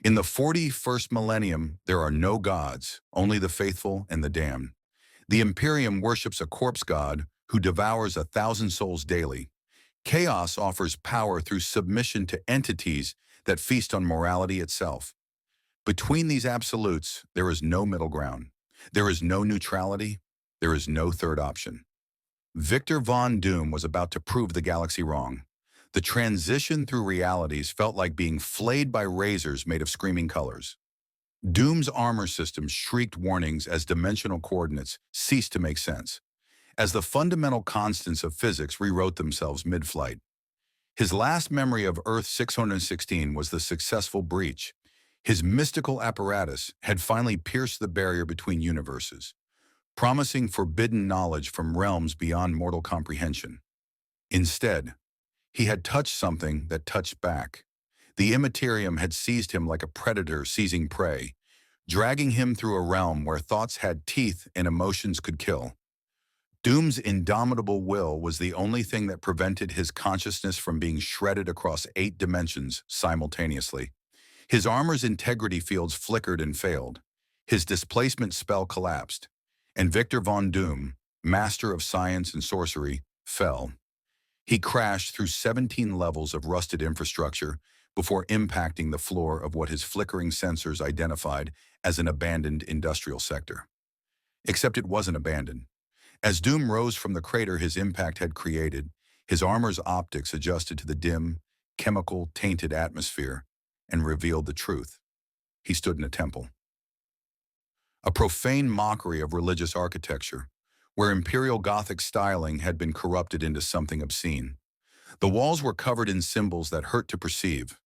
In the 41st millennium, there are no gods, only the faithful and the damned. The Imperium worships a corpse god who devours 1,000 souls daily. Chaos offers power through submission to entities that feast on morality itself. Between these absolutes, there is no middle ground. There is no neutrality. There is no third option. Victor Von Doom was about to prove the galaxy wrong. The transition through realities felt like being flayed by razors made of screaming colors. Doom's armor system shrieked warnings as dimensional coordinates ceased to make sense, as the fundamental constants of physics rewrote themselves mid-flight. His last memory of Earth 616 was the successful breach. His mystical apparatus had finally pierced the barrier between universes, promising forbidden knowledge from realms beyond mortal comprehension. Instead, he had touched something that touched back. The Immaterium had seized him like a predator seizing prey, dragging him through a realm where thoughts had teeth and emotions could kill. Doom's indomitable will was the only thing that prevented his consciousness from being shredded across 8 dimensions simultaneously. His armor's integrity fields flickered and failed. His displacement spell collapsed, and Victor Von Doom, master of science and sorcery, fell. He crashed through 17 levels of rusted infrastructure before impacting the floor of what his flickering sensors identified as an abandoned industrial sector. Except it wasn't abandoned. As Doom rose from the crater his impact had created, his armor's optics adjusted to the dim, chemical-tainted atmosphere and revealed the truth. He stood in a temple. A profane mockery of religious architecture, where imperial Gothic styling had been corrupted into something obscene. The walls were covered in symbols that hurt to perceive,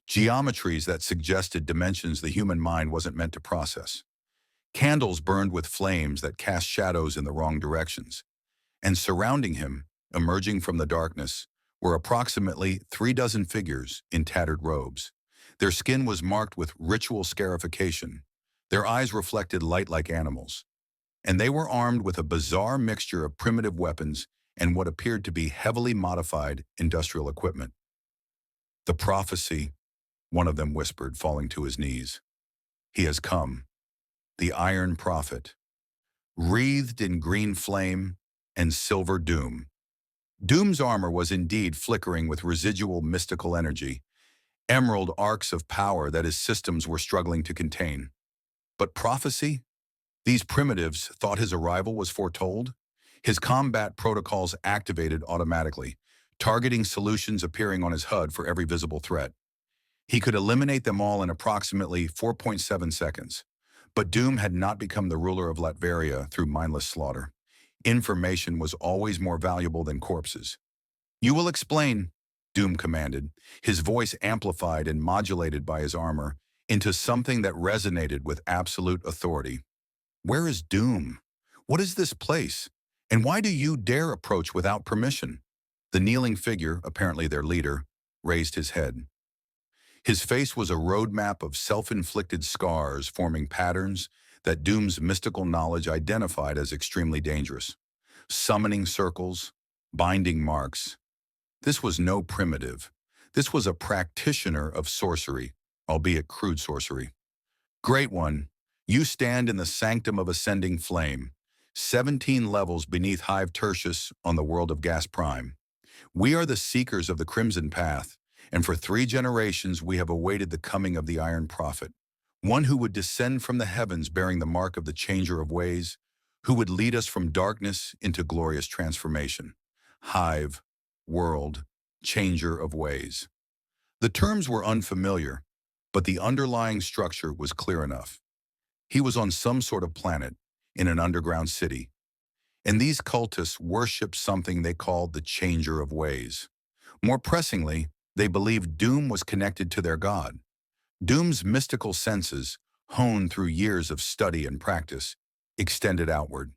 geometries that suggested dimensions the human mind wasn't meant to process. Candles burned with flames that cast shadows in the wrong directions. And surrounding him, emerging from the darkness, were approximately 36 figures in tattered robes. Their skin was marked with ritual scarification. Their eyes reflected light like animals. And they were armed with a bizarre mixture of primitive weapons and what appeared to be heavily modified industrial equipment. "The prophecy," one of them whispered, falling to his knees. "He has come, the Iron Prophet, wreathed in green flame and silver doom." Doom's armor was indeed flickering with residual mystical energy, emerald arcs of power that his systems were struggling to contain. But prophecy? These primitives thought his arrival was foretold. His combat protocols activated automatically, targeting solutions appearing on his HUD for every visible threat. He could eliminate them all in approximately 4.7 seconds. But Doom had not become the ruler of Latveria through mindless slaughter. Information was always more valuable than corpses. "You will explain," Doom commanded, his voice amplified and modulated by his armor into something that resonated with absolute authority. "Where is Doom? What is this place? And why do you dare approach without permission?" The kneeling figure, apparently their leader, raised his head. His face was a roadmap of self-inflicted scars forming patterns that Doom's mystical knowledge identified as extremely dangerous. Summoning circles, binding marks. This was no primitive. This was a practitioner of sorcery, albeit crude sorcery. "Great One, you stand in the sanctum of ascending flame, 17 levels beneath Hive Tertius on the world of Gas Prime. We are the seekers of the Crimson Path, and for 3 generations we have awaited the coming of the Iron Prophet, one who would descend from the heavens bearing the mark of the Changer of Ways, who would lead us from darkness into glorious transformation. Hive, world, Changer of Ways." The terms were unfamiliar, but the underlying structure was clear enough. He was on some sort of planet, in an underground city, and these cultists worshipped something they called the Changer of Ways. More pressingly, they believed Doom was connected to their god. Doom's mystical senses, honed through years of study and practice, extended outward.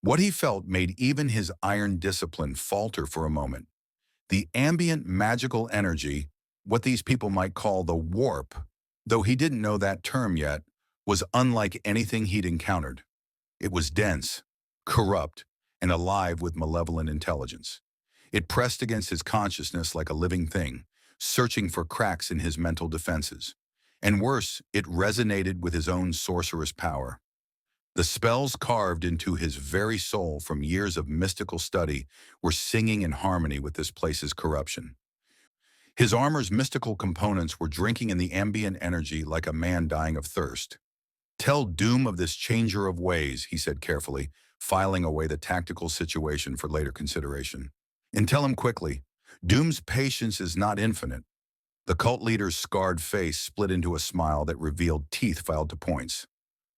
What he felt made even his iron discipline falter for a moment. The ambient magical energy, what these people might call the warp, though he didn't know that term yet, was unlike anything he'd encountered. It was dense, corrupt, and alive with malevolent intelligence. It pressed against his consciousness like a living thing, searching for cracks in his mental defenses. And worse, it resonated with his own sorcerous power. The spells carved into his very soul from years of mystical study were singing in harmony with this place's corruption. His armor's mystical components were drinking in the ambient energy like a man dying of thirst. "Tell Doom of this changer of ways," he said carefully, filing away the tactical situation for later consideration. "And tell him quickly, Doom's patience is not infinite." The cult leader's scarred face split into a smile that revealed teeth filed to points.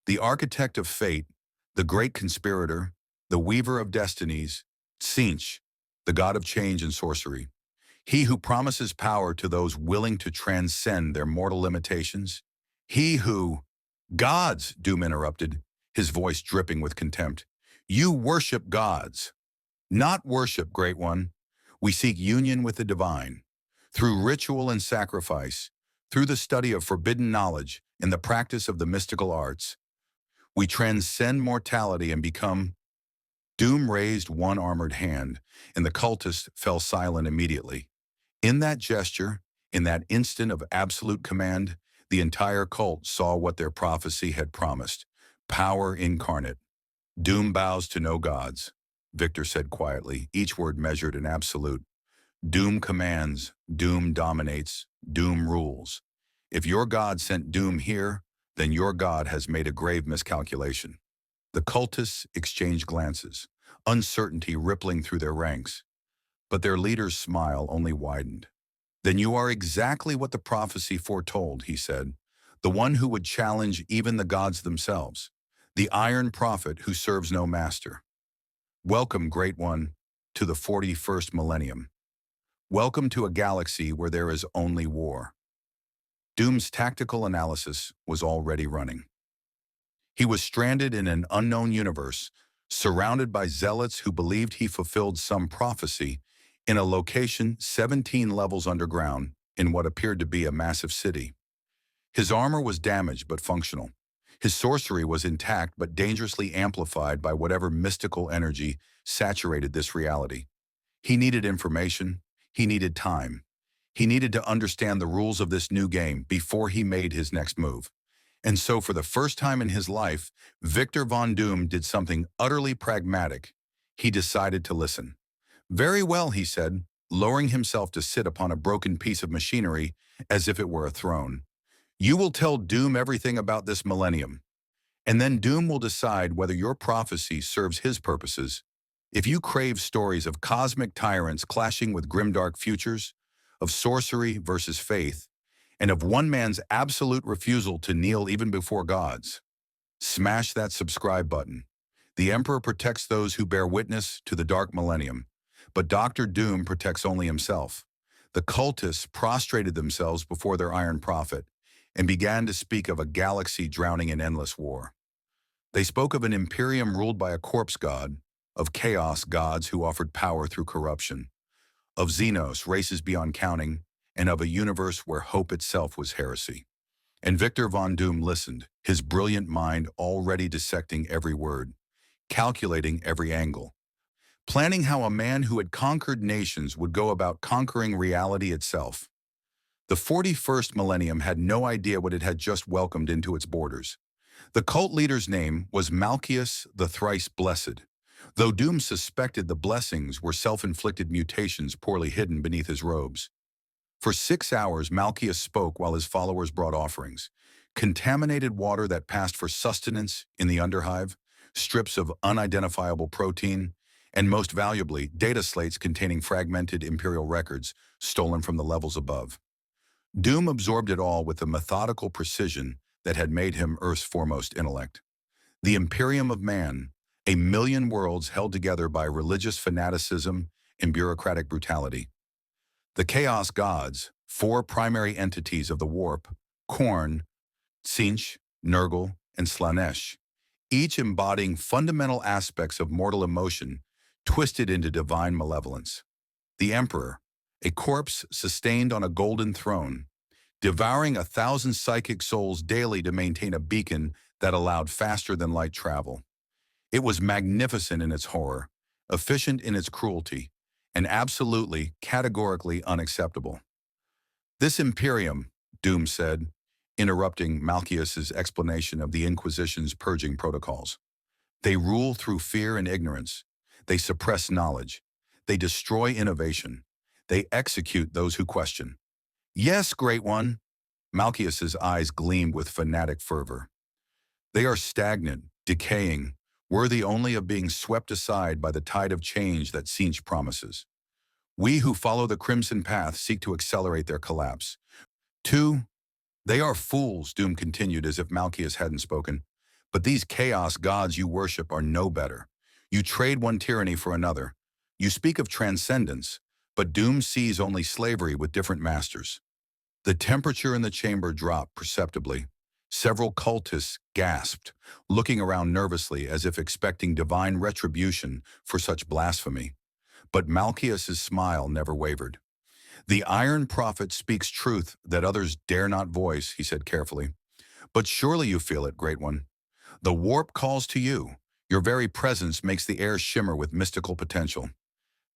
The architect of fate, the great conspirator, the weaver of destinies, Tzeentch, the god of change and sorcery. He who promises power to those willing to transcend their mortal limitations. He who— "Gods," Doom interrupted, his voice dripping with contempt. "You worship gods." "Not worship, Great One. We seek union with the divine. Through ritual and sacrifice, through the study of forbidden knowledge and the practice of the mystical arts, we transcend mortality and become—" Doom raised one armored hand, and the cultist fell silent immediately. In that gesture, in that instant of absolute command, the entire cult saw what their prophecy had promised: power incarnate. "Doom bows to no gods," Victor said quietly, each word measured in absolute. "Doom commands, Doom dominates, Doom rules. If your God sent Doom here, then your God has made a grave miscalculation." The cultists exchanged glances, uncertainty rippling through their ranks. But their leader's smile only widened. "Then you are exactly what the prophecy foretold," he said. "The one who would challenge even the gods themselves. The Iron Prophet who serves no master. Welcome, Great One, to the 41st millennium. Welcome to a galaxy where there is only war." Doom's tactical analysis was already running. He was stranded in an unknown universe, surrounded by zealots who believed he fulfilled some prophecy, in a location 17 levels underground in what appeared to be a massive city. His armor was damaged but functional. His sorcery was intact but dangerously amplified by whatever mystical energy saturated this reality. He needed information. He needed time. He needed to understand the rules of this new game before he made his next move. And so for the first time in his life, Victor Von Doom did something utterly pragmatic. He decided to listen. "Very well," he said, lowering himself to sit upon a broken piece of machinery as if it were a throne. "You will tell Doom everything about this millennium. And then Doom will decide whether your prophecy serves his purposes. If you crave stories of cosmic tyrants clashing with grimdark futures, of sorcery versus faith, and of one man's absolute refusal to kneel even before gods, smash that subscribe button. The Emperor protects those who bear witness to the dark millennium, but Dr. Doom protects only himself." The cultists prostrated themselves before their Iron Prophet and began to speak of a galaxy drowning in endless war. They spoke of an imperium ruled by a corpse god, of chaos gods who offered power through corruption, of Xenos, races beyond counting, and of a universe where hope itself was heresy. And Victor Von Doom listened, his brilliant mind already dissecting every word, calculating every angle, planning how a man who had conquered nations would go about conquering reality itself. The 41st millennium had no idea what it had just welcomed into its borders. The cult leader's name was Malkius the Thrice Blessed, though Doom suspected the blessings were self-inflicted mutations poorly hidden beneath his robes. For 6 hours, Malkius spoke while his followers brought offerings: contaminated water that passed for sustenance in the underhive, strips of unidentifiable protein, and most valuably, data slates containing fragmented Imperial records stolen from the levels above. Doom absorbed it all with the methodical precision that had made him Earth's foremost intellect. The Imperium of Man, a million worlds held together by religious fanaticism and bureaucratic brutality. The Chaos Gods, 4 primary entities of the Warp: Khorne, Tzeentch, Nurgle, and Slaanesh, each embodying fundamental aspects of mortal emotion twisted into divine malevolence. The Emperor, a corpse sustained on a golden throne, devouring 1,000 psychic souls daily to maintain a beacon that allowed faster-than-light travel. It was magnificent in its horror, efficient in its cruelty, and absolutely, categorically unacceptable. "This Imperium," Doom said, interrupting Malchius's explanation of the Inquisition's purging protocols. They rule through fear and ignorance. They suppress knowledge. They destroy innovation. They execute those who question. Yes, Great One. Malchius's eyes gleamed with fanatic fervor. They are stagnant, decaying, worthy only of being swept aside by the tide of change that Tzeentch promises. We who follow the Crimson Path seek to accelerate their collapse. 2. They are fools, Doom continued as if Malchius hadn't spoken. But these chaos gods you worship are no better. You trade one tyranny for another. You speak of transcendence, but Doom sees only slavery with different masters. The temperature in the chamber dropped perceptibly. Several cultists gasped, looking around nervously as if expecting divine retribution for such blasphemy. But Malchius's smile never wavered. The Iron Prophet speaks truth that others dare not voice, he said carefully. But surely you feel it, Great One. The warp calls to you. Your very presence makes the air shimmer with mystical potential.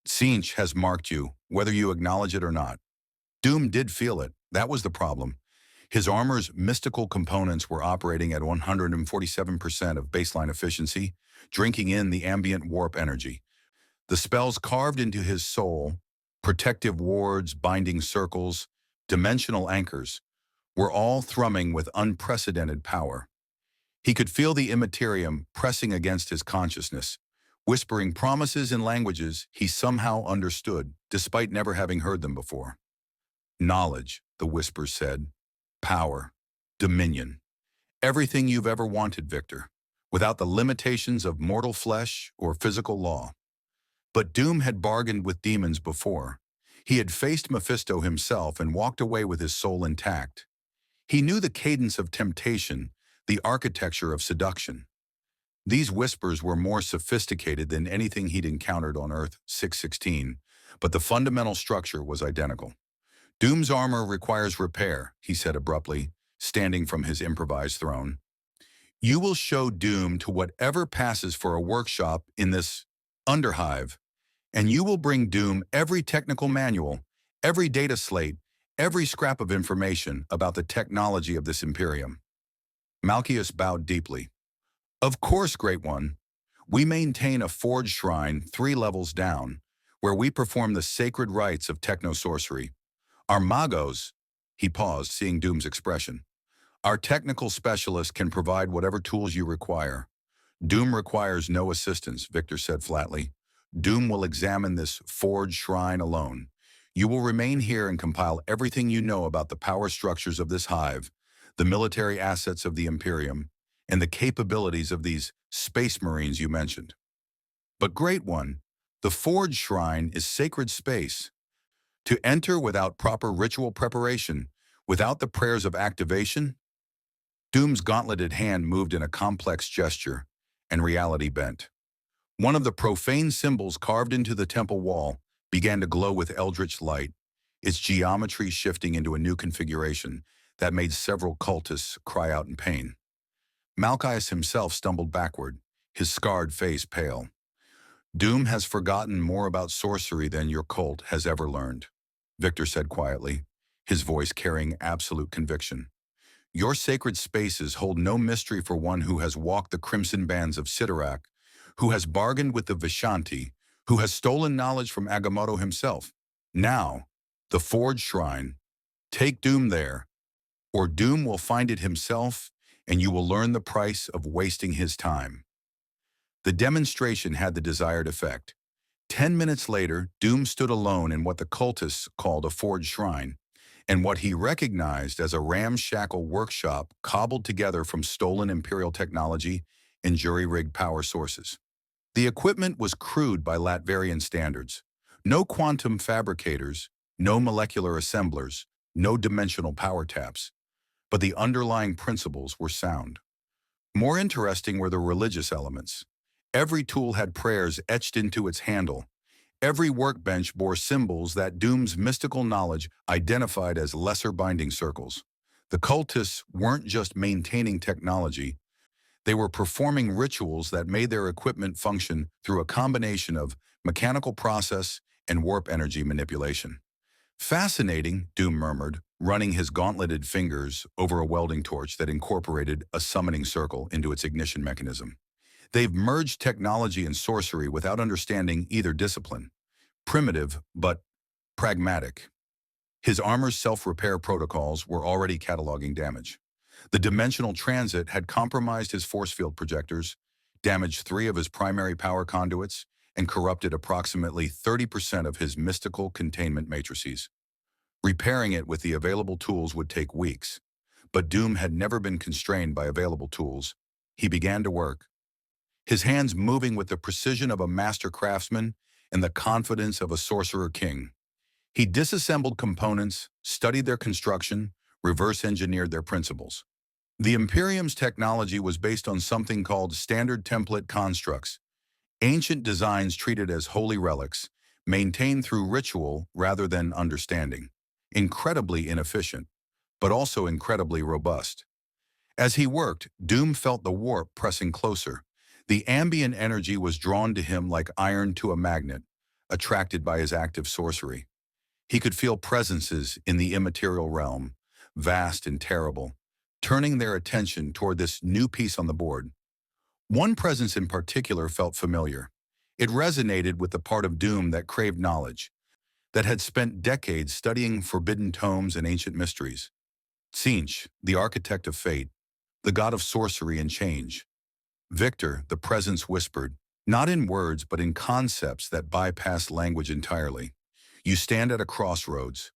Tzeentch has marked you, whether you acknowledge it or not. Doom did feel it. That was the problem. His armor's mystical components were operating at 147% of baseline efficiency, drinking in the ambient warp energy. The spells carved into his soul, protective wards, binding circles, dimensional anchors, were all thrumming with unprecedented power. He could feel the immaterium pressing against his consciousness, whispering promises in languages he somehow understood, despite never having heard them before. Knowledge, the whispers said. Power. Dominion. Everything you've ever wanted, Victor, without the limitations of mortal flesh or physical law. But Doom had bargained with demons before. He had faced Mephisto himself and walked away with his soul intact. He knew the cadence of temptation, the architecture of seduction. These whispers were more sophisticated than anything he'd encountered on Earth 616, but the fundamental structure was identical. Doom's armor requires repair, he said abruptly, standing from his improvised throne. You will show Doom to whatever passes for a workshop in this underhive, and you will bring Doom every technical manual, every data slate, every scrap of information about the technology of this Imperium. Malchius bowed deeply. Of course, Great One. We maintain a forge shrine 3 levels down, where we perform the sacred rites of techno-sorcery. Our magos, he paused, seeing Doom's expression. Our technical specialists can provide whatever tools you require. Doom requires no assistance, Victor said flatly. Doom will examine this forge shrine alone. You will remain here and compile everything you know about the power structures of this hive, the military assets of the Imperium, and the capabilities of these space marines you mentioned. But Great One, the forge shrine is sacred space. To enter without proper ritual preparation, without the prayers of activation? Doom's gauntleted hand moved in a complex gesture, and reality bent. One of the profane symbols carved into the temple wall began to glow with eldritch light, its geometry shifting into a new configuration that made several cultists cry out in pain. Malchius himself stumbled backward, his scarred face pale. Doom has forgotten more about sorcery than your cult has ever learned, Victor said quietly, his voice carrying absolute conviction. Your sacred spaces hold no mystery for one who has walked the crimson bands of Cyttorak, who has bargained with the Vishanti, who has stolen knowledge from Agamotto himself. Now, the Forge Shrine. Take Doom there, or Doom will find it himself, and you will learn the price of wasting his time. The demonstration had the desired effect. 10 minutes later, Doom stood alone in what the cultists called a Forge Shrine, and what he recognized as a ramshackle workshop cobbled together from stolen Imperial technology and jury-rigged power sources. The equipment was crude by Latverian standards. No quantum fabricators, no molecular assemblers, no dimensional power taps. But the underlying principles were sound. More interesting were the religious elements. Every tool had prayers etched into its handle. Every workbench bore symbols that Doom's mystical knowledge identified as lesser binding circles. The cultists weren't just maintaining technology, they were performing rituals that made their equipment function through a combination of mechanical process and warp energy manipulation. Fascinating, Doom murmured, running his gauntleted fingers over a welding torch that incorporated a summoning circle into its ignition mechanism. They've merged technology and sorcery without understanding either discipline. Primitive, but pragmatic. His armor's self-repair protocols were already cataloging damage. The dimensional transit had compromised his force field projectors, damaged 3 of his primary power conduits, and corrupted approximately 30% of his mystical containment matrices. Repairing it with the available tools would take weeks. But Doom had never been constrained by available tools. He began to work, his hands moving with the precision of a master craftsman and the confidence of a sorcerer king. He disassembled components, studied their construction, reverse-engineered their principles. The Imperium's technology was based on something called standard template constructs, ancient designs treated as holy relics, maintained through ritual rather than understanding. Incredibly inefficient, but also incredibly robust. As he worked, Doom felt the warp pressing closer. The ambient energy was drawn to him like iron to a magnet, attracted by his active sorcery. He could feel presences in the immaterial realm, vast and terrible, turning their attention toward this new piece on the board. One presence in particular felt familiar. It resonated with the part of Doom that craved knowledge, that had spent decades studying forbidden tomes and ancient mysteries. Tzeentch, the architect of fate, the god of sorcery and change. Victor, the presence whispered, not in words but in concepts that bypass language entirely. You stand at a crossroads.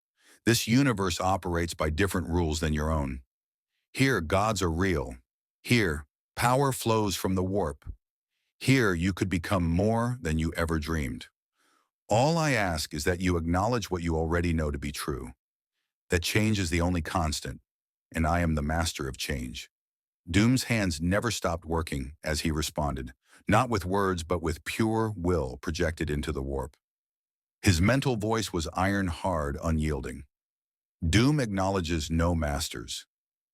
This universe operates by different rules than your own. Here, gods are real. Here, power flows from the warp. Here, you could become more than you ever dreamed. All I ask is that you acknowledge what you already know to be true, that change is the only constant, and I am the master of change. Doom's hands never stopped working as he responded, not with words but with pure will projected into the warp. His mental voice was iron-hard, unyielding. Doom acknowledges no masters,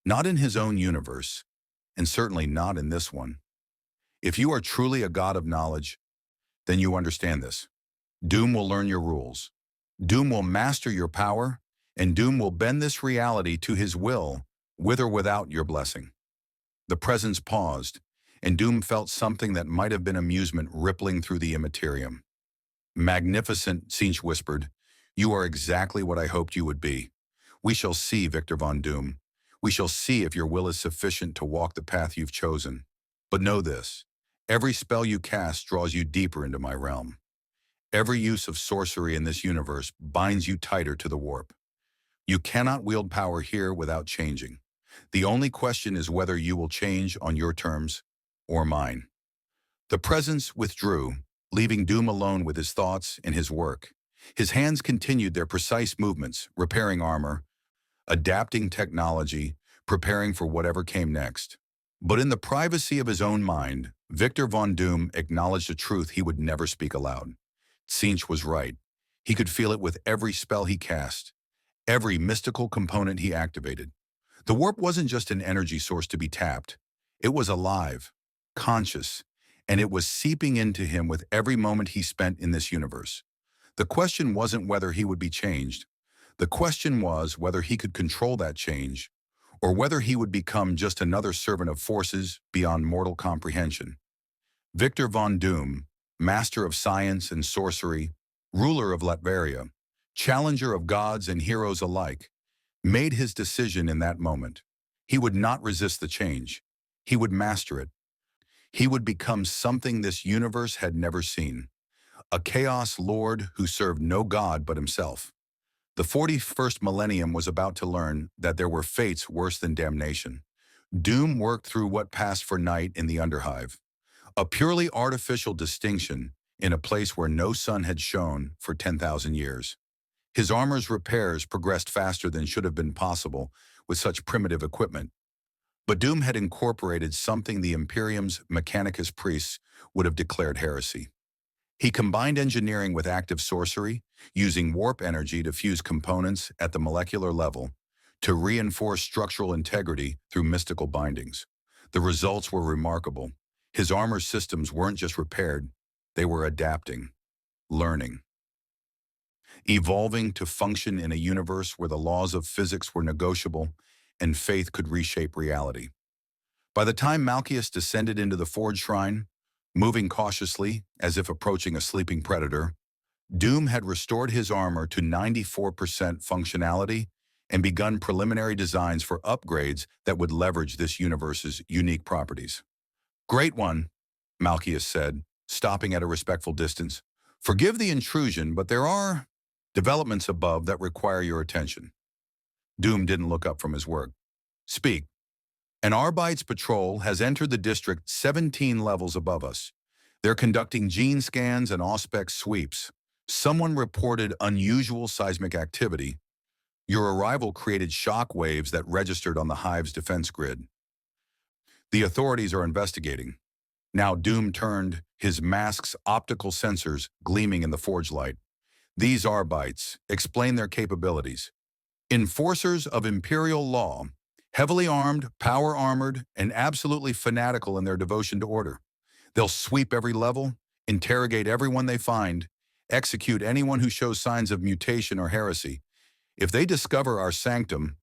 not in his own universe, and certainly not in this one. If you are truly a god of knowledge, then you understand this. Doom will learn your rules. Doom will master your power, and Doom will bend this reality to his will, with or without your blessing. The presence paused, and Doom felt something that might have been amusement rippling through the immaterium. Magnificent, Tzeentch whispered. You are exactly what I hoped you would be. We shall see, Victor Von Doom. We shall see if your will is sufficient to walk the path you've chosen. But know this, every spell you cast draws you deeper into my realm. Every use of sorcery in this universe binds you tighter to the warp. You cannot wield power here without changing. The only question is whether you will change on your terms or mine. The presence withdrew, leaving Doom alone with his thoughts and his work. His hands continued their precise movements, repairing armor, adapting technology, preparing for whatever came next. But in the privacy of his own mind, Victor Von Doom acknowledged a truth he would never speak aloud. Tzeentch was right. He could feel it with every spell he cast, every mystical component he activated. The warp wasn't just an energy source to be tapped. It was alive, conscious, and it was seeping into him with every moment he spent in this universe. The question wasn't whether he would be changed. The question was whether he could control that change, or whether he would become just another servant of forces beyond mortal comprehension. Victor Von Doom, master of science and sorcery, ruler of Latveria, challenger of gods and heroes alike, made his decision in that moment. He would not resist the change. He would master it. He would become something this universe had never seen. A chaos lord who served no god but himself. The 41st millennium was about to learn that there were fates worse than damnation. Doom worked through what passed for night in the Underhive, a purely artificial distinction in a place where no sun had shone for 10,000 years. His armor's repairs progressed faster than should have been possible with such primitive equipment. But Doom had incorporated something the Imperium's Mechanicus priests would have declared heresy. He combined engineering with active sorcery, using warp energy to fuse components at the molecular level, to reinforce structural integrity through mystical bindings. The results were remarkable. His armor systems weren't just repaired, they were adapting, learning. evolving to function in a universe where the laws of physics were negotiable and faith could reshape reality. By the time Malchus descended into the Forge Shrine, moving cautiously as if approaching a sleeping predator, Doom had restored his armor to 94% functionality and begun preliminary designs for upgrades that would leverage this universe's unique properties. "Great one," Malchus said, stopping at a respectful distance. "Forgive the intrusion, but there are developments above that require your attention." Doom didn't look up from his work. "Speak." "An Arbites patrol has entered the district 17 levels above us. They're conducting gene scans and auspex sweeps. Someone reported unusual seismic activity. Your arrival created shock waves that registered on the Hive's defense grid. The authorities are investigating." Now Doom turned, his mask's optical sensors gleaming in the forge light. "These Arbites, explain their capabilities. Enforcers of Imperial law, heavily armed, power-armored, and absolutely fanatical in their devotion to order. They'll sweep every level, interrogate everyone they find, execute anyone who shows signs of mutation or heresy. If they discover our sanctum,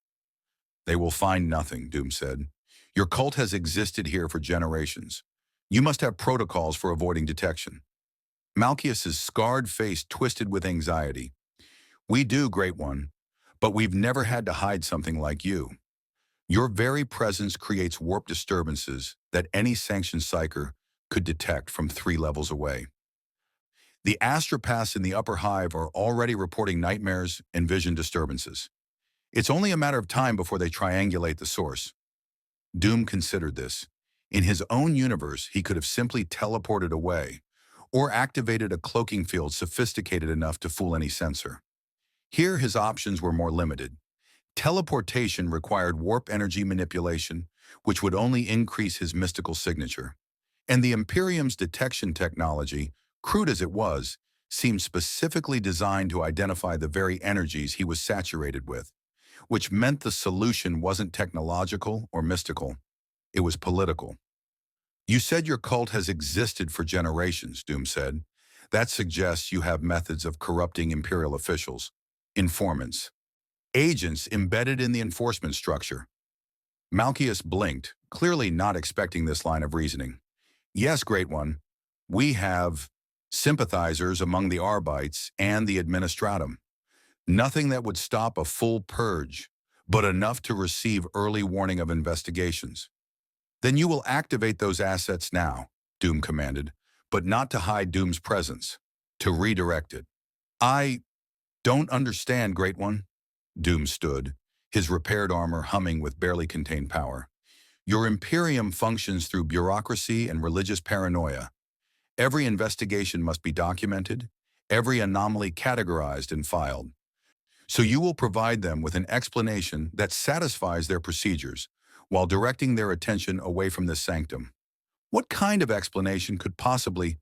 they will find nothing," Doom said. "Your cult has existed here for generations. You must have protocols for avoiding detection." Malchus's scarred face twisted with anxiety. "We do, Great One, but we've never had to hide something like you. Your very presence creates warp disturbances that any sanctioned psyker could detect from 3 levels away. The astropaths in the upper hive are already reporting nightmares and vision disturbances. It's only a matter of time before they triangulate the source." Doom considered this. In his own universe, he could have simply teleported away, or activated a cloaking field sophisticated enough to fool any sensor. Here, his options were more limited. Teleportation required warp energy manipulation, which would only increase his mystical signature. And the Imperium's detection technology, crude as it was, seemed specifically designed to identify the very energies he was saturated with, which meant the solution wasn't technological or mystical. It was political. "You said your cult has existed for generations," Doom said. "That suggests you have methods of corrupting Imperial officials, informants, agents embedded in the enforcement structure." Malchus blinked, clearly not expecting this line of reasoning. "Yes, Great One. We have sympathizers among the Arbites and the Administratum. Nothing that would stop a full purge, but enough to receive early warning of investigations." "Then you will activate those assets now," Doom commanded, "but not to hide Doom's presence, to redirect it." "I don't understand, Great One." Doom stood, his repaired armor humming with barely contained power. "Your Imperium functions through bureaucracy and religious paranoia. Every investigation must be documented, every anomaly categorized and filed. So you will provide them with an explanation that satisfies their procedures, while directing their attention away from this sanctum. What kind of explanation could possibly...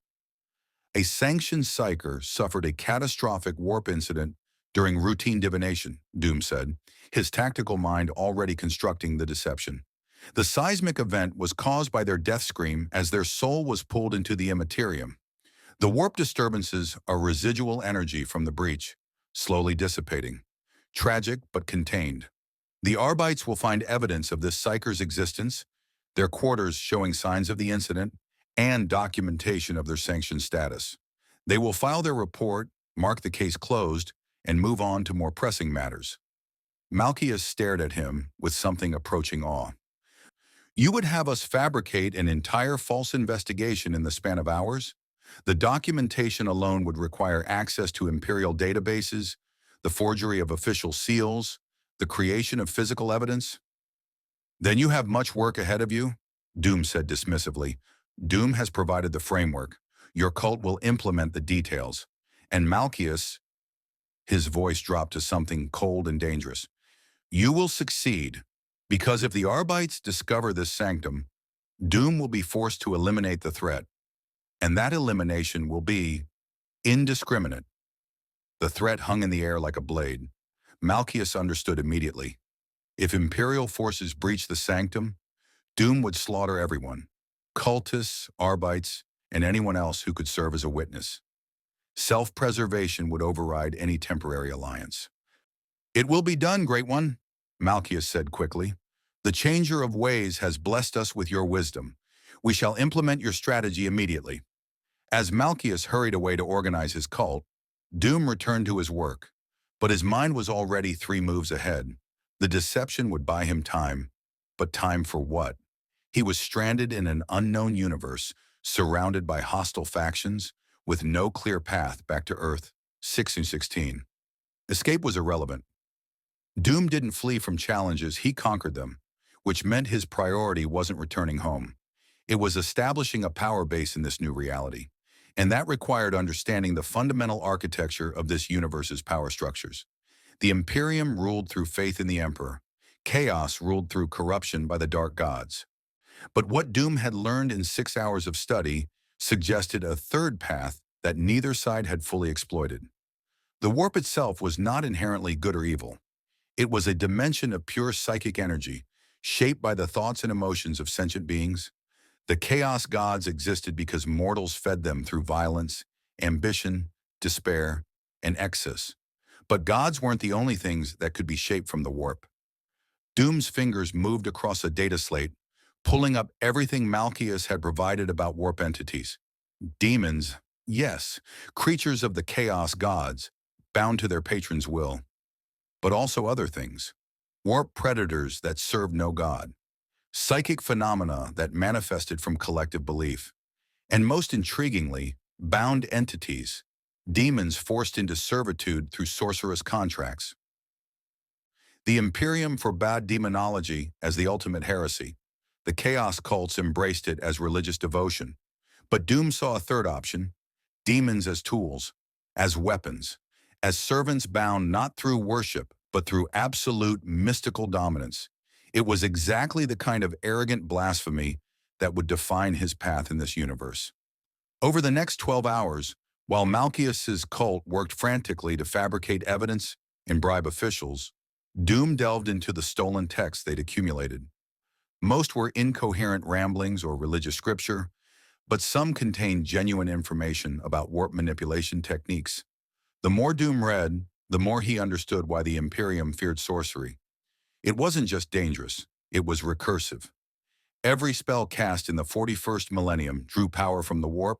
A sanctioned psyker suffered a catastrophic warp incident during routine divination, Doom said, his tactical mind already constructing the deception. The seismic event was caused by their death scream as their soul was pulled into the immaterium. The warp disturbances are residual energy from the breach, slowly dissipating. Tragic but contained. The Arbites will find evidence of this psyker's existence, their quarters showing signs of the incident, and documentation of their sanctioned status. They will file their report, mark the case closed, and move on to more pressing matters. Malchus stared at him with something approaching awe. "You would have us fabricate an entire false investigation in the span of hours? The documentation alone would require access to Imperial databases, the forgery of official seals, the creation of physical evidence?" "Then you have much work ahead of you," Doom said dismissively. "Doom has provided the framework. Your cult will implement the details." And Malchus, his voice dropped to something cold and dangerous. "You will succeed, because if the Arbites discover this sanctum, Doom will be forced to eliminate the threat. And that elimination will be indiscriminate." The threat hung in the air like a blade. Malchus understood immediately. If Imperial forces breached the sanctum, Doom would slaughter everyone, cultists, Arbites, and anyone else who could serve as a witness. Self-preservation would override any temporary alliance. "It will be done, Great One," Malchus said quickly. "The changer of ways has blessed us with your wisdom. We shall implement your strategy immediately." As Malchus hurried away to organize his cult, Doom returned to his work, but his mind was already 3 moves ahead. The deception would buy him time, but time for what? He was stranded in an unknown universe, surrounded by hostile factions, with no clear path back to Earth. 6-16. Escape was irrelevant. Doom didn't flee from challenges, he conquered them, which meant his priority wasn't returning home. It was establishing a power base in this new reality, and that required understanding the fundamental architecture of this universe's power structures. The Imperium ruled through faith in the Emperor. Chaos ruled through corruption by the Dark Gods. But what Doom had learned in 6 hours of study suggested a third path that neither side had fully exploited. The warp itself was not inherently good or evil. It was a dimension of pure psychic energy, shaped by the thoughts and emotions of sentient beings. The Chaos Gods existed because mortals fed them through violence, ambition, despair, and excess. But gods weren't the only things that could be shaped from the warp. Doom's fingers moved across a data slate, pulling up everything Malchus had provided about warp entities. Demons, yes, creatures of the Chaos Gods, bound to their patron's will. But also other things. Warp predators that served no god. Psychic phenomena that manifested from collective belief. And most intriguingly, bound entities, demons forced into servitude through sorcerous contracts. The Imperium forbade demonology as the ultimate heresy. The chaos cults embraced it as religious devotion. But Doom saw a third option: demons as tools, as weapons, as servants bound not through worship, but through absolute mystical dominance. It was exactly the kind of arrogant blasphemy that would define his path in this universe. Over the next 12 hours, while Malchus's cult worked frantically to fabricate evidence and bribe officials, Doom delved into the stolen texts they'd accumulated. Most were incoherent ramblings or religious scripture, but some contained genuine information about warp manipulation techniques. The more Doom read, the more he understood why the Imperium feared sorcery. It wasn't just dangerous, it was recursive. Every spell cast in the 41st millennium drew power from the warp,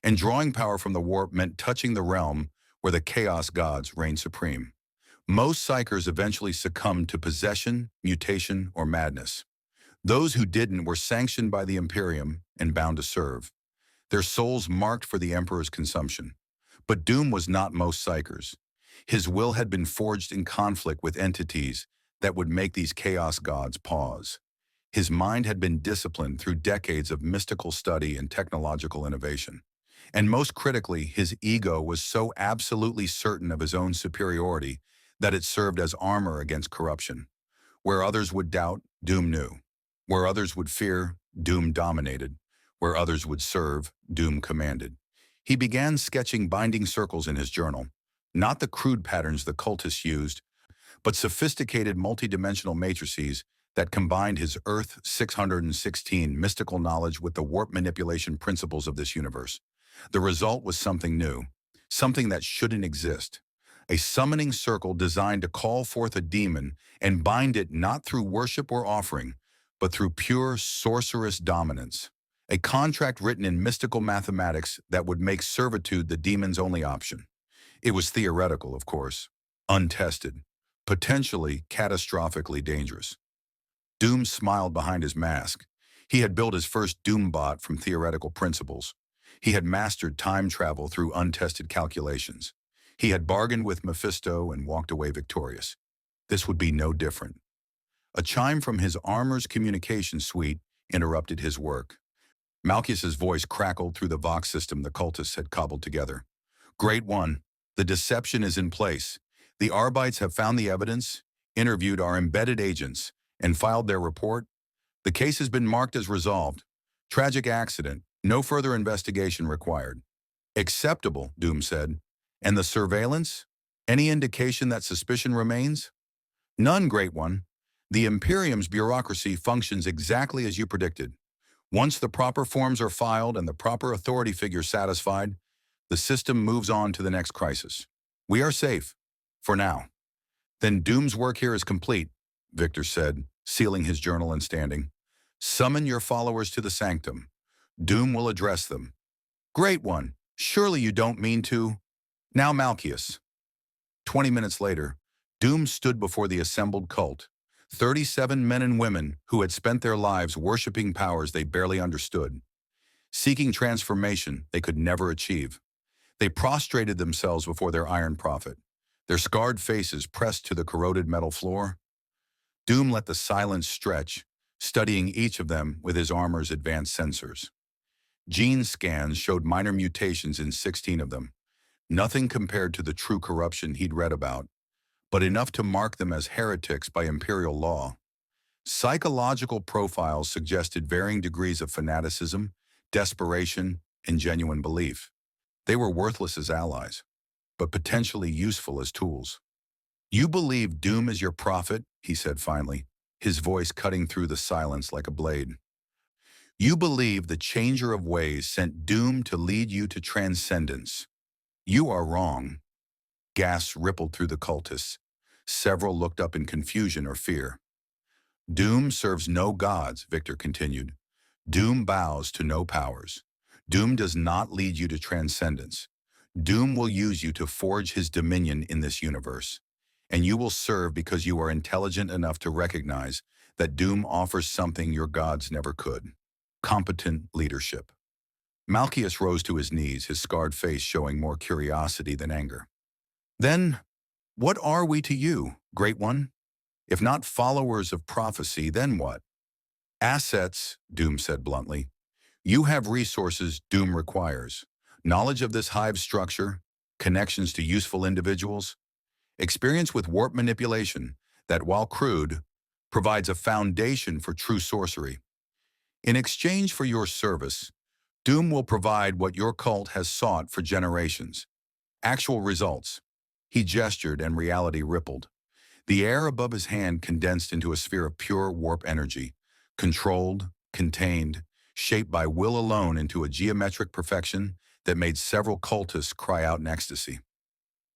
and drawing power from the warp meant touching the realm where the Chaos Gods reigned supreme. Most psychers eventually succumbed to possession, mutation, or madness. Those who didn't were sanctioned by the Imperium and bound to serve, their souls marked for the Emperor's consumption. But Doom was not most psychers. His will had been forged in conflict with entities that would make these Chaos Gods pause. His mind had been disciplined through decades of mystical study and technological innovation. And most critically, his ego was so absolutely certain of his own superiority that it served as armor against corruption. Where others would doubt, Doom knew. Where others would fear, Doom dominated. Where others would serve, Doom commanded. He began sketching binding circles in his journal, not the crude patterns the cultists used, but sophisticated multidimensional matrices that combined his Earth 616 mystical knowledge with the warp manipulation principles of this universe. The result was something new, something that shouldn't exist. A summoning circle designed to call forth a demon and bind it not through worship or offering, but through pure sorcerous dominance. A contract written in mystical mathematics that would make servitude the demon's only option. It was theoretical, of course, untested, potentially catastrophically dangerous. Doom smiled behind his mask. He had built his first Doombot from theoretical principles. He had mastered time travel through untested calculations. He had bargained with Mephisto and walked away victorious. This would be no different. A chime from his armor's communication suite interrupted his work. Malchus's voice crackled through the Vox system the cultists had cobbled together. Great One, the deception is in place. The Arbites have found the evidence, interviewed our embedded agents, and filed their report. The case has been marked as resolved. Tragic accident, no further investigation required. Acceptable, Doom said. And the surveillance? Any indication that suspicion remains? None, Great One. The Imperium's bureaucracy functions exactly as you predicted. Once the proper forms are filed and the proper authority figures satisfied, The system moves on to the next crisis. We are safe. For now. Then Doom's work here is complete, Victor said, sealing his journal and standing. Summon your followers to the sanctum. Doom will address them. Great one. Surely you don't mean to. Now Malchus. 20 minutes later, Doom stood before the assembled cult, 37 men and women who had spent their lives worshipping powers they barely understood, seeking transformation they could never achieve. They prostrated themselves before their iron prophet, their scarred faces pressed to the corroded metal floor. Doom let the silence stretch, studying each of them with his armor's advanced sensors. Gene scans showed minor mutations in 16 of them, nothing compared to the true corruption he'd read about, but enough to mark them as heretics by imperial law. Psychological profiles suggested varying degrees of fanaticism, desperation, and genuine belief. They were worthless as allies, but potentially useful as tools. You believe Doom is your prophet, he said finally, his voice cutting through the silence like a blade. You believe the changer of ways sent Doom to lead you to transcendence. You are wrong. Gasps rippled through the cultists. Several looked up in confusion or fear. Doom serves no gods, Victor continued. Doom bows to no powers. Doom does not lead you to transcendence. Doom will use you to forge his dominion in this universe. And you will serve because you are intelligent enough to recognize that Doom offers something your gods never could. Competent leadership. Malchus rose to his knees, his scarred face showing more curiosity than anger. Then, what are we to you, Great One? If not followers of prophecy, then what? Assets, Doom said bluntly. You have resources Doom requires. Knowledge of this hive structure, connections to useful individuals, experience with warp manipulation that, while crude, provides a foundation for true sorcery. In exchange for your service, Doom will provide what your cult has sought for generations. Actual results. He gestured and reality rippled. The air above his hand condensed into a sphere of pure warp energy, controlled, contained, shaped by will alone into a geometric perfection that made several cultists cry out in ecstasy.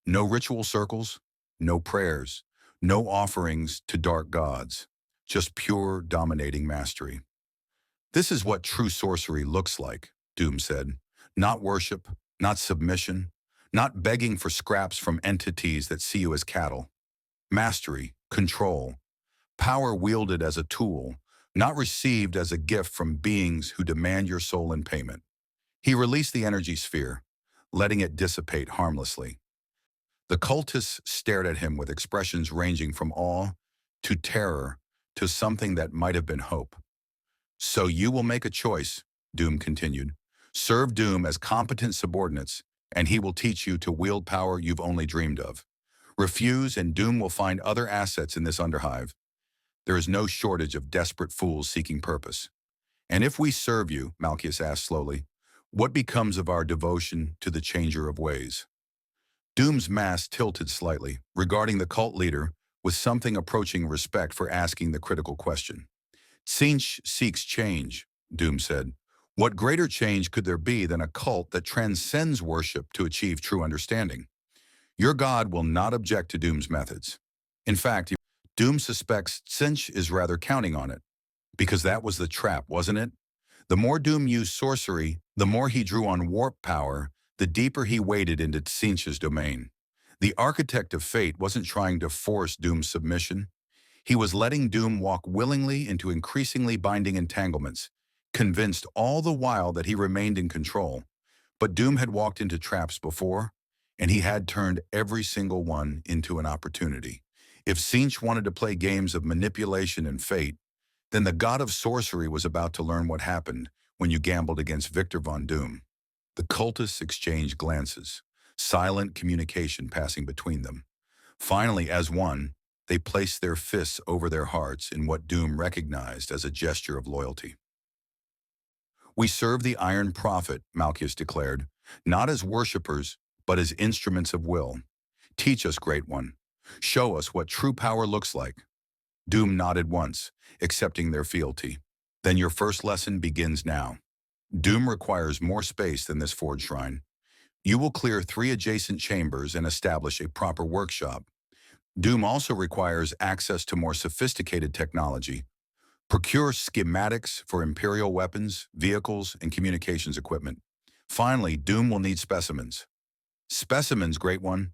No ritual circles, no prayers, no offerings to dark gods, just pure dominating mastery. This is what true sorcery looks like, Doom said. Not worship, not submission, not begging for scraps from entities that see you as cattle. Mastery, control, power wielded as a tool, not received as a gift from beings who demand your soul in payment. He released the energy sphere, letting it dissipate harmlessly. The cultists stared at him with expressions ranging from awe to terror to something that might have been hope. So you will make a choice, Doom continued. Serve Doom as competent subordinates, and he will teach you to wield power you've only dreamed of. Refuse, and Doom will find other assets in this underhive. There is no shortage of desperate fools seeking purpose. And if we serve you, Malchus asked slowly, what becomes of our devotion to the changer of ways? Doom's mask tilted slightly, regarding the cult leader with something approaching respect for asking the critical question. Tzeentch seeks change, Doom said. What greater change could there be than a cult that transcends worship to achieve true understanding? Your God will not object to Doom's methods. In fact, Doom suspects Tzeentch is rather counting on it. Because that was the trap, wasn't it? The more Doom used sorcery, the more he drew on warp power, the deeper he waded into Tzeentch's domain. The architect of fate wasn't trying to force Doom's submission. He was letting Doom walk willingly into increasingly binding entanglements, convinced all the while that he remained in control. But Doom had walked into traps before, and he had turned every single one into an opportunity. If Tzeentch wanted to play games of manipulation and fate, then the god of sorcery was about to learn what happened when you gambled against Victor Von Doom. The cultists exchanged glances, silent communication passing between them. Finally, as one, they placed their fists over their hearts in what Doom recognized as a gesture of loyalty. We serve the Iron Prophet, Malchus declared, not as worshippers, but as instruments of will. Teach us, Great One. Show us what true power looks like. Doom nodded once, accepting their fealty. Then your first lesson begins now. Doom requires more space than this forge shrine. You will clear 3 adjacent chambers and establish a proper workshop. Doom also requires access to more sophisticated technology. Procure schematics for Imperial weapons, vehicles, and communications equipment. Finally, Doom will need specimens. Specimens, Great One.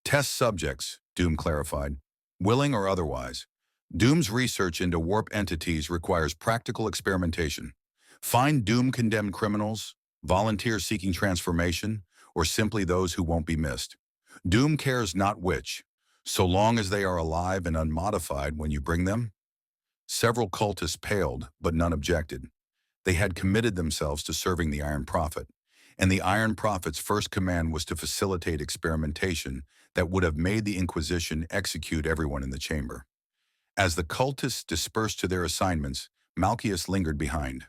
Test subjects, Doom clarified, willing or otherwise. Doom's research into warp entities requires practical experimentation. Find Doom-condemned criminals, volunteers seeking transformation, or simply those who won't be missed. Doom cares not which, so long as they are alive and unmodified when you bring them. Several cultists paled, but none objected. They had committed themselves to serving the Iron Prophet, and the Iron Prophet's first command was to facilitate experimentation that would have made the Inquisition execute everyone in the chamber. As the cultists dispersed to their assignments, Malchus lingered behind.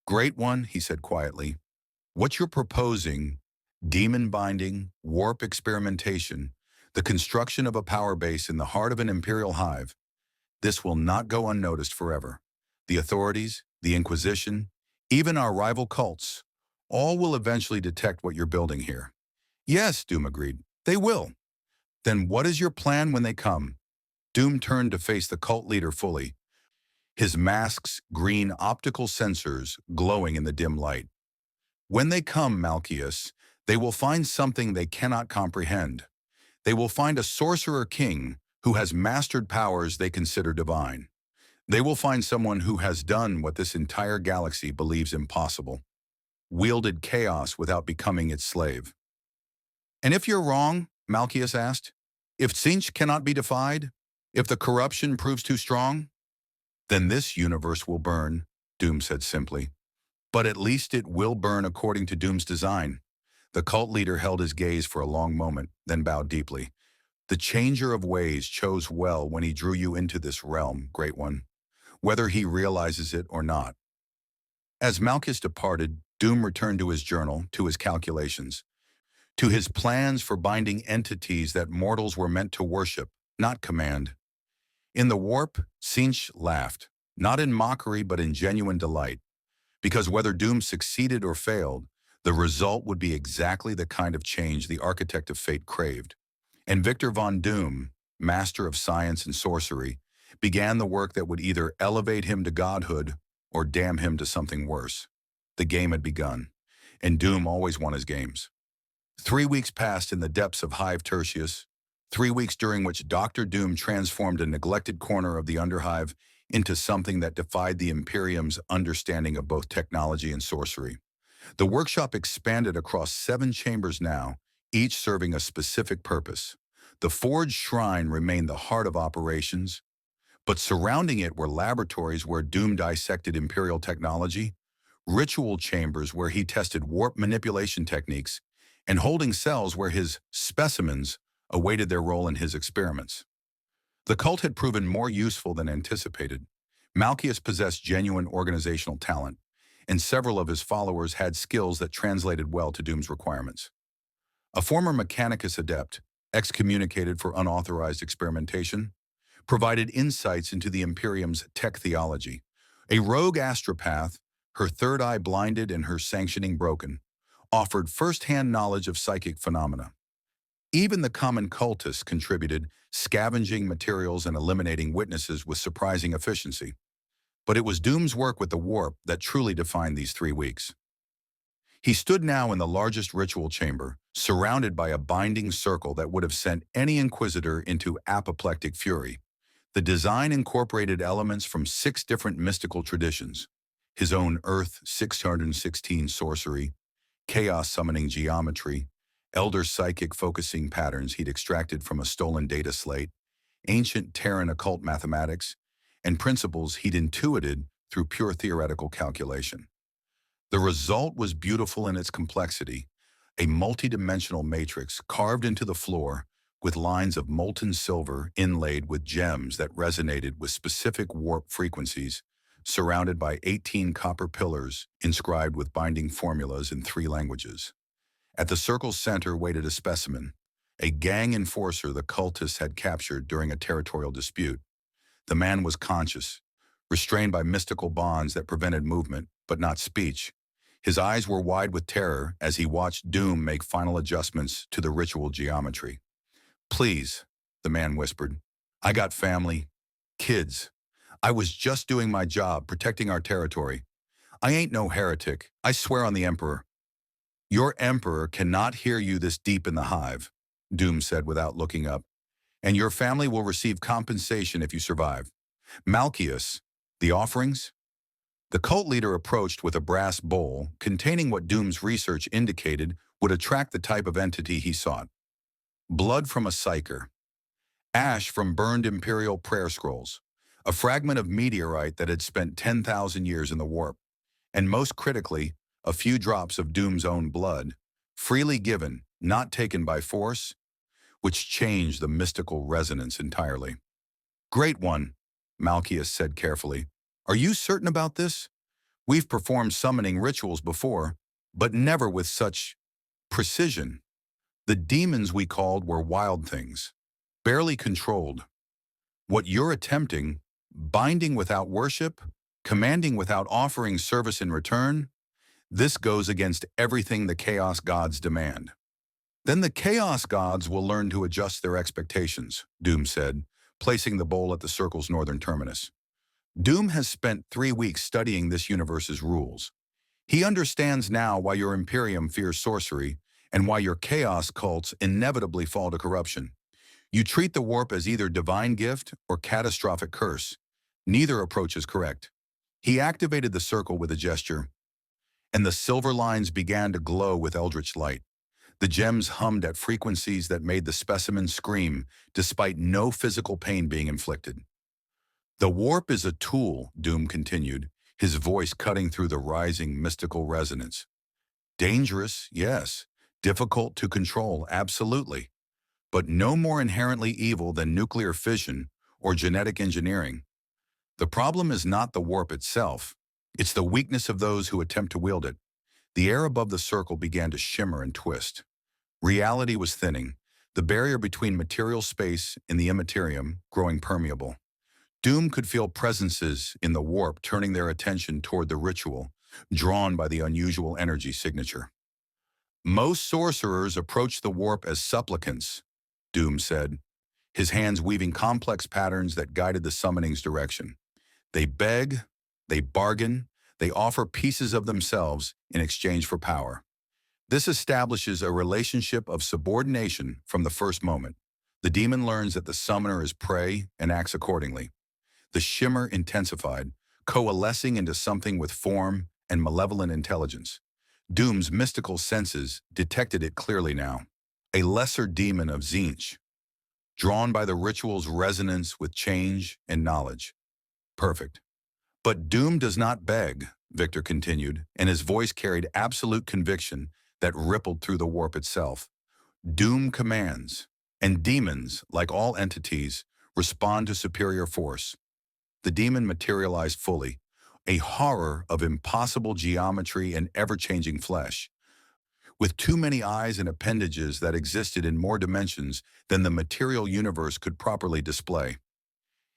"Great One," he said quietly, "what you're proposing, demon binding, warp experimentation, the construction of a power base in the heart of an Imperial hive, this will not go unnoticed forever. The authorities, the Inquisition, even our rival cults, all will eventually detect what you're building here." "Yes," Doom agreed, "they will." "Then what is your plan when they come?" Doom turned to face the cult leader fully, his mask's green optical sensors glowing in the dim light. "When they come, Malchus, they will find something they cannot comprehend. They will find a sorcerer king who has mastered powers they consider divine. They will find someone who has done what this entire galaxy believes impossible, wielded chaos without becoming its slave." "And if you're wrong," Malchus asked, "if Tzeentch cannot be defied, if the corruption proves too strong?" "Then this universe will burn," Doom said simply. "But at least it will burn according to Doom's design." The cult leader held his gaze for a long moment, then bowed deeply. "The changer of ways chose well when he drew you into this realm, Great One, whether he realizes it or not." As Malchus departed, Doom returned to his journal, to his calculations, to his plans for binding entities that mortals were meant to worship, not command. In the warp, Tzeentch laughed, not in mockery but in genuine delight, because whether Doom succeeded or failed, the result would be exactly the kind of change the architect of fate craved. And Victor von Doom, master of science and sorcery, began the work that would either elevate him to godhood or damn him to something worse. The game had begun, and Doom always won his games. 3 weeks passed in the depths of Hive Tertius, 3 weeks during which Dr. Doom transformed a neglected corner of the Underhive into something that defied the Imperium's understanding of both technology and sorcery. The workshop expanded across 7 chambers now, each serving a specific purpose. The Forge Shrine remained the heart of operations, but surrounding it were laboratories where Doom dissected Imperial technology, ritual chambers where he tested warp manipulation techniques, and holding cells where his specimens awaited their role in his experiments. The cult had proven more useful than anticipated. Malchus possessed genuine organizational talent, and several of his followers had skills that translated well to Doom's requirements. A former Mechanicus adept, excommunicated for unauthorized experimentation, provided insights into the Imperium's tech theology. A rogue astropath, her third eye blinded and her sanctioning broken, offered first-hand knowledge of psychic phenomena. Even the common cultists contributed, scavenging materials and eliminating witnesses with surprising efficiency. But it was Doom's work with the warp that truly defined these 3 weeks. He stood now in the largest ritual chamber, surrounded by a binding circle that would have sent any inquisitor into apoplectic fury. The design incorporated elements from 6 different mystical traditions: his own Earth 616 sorcery, chaos summoning geometry, elder psychic focusing patterns he'd extracted from a stolen data slate, ancient Terran occult mathematics, and principles he'd intuited through pure theoretical calculation. The result was beautiful in its complexity, a multidimensional matrix carved into the floor with lines of molten silver inlaid with gems that resonated with specific warp frequencies, surrounded by 18 copper pillars inscribed with binding formulas in 3 languages. At the circle's center waited a specimen, a gang enforcer the cultists had captured during a territorial dispute. The man was conscious, restrained by mystical bonds that prevented movement, but not speech. His eyes were wide with terror as he watched Doom make final adjustments to the ritual geometry. "Please," the man whispered. "I got family, kids. I was just doing my job, protecting our territory. I ain't no heretic. I swear on the Emperor." "Your Emperor cannot hear you this deep in the hive," Doom said without looking up. "And your family will receive compensation if you survive. Malchus, the offerings?" The cult leader approached with a brass bowl containing what Doom's research indicated would attract the type of entity he sought. Blood from a psyker, ash from burned imperial prayer scrolls, a fragment of meteorite that had spent 10,000 years in the warp, and most critically, a few drops of Doom's own blood, freely given, not taken by force, which changed the mystical resonance entirely. "Great one," Malchus said carefully. "Are you certain about this? We've performed summoning rituals before, but never with such precision. The demons we called were wild things, barely controlled. What you're attempting, binding without worship, commanding without offering service in return, this goes against everything the Chaos Gods demand." "Then the Chaos Gods will learn to adjust their expectations," Doom said, placing the bowl at the circle's northern terminus. "Doom has spent 3 weeks studying this universe's rules. He understands now why your Imperium fears sorcery and why your Chaos cults inevitably fall to corruption. You treat the warp as either divine gift or catastrophic curse. Neither approach is correct." He activated the circle with a gesture, and the silver lines began to glow with eldritch light. The gems hummed at frequencies that made the specimen scream, despite no physical pain being inflicted. "The warp is a tool," Doom continued, his voice cutting through the rising mystical resonance. "Dangerous, yes. Difficult to control, absolutely. But no more inherently evil than nuclear fission or genetic engineering. The problem is not the warp itself. It's the weakness of those who attempt to wield it." The air above the circle began to shimmer and twist. Reality was thinning, the barrier between material space and the immaterium growing permeable. Doom could feel presences in the warp turning their attention toward the ritual, drawn by the unusual energy signature. "Most sorcerers approach the warp as supplicants," Doom said, his hands weaving complex patterns that guided the summoning's direction. "They beg, they bargain, they offer pieces of themselves in exchange for power. This establishes a relationship of subordination from the first moment. The demon learns that the summoner is prey and acts accordingly. The shimmer intensified, coalescing into something with form and malevolent intelligence. Doom's mystical senses detected it clearly now. A lesser demon of Tzeentch, drawn by the ritual's resonance with change and knowledge. Perfect. "But Doom does not beg," Victor continued, and his voice carried absolute conviction that rippled through the warp itself. "Doom commands, and demons, like all entities, respond to superior force." The demon materialized fully, a horror of impossible geometry and ever-changing flesh, with too many eyes and appendages that existed in more dimensions than the material universe could properly display.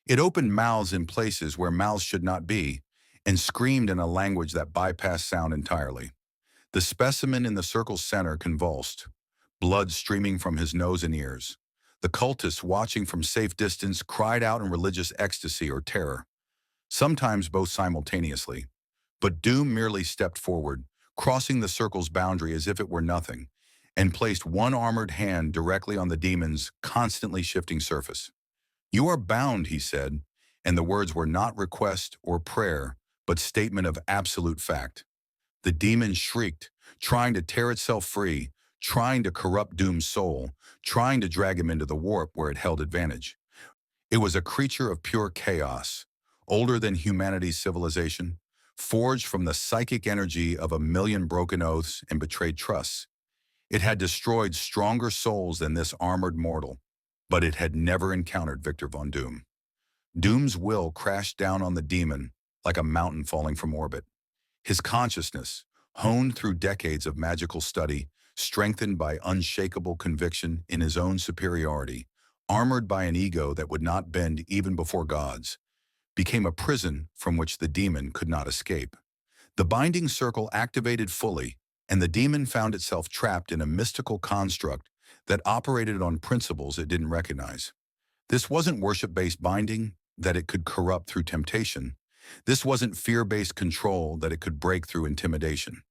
It opened mouths in places where mouths should not be, and screamed in a language that bypassed sound entirely. The specimen in the circle's center convulsed, blood streaming from his nose and ears. The cultists, watching from safe distance, cried out in religious ecstasy or terror, sometimes both simultaneously. But Doom merely stepped forward, crossing the circle's boundary as if it were nothing, and placed one armored hand directly on the demon's constantly shifting surface. "You are bound," he said, and the words were not request or prayer, but statement of absolute fact. The demon shrieked, trying to tear itself free, trying to corrupt Doom's soul, trying to drag him into the warp where it held advantage. It was a creature of pure chaos, older than humanity's civilization, forged from the psychic energy of 1,000,000 broken oaths and betrayed trusts. It had destroyed stronger souls than this armored mortal, but it had never encountered Victor Von Doom. Doom's will crashed down on the demon like a mountain falling from orbit. His consciousness, honed through decades of magical study, strengthened by unshakable conviction in his own superiority, armored by an ego that would not bend even before gods, became a prison from which the demon could not escape. The binding circle activated fully, and the demon found itself trapped in a mystical construct that operated on principles it didn't recognize. This wasn't worship-based binding that it could corrupt through temptation. This wasn't fear-based control that it could break through intimidation.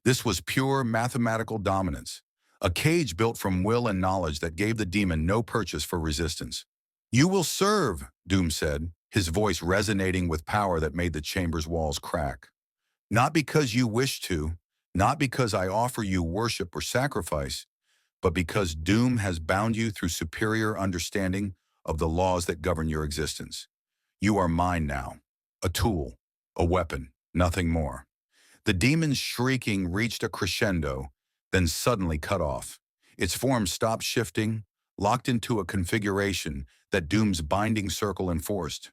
This was pure mathematical dominance, a cage built from will and knowledge that gave the demon no purchase for resistance. "You will serve," Doom said, his voice resonating with power that made the chamber's walls crack. "Not because you wish to, not because I offer you worship or sacrifice, but because Doom has bound you through superior understanding of the laws that govern your existence. You are mine now, a tool, a weapon, nothing more." The demon's shrieking reached a crescendo, then suddenly cut off. Its form stopped shifting, locked into a configuration that Doom's binding circle enforced.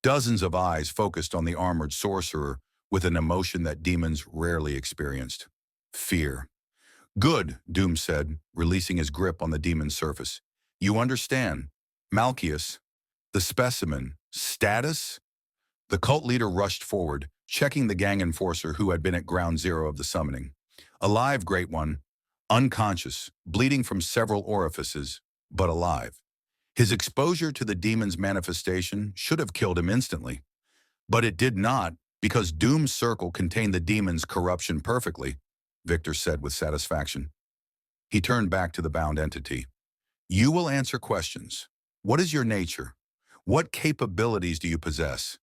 Dozens of eyes focused on the armored sorcerer with an emotion that demons rarely experienced: fear. "Good," Doom said, releasing his grip on the demon's surface. "You understand. Malchius, the specimen, status?" The cult leader rushed forward, checking the gang enforcer who had been at ground zero of the summoning. "Alive, Great One. Unconscious, bleeding from several orifices, but alive." His exposure to the demon's manifestation should have killed him instantly. But it did not, because Doom's circle contained the demon's corruption perfectly, Victor said with satisfaction. He turned back to the bound entity. "You will answer questions. What is your nature? What capabilities do you possess?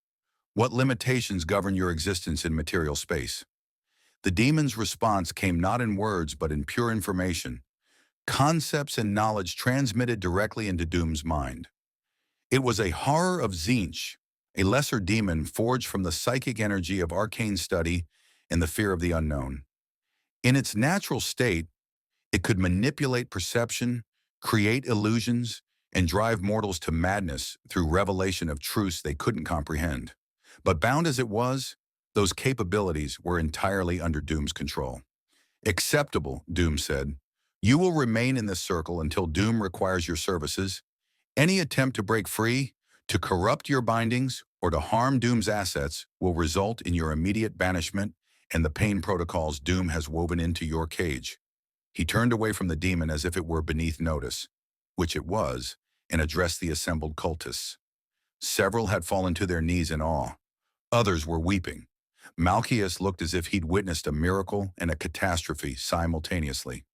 What limitations govern your existence in material space?" The demon's response came not in words but in pure information, concepts and knowledge transmitted directly into Doom's mind. It was a horror of Tzeentch, a lesser demon forged from the psychic energy of arcane study and the fear of the unknown. In its natural state, it could manipulate perception, create illusions, and drive mortals to madness through revelation of truths they couldn't comprehend. But bound as it was, those capabilities were entirely under Doom's control. "Acceptable," Doom said. "You will remain in this circle until Doom requires your services. Any attempt to break free, to corrupt your bindings, or to harm Doom's assets will result in your immediate banishment and the pain protocols Doom has woven into your cage." He turned away from the demon as if it were beneath notice, which it was, and addressed the assembled cultists. Several had fallen to their knees in awe. Others were weeping. Malchius looked as if he'd witnessed a miracle and a catastrophe simultaneously.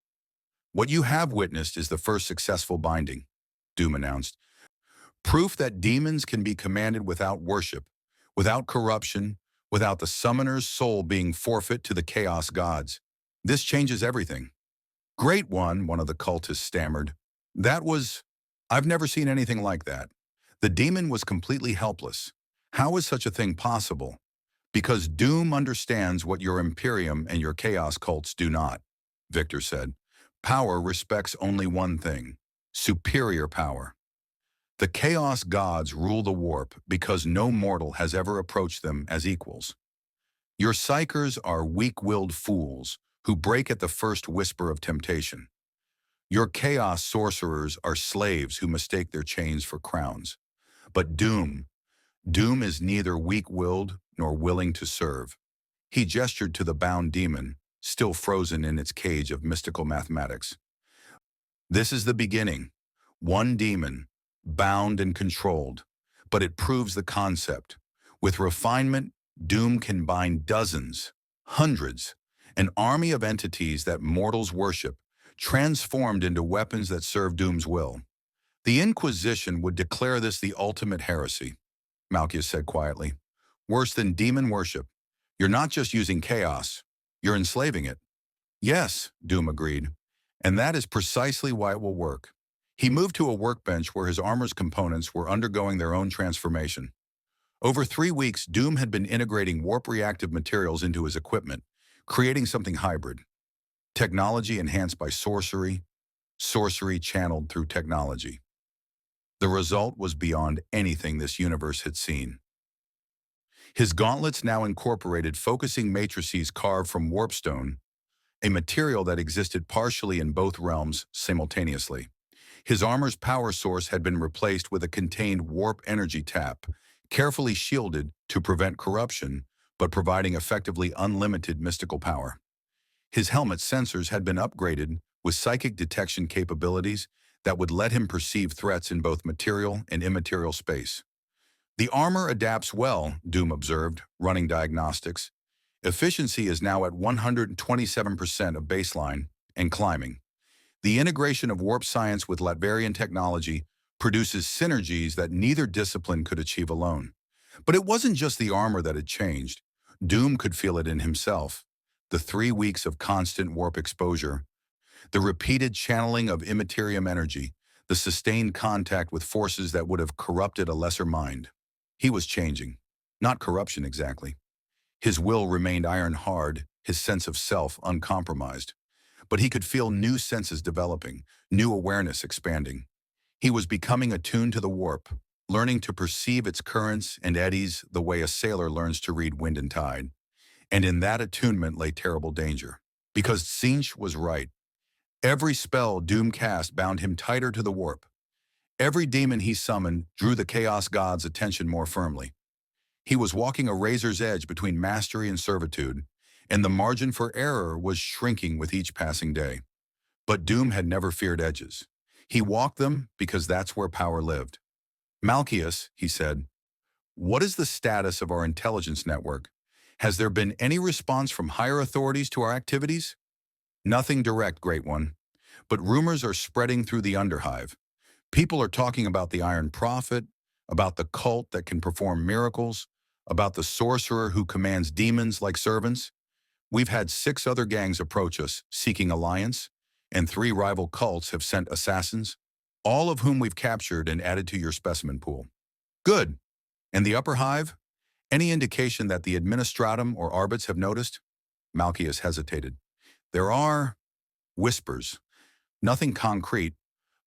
"What you have witnessed is the first successful binding," Doom announced. "Proof that demons can be commanded without worship, without corruption, without the summoner's soul being forfeit to the chaos gods. This changes everything." "Great One," one of the cultists stammered. I've never seen anything like that." The demon was completely helpless. "How is such a thing possible?" "Because Doom understands what your Imperium and your Chaos cults do not," Victor said. "Power respects only one thing: superior power. The Chaos gods rule the warp because no mortal has ever approached them as equals. Your Psykers are weak-willed fools who break at the first whisper of temptation. Your Chaos sorcerers are slaves who mistake their chains for crowns. But Doom is neither weak-willed nor willing to serve." He gestured to the bound demon, still frozen in its cage of mystical mathematics. "This is the beginning. One demon, bound and controlled, but it proves the concept. With refinement, Doom can bind dozens, hundreds, an army of entities that mortals worship, transformed into weapons that serve Doom's will. The Inquisition would declare this the ultimate heresy," Malchius said quietly. "Worse than demon worship. You're not just using chaos, you're enslaving it." "Yes," Doom agreed, "and that is precisely why it will work." He moved to a workbench where his armor's components were undergoing their own transformation. Over 3 weeks, Doom had been integrating warp-reactive materials into his equipment, creating something hybrid. Technology enhanced by sorcery, sorcery channeled through technology. The result was beyond anything this universe had seen. His gauntlets now incorporated focusing matrices carved from warpstone, a material that existed partially in both realms simultaneously. His armor's power source had been replaced with a contained warp energy tap, carefully shielded to prevent corruption, but providing effectively unlimited mystical power. His helmet's sensors had been upgraded with psychic detection capabilities that would let him perceive threats in both material and immaterial space. The armor adapts well, Doom observed, running diagnostics. Efficiency is now at 127% of baseline and climbing. The integration of warp science with Latverian technology produces synergies that neither discipline could achieve alone. But it wasn't just the armor that had changed. Doom could feel it in himself. The 3 weeks of constant warp exposure, the repeated channeling of immaterium energy, the sustained contact with forces that would have corrupted a lesser mind. He was changing. Not corruption exactly. His will remained iron hard, his sense of self uncompromised. But he could feel new senses developing, new awareness expanding. He was becoming attuned to the warp, learning to perceive its currents and eddies the way a sailor learns to read wind and tide. And in that attunement lay terrible danger. Because Tzeentch was right. Every spell Doom cast bound him tighter to the warp. Every demon he summoned drew the Chaos God's attention more firmly. He was walking a razor's edge between mastery and servitude, and the margin for error was shrinking with each passing day. But Doom had never feared edges. He walked them because that's where power lived. Malchus, he said, what is the status of our intelligence network? Has there been any response from higher authorities to our activities? Nothing direct, Great One. But rumors are spreading through the Underhive. People are talking about the Iron Prophet, about the cult that can perform miracles, about the sorcerer who commands demons like servants. We've had 6 other gangs approach us, seeking alliance, and 3 rival cults have sent assassins, all of whom we've captured and added to your specimen pool. Good. And the Upper Hive? Any indication that the Administratum or Arbits have noticed? Malchus hesitated. There are whispers, nothing concrete,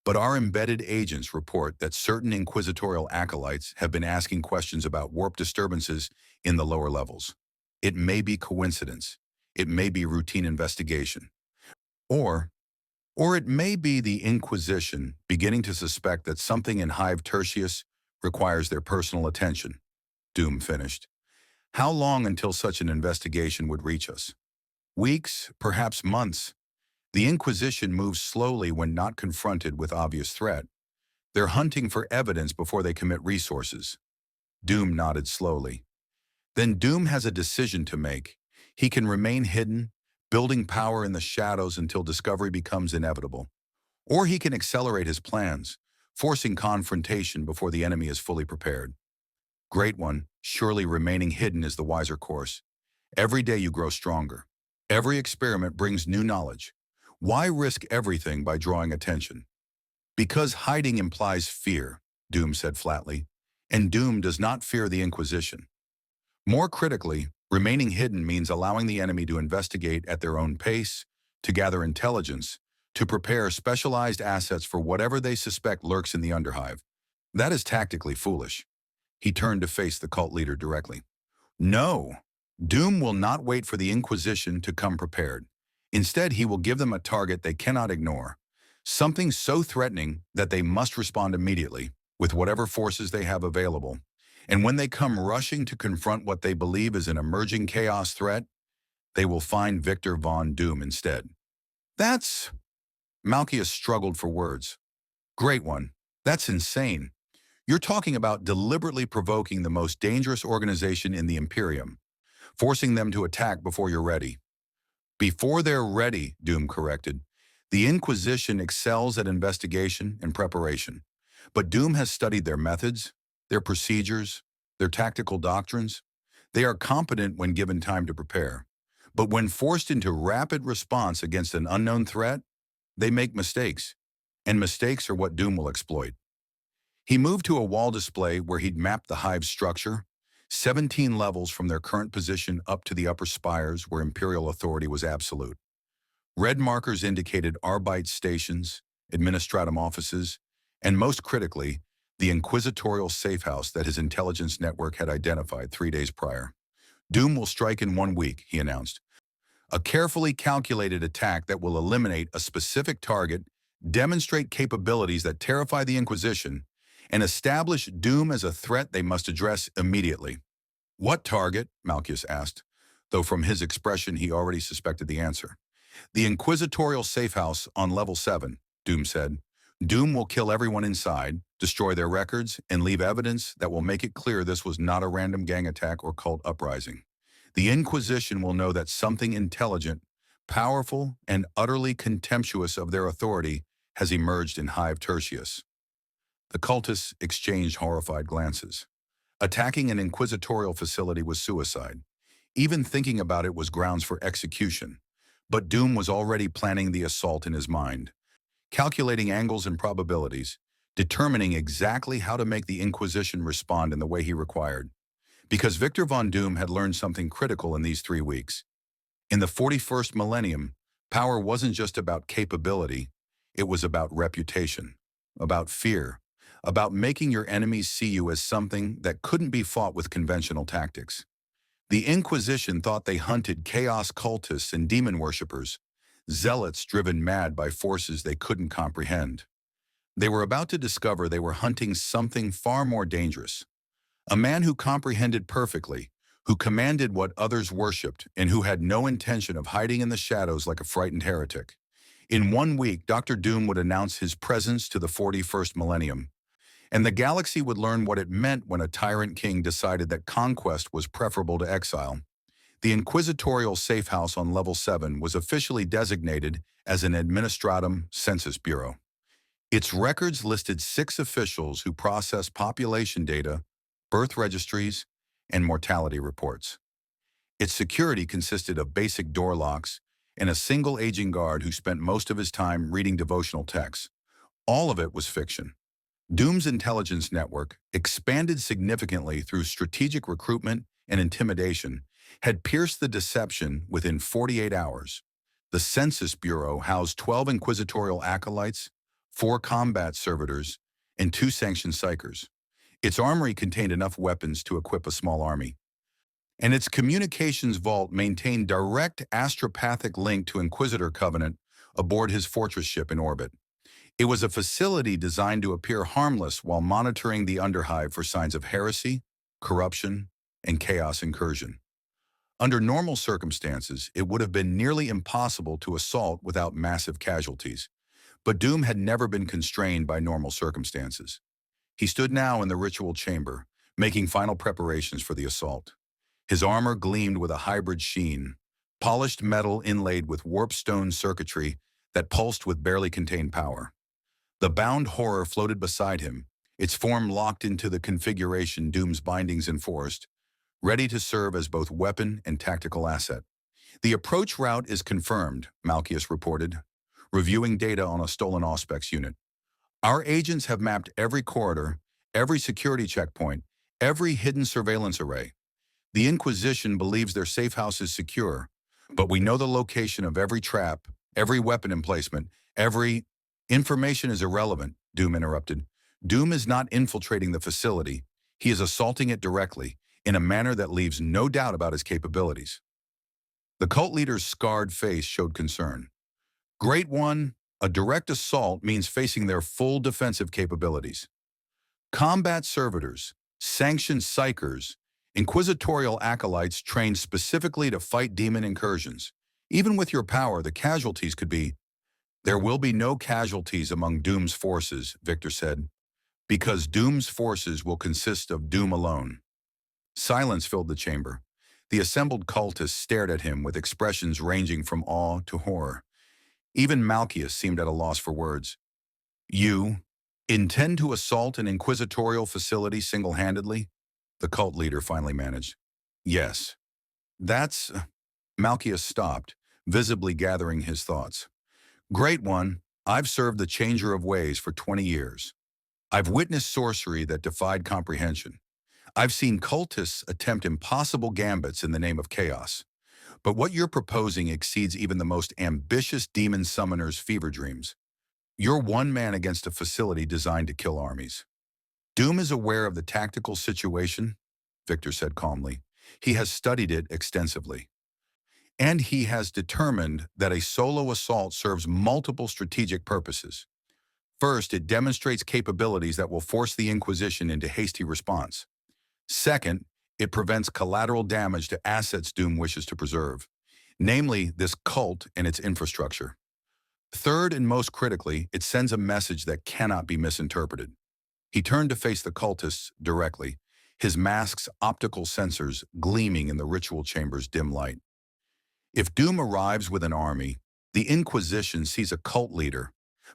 but our embedded agents report that certain inquisitorial acolytes have been asking questions about warp disturbances in the lower levels. It may be coincidence. It may be routine investigation. Or it may be the Inquisition beginning to suspect that something in Hive Tertius requires their personal attention. Doom finished. How long until such an investigation would reach us? Weeks, perhaps months. The Inquisition moves slowly when not confronted with obvious threat. They're hunting for evidence before they commit resources. Doom nodded slowly. Then Doom has a decision to make. He can remain hidden, building power in the shadows until discovery becomes inevitable. Or he can accelerate his plans, forcing confrontation before the enemy is fully prepared. Great One, surely remaining hidden is the wiser course. Every day you grow stronger. Every experiment brings new knowledge. Why risk everything by drawing attention? Because hiding implies fear, Doom said flatly, and Doom does not fear the Inquisition. More critically, remaining hidden means allowing the enemy to investigate at their own pace, to gather intelligence, to prepare specialized assets for whatever they suspect lurks in the Underhive. That is tactically foolish. He turned to face the cult leader directly. No, Doom will not wait for the Inquisition to come prepared. Instead, he will give them a target they cannot ignore, something so threatening that they must respond immediately, with whatever forces they have available. And when they come rushing to confront what they believe is an emerging chaos threat, they will find Victor Von Doom instead. That's... Malchus struggled for words. Great One, that's insane. You're talking about deliberately provoking the most dangerous organization in the Imperium, forcing them to attack before you're ready. Before they're ready, Doom corrected. The Inquisition excels at investigation and preparation, but Doom has studied their methods, their procedures, their tactical doctrines. They are competent when given time to prepare, but when forced into rapid response against an unknown threat, they make mistakes, and mistakes are what Doom will exploit. He moved to a wall display where he'd mapped the Hive's structure, 17 levels from their current position up to the upper spires where Imperial authority was absolute. Red markers indicated Arbite stations, Administratum offices, and most critically, the inquisitorial safehouse that his intelligence network had identified 3 days prior. Doom will strike in 1 week, he announced. A carefully calculated attack that will eliminate a specific target, demonstrate capabilities that terrify the Inquisition, and establish Doom as a threat they must address immediately. What target? Malchus asked, though from his expression he already suspected the answer. The Inquisitorial safe house on level 7, Doom said. Doom will kill everyone inside, destroy their records, and leave evidence that will make it clear this was not a random gang attack or cult uprising. The Inquisition will know that something intelligent, powerful, and utterly contemptuous of their authority has emerged in Hive Tertius. The cultists exchanged horrified glances. Attacking an inquisitorial facility was suicide. Even thinking about it was grounds for execution. But Doom was already planning the assault in his mind, calculating angles and probabilities, determining exactly how to make the Inquisition respond in the way he required. Because Victor Von Doom had learned something critical in these 3 weeks. In the 41st millennium, power wasn't just about capability, it was about reputation, about fear, about making your enemies see you as something that couldn't be fought with conventional tactics. The Inquisition thought they hunted chaos cultists and demon worshippers, zealots driven mad by forces they couldn't comprehend. They were about to discover they were hunting something far more dangerous. A man who comprehended perfectly, who commanded what others worshipped, and who had no intention of hiding in the shadows like a frightened heretic. In 1 week, Dr. Doom would announce his presence to the 41st millennium, and the galaxy would learn what it meant when a tyrant king decided that conquest was preferable to exile. The Inquisitorial safe house on level 7 was officially designated as an Administratum Census Bureau. Its records listed 6 officials who processed population data, birth registries, and mortality reports. Its security consisted of basic door locks and a single aging guard who spent most of his time reading devotional texts. All of it was fiction. Doom's intelligence network, expanded significantly through strategic recruitment and intimidation, had pierced the deception within 48 hours. The Census Bureau housed 12 inquisitorial acolytes, 4 combat servitors, and 2 sanctioned psychers. Its armory contained enough weapons to equip a small army. And its communications vault maintained direct astropathic link to Inquisitor Covenant aboard his fortress ship in orbit. It was a facility designed to appear harmless while monitoring the Underhive for signs of heresy, corruption, and chaos incursion. Under normal circumstances, it would have been nearly impossible to assault without massive casualties. But Doom had never been constrained by normal circumstances. He stood now in the ritual chamber, making final preparations for the assault. His armor gleamed with a hybrid sheen, polished metal inlaid with warpstone circuitry that pulsed with barely contained power. The bound horror floated beside him, its form locked into the configuration Doom's bindings enforced, ready to serve as both weapon and tactical asset. The approach route is confirmed, Malchus reported, reviewing data on a stolen Auspex unit. Our agents have mapped every corridor, every security checkpoint, every hidden surveillance array. The Inquisition believes their safe house is secure, but we know the location of every trap, every weapon emplacement, every... Information is irrelevant, Doom interrupted. Doom is not infiltrating the facility. He is assaulting it directly, in a manner that leaves no doubt about his capabilities. The cult leader's scarred face showed concern. Great One, a direct assault means facing their full defensive capabilities. Combat servitors, sanctioned psychers, inquisitorial acolytes trained specifically to fight demon incursions. Even with your power, the casualties could be... There will be no casualties among Doom's forces, Victor said, because Doom's forces will consist of Doom alone. Silence filled the chamber. The assembled cultists stared at him with expressions ranging from awe to horror. Even Malchus seemed at a loss for words. You intend to assault an inquisitorial facility single-handedly? The cult leader finally managed. Yes. That's... Malchus stopped, visibly gathering his thoughts. Great One, I've served the Changer of Ways for 20 years. I've witnessed sorcery that defied comprehension. I've seen cultists attempt impossible gambits in the name of chaos. But what you're proposing exceeds even the most ambitious demon summoner's fever dreams. You're one man against a facility designed to kill armies. Doom is aware of the tactical situation, Victor said calmly. He has studied it extensively. And he has determined that a solo assault serves multiple strategic purposes. First, it demonstrates capabilities that will force the Inquisition into hasty response. Second, It prevents collateral damage to assets Doom wishes to preserve, namely this cult and its infrastructure. Third, and most critically, it sends a message that cannot be misinterpreted. He turned to face the cultists directly, his mask's optical sensors gleaming in the ritual chamber's dim light. If Doom arrives with an army, the Inquisition sees a cult leader,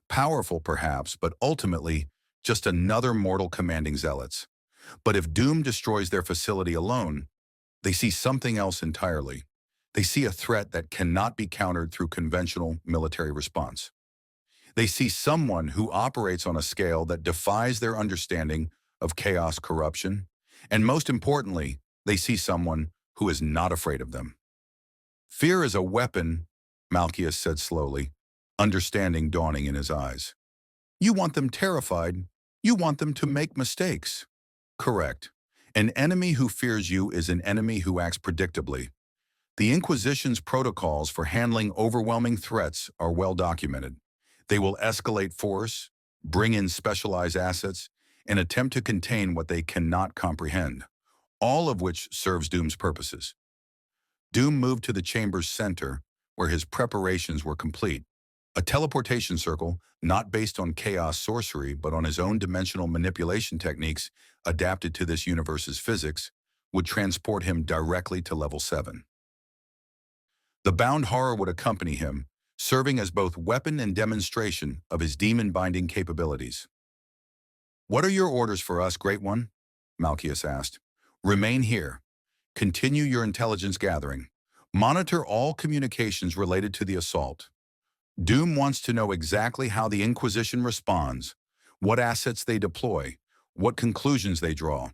powerful perhaps, but ultimately just another mortal commanding zealots. But if Doom destroys their facility alone, they see something else entirely. They see a threat that cannot be countered through conventional military response. They see someone who operates on a scale that defies their understanding of chaos, corruption, and most importantly, they see someone who is not afraid of them. Fear is a weapon, Malchus said slowly, understanding dawning in his eyes. You want them terrified. You want them to make mistakes. Correct. An enemy who fears you is an enemy who acts predictably. The Inquisition's protocols for handling overwhelming threats are well documented. They will escalate force, bring in specialized assets, and attempt to contain what they cannot comprehend, all of which serves Doom's purposes. Doom moved to the chamber's center, where his preparations were complete. A teleportation circle, not based on chaos sorcery, but on his own dimensional manipulation techniques adapted to this universe's physics, would transport him directly to level 7. The bound horror would accompany him, serving as both weapon and demonstration of his demon-binding capabilities. What are your orders for us, Great One? Malchus asked. Remain here. Continue your intelligence gathering. Monitor all communications related to the assault. Doom wants to know exactly how the Inquisition responds, what assets they deploy, what conclusions they draw,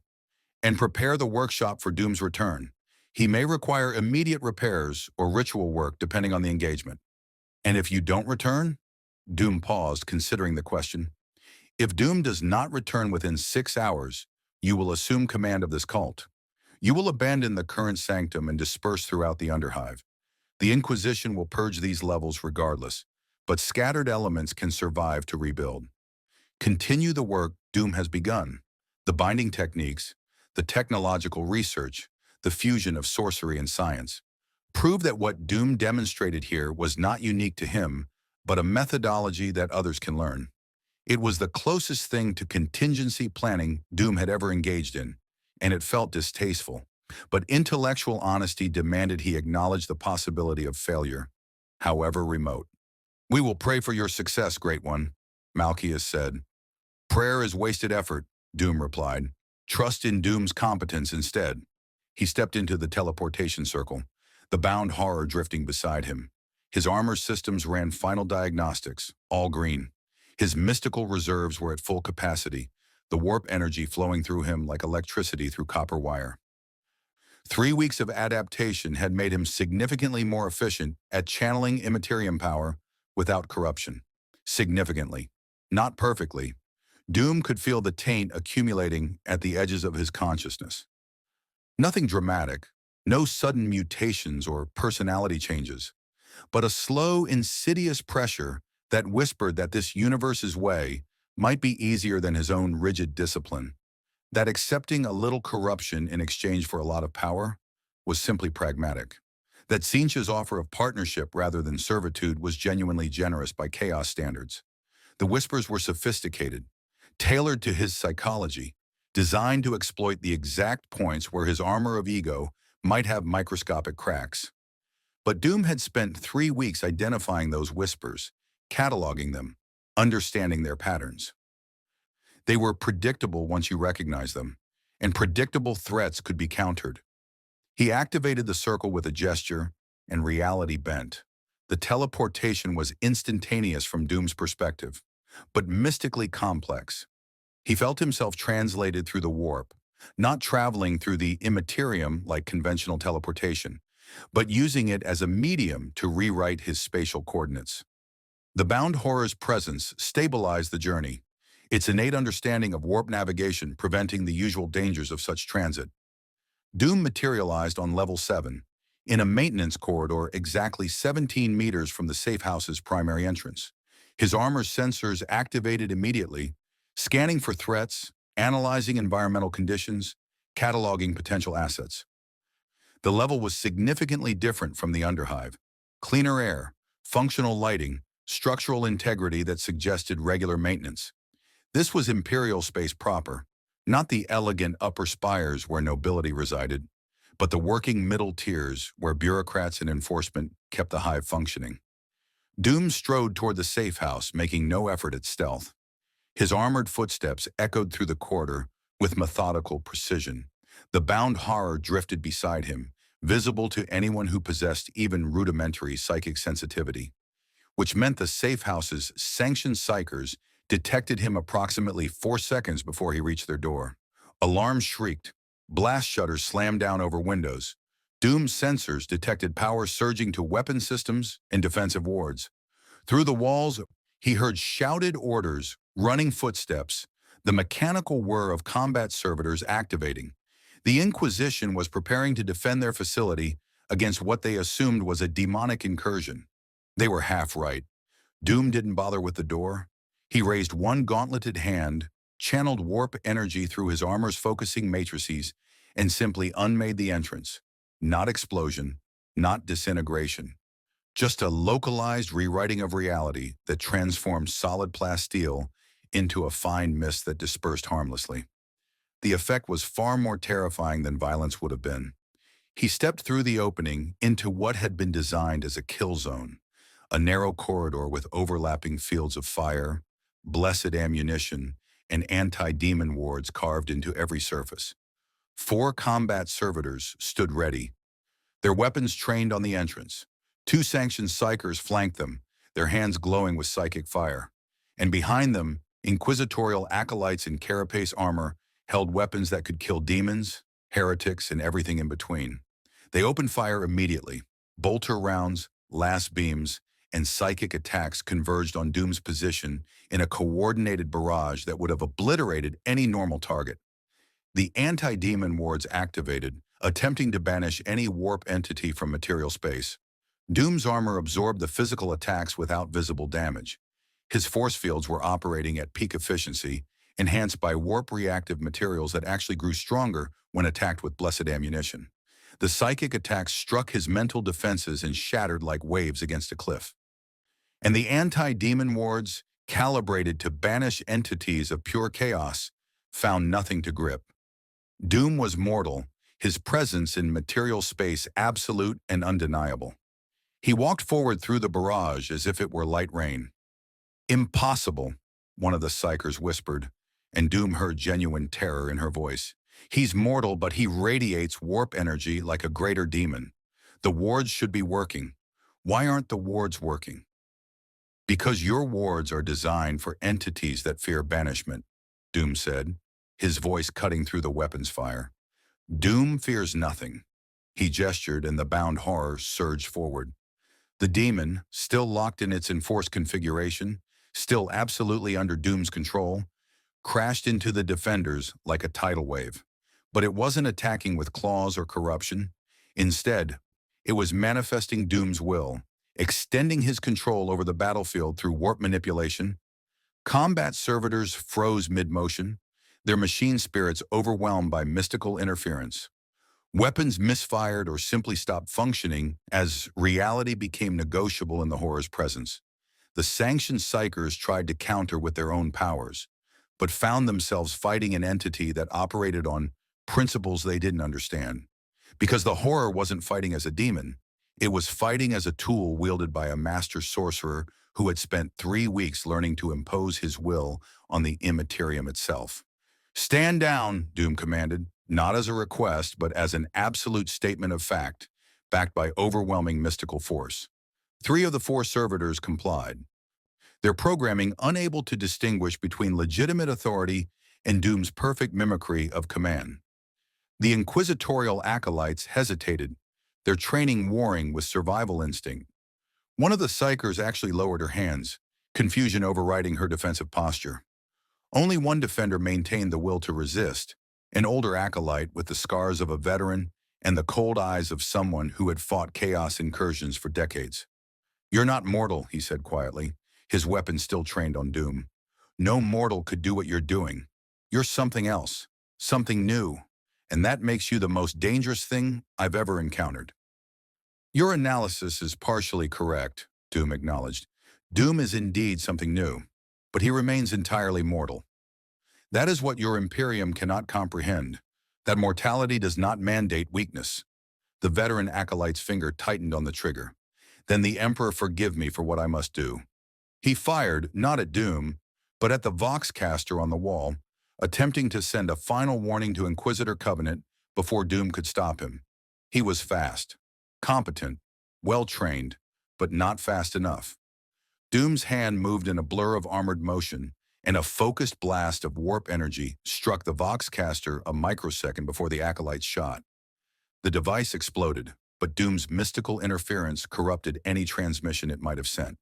and prepare the workshop for Doom's return. He may require immediate repairs or ritual work depending on the engagement. And if you don't return? Doom paused, considering the question. If Doom does not return within 6 hours, you will assume command of this cult. You will abandon the current sanctum and disperse throughout the Underhive. The Inquisition will purge these levels regardless, but scattered elements can survive to rebuild. Continue the work Doom has begun. The binding techniques, the technological research, the fusion of sorcery and science. Prove that what Doom demonstrated here was not unique to him, but a methodology that others can learn. It was the closest thing to contingency planning Doom had ever engaged in, and it felt distasteful. But intellectual honesty demanded he acknowledge the possibility of failure, however remote. We will pray for your success, Great One, Malchus said. Prayer is wasted effort, Doom replied. Trust in Doom's competence instead. He stepped into the teleportation circle, the bound horror drifting beside him. His armor systems ran final diagnostics, all green. His mystical reserves were at full capacity, the warp energy flowing through him like electricity through copper wire. 3 weeks of adaptation had made him significantly more efficient at channeling immaterium power without corruption. Significantly. Not perfectly. Doom could feel the taint accumulating at the edges of his consciousness. Nothing dramatic, no sudden mutations or personality changes, but a slow, insidious pressure that whispered that this universe's way might be easier than his own rigid discipline, that accepting a little corruption in exchange for a lot of power was simply pragmatic, that Tzeentch's offer of partnership rather than servitude was genuinely generous by chaos standards. The whispers were sophisticated, tailored to his psychology, designed to exploit the exact points where his armor of ego might have microscopic cracks. But Doom had spent 3 weeks identifying those whispers, cataloging them, understanding their patterns. They were predictable once you recognized them, and predictable threats could be countered. He activated the circle with a gesture, and reality bent. The teleportation was instantaneous from Doom's perspective, but mystically complex. He felt himself translated through the warp, not traveling through the immaterium like conventional teleportation, but using it as a medium to rewrite his spatial coordinates. The bound horror's presence stabilized the journey, its innate understanding of warp navigation preventing the usual dangers of such transit. Doom materialized on level 7, in a maintenance corridor exactly 17 meters from the safe house's primary entrance. His armor's sensors activated immediately, scanning for threats, analyzing environmental conditions, cataloging potential assets. The level was significantly different from the Underhive. Cleaner air, functional lighting, structural integrity that suggested regular maintenance. This was Imperial space proper, not the elegant upper spires where nobility resided, but the working middle tiers where bureaucrats and enforcement kept the hive functioning. Doom strode toward the safe house, making no effort at stealth. His armored footsteps echoed through the corridor with methodical precision. The bound horror drifted beside him, visible to anyone who possessed even rudimentary psychic sensitivity, which meant the safe house's sanctioned psychers detected him approximately 4 seconds before he reached their door. Alarms shrieked. Blast shutters slammed down over windows. Doom's sensors detected power surging to weapon systems and defensive wards. Through the walls, he heard shouted orders, running footsteps, the mechanical whir of combat servitors activating. The Inquisition was preparing to defend their facility against what they assumed was a demonic incursion. They were half right. Doom didn't bother with the door. He raised one gauntleted hand, channeled warp energy through his armor's focusing matrices, and simply unmade the entrance. Not explosion, not disintegration. Just a localized rewriting of reality that transformed solid plasteel into a fine mist that dispersed harmlessly. The effect was far more terrifying than violence would have been. He stepped through the opening into what had been designed as a kill zone, a narrow corridor with overlapping fields of fire, blessed ammunition, and anti-demon wards carved into every surface. 4 combat servitors stood ready, their weapons trained on the entrance. 2 sanctioned psychers flanked them, their hands glowing with psychic fire. And behind them, inquisitorial acolytes in carapace armor held weapons that could kill demons, heretics, and everything in between. They opened fire immediately. Bolter rounds, last beams, and psychic attacks converged on Doom's position in a coordinated barrage that would have obliterated any normal target. The anti-demon wards activated, attempting to banish any warp entity from material space. Doom's armor absorbed the physical attacks without visible damage. His force fields were operating at peak efficiency, enhanced by warp-reactive materials that actually grew stronger when attacked with blessed ammunition. The psychic attacks struck his mental defenses and shattered like waves against a cliff. And the anti-demon wards, calibrated to banish entities of pure chaos, found nothing to grip. Doom was mortal, his presence in material space absolute and undeniable. He walked forward through the barrage as if it were light rain. "Impossible," one of the psychers whispered, and Doom heard genuine terror in her voice. "He's mortal, but he radiates warp energy like a greater demon. The wards should be working. Why aren't the wards working?" "Because your wards are designed for entities that fear banishment," Doom said, his voice cutting through the weapon's fire. "Doom fears nothing." He gestured and the bound horror surged forward. The demon, still locked in its enforced configuration, still absolutely under Doom's control, crashed into the defenders like a tidal wave. But it wasn't attacking with claws or corruption. Instead, it was manifesting Doom's will, extending his control over the battlefield through warp manipulation. Combat servitors froze mid-motion, their machine spirits overwhelmed by mystical interference. Weapons misfired or simply stopped functioning as reality became negotiable in the horror's presence. The sanctioned psychers tried to counter with their own powers, but found themselves fighting an entity that operated on principles they didn't understand. Because the horror wasn't fighting as a demon, it was fighting as a tool wielded by a master sorcerer who had spent 3 weeks learning to impose his will on the immaterium itself. "Stand down," Doom commanded, not as a request, but as an absolute statement of fact, backed by overwhelming mystical force. 3 of the 4 servitors complied, their programming unable to distinguish between legitimate authority and Doom's perfect mimicry of command. The inquisitorial acolytes hesitated, their training warring with survival instinct. One of the psychers actually lowered her hands, confusion overriding her defensive posture. Only one defender maintained the will to resist, an older acolyte with the scars of a veteran and the cold eyes of someone who had fought chaos incursions for decades. "You're not mortal," he said quietly, his weapon still trained on Doom. "No mortal could do what you're doing. You're something else, something new, and that makes you the most dangerous thing I've ever encountered. Your analysis is partially correct, Doom acknowledged. Doom is indeed something new, but he remains entirely mortal. That is what your Imperium cannot comprehend, that mortality does not mandate weakness. The veteran acolyte's finger tightened on the trigger. Then the Emperor forgive me for what I must do. He fired, not at Doom, but at the Voxcaster on the wall, attempting to send a final warning to Inquisitor Covenant before Doom could stop him. He was fast, competent, well-trained, but not fast enough. Doom's hand moved in a blur of armored motion, and a focused blast of warp energy struck the Voxcaster a microsecond before the Acolyte's shot. The device exploded, but Doom's mystical interference corrupted any transmission it might have sent,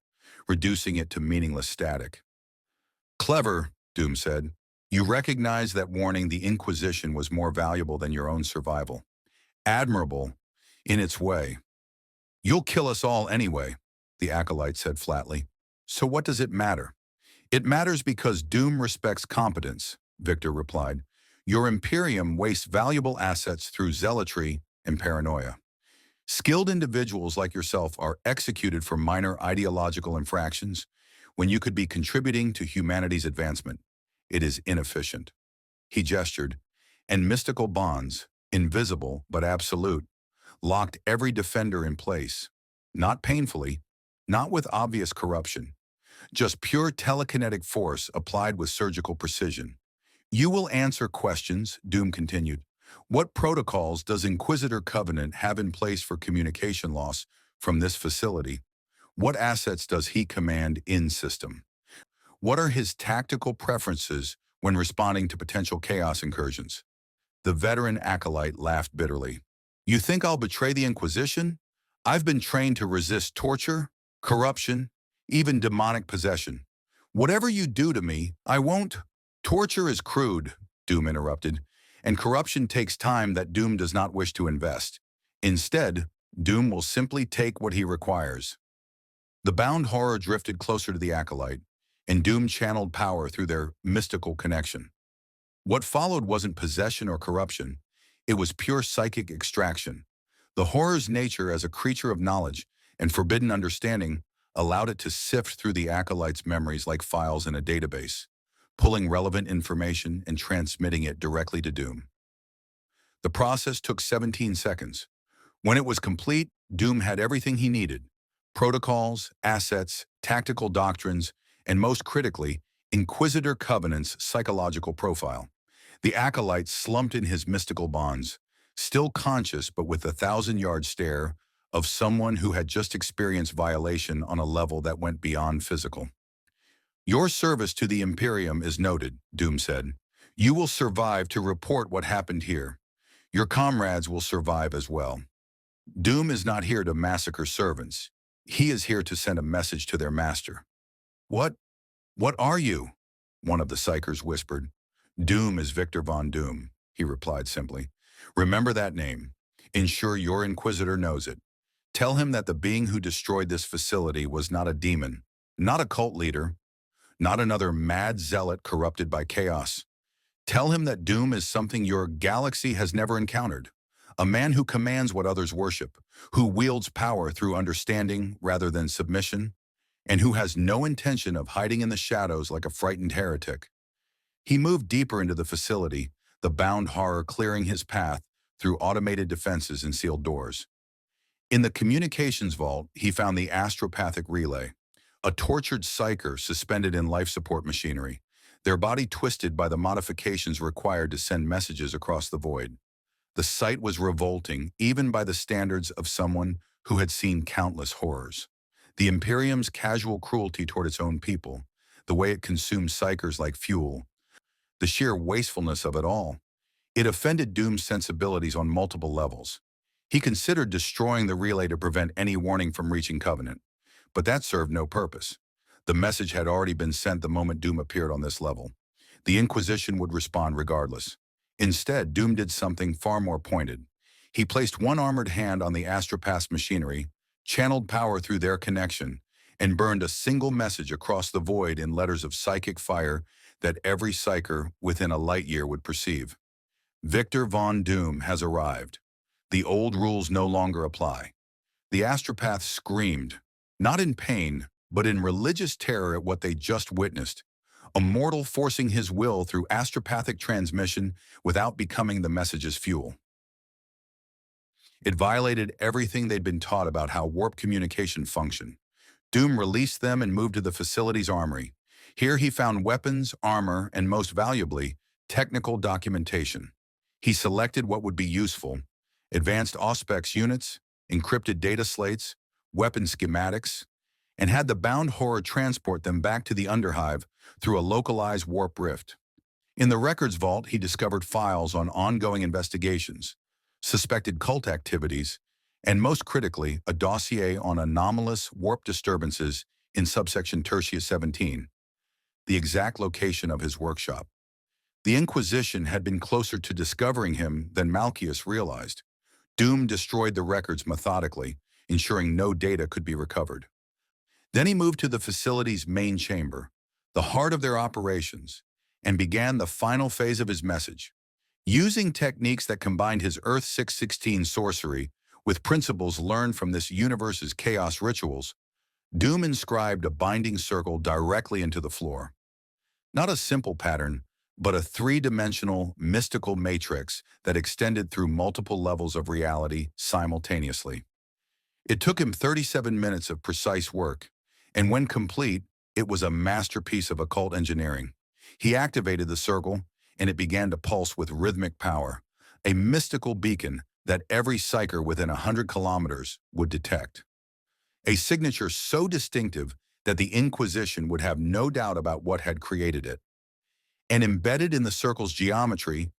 reducing it to meaningless static. Clever, Doom said. You recognize that warning the Inquisition was more valuable than your own survival. Admirable, in its way. You'll kill us all anyway, the Acolyte said flatly. So what does it matter? It matters because Doom respects competence, Victor replied. Your Imperium wastes valuable assets through zealotry and paranoia. Skilled individuals like yourself are executed for minor ideological infractions when you could be contributing to humanity's advancement. It is inefficient. He gestured, and mystical bonds, invisible but absolute, locked every defender in place. Not painfully, not with obvious corruption, just pure telekinetic force applied with surgical precision. You will answer questions, Doom continued. What protocols does Inquisitor Covenant have in place for communication loss from this facility? What assets does he command in-system? What are his tactical preferences when responding to potential chaos incursions? The veteran acolyte laughed bitterly. You think I'll betray the Inquisition? I've been trained to resist torture, corruption, even demonic possession. Whatever you do to me, I won't. Torture is crude, Doom interrupted, and corruption takes time that Doom does not wish to invest. Instead, Doom will simply take what he requires. The bound horror drifted closer to the acolyte, and Doom channeled power through their mystical connection. What followed wasn't possession or corruption, it was pure psychic extraction. The horror's nature as a creature of knowledge and forbidden understanding allowed it to sift through the acolyte's memories like files in a database, pulling relevant information and transmitting it directly to Doom. The process took 17 seconds. When it was complete, Doom had everything he needed: protocols, assets, tactical doctrines, and most critically, Inquisitor Covenant's psychological profile. The acolyte slumped in his mystical bonds, still conscious but with the 1,000-yard stare of someone who had just experienced violation on a level that went beyond physical. Your service to the Imperium is noted, Doom said. You will survive to report what happened here. Your comrades will survive as well. Doom is not here to massacre servants. He is here to send a message to their master. What are you? One of the psychers whispered. Doom is Victor Von Doom, he replied simply. Remember that name. Ensure your Inquisitor knows it. Tell him that the being who destroyed this facility was not a demon, not a cult leader, not another mad zealot corrupted by chaos. Tell him that Doom is something your galaxy has never encountered, a man who commands what others worship, who wields power through understanding rather than submission, and who has no intention of hiding in the shadows like a frightened heretic. He moved deeper into the facility, the bound horror clearing his path through automated defenses and sealed doors. In the communications vault, he found the astropathic relay, a tortured psyker suspended in life support machinery, their body twisted by the modifications required to send messages across the void. The sight was revolting, even by the standards of someone who had seen countless horrors. The Imperium's casual cruelty toward its own people, the way it consumed psychers like fuel, the sheer wastefulness of it all. It offended Doom's sensibilities on multiple levels. He considered destroying the relay to prevent any warning from reaching Covenant, but that served no purpose. The message had already been sent the moment Doom appeared on this level. The Inquisition would respond regardless. Instead, Doom did something far more pointed. He placed one armored hand on the Astropath's machinery, channeled power through their connection, and burned a single message across the void in letters of psychic fire that every psyker within a light year would perceive. Victor Von Doom has arrived. The old rules no longer apply. The astropath screamed, not in pain, but in religious terror at what they just witnessed. A mortal forcing his will through astropathic transmission without becoming the message's fuel. It violated everything they'd been taught about how warp communication functioned. Doom released them and moved to the facility's armory. Here he found weapons, armor, and most valuably, technical documentation. He selected what would be useful: advanced Auspex units, encrypted data slates, weapon schematics, and had the bound horror transport them back to the Underhive through a localized warp rift. In the records vault, he discovered files on ongoing investigations, suspected cult activities, and most critically, a dossier on anomalous warp disturbances in subsection Tertia 17, the exact location of his workshop. The Inquisition had been closer to discovering him than Malchius realized. Doom destroyed the records methodically, ensuring no data could be recovered. Then he moved to the facility's main chamber, the heart of their operations, and began the final phase of his message. Using techniques that combined his Earth 616 sorcery with principles learned from this universe's chaos rituals, Doom inscribed a binding circle directly into the floor. Not a simple pattern, but a three-dimensional, mystical matrix that extended through multiple levels of reality simultaneously. It took him 37 minutes of precise work, and when complete, it was a masterpiece of occult engineering. He activated the circle, and it began to pulse with rhythmic power, a mystical beacon that every psyker within 100 kilometers would detect. A signature so distinctive that the Inquisition would have no doubt about what had created it. And embedded in the circle's geometry,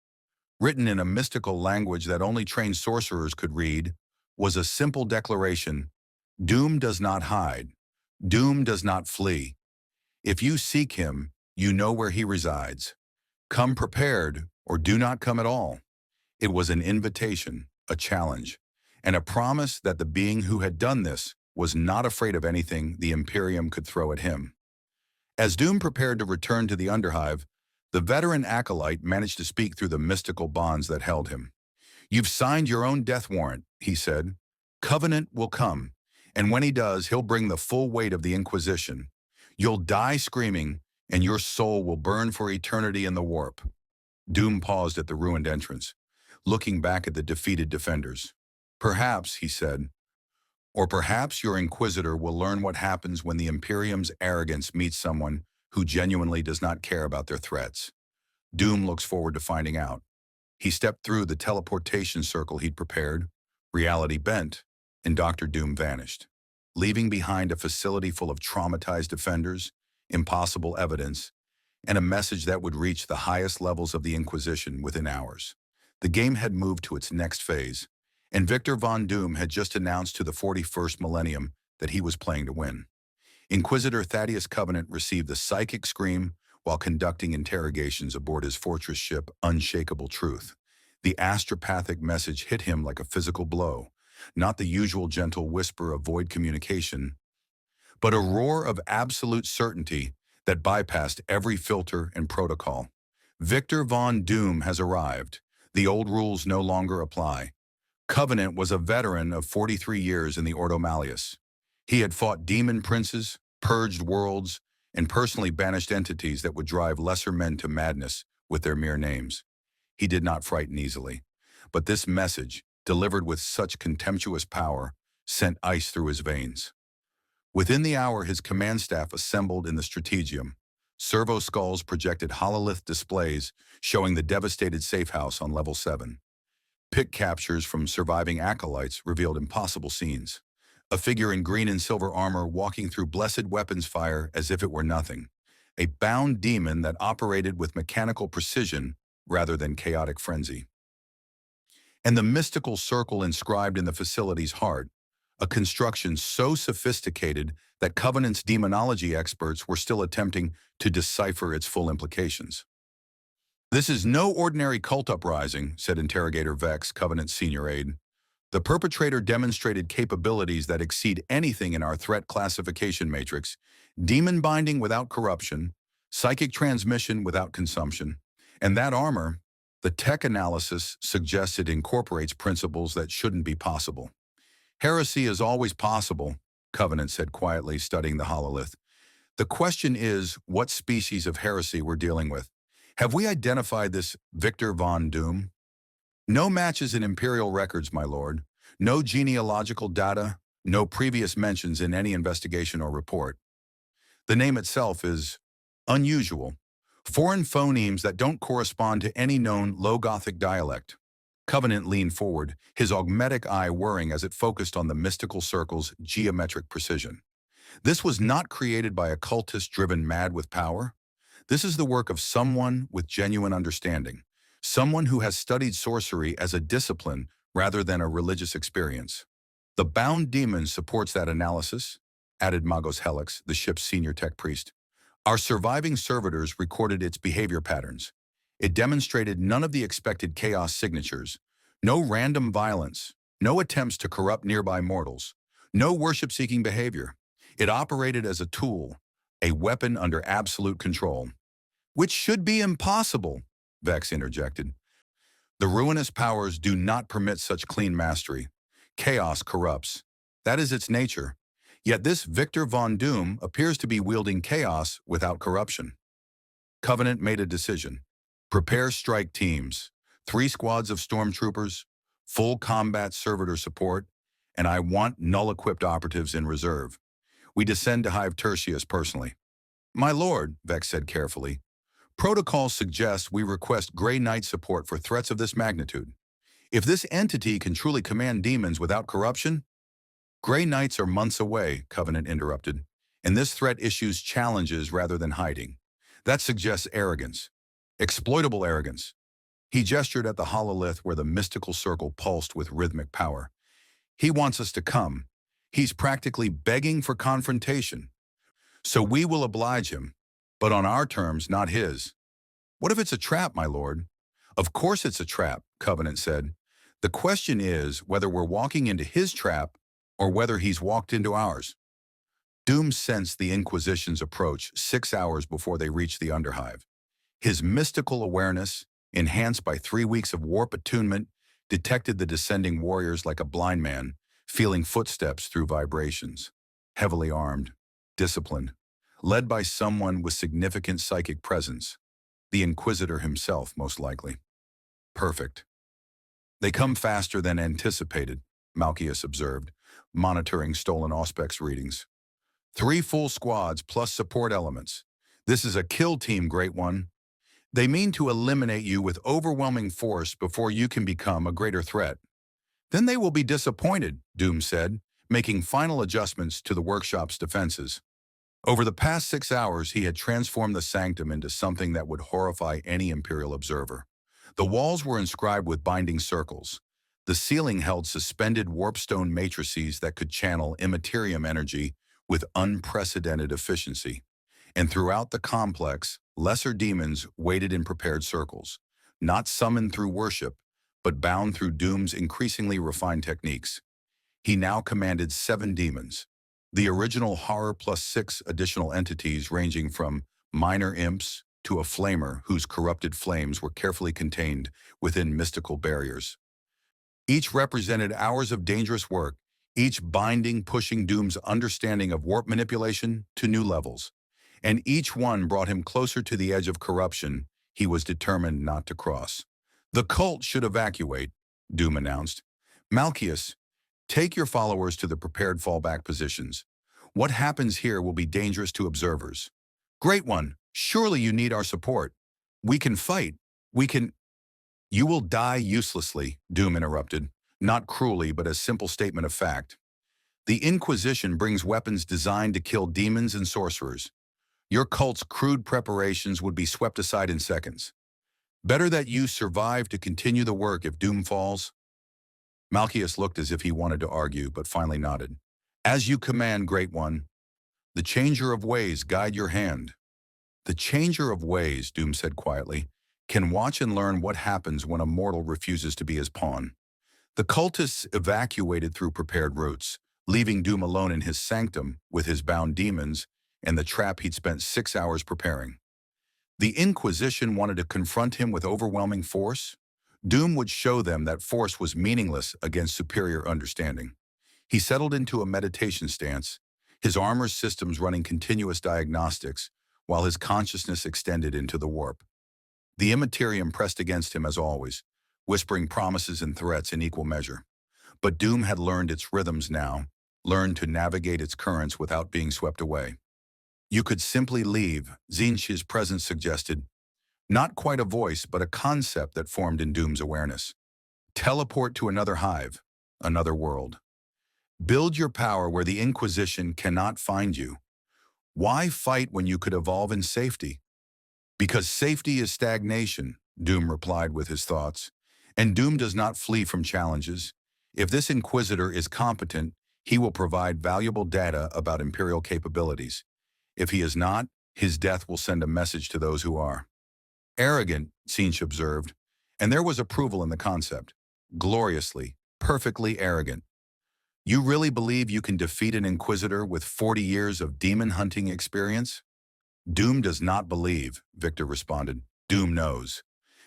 written in a mystical language that only trained sorcerers could read, was a simple declaration: Doom does not hide. Doom does not flee. If you seek him, you know where he resides. Come prepared, or do not come at all. It was an invitation, a challenge, and a promise that the being who had done this was not afraid of anything the Imperium could throw at him. As Doom prepared to return to the Underhive, the veteran acolyte managed to speak through the mystical bonds that held him. "You've signed your own death warrant," he said. "Covenant will come, and when he does, he'll bring the full weight of the Inquisition. You'll die screaming, and your soul will burn for eternity in the warp." Doom paused at the ruined entrance, looking back at the defeated defenders. "Perhaps," he said, "or perhaps your Inquisitor will learn what happens when the Imperium's arrogance meets someone who genuinely does not care about their threats." Doom looks forward to finding out. He stepped through the teleportation circle he'd prepared, reality bent, and Dr. Doom vanished, leaving behind a facility full of traumatized defenders, impossible evidence, and a message that would reach the highest levels of the Inquisition within hours. The game had moved to its next phase, and Victor Von Doom had just announced to the 41st Millennium that he was playing to win. Inquisitor Thaddeus Covenant received the psychic scream while conducting interrogations aboard his fortress ship Unshakable Truth. The astropathic message hit him like a physical blow, not the usual gentle whisper of void communication, but a roar of absolute certainty that bypassed every filter and protocol. Victor Von Doom has arrived. The old rules no longer apply. Covenant was a veteran of 43 years in the Ordo Malleus. He had fought demon princes, purged worlds, and personally banished entities that would drive lesser men to madness with their mere names. He did not frighten easily, but this message, delivered with such contemptuous power, sent ice through his veins. Within the hour, his command staff assembled in the Strategium. Servo skulls projected hololith displays showing the devastated safe house on level 7. Pic captures from surviving acolytes revealed impossible scenes. A figure in green and silver armor walking through blessed weapons fire as if it were nothing. A bound demon that operated with mechanical precision rather than chaotic frenzy. And the mystical circle inscribed in the facility's heart, a construction so sophisticated that Covenant's demonology experts were still attempting to decipher its full implications. "This is no ordinary cult uprising," said Interrogator Vex, Covenant's senior aide. "The perpetrator demonstrated capabilities that exceed anything in our threat classification matrix: demon binding without corruption, psychic transmission without consumption. And that armor, The tech analysis suggests it incorporates principles that shouldn't be possible. Heresy is always possible, Covenant said quietly, studying the hololith. The question is, what species of heresy we're dealing with. Have we identified this Victor von Doom? No matches in Imperial records, my lord. No genealogical data, no previous mentions in any investigation or report. The name itself is unusual. Foreign phonemes that don't correspond to any known Low Gothic dialect. Covenant leaned forward, his augmetic eye whirring as it focused on the mystical circle's geometric precision. This was not created by a cultist driven mad with power. This is the work of someone with genuine understanding, someone who has studied sorcery as a discipline rather than a religious experience. The bound demon supports that analysis, added Magos Helix, the ship's senior tech priest. Our surviving servitors recorded its behavior patterns. It demonstrated none of the expected chaos signatures, no random violence, no attempts to corrupt nearby mortals, no worship-seeking behavior. It operated as a tool, a weapon under absolute control. Which should be impossible, Vex interjected. The ruinous powers do not permit such clean mastery. Chaos corrupts. That is its nature. Yet this Victor von Doom appears to be wielding chaos without corruption. Covenant made a decision. Prepare strike teams, 3 squads of stormtroopers, full combat servitor support, and I want null-equipped operatives in reserve. We descend to Hive Tertius personally. My lord, Vex said carefully, protocol suggests we request Grey Knight support for threats of this magnitude. If this entity can truly command demons without corruption, Grey Knights are months away, Covenant interrupted, and this threat issues challenges rather than hiding. That suggests arrogance. Exploitable arrogance. He gestured at the hololith where the mystical circle pulsed with rhythmic power. He wants us to come. He's practically begging for confrontation. So we will oblige him, but on our terms, not his. What if it's a trap, my lord? Of course it's a trap, Covenant said. The question is whether we're walking into his trap or whether he's walked into ours. Doom sensed the Inquisition's approach 6 hours before they reached the Underhive. His mystical awareness, enhanced by 3 weeks of warp attunement, detected the descending warriors like a blind man, feeling footsteps through vibrations. Heavily armed, disciplined, led by someone with significant psychic presence. The Inquisitor himself, most likely. Perfect. They come faster than anticipated, Malchius observed, monitoring stolen Auspex readings. 3 full squads plus support elements. This is a kill team, Great One. They mean to eliminate you with overwhelming force before you can become a greater threat. Then they will be disappointed, Doom said, making final adjustments to the workshop's defenses. Over the past 6 hours, he had transformed the sanctum into something that would horrify any Imperial observer. The walls were inscribed with binding circles. The ceiling held suspended warpstone matrices that could channel immaterium energy with unprecedented efficiency. And throughout the complex, lesser demons waited in prepared circles, not summoned through worship, but bound through Doom's increasingly refined techniques. He now commanded 7 demons, the original horror plus 6 additional entities ranging from minor imps to a flamer whose corrupted flames were carefully contained within mystical barriers. Each represented hours of dangerous work, each pushing Doom's understanding of warp manipulation to new levels. And each one brought him closer to the edge of corruption he was determined not to cross. The cult should evacuate, Doom announced. Malchius, take your followers to the prepared fallback positions. What happens here will be dangerous to observers. Great One, surely you need our support. We can fight. We can... You will die uselessly, Doom interrupted, not cruelly but as simple statement of fact. The Inquisition brings weapons designed to kill demons and sorcerers. Your cult's crude preparations would be swept aside in seconds. Better that you survive to continue the work if Doom falls. Malchius looked as if he wanted to argue, but finally nodded. As you command, Great One. The Changer of Ways guide your hand. The Changer of Ways, Doom said quietly, can watch and learn what happens when a mortal refuses to be his pawn. The cultists evacuated through prepared routes, leaving Doom alone in his sanctum with his bound demons and the trap he'd spent 6 hours preparing. The Inquisition wanted to confront him with overwhelming force. Doom would show them that force was meaningless against superior understanding. He settled into a meditation stance, his armor systems running continuous diagnostics, while his consciousness extended into the warp. The Immaterium pressed against him as always, whispering promises and threats in equal measure. But Doom had learned its rhythms now, learned to navigate its currents without being swept away. You could simply leave, Tzeentch's presence suggested. Not quite a voice, but a concept that formed in Doom's awareness. Teleport to another hive, another world. Build your power where the Inquisition cannot find you. Why fight when you could evolve in safety? Because safety is stagnation, Doom replied with his thoughts. And Doom does not flee from challenges. If this Inquisitor is competent, he will provide valuable data about Imperial capabilities. If he is not, his death will send a message to those who are. Arrogant, Tzeentch observed, and there was approval in the concept. Gloriously, perfectly arrogant. You really believe you can defeat an Inquisitor with 40 years of demon hunting experience? Doom does not believe, Victor responded. Doom knows.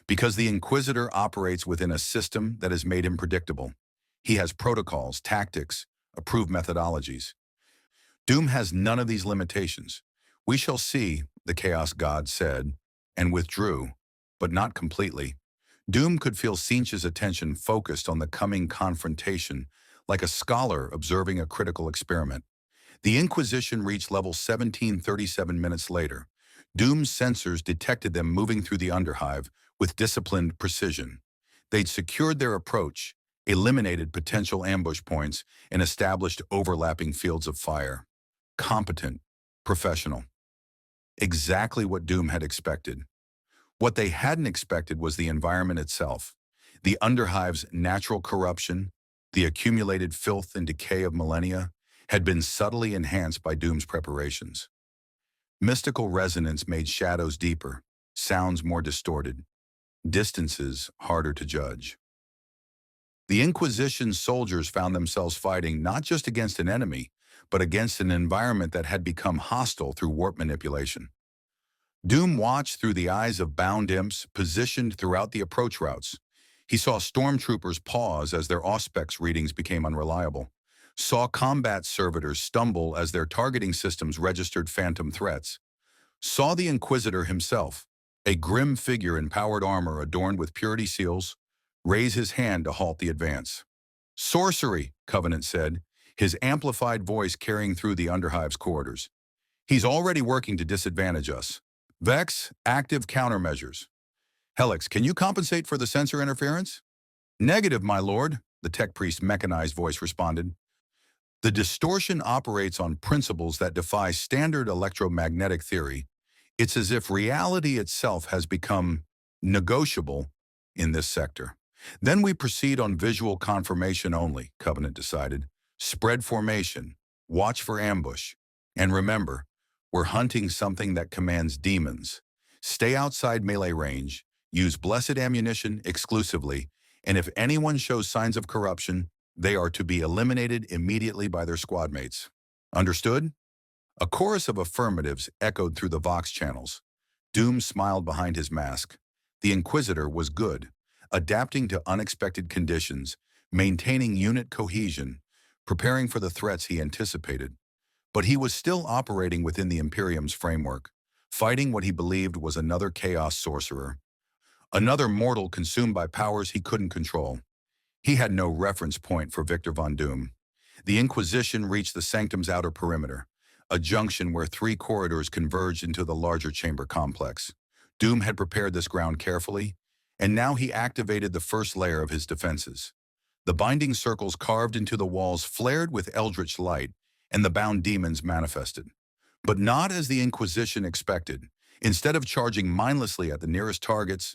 Because the Inquisitor operates within a system that has made him predictable. He has protocols, tactics, approved methodologies. Doom has none of these limitations. We shall see, the Chaos God said, and withdrew, but not completely. Doom could feel Tzeentch's attention focused on the coming confrontation, like a scholar observing a critical experiment. The Inquisition reached level 1737 minutes later. Doom's sensors detected them moving through the Underhive with disciplined precision. They'd secured their approach, eliminated potential ambush points, and established overlapping fields of fire. Competent, professional. Exactly what Doom had expected. What they hadn't expected was the environment itself. The Underhive's natural corruption, the accumulated filth and decay of millennia, had been subtly enhanced by Doom's preparations. Mystical resonance made shadows deeper, sounds more distorted, distances harder to judge. The Inquisition's soldiers found themselves fighting not just against an enemy, but against an environment that had become hostile through warp manipulation. Doom watched through the eyes of bound imps positioned throughout the approach routes. He saw stormtroopers pause as their Auspex readings became unreliable, saw combat servitors stumble as their targeting systems registered phantom threats, saw the Inquisitor himself, a grim figure in powered armor adorned with purity seals, raise his hand to halt the advance. Sorcery, Covenant said, his amplified voice carrying through the Underhive's corridors. He's already working to disadvantage us. Vex, active countermeasures. Helix, can you compensate for the sensor interference? Negative, my lord, the tech priest's mechanized voice responded. The distortion operates on principles that defy standard electromagnetic theory. It's as if reality itself has become negotiable in this sector. Then we proceed on visual confirmation only, Covenant decided. Spread formation, watch for ambush, and remember, we're hunting something that commands demons. Stay outside melee range, use blessed ammunition exclusively, and if anyone shows signs of corruption, they are to be eliminated immediately by their squad mates. Understood? A chorus of affirmatives echoed through the Vox channels. Doom smiled behind his mask. The Inquisitor was good, adapting to unexpected conditions, maintaining unit cohesion, preparing for the threats he anticipated. But he was still operating within the Imperium's framework, fighting what he believed was another Chaos sorcerer, another mortal consumed by powers he couldn't control. He had no reference point for Victor Von Doom. The Inquisition reached the Sanctum's outer perimeter, a junction where 3 corridors converged into the larger chamber complex. Doom had prepared this ground carefully, and now he activated the first layer of his defenses. The binding circles carved into the walls flared with eldritch light, and the bound demons manifested. But not as the Inquisition expected. Instead of charging mindlessly at the nearest targets,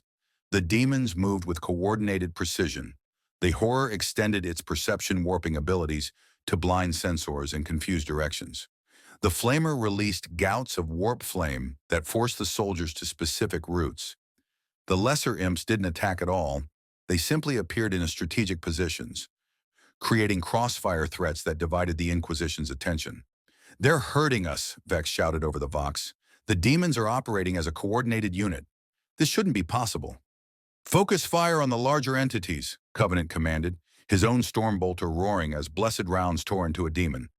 the demons moved with coordinated precision. The horror extended its perception warping abilities to blind sensors and confuse directions. The flamer released gouts of warp flame that forced the soldiers to specific routes. The lesser imps didn't attack at all. They simply appeared in strategic positions, creating crossfire threats that divided the Inquisition's attention. They're hurting us, Vex shouted over the Vox. The demons are operating as a coordinated unit. This shouldn't be possible. Focus fire on the larger entities, Covenant commanded, his own Stormbolter roaring as blessed rounds tore into a demon.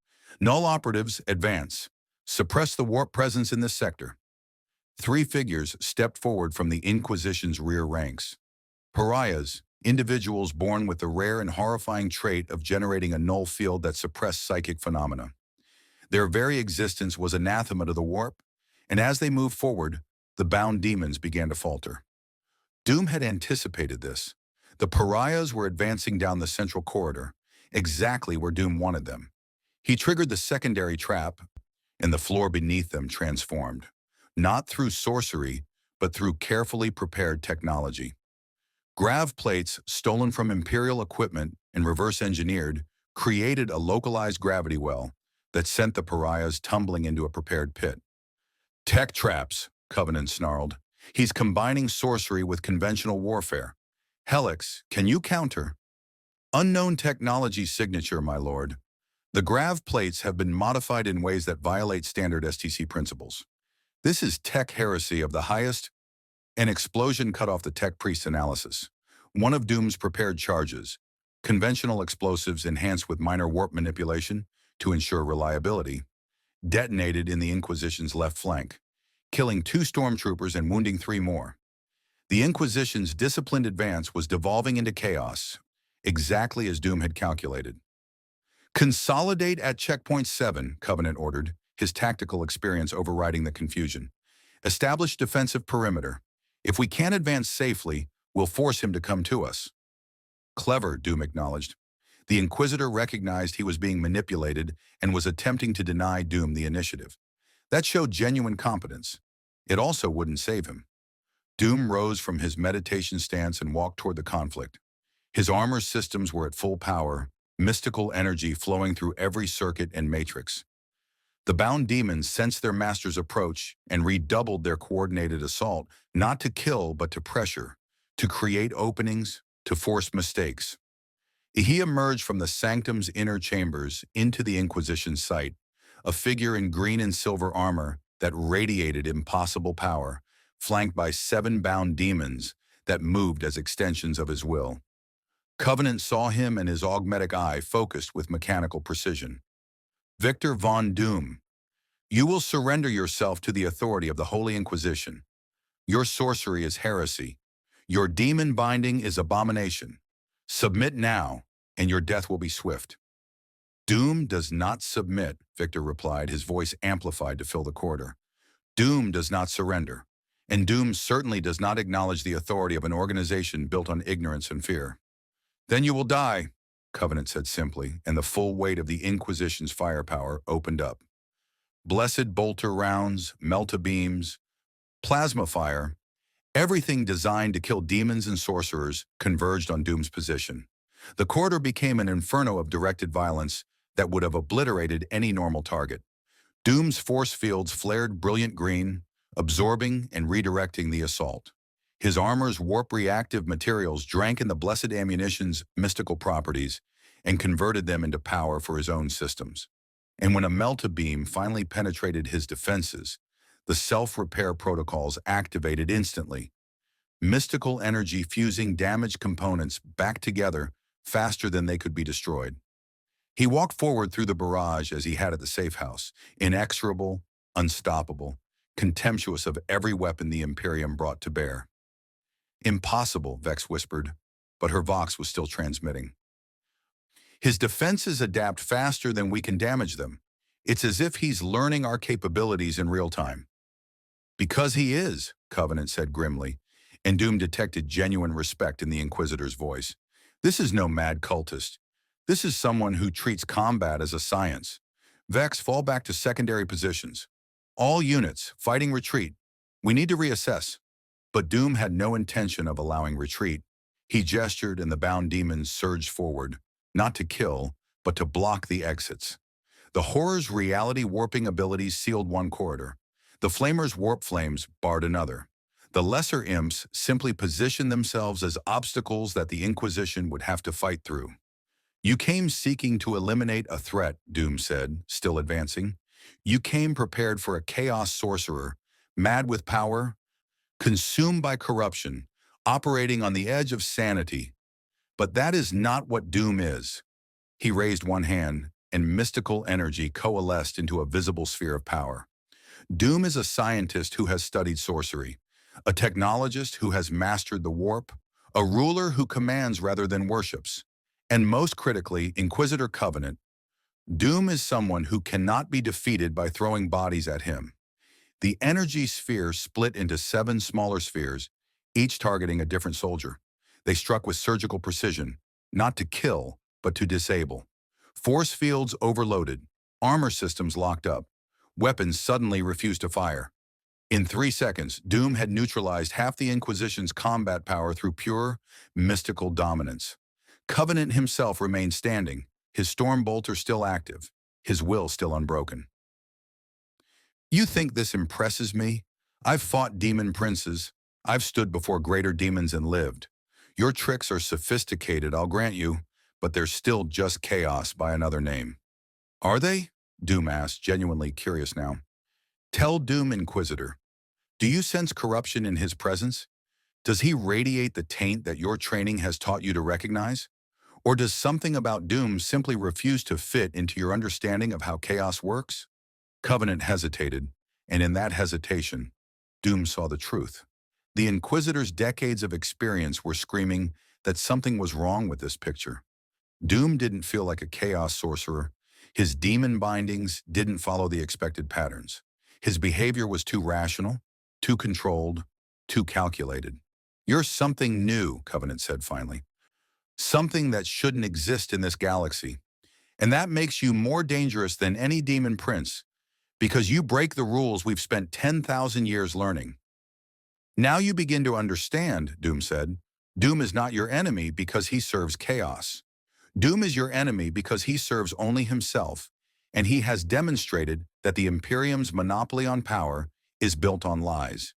Null operatives, advance. Suppress the warp presence in this sector. Three figures stepped forward from the Inquisition's rear ranks. Pariahs, individuals born with the rare and horrifying trait of generating a null field that suppressed psychic phenomena. Their very existence was anathema to the warp, and as they moved forward, the bound demons began to falter. Doom had anticipated this. The pariahs were advancing down the central corridor, exactly where Doom wanted them. He triggered the secondary trap, and the floor beneath them transformed, not through sorcery, but through carefully prepared technology. Grav plates, stolen from Imperial equipment and reverse-engineered, created a localized gravity well that sent the pariahs tumbling into a prepared pit. Tech traps, Covenant snarled. He's combining sorcery with conventional warfare. Helix, can you counter? Unknown technology signature, my lord. The Grav plates have been modified in ways that violate standard STC principles. This is tech heresy of the highest. An explosion cut off the tech priest's analysis. One of Doom's prepared charges, conventional explosives enhanced with minor warp manipulation to ensure reliability, detonated in the Inquisition's left flank, killing 2 stormtroopers and wounding 3 more. The Inquisition's disciplined advance was devolving into chaos, exactly as Doom had calculated. Consolidate at Checkpoint 7, Covenant ordered, his tactical experience overriding the confusion. Establish defensive perimeter. If we can't advance safely, we'll force him to come to us. Clever, Doom acknowledged. The Inquisitor recognized he was being manipulated and was attempting to deny Doom the initiative. That showed genuine competence. It also wouldn't save him. Doom rose from his meditation stance and walked toward the conflict. His armor systems were at full power, mystical energy flowing through every circuit and matrix. The bound demons sensed their master's approach and redoubled their coordinated assault, not to kill but to pressure, to create openings, to force mistakes. He emerged from the Sanctum's inner chambers into the Inquisition's sight, a figure in green and silver armor that radiated impossible power, flanked by 7 bound demons that moved as extensions of his will. Covenant saw him and his augmetic eye focused with mechanical precision. Victor Von Doom, you will surrender yourself to the authority of the Holy Inquisition. Your sorcery is heresy. Your demon binding is abomination. Submit now, and your death will be swift. Doom does not submit, Victor replied, his voice amplified to fill the corridor. Doom does not surrender, and Doom certainly does not acknowledge the authority of an organization built on ignorance and fear. Then you will die, Covenant said simply, and the full weight of the Inquisition's firepower opened up. Blessed bolter rounds, melta-beams, plasma fire, everything designed to kill demons and sorcerers converged on Doom's position. The corridor became an inferno of directed violence that would have obliterated any normal target. Doom's force fields flared brilliant green, absorbing and redirecting the assault. His armor's warp-reactive materials drank in the blessed ammunition's mystical properties and converted them into power for his own systems. And when a melta-beam finally penetrated his defenses, the self-repair protocols activated instantly. Mystical energy fusing damaged components back together faster than they could be destroyed. He walked forward through the barrage as he had at the safe house, inexorable, unstoppable, contemptuous of every weapon the Imperium brought to bear. Impossible, Vex whispered, but her vox was still transmitting. His defenses adapt faster than we can damage them. It's as if he's learning our capabilities in real time. Because he is, Covenant said grimly, and Doom detected genuine respect in the Inquisitor's voice. This is no mad cultist. This is someone who treats combat as a science. Vex, fall back to secondary positions. All units, fighting retreat. We need to reassess. But Doom had no intention of allowing retreat. He gestured and the bound demons surged forward, not to kill, but to block the exits. The Horror's reality warping abilities sealed one corridor. The Flamer's warp flames barred another. The lesser imps simply positioned themselves as obstacles that the Inquisition would have to fight through. You came seeking to eliminate a threat, Doom said, still advancing. You came prepared for a chaos sorcerer, mad with power, consumed by corruption, operating on the edge of sanity. But that is not what Doom is. He raised one hand, and mystical energy coalesced into a visible sphere of power. Doom is a scientist who has studied sorcery, a technologist who has mastered the warp, a ruler who commands rather than worships, and most critically, Inquisitor Covenant. Doom is someone who cannot be defeated by throwing bodies at him. The energy sphere split into 7 smaller spheres, each targeting a different soldier. They struck with surgical precision, not to kill, but to disable. Force fields overloaded, armor systems locked up, weapons suddenly refused to fire. In 3 seconds, Doom had neutralized half the Inquisition's combat power through pure, mystical dominance. Covenant himself remained standing, his storm bolter still active, his will still unbroken. You think this impresses me? I've fought demon princes. I've stood before greater demons and lived. Your tricks are sophisticated, I'll grant you, but they're still just chaos by another name. Are they? Doom asked, genuinely curious now. Tell Doom, Inquisitor. Do you sense corruption in his presence? Does he radiate the taint that your training has taught you to recognize? Or does something about Doom simply refuse to fit into your understanding of how chaos works? Covenant hesitated, and in that hesitation, Doom saw the truth. The Inquisitor's decades of experience were screaming that something was wrong with this picture. Doom didn't feel like a chaos sorcerer. His demon bindings didn't follow the expected patterns. His behavior was too rational, too controlled, too calculated. You're something new, Covenant said finally. Something that shouldn't exist in this galaxy. And that makes you more dangerous than any demon prince, because you break the rules we've spent 10,000 years learning. Now you begin to understand, Doom said. Doom is not your enemy because he serves chaos. Doom is your enemy because he serves only himself, and he has demonstrated that the Imperium's monopoly on power is built on lies.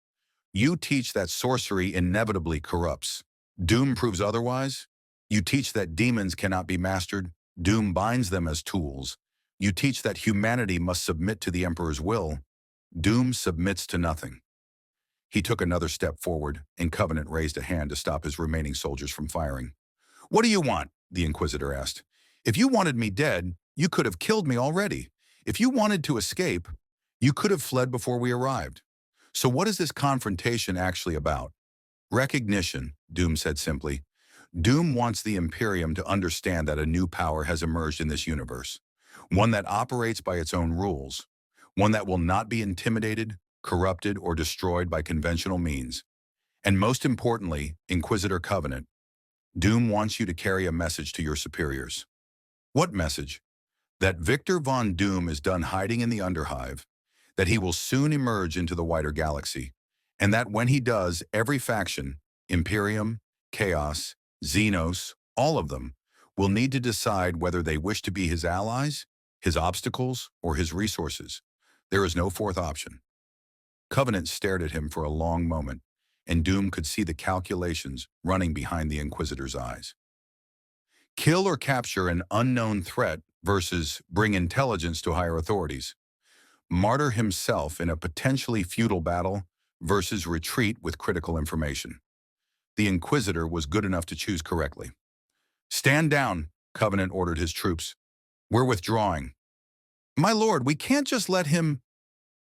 You teach that sorcery inevitably corrupts. Doom proves otherwise. You teach that demons cannot be mastered. Doom binds them as tools. You teach that humanity must submit to the Emperor's will. Doom submits to nothing. He took another step forward, and Covenant raised a hand to stop his remaining soldiers from firing. What do you want? The Inquisitor asked. If you wanted me dead, you could have killed me already. If you wanted to escape, you could have fled before we arrived. So what is this confrontation actually about? Recognition, Doom said simply. Doom wants the Imperium to understand that a new power has emerged in this universe. One that operates by its own rules. One that will not be intimidated, corrupted, or destroyed by conventional means. And most importantly, Inquisitor Covenant, Doom wants you to carry a message to your superiors. What message? That Victor Von Doom is done hiding in the Underhive, that he will soon emerge into the wider galaxy, and that when he does, every faction, Imperium, Chaos, Xenos, all of them, will need to decide whether they wish to be his allies, his obstacles, or his resources. There is no fourth option. Covenant stared at him for a long moment, and Doom could see the calculations running behind the Inquisitor's eyes. Kill or capture an unknown threat versus bring intelligence to higher authorities. Martyr himself in a potentially futile battle versus retreat with critical information. The Inquisitor was good enough to choose correctly. Stand down, Covenant ordered his troops. We're withdrawing. My lord, we can't just let him...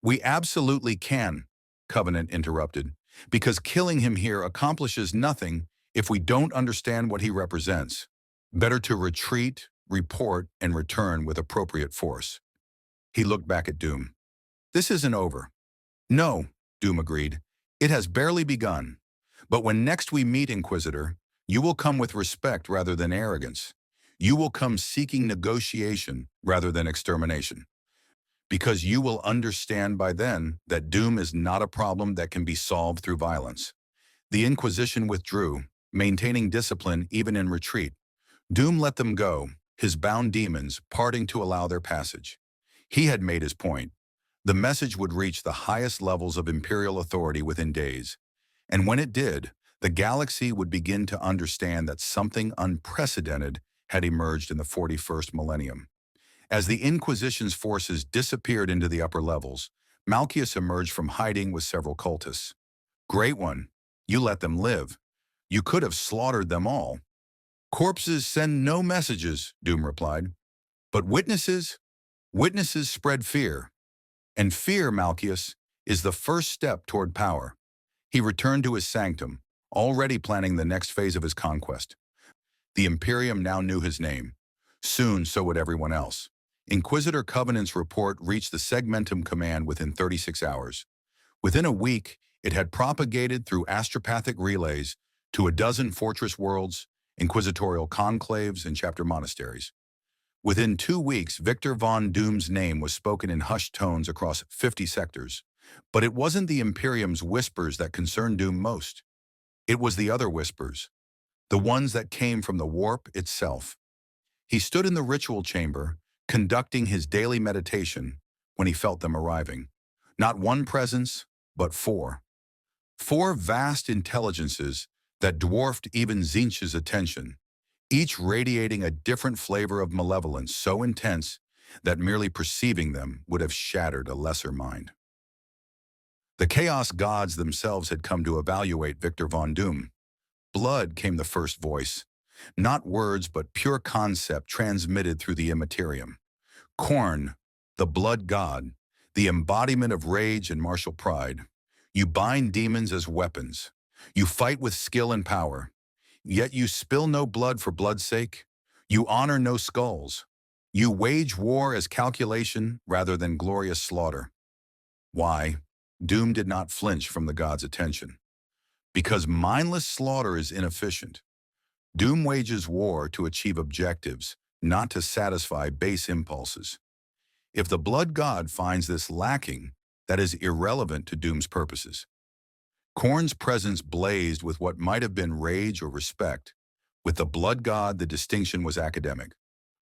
We absolutely can, Covenant interrupted, because killing him here accomplishes nothing if we don't understand what he represents. Better to retreat, report, and return with appropriate force. He looked back at Doom. This isn't over. No, Doom agreed. It has barely begun. But when next we meet, Inquisitor, you will come with respect rather than arrogance. You will come seeking negotiation rather than extermination. Because you will understand by then that Doom is not a problem that can be solved through violence. The Inquisition withdrew, maintaining discipline even in retreat. Doom let them go, his bound demons parting to allow their passage. He had made his point. The message would reach the highest levels of Imperial authority within days. And when it did, the galaxy would begin to understand that something unprecedented had emerged in the 41st millennium. As the Inquisition's forces disappeared into the upper levels, Malchus emerged from hiding with several cultists. Great one. You let them live. You could have slaughtered them all. Corpses send no messages, Doom replied. But witnesses? Witnesses spread fear. And fear, Malchus, is the first step toward power. He returned to his sanctum, already planning the next phase of his conquest. The Imperium now knew his name. Soon, so would everyone else. Inquisitor Covenant's report reached the Segmentum command within 36 hours. Within a week, it had propagated through astropathic relays to a dozen fortress worlds, inquisitorial conclaves, and chapter monasteries. Within 2 weeks, Victor von Doom's name was spoken in hushed tones across 50 sectors. But it wasn't the Imperium's whispers that concerned Doom most. It was the other whispers, the ones that came from the warp itself. He stood in the ritual chamber, conducting his daily meditation, when he felt them arriving. Not one presence, but four. Four vast intelligences that dwarfed even Tzeentch's attention, each radiating a different flavor of malevolence so intense that merely perceiving them would have shattered a lesser mind. The Chaos Gods themselves had come to evaluate Victor von Doom. Blood came the first voice, not words but pure concept transmitted through the Immaterium. Khorne, the blood god, the embodiment of rage and martial pride. You bind demons as weapons. You fight with skill and power. Yet you spill no blood for blood's sake. You honor no skulls. You wage war as calculation rather than glorious slaughter. Why? Doom did not flinch from the god's attention. Because mindless slaughter is inefficient. Doom wages war to achieve objectives, not to satisfy base impulses. If the blood god finds this lacking, that is irrelevant to Doom's purposes. Khorne's presence blazed with what might have been rage or respect. With the blood god, the distinction was academic.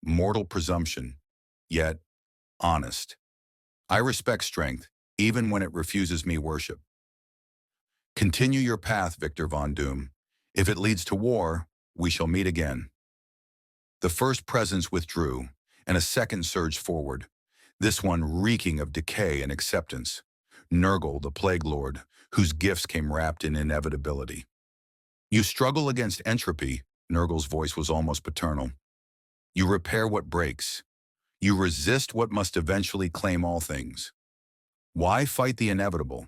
Mortal presumption, yet honest. I respect strength, even when it refuses me worship. Continue your path, Victor von Doom. If it leads to war, we shall meet again. The first presence withdrew, and a second surged forward, this one reeking of decay and acceptance. Nurgle, the Plague Lord, whose gifts came wrapped in inevitability. You struggle against entropy, Nurgle's voice was almost paternal. You repair what breaks. You resist what must eventually claim all things. Why fight the inevitable?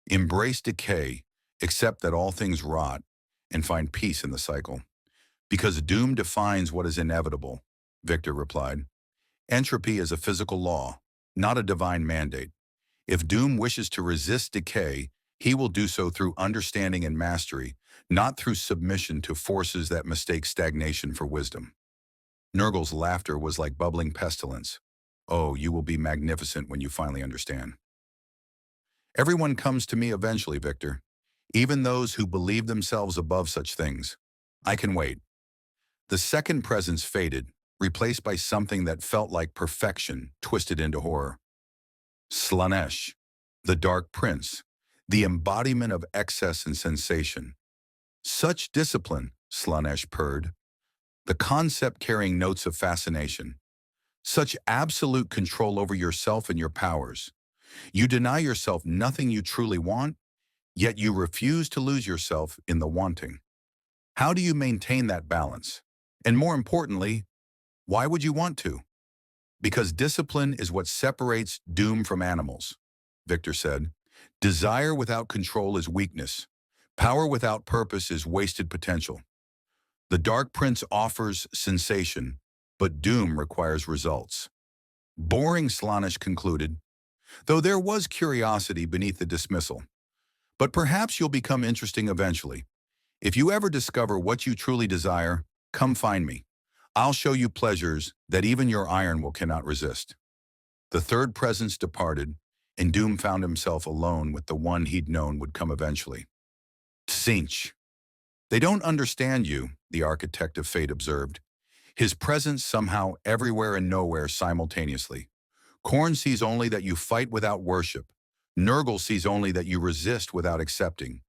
Embrace decay, accept that all things rot, and find peace in the cycle. Because Doom defines what is inevitable, Victor replied. Entropy is a physical law, not a divine mandate. If Doom wishes to resist decay, he will do so through understanding and mastery, not through submission to forces that mistake stagnation for wisdom. Nurgle's laughter was like bubbling pestilence. Oh, you will be magnificent when you finally understand. Everyone comes to me eventually, Victor. Even those who believe themselves above such things. I can wait. The second presence faded, replaced by something that felt like perfection, twisted into horror. Slaanesh, the Dark Prince, the embodiment of excess and sensation. Such discipline, Slaanesh purred. The concept carrying notes of fascination. Such absolute control over yourself and your powers. You deny yourself nothing you truly want, yet you refuse to lose yourself in the wanting. How do you maintain that balance? And more importantly, why would you want to? Because discipline is what separates Doom from animals, Victor said. Desire without control is weakness. Power without purpose is wasted potential. The Dark Prince offers sensation, but Doom requires results. Boring, Slaanesh concluded, though there was curiosity beneath the dismissal. But perhaps you'll become interesting eventually. If you ever discover what you truly desire, come find me. I'll show you pleasures that even your iron will cannot resist. The third presence departed, and Doom found himself alone with the one he'd known would come eventually. Tzeentch. They don't understand you, the architect of fate observed. His presence somehow everywhere and nowhere simultaneously. Khorne sees only that you fight without worship. Nurgle sees only that you resist without accepting.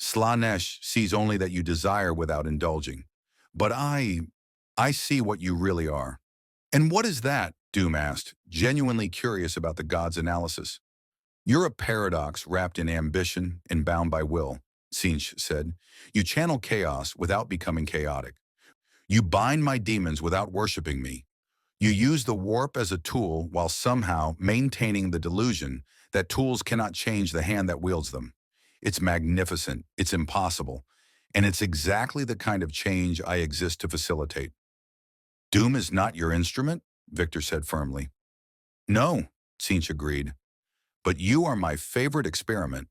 Slaanesh sees only that you desire without indulging. But I see what you really are. And what is that? Doom asked, genuinely curious about the god's analysis. You're a paradox wrapped in ambition and bound by will, Tzeentch said. You channel chaos without becoming chaotic. You bind my demons without worshiping me. You use the warp as a tool while somehow maintaining the delusion that tools cannot change the hand that wields them. It's magnificent, it's impossible, and it's exactly the kind of change I exist to facilitate. Doom is not your instrument, Victor said firmly. No, Tzeentch agreed, but you are my favorite experiment.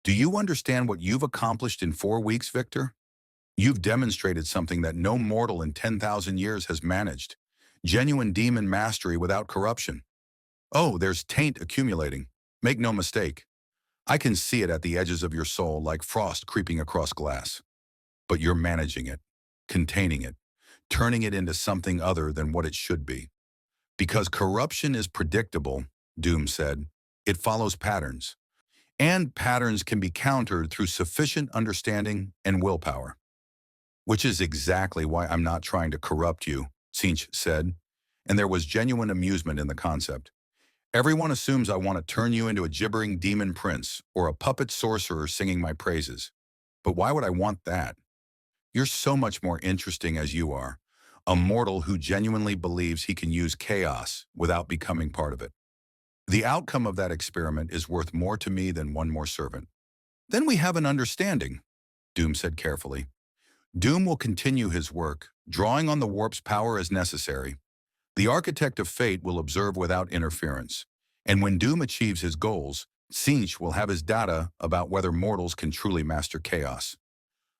Do you understand what you've accomplished in 4 weeks, Victor? You've demonstrated something that no mortal in 10,000 years has managed. Genuine demon mastery without corruption. Oh, there's taint accumulating. Make no mistake. I can see it at the edges of your soul like frost creeping across glass. But you're managing it, containing it, turning it into something other than what it should be. Because corruption is predictable, Doom said. It follows patterns. And patterns can be countered through sufficient understanding and willpower. Which is exactly why I'm not trying to corrupt you, Tzeentch said, and there was genuine amusement in the concept. Everyone assumes I want to turn you into a gibbering demon prince or a puppet sorcerer singing my praises. But why would I want that? You're so much more interesting as you are, a mortal who genuinely believes he can use chaos without becoming part of it. The outcome of that experiment is worth more to me than one more servant. Then we have an understanding, Doom said carefully. Doom will continue his work, drawing on the warp's power as necessary. The architect of fate will observe without interference. And when Doom achieves his goals, Tzeentch will have his data about whether mortals can truly master chaos.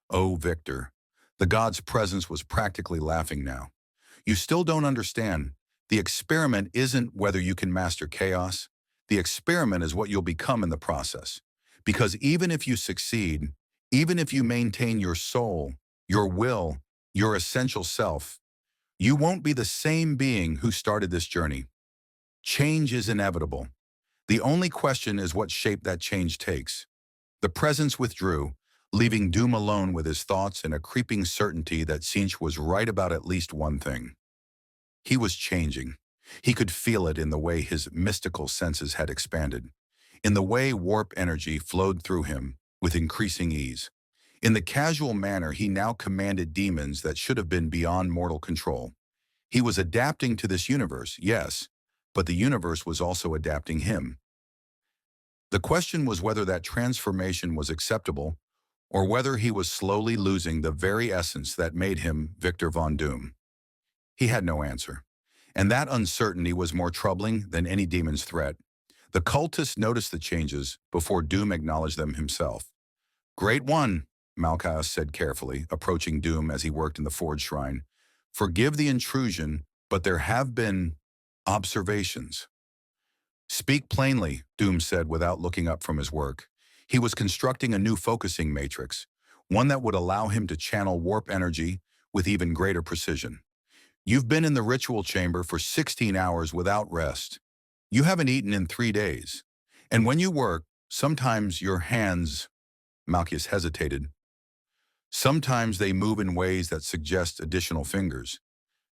Oh, Victor, the god's presence was practically laughing now. You still don't understand. The experiment isn't whether you can master chaos. The experiment is what you'll become in the process. Because even if you succeed, even if you maintain your soul, your will, your essential self, you won't be the same being who started this journey. Change is inevitable. The only question is what shape that change takes. The presence withdrew, leaving Doom alone with his thoughts and a creeping certainty that Tzeentch was right about at least one thing. He was changing. He could feel it in the way his mystical senses had expanded, in the way warp energy flowed through him with increasing ease. In the casual manner he now commanded demons that should have been beyond mortal control. He was adapting to this universe, yes, but the universe was also adapting him. The question was whether that transformation was acceptable or whether he was slowly losing the very essence that made him Victor Von Doom. He had no answer, and that uncertainty was more troubling than any demon's threat. The cultist noticed the changes before Doom acknowledged them himself. Great One, Malchus said carefully, approaching Doom as he worked in the Forge Shrine. Forgive the intrusion, but there have been observations. Speak plainly, Doom said without looking up from his work. He was constructing a new focusing matrix, one that would allow him to channel warp energy with even greater precision. You've been in the ritual chamber for 16 hours without rest. You haven't eaten in 3 days. And when you work, sometimes your hands, Malchus hesitated, sometimes they move in ways that suggest additional fingers.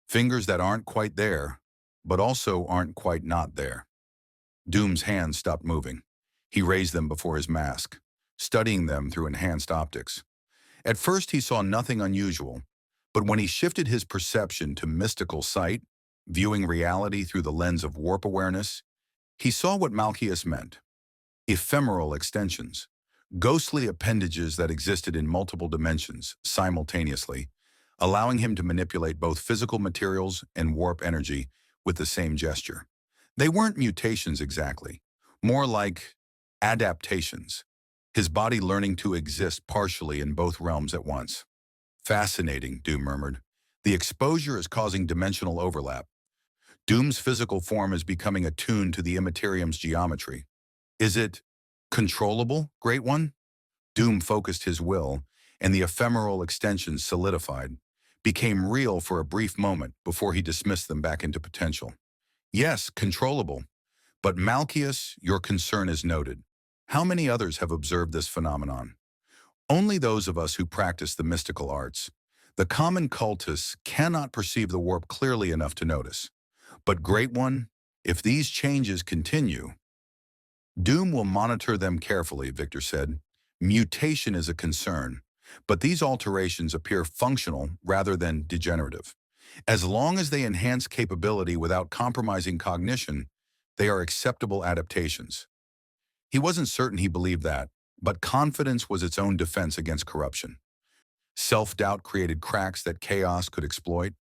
Fingers that aren't quite there, but also aren't quite not there. Doom's hands stopped moving. He raised them before his mask, studying them through enhanced optics. At first he saw nothing unusual, but when he shifted his perception to mystical sight, viewing reality through the lens of warp awareness, he saw what Malchus meant. Ephemeral extensions, ghostly appendages that existed in multiple dimensions simultaneously, allowing him to manipulate both physical materials and warp energy with the same gesture. They weren't mutations exactly, more like adaptations, his body learning to exist partially in both realms at once. Fascinating, Doom murmured. The exposure is causing dimensional overlap. Doom's physical form is becoming attuned to the Immaterium's geometry. Is it controllable, Great One? Doom focused his will, and the ephemeral extensions solidified, became real for a brief moment before he dismissed them back into potential. Yes, controllable. But Malchus, your concern is noted. How many others have observed this phenomenon? Only those of us who practice the mystical arts. The common cultists cannot perceive the warp clearly enough to notice. But Great One, if these changes continue... Doom will monitor them carefully, Victor said. Mutation is a concern, but these alterations appear functional rather than degenerative. As long as they enhance capability without compromising cognition, they are acceptable adaptations. He wasn't certain he believed that, but confidence was its own defense against corruption. Self-doubt created cracks that chaos could exploit.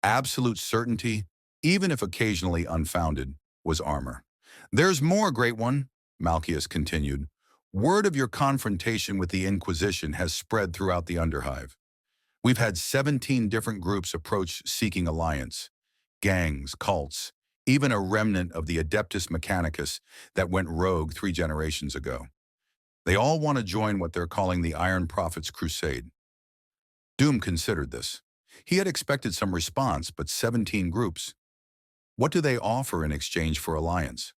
Absolute certainty, even if occasionally unfounded, was armor. There's more, Great One, Malchus continued. Word of your confrontation with the Inquisition has spread throughout the Underhive. We've had 17 different groups approach seeking alliance. Gangs, cults, even a remnant of the Adeptus Mechanicus that went rogue 3 generations ago. They all want to join what they're calling the Iron Prophet's Crusade. Doom considered this. He had expected some response, but 17 groups. What do they offer in exchange for alliance?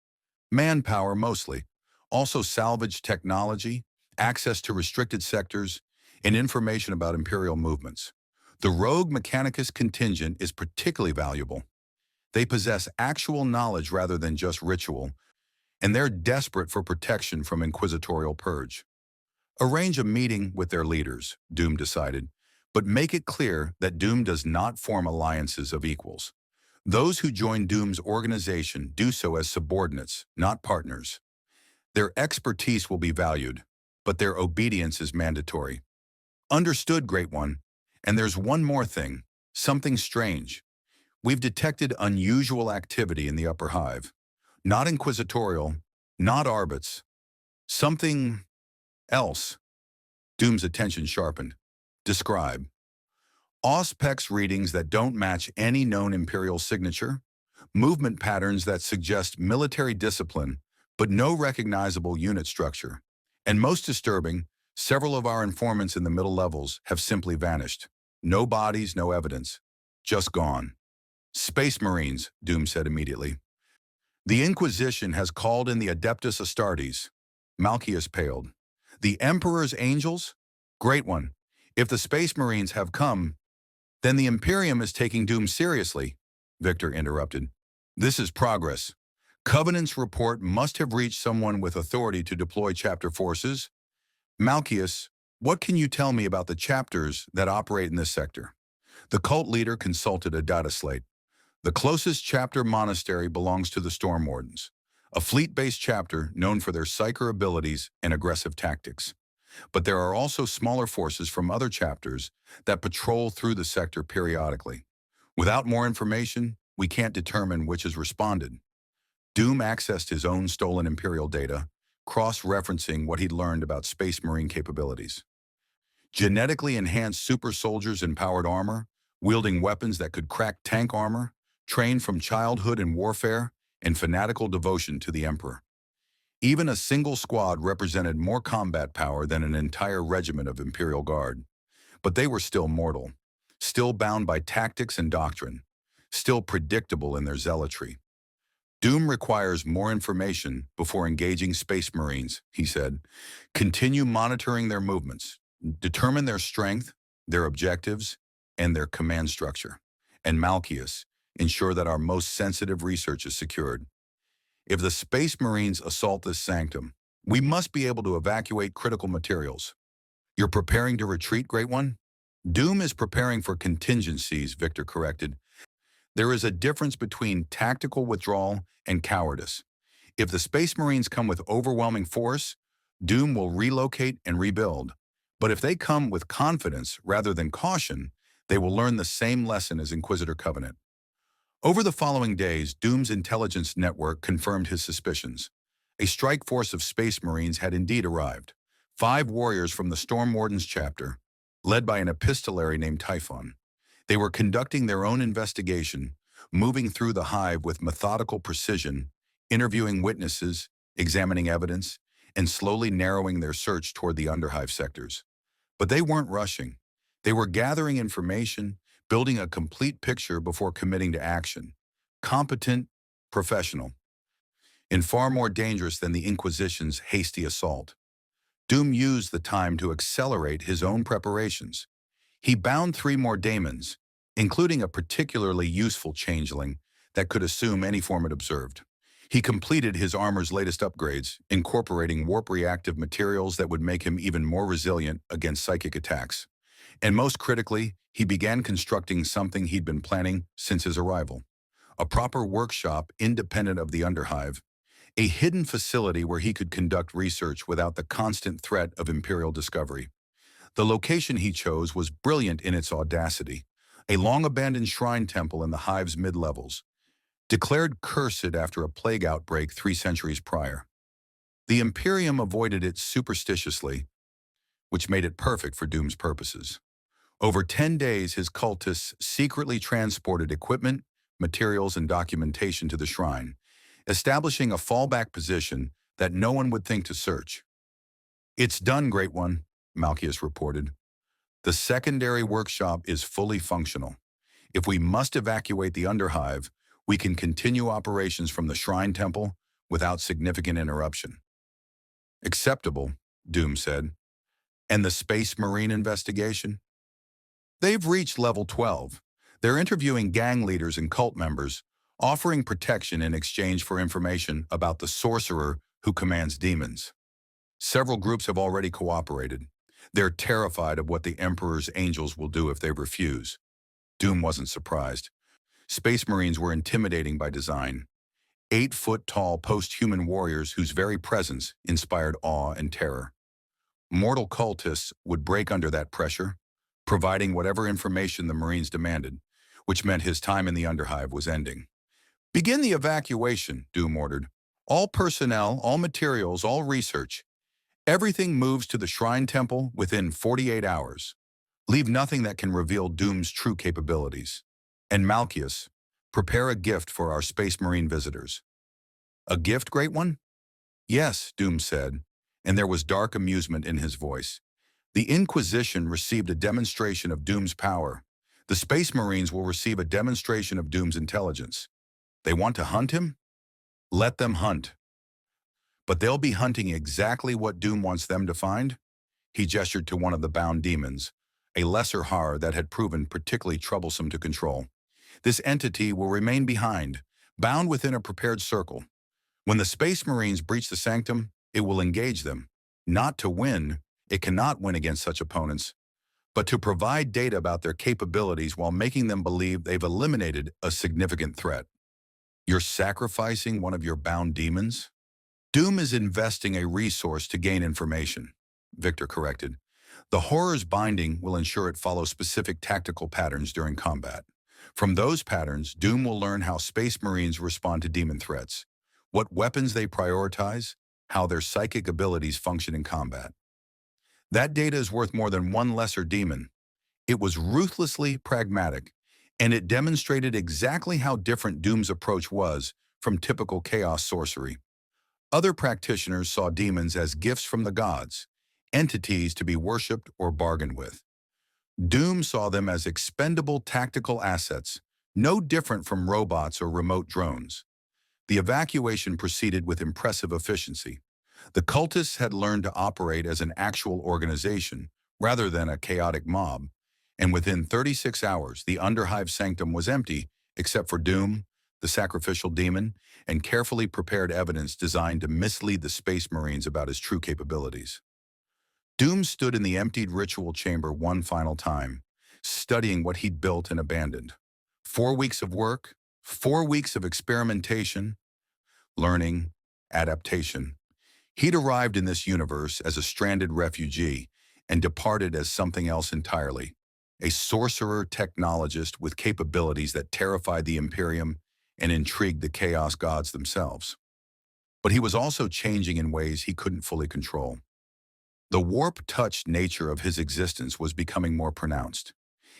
Manpower mostly, also salvage technology, access to restricted sectors, and information about Imperial movements. The Rogue Mechanicus contingent is particularly valuable. They possess actual knowledge rather than just ritual, and they're desperate for protection from inquisitorial purge. Arrange a meeting with their leaders, Doom decided, but make it clear that Doom does not form alliances of equals. Those who join Doom's organization do so as subordinates, not partners. Their expertise will be valued, but their obedience is mandatory. Understood, Great One. And there's one more thing, something strange. We've detected unusual activity in the Upper Hive. Not inquisitorial, not arbits. Something else. Doom's attention sharpened. Describe. Auspex readings that don't match any known Imperial signature, movement patterns that suggest military discipline, but no recognizable unit structure. And most disturbing, several of our informants in the middle levels have simply vanished. No bodies, no evidence. Just gone. Space Marines, Doom said immediately. The Inquisition has called in the Adeptus Astartes. Malchus paled. The Emperor's Angels? Great One. If the Space Marines have come, then the Imperium is taking Doom seriously, Victor interrupted. This is progress. Covenant's report must have reached someone with authority to deploy chapter forces. Malchus, what can you tell me about the chapters that operate in this sector? The cult leader consulted a data slate. The closest chapter monastery belongs to the Storm Wardens, a fleet-based chapter known for their psyker abilities and aggressive tactics. But there are also smaller forces from other chapters that patrol through the sector periodically. Without more information, we can't determine which has responded. Doom accessed his own stolen Imperial data, cross-referencing what he'd learned about Space Marine capabilities. Genetically enhanced super soldiers in powered armor, wielding weapons that could crack tank armor, trained from childhood in warfare, and fanatical devotion to the Emperor. Even a single squad represented more combat power than an entire regiment of Imperial Guard. But they were still mortal, still bound by tactics and doctrine, still predictable in their zealotry. Doom requires more information before engaging Space Marines, he said. Continue monitoring their movements, determine their strength, their objectives, and their command structure. And Malchus, ensure that our most sensitive research is secured. If the Space Marines assault this sanctum, we must be able to evacuate critical materials. You're preparing to retreat, Great One? Doom is preparing for contingencies, Victor corrected. There is a difference between tactical withdrawal and cowardice. If the Space Marines come with overwhelming force, Doom will relocate and rebuild. But if they come with confidence rather than caution, they will learn the same lesson as Inquisitor Covenant. Over the following days, Doom's intelligence network confirmed his suspicions. A strike force of Space Marines had indeed arrived. 5 warriors from the Storm Wardens chapter, led by an epistolary named Typhon. They were conducting their own investigation, moving through the hive with methodical precision, interviewing witnesses, examining evidence, and slowly narrowing their search toward the Underhive sectors. But they weren't rushing. They were gathering information, building a complete picture before committing to action. Competent, professional, and far more dangerous than the Inquisition's hasty assault. Doom used the time to accelerate his own preparations. He bound 3 more daemons, including a particularly useful changeling that could assume any form it observed. He completed his armor's latest upgrades, incorporating warp-reactive materials that would make him even more resilient against psychic attacks. And most critically, he began constructing something he'd been planning since his arrival. A proper workshop independent of the Underhive, a hidden facility where he could conduct research without the constant threat of Imperial discovery. The location he chose was brilliant in its audacity, a long-abandoned shrine temple in the Hive's mid-levels, declared cursed after a plague outbreak 3 centuries prior. The Imperium avoided it superstitiously, which made it perfect for Doom's purposes. Over 10 days, his cultists secretly transported equipment, materials, and documentation to the shrine, establishing a fallback position that no one would think to search. "It's done, Great One," Malchus reported. "The secondary workshop is fully functional. If we must evacuate the Underhive, we can continue operations from the Shrine Temple without significant interruption." "Acceptable," Doom said. "And the Space Marine investigation?" "They've reached level 12. They're interviewing gang leaders and cult members, offering protection in exchange for information about the sorcerer who commands demons. Several groups have already cooperated. They're terrified of what the Emperor's angels will do if they refuse." Doom wasn't surprised. Space Marines were intimidating by design. 8-foot-tall post-human warriors whose very presence inspired awe and terror. Mortal cultists would break under that pressure, providing whatever information the Marines demanded, which meant his time in the Underhive was ending. "Begin the evacuation," Doom ordered. "All personnel, all materials, all research. Everything moves to the Shrine Temple within 48 hours. Leave nothing that can reveal Doom's true capabilities. And Malchus, prepare a gift for our Space Marine visitors." "A gift, Great One?" "Yes," Doom said, and there was dark amusement in his voice. "The Inquisition received a demonstration of Doom's power. The Space Marines will receive a demonstration of Doom's intelligence. They want to hunt him? Let them hunt. But they'll be hunting exactly what Doom wants them to find." He gestured to one of the bound demons, a lesser horror that had proven particularly troublesome to control. "This entity will remain behind, bound within a prepared circle. When the Space Marines breach the sanctum, it will engage them. Not to win, it cannot win against such opponents, but to provide data about their capabilities while making them believe they've eliminated a significant threat." "You're sacrificing one of your bound demons?" "Doom is investing a resource to gain information," Victor corrected. "The horror's binding will ensure it follows specific tactical patterns during combat. From those patterns, Doom will learn how Space Marines respond to demon threats, what weapons they prioritize, how their psychic abilities function in combat. That data is worth more than one lesser demon." It was ruthlessly pragmatic, and it demonstrated exactly how different Doom's approach was from typical chaos sorcery. Other practitioners saw demons as gifts from the gods, entities to be worshipped or bargained with. Doom saw them as expendable tactical assets, no different from robots or remote drones. The evacuation proceeded with impressive efficiency. The cultists had learned to operate as an actual organization rather than a chaotic mob, and within 36 hours, the Underhive sanctum was empty except for Doom, the sacrificial demon, and carefully prepared evidence designed to mislead the Space Marines about his true capabilities. Doom stood in the emptied ritual chamber one final time, studying what he'd built and abandoned. 4 weeks of work, 4 weeks of experimentation, learning, adaptation. He'd arrived in this universe as a stranded refugee and departed as something else entirely, a sorcerer technologist with capabilities that terrified the Imperium and intrigued the Chaos Gods themselves. But he was also changing in ways he couldn't fully control. The warp-touched nature of his existence was becoming more pronounced.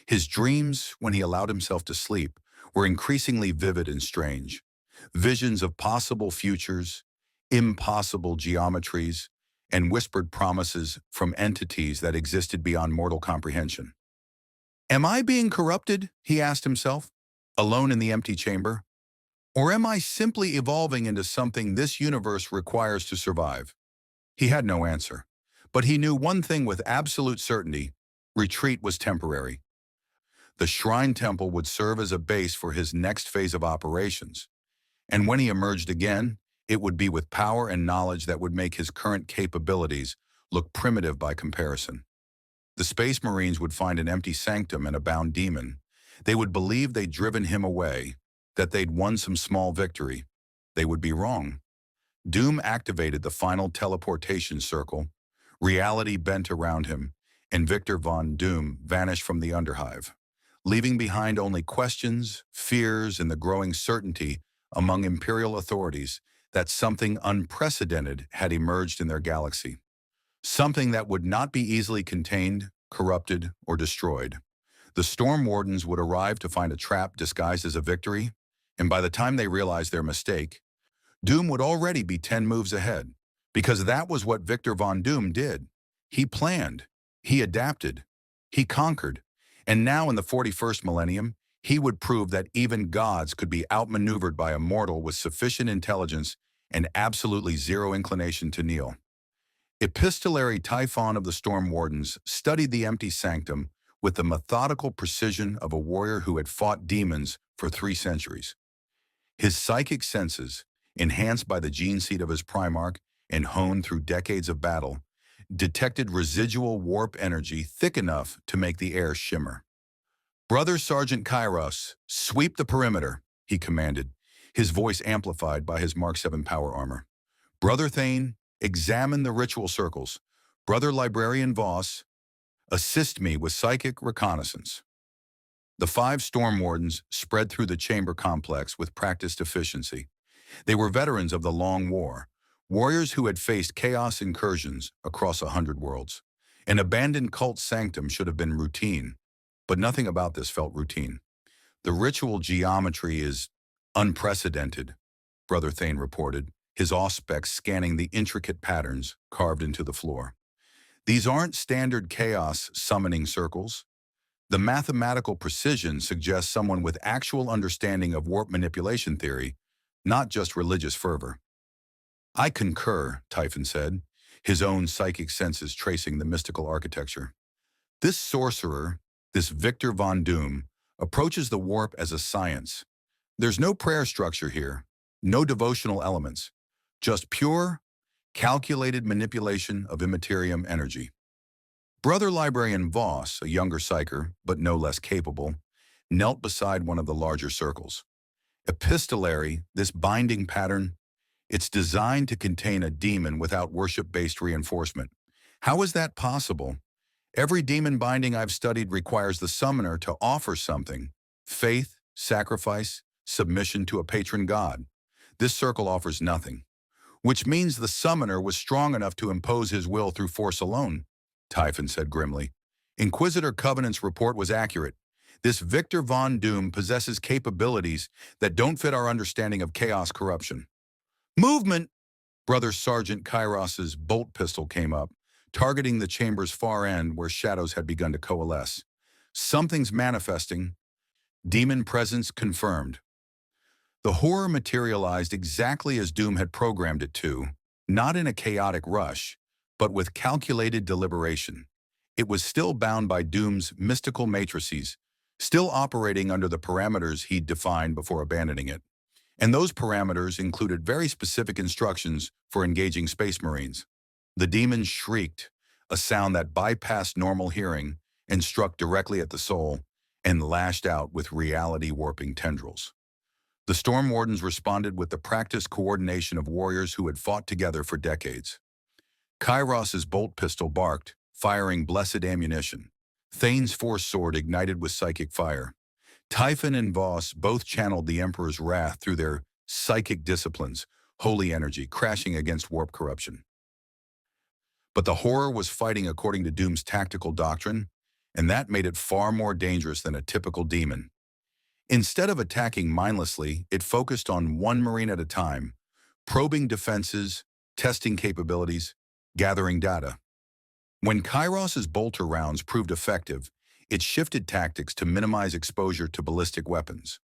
His dreams, when he allowed himself to sleep, were increasingly vivid and strange. Visions of possible futures, impossible geometries, and whispered promises from entities that existed beyond mortal comprehension. "Am I being corrupted?" he asked himself, alone in the empty chamber. "Or am I simply evolving into something this universe requires to survive?" He had no answer, but he knew one thing with absolute certainty: retreat was temporary. The Shrine Temple would serve as a base for his next phase of operations, and when he emerged again, It would be with power and knowledge that would make his current capabilities look primitive by comparison. The Space Marines would find an empty sanctum and a bound demon. They would believe they'd driven him away, that they'd won some small victory. They would be wrong. Doom activated the final teleportation circle. Reality bent around him, and Victor Von Doom vanished from the Underhive, leaving behind only questions, fears, and the growing certainty among Imperial authorities that something unprecedented had emerged in their galaxy. Something that would not be easily contained, corrupted, or destroyed. The Storm Wardens would arrive to find a trap disguised as a victory, and by the time they realized their mistake, Doom would already be 10 moves ahead, because that was what Victor Von Doom did. He planned, he adapted, he conquered, and now in the 41st millennium, he would prove that even gods could be outmaneuvered by a mortal with sufficient intelligence and absolutely zero inclination to kneel. Epistolary Typhon of the Storm Wardens studied the empty sanctum with the methodical precision of a warrior who had fought demons for 3 centuries. His psychic senses, enhanced by the gene seed of his Primarch and honed through decades of battle, detected residual warp energy thick enough to make the air shimmer. "Brother Sergeant Kairos, sweep the perimeter," he commanded, his voice amplified by his Mark 7 power armor. "Brother Thane, examine the ritual circles. Brother Librarian Voss, assist me with psychic reconnaissance." The 5 Storm Wardens spread through the chamber complex with practiced efficiency. They were veterans of the Long War, warriors who had faced chaos incursions across 100 worlds. An abandoned cult sanctum should have been routine, but nothing about this felt routine. "The ritual geometry is unprecedented," Brother Thane reported, his auspex scanning the intricate patterns carved into the floor. "These aren't standard chaos summoning circles. The mathematical precision suggests someone with actual understanding of warp manipulation theory, not just religious fervor." "I concur," Typhon said, his own psychic senses tracing the mystical architecture. "This sorcerer, this Victor Von Doom, approaches the warp as a science. There's no prayer structure here, no devotional elements, just pure, calculated manipulation of immaterium energy." Brother Librarian Voss, a younger psyker, but no less capable, knelt beside one of the larger circles. "Epistolary, this binding pattern, it's designed to contain a demon without worship-based reinforcement. How is that possible? Every demon binding I've studied requires the summoner to offer something: faith, sacrifice, submission to a patron god. This circle offers nothing, which means the summoner was strong enough to impose his will through force alone," Typhon said grimly. "Inquisitor Covenant's report was accurate. This Victor Von Doom possesses capabilities that don't fit our understanding of chaos corruption." "Movement!" Brother Sergeant Kairos's bolt pistol came up, targeting the chamber's far end where shadows had begun to coalesce. "Something's manifesting. Demon presence confirmed." The horror materialized exactly as Doom had programmed it to, not in a chaotic rush, but with calculated deliberation. It was still bound by Doom's mystical matrices, still operating under the parameters he'd defined before abandoning it. And those parameters included very specific instructions for engaging Space Marines. The demon shrieked, a sound that bypassed normal hearing and struck directly at the soul and lashed out with reality-warping tendrils. The Storm Wardens responded with the practiced coordination of warriors who had fought together for decades. Kairos's bolt pistol barked, firing blessed ammunition. Thane's force sword ignited with psychic fire. Typhon and Voss both channeled the Emperor's wrath through their psychic disciplines, holy energy crashing against warp corruption. But the horror was fighting according to Doom's tactical doctrine, and that made it far more dangerous than a typical demon. Instead of attacking mindlessly, it focused on one Marine at a time, probing defenses, testing capabilities, gathering data. When Kairos's bolter rounds proved effective, it shifted tactics to minimize exposure to ballistic weapons.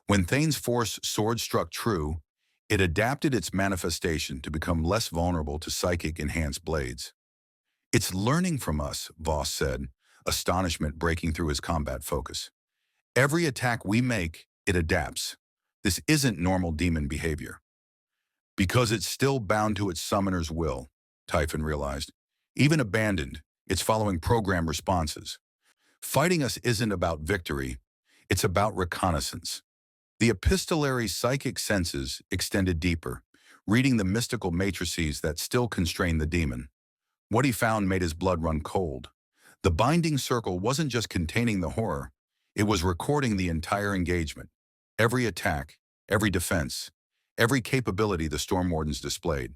When Thane's force sword struck true, it adapted its manifestation to become less vulnerable to psychic-enhanced blades. "It's learning from us," Voss said, astonishment breaking through his combat focus. "Every attack we make, it adapts. This isn't normal demon behavior." Because it's still bound to its summoner's will, Typhon realized. Even abandoned, it's following program responses. Fighting us isn't about victory, it's about reconnaissance. The epistolary psychic senses extended deeper, reading the mystical matrices that still constrain the demon. What he found made his blood run cold. The binding circle wasn't just containing the horror, it was recording the entire engagement. Every attack, every defense, every capability the Storm Wardens displayed.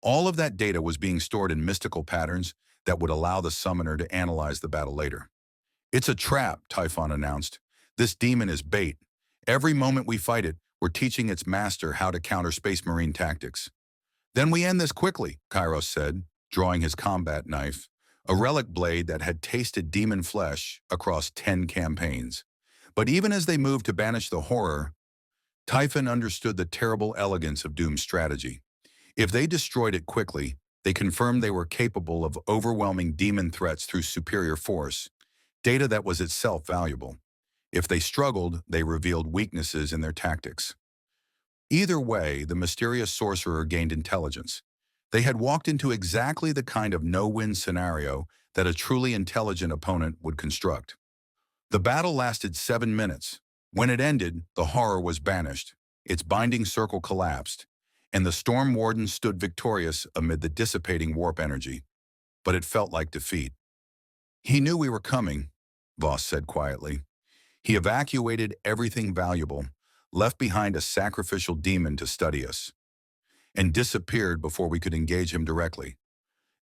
All of that data was being stored in mystical patterns that would allow the summoner to analyze the battle later. "It's a trap," Typhon announced. "This demon is bait. Every moment we fight it, we're teaching its master how to counter Space Marine tactics." "Then we end this quickly," Kairos said, drawing his combat knife, a relic blade that had tasted demon flesh across 10 campaigns. But even as they moved to banish the horror, Typhon understood the terrible elegance of Doom's strategy. If they destroyed it quickly, they confirmed they were capable of overwhelming demon threats through superior force, data that was itself valuable. If they struggled, they revealed weaknesses in their tactics. Either way, the mysterious sorcerer gained intelligence. They had walked into exactly the kind of no-win scenario that a truly intelligent opponent would construct. The battle lasted 7 minutes. When it ended, the horror was banished, its binding circle collapsed, and the Storm Warden stood victorious amid the dissipating warp energy. But it felt like defeat. "He knew we were coming," Voss said quietly. "He evacuated everything valuable, left behind a sacrificial demon to study us, and disappeared before we could engage him directly.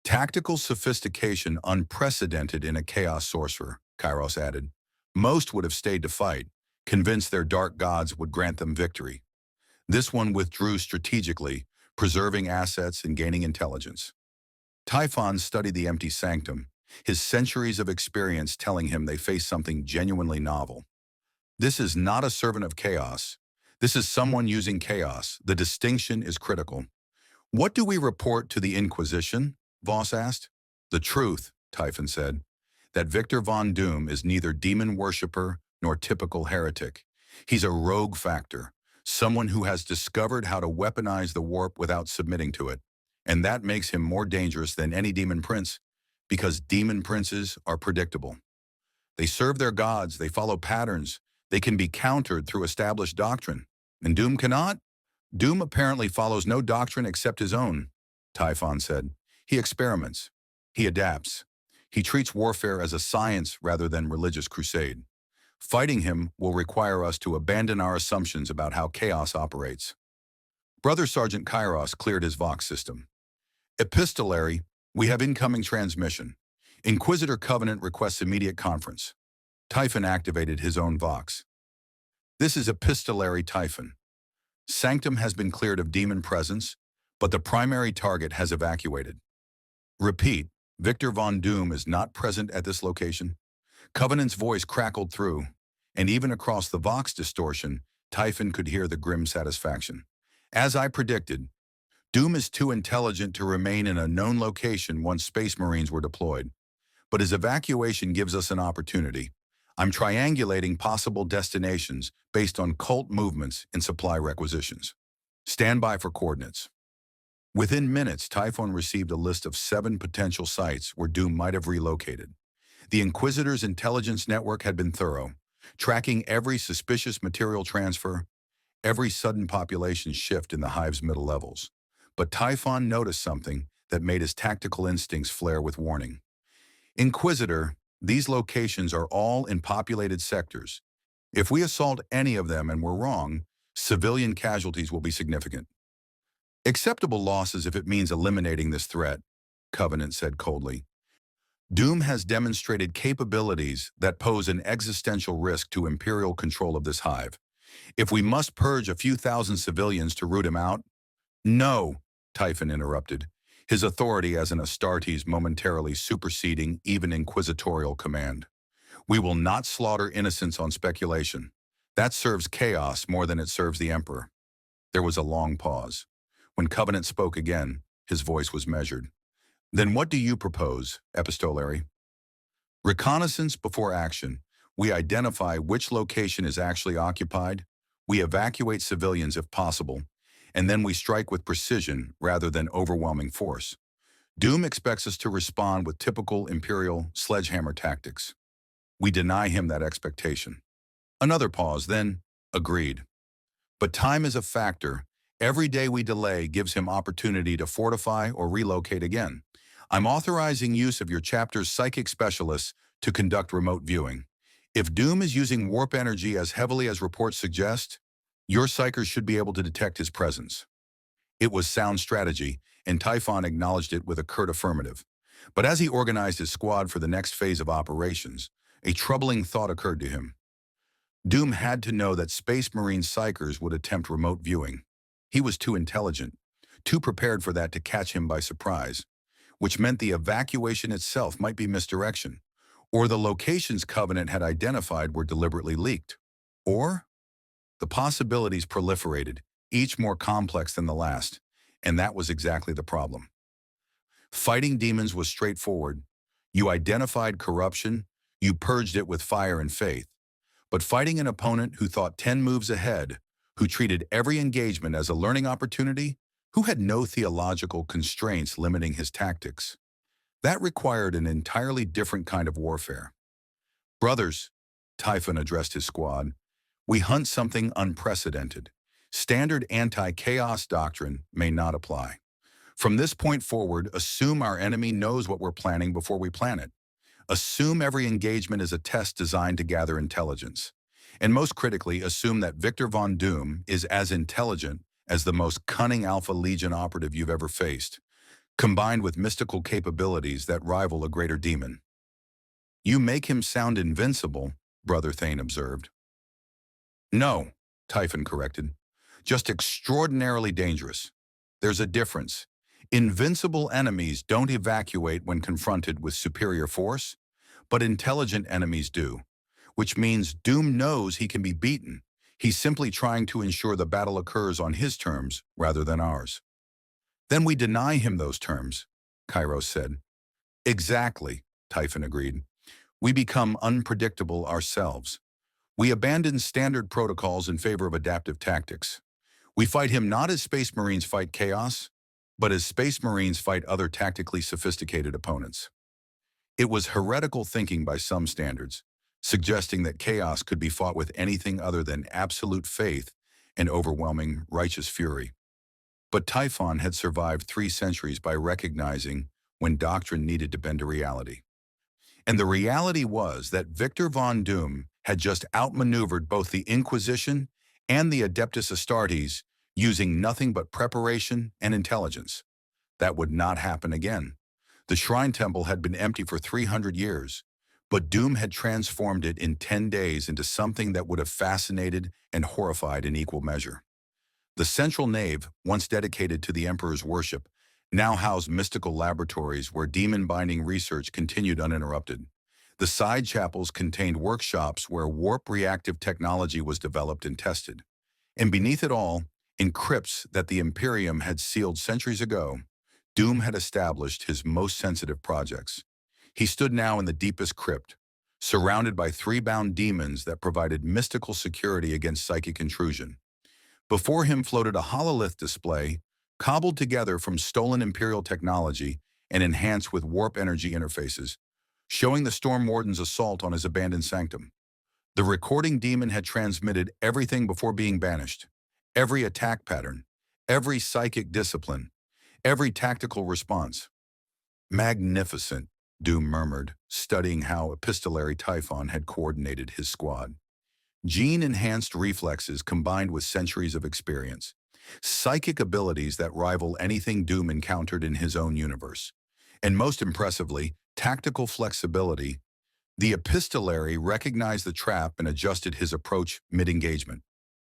Tactical sophistication unprecedented in a chaos sorcerer," Kairos added. "Most would have stayed to fight, convinced their dark gods would grant them victory. This one withdrew strategically, preserving assets and gaining intelligence." Typhon studied the empty sanctum, his centuries of experience telling him they faced something genuinely novel. "This is not a servant of chaos. This is someone using chaos. The distinction is critical." "What do we report to the Inquisition?" Voss asked. "The truth," Typhon said, "that Victor Von Doom is neither demon worshipper nor typical heretic. He's a rogue factor, someone who has discovered how to weaponize the warp without submitting to it. And that makes him more dangerous than any demon prince, because demon princes are predictable. They serve their gods, they follow patterns, they can be countered through established doctrine. And Doom cannot? Doom apparently follows no doctrine except his own," Typhon said. "He experiments. He adapts. He treats warfare as a science rather than religious crusade. Fighting him will require us to abandon our assumptions about how chaos operates." Brother Sergeant Kairos cleared his Vox system. "Epistolary, we have incoming transmission. Inquisitor Covenant requests immediate conference." Typhon activated his own Vox. "This is Epistolary Typhon. Sanctum has been cleared of demon presence, but the primary target has evacuated. Repeat, Victor Von Doom is not present at this location." Covenant's voice crackled through, and even across the Vox distortion, Typhon could hear the grim satisfaction. "As I predicted, Doom is too intelligent to remain in a known location once Space Marines were deployed. But his evacuation gives us an opportunity. I'm triangulating possible destinations based on cult movements and supply requisitions. Stand by for coordinates." Within minutes, Typhon received a list of 7 potential sites where Doom might have relocated. The Inquisitor's intelligence network had been thorough, tracking every suspicious material transfer, every sudden population shift in the hive's middle levels. But Typhon noticed something that made his tactical instincts flare with warning. "Inquisitor, these locations are all in populated sectors. If we assault any of them and we're wrong, civilian casualties will be significant." "Acceptable losses if it means eliminating this threat," Covenant said coldly. "Doom has demonstrated capabilities that pose an existential risk to Imperial control of this hive. If we must purge a few thousand civilians to root him out—" "No," Typhon interrupted, his authority as an Astartes momentarily superseding even inquisitorial command. "We will not slaughter innocents on speculation. That serves chaos more than it serves the Emperor." There was a long pause. When Covenant spoke again, his voice was measured. "Then what do you propose, Epistolary?" "Reconnaissance before action. We identify which location is actually occupied. We evacuate civilians if possible. and then we strike with precision rather than overwhelming force. Doom expects us to respond with typical Imperial sledgehammer tactics. We deny him that expectation. Another pause, then, agreed. But time is a factor. Every day we delay gives him opportunity to fortify or relocate again. I'm authorizing use of your chapter's psychic specialists to conduct remote viewing. If Doom is using warp energy as heavily as reports suggest, your psychers should be able to detect his presence. It was sound strategy, and Typhon acknowledged it with a curt affirmative. But as he organized his squad for the next phase of operations, a troubling thought occurred to him. Doom had to know that Space Marine psychers would attempt remote viewing. He was too intelligent, too prepared for that to catch him by surprise, which meant the evacuation itself might be misdirection, or the locations Covenant had identified were deliberately leaked. Or the possibilities proliferated, each more complex than the last, and that was exactly the problem. Fighting demons was straightforward. You identified corruption, you purged it with fire and faith. But fighting an opponent who thought 10 moves ahead, who treated every engagement as a learning opportunity, who had no theological constraints limiting his tactics, that required an entirely different kind of warfare. Brothers, Typhon addressed his squad, we hunt something unprecedented. Standard anti-chaos doctrine may not apply. From this point forward, assume our enemy knows what we're planning before we plan it. Assume every engagement is a test designed to gather intelligence. And most critically, assume that Victor Von Doom is as intelligent as the most cunning Alpha Legion operative you've ever faced, combined with mystical capabilities that rival a greater demon. You make him sound invincible, Brother Thane observed. No, Typhon corrected. Just extraordinarily dangerous. There's a difference. Invincible enemies don't evacuate when confronted with superior force, but intelligent enemies do, which means Doom knows he can be beaten. He's simply trying to ensure the battle occurs on his terms rather than ours. Then we deny him those terms, Kairos said. Exactly, Typhon agreed. We become unpredictable ourselves. We abandon standard protocols in favor of adaptive tactics. We fight him not as Space Marines fight chaos, but as Space Marines fight other tactically sophisticated opponents. It was heretical thinking by some standards, suggesting that chaos could be fought with anything other than absolute faith and overwhelming righteous fury. But Typhon had survived 3 centuries by recognizing when doctrine needed to bend to reality. And the reality was that Victor Von Doom had just outmaneuvered both the Inquisition and the Adeptus Astartes using nothing but preparation and intelligence. That would not happen again. The Shrine Temple had been empty for 300 years, but Doom had transformed it in 10 days into something that would have fascinated and horrified in equal measure. The central nave, once dedicated to the Emperor's worship, now housed mystical laboratories where demon-binding research continued uninterrupted. The side chapels contained workshops where warp-reactive technology was developed and tested. And beneath it all, in crypts that the Imperium had sealed centuries ago, Doom had established his most sensitive projects. He stood now in the deepest crypt, surrounded by 3 bound demons that provided mystical security against psychic intrusion. Before him floated a hololith display, cobbled together from stolen Imperial technology and enhanced with warp energy interfaces, showing the Storm Warden's assault on his abandoned sanctum. The recording demon had transmitted everything before being banished. Every attack pattern, every psychic discipline, every tactical response. Magnificent, Doom murmured, studying how epistolary Typhon had coordinated his squad. Gene-enhanced reflexes combined with centuries of experience. Psychic abilities that rival anything Doom encountered in his own universe. And most impressively, tactical flexibility. The epistolary recognized the trap and adjusted his approach mid-engagement.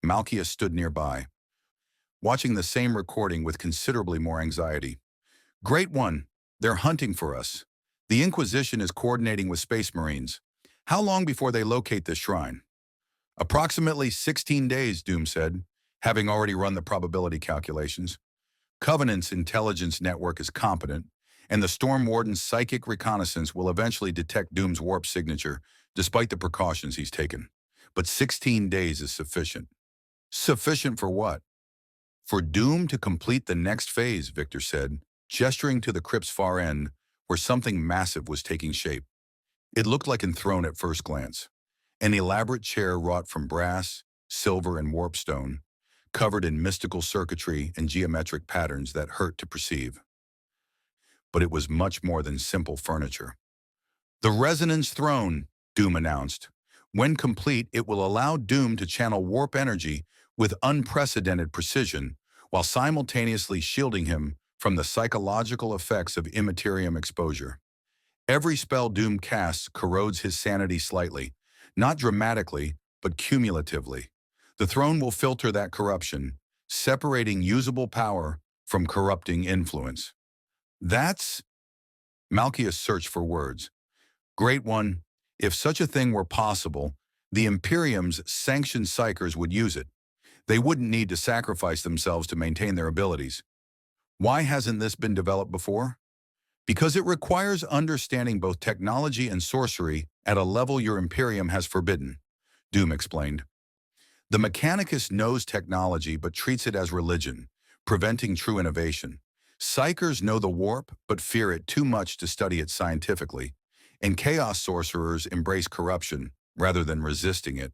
Malchus stood nearby, watching the same recording with considerably more anxiety. Great one, they're hunting for us. The Inquisition is coordinating with Space Marines. How long before they locate this shrine? Approximately 16 days, Doom said, having already run the probability calculations. Covenant's intelligence network is competent, and the Storm Warden's psychic reconnaissance will eventually detect Doom's warp signature, despite the precautions he's taken. But 16 days is sufficient. Sufficient for what? For Doom to complete the next phase, Victor said, gesturing to the crypt's far end where something massive was taking shape. It looked like Enthroned at first glance. An elaborate chair wrought from brass, silver, and warpstone, covered in mystical circuitry and geometric patterns that hurt to perceive. But it was much more than simple furniture. The Resonance Throne, Doom announced. When complete, it will allow Doom to channel warp energy with unprecedented precision, while simultaneously shielding him from the psychological effects of immaterium exposure. Every spell Doom casts corrodes his sanity slightly, not dramatically, but cumulatively. The throne will filter that corruption, separating usable power from corrupting influence. That's... Malchius searched for words. Great One, if such a thing were possible, the Imperium's sanctioned psychers would use it. They wouldn't need to sacrifice themselves to maintain their abilities. Why hasn't this been developed before? Because it requires understanding both technology and sorcery at a level your Imperium has forbidden, Doom explained. The Mechanicus knows technology but treats it as religion, preventing true innovation. Psychers know the warp but fear it too much to study it scientifically, and chaos sorcerers embrace corruption rather than resisting it.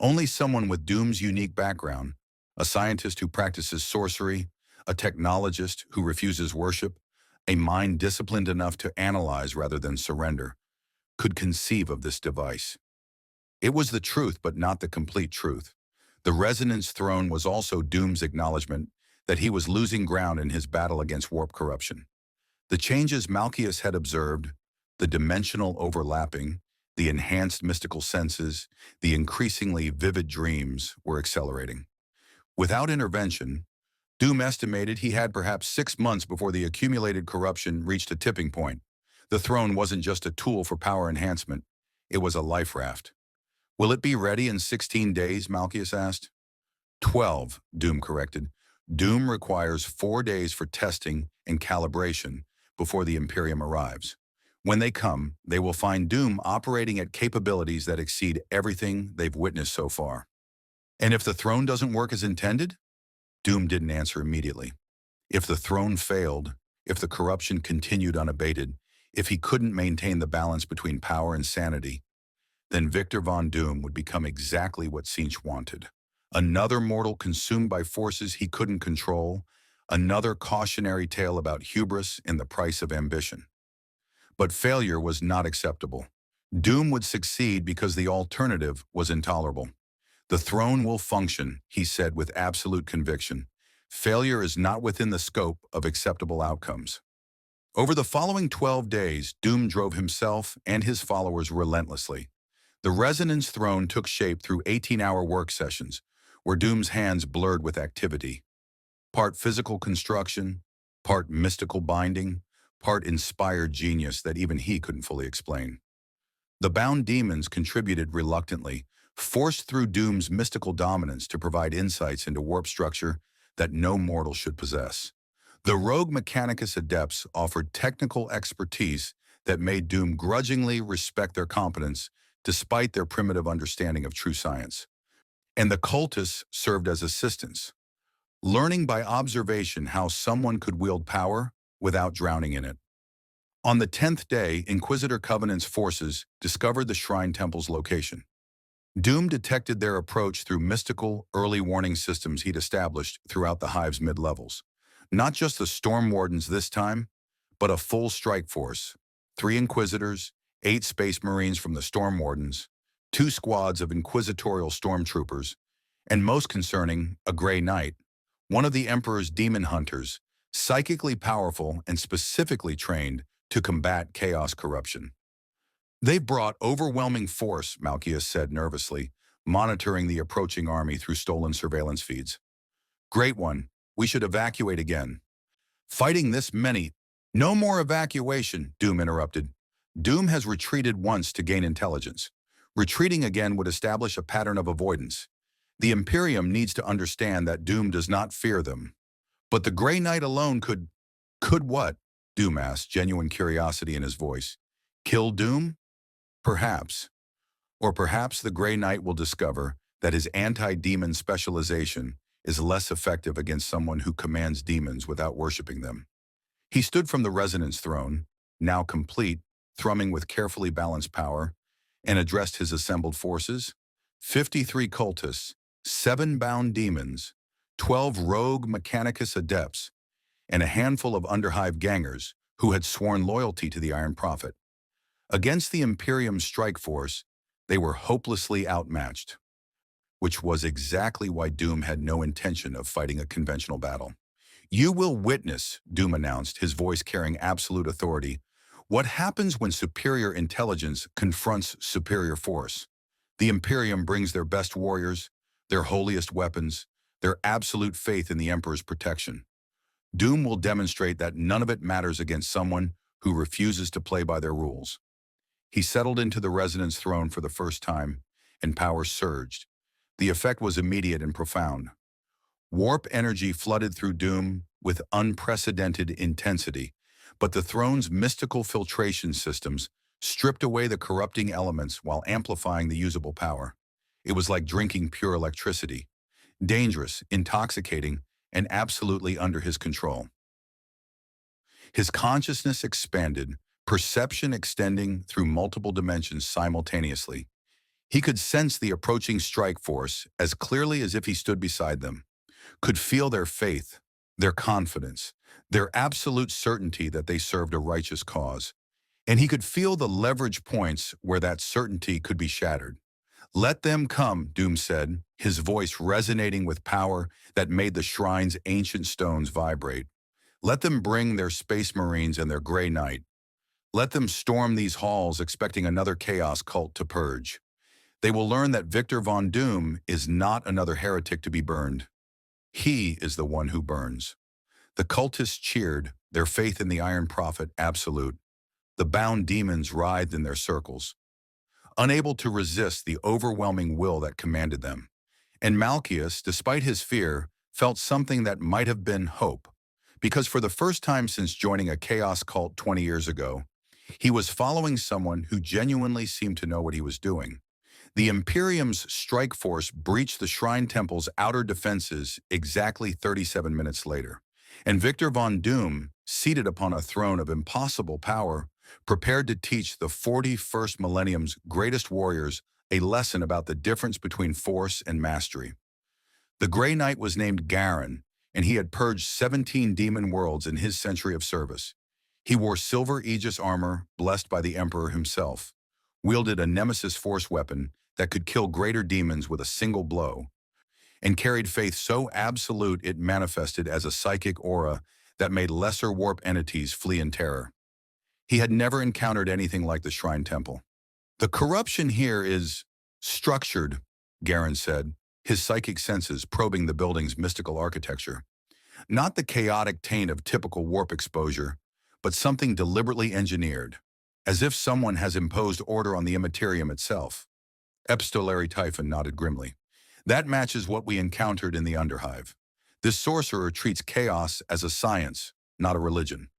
Only someone with Doom's unique background, a scientist who practices sorcery, a technologist who refuses worship, a mind disciplined enough to analyze rather than surrender, could conceive of this device. It was the truth, but not the complete truth. The Resonance Throne was also Doom's acknowledgement that he was losing ground in his battle against warp corruption. The changes Malchius had observed, the dimensional overlapping, the enhanced mystical senses, the increasingly vivid dreams were accelerating. Without intervention, Doom estimated he had perhaps 6 months before the accumulated corruption reached a tipping point. The throne wasn't just a tool for power enhancement, it was a life raft. Will it be ready in 16 days, Malchius asked. 12, Doom corrected. Doom requires 4 days for testing and calibration before the Imperium arrives. When they come, they will find Doom operating at capabilities that exceed everything they've witnessed so far. And if the throne doesn't work as intended? Doom didn't answer immediately. If the throne failed, if the corruption continued unabated, if he couldn't maintain the balance between power and sanity, then Victor Von Doom would become exactly what Tzeentch wanted. Another mortal consumed by forces he couldn't control, another cautionary tale about hubris in the price of ambition. But failure was not acceptable. Doom would succeed because the alternative was intolerable. The throne will function, he said with absolute conviction. Failure is not within the scope of acceptable outcomes. Over the following 12 days, Doom drove himself and his followers relentlessly. The Resonance Throne took shape through 18-hour work sessions, where Doom's hands blurred with activity. Part physical construction, part mystical binding, part inspired genius that even he couldn't fully explain. The bound demons contributed reluctantly, forced through Doom's mystical dominance to provide insights into warp structure that no mortal should possess. The rogue Mechanicus adepts offered technical expertise that made Doom grudgingly respect their competence despite their primitive understanding of true science. And the cultists served as assistants, learning by observation how someone could wield power without drowning in it. On the 10th day, Inquisitor Covenant's forces discovered the Shrine Temple's location. Doom detected their approach through mystical, early warning systems he'd established throughout the Hive's mid-levels. Not just the Storm Wardens this time, but a full strike force. 3 Inquisitors, 8 Space Marines from the Storm Wardens, 2 squads of Inquisitorial Stormtroopers, and most concerning, a Grey Knight, one of the Emperor's demon hunters, psychically powerful and specifically trained to combat chaos corruption. They've brought overwhelming force, Malchius said nervously, monitoring the approaching army through stolen surveillance feeds. Great One, we should evacuate again. Fighting this many... No more evacuation, Doom interrupted. Doom has retreated once to gain intelligence. Retreating again would establish a pattern of avoidance. The Imperium needs to understand that Doom does not fear them. But the Grey Knight alone could... Could what? Doom asked, genuine curiosity in his voice. Kill Doom? Perhaps. Or perhaps the Grey Knight will discover that his anti-demon specialization is less effective against someone who commands demons without worshiping them. He stood from the resonance throne, now complete, thrumming with carefully balanced power, and addressed his assembled forces. 53 cultists, 7 bound demons, 12 rogue Mechanicus adepts, and a handful of Underhive gangers who had sworn loyalty to the Iron Prophet. Against the Imperium's strike force, they were hopelessly outmatched, which was exactly why Doom had no intention of fighting a conventional battle. "You will witness," Doom announced, his voice carrying absolute authority, "what happens when superior intelligence confronts superior force. The Imperium brings their best warriors, their holiest weapons, their absolute faith in the Emperor's protection. Doom will demonstrate that none of it matters against someone who refuses to play by their rules." He settled into the resonance throne for the first time, and power surged. The effect was immediate and profound. Warp energy flooded through Doom with unprecedented intensity, but the throne's mystical filtration systems stripped away the corrupting elements while amplifying the usable power. It was like drinking pure electricity, dangerous, intoxicating, and absolutely under his control. His consciousness expanded, perception extending through multiple dimensions simultaneously. He could sense the approaching strike force as clearly as if he stood beside them, could feel their faith, their confidence, their absolute certainty that they served a righteous cause. And he could feel the leverage points where that certainty could be shattered. "Let them come," Doom said, his voice resonating with power that made the shrine's ancient stones vibrate. "Let them bring their space marines and their gray knight. Let them storm these halls expecting another chaos cult to purge. They will learn that Victor Von Doom is not another heretic to be burned. He is the one who burns." The cultists cheered, their faith in the Iron Prophet absolute. The bound demons writhed in their circles, unable to resist the overwhelming will that commanded them. And Malchius, despite his fear, felt something that might have been hope, because for the first time since joining a chaos cult 20 years ago, he was following someone who genuinely seemed to know what he was doing. The Imperium's strike force breached the Shrine Temple's outer defenses exactly 37 minutes later, and Victor Von Doom, seated upon a throne of impossible power, prepared to teach the 41st millennium's greatest warriors a lesson about the difference between force and mastery. The Grey Knight was named Garen, and he had purged 17 demon worlds in his century of service. He wore silver Aegis armor, blessed by the Emperor himself, wielded a Nemesis force weapon that could kill greater demons with a single blow, and carried faith so absolute it manifested as a psychic aura that made lesser warp entities flee in terror. He had never encountered anything like the Shrine Temple. "The corruption here is structured," Garen said, his psychic senses probing the building's mystical architecture. "Not the chaotic taint of typical warp exposure, but something deliberately engineered, as if someone has imposed order on the Immaterium itself." Epistolary Typhon nodded grimly. "That matches what we encountered in the Underhive. This sorcerer treats chaos as a science, not a religion.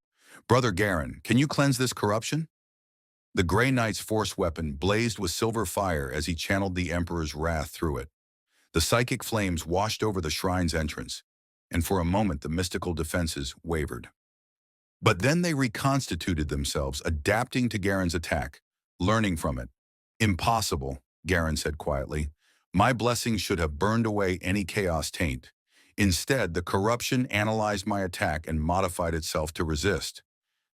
Brother Garen, can you cleanse this corruption?" The Grey Knight's force weapon blazed with silver fire as he channeled the Emperor's wrath through it. The psychic flames washed over the shrine's entrance, and for a moment the mystical defenses wavered. But then they reconstituted themselves, adapting to Garen's attack, learning from it. "Impossible," Garen said quietly. "My blessing should have burned away any chaos taint. Instead, the corruption analyzed my attack and modified itself to resist.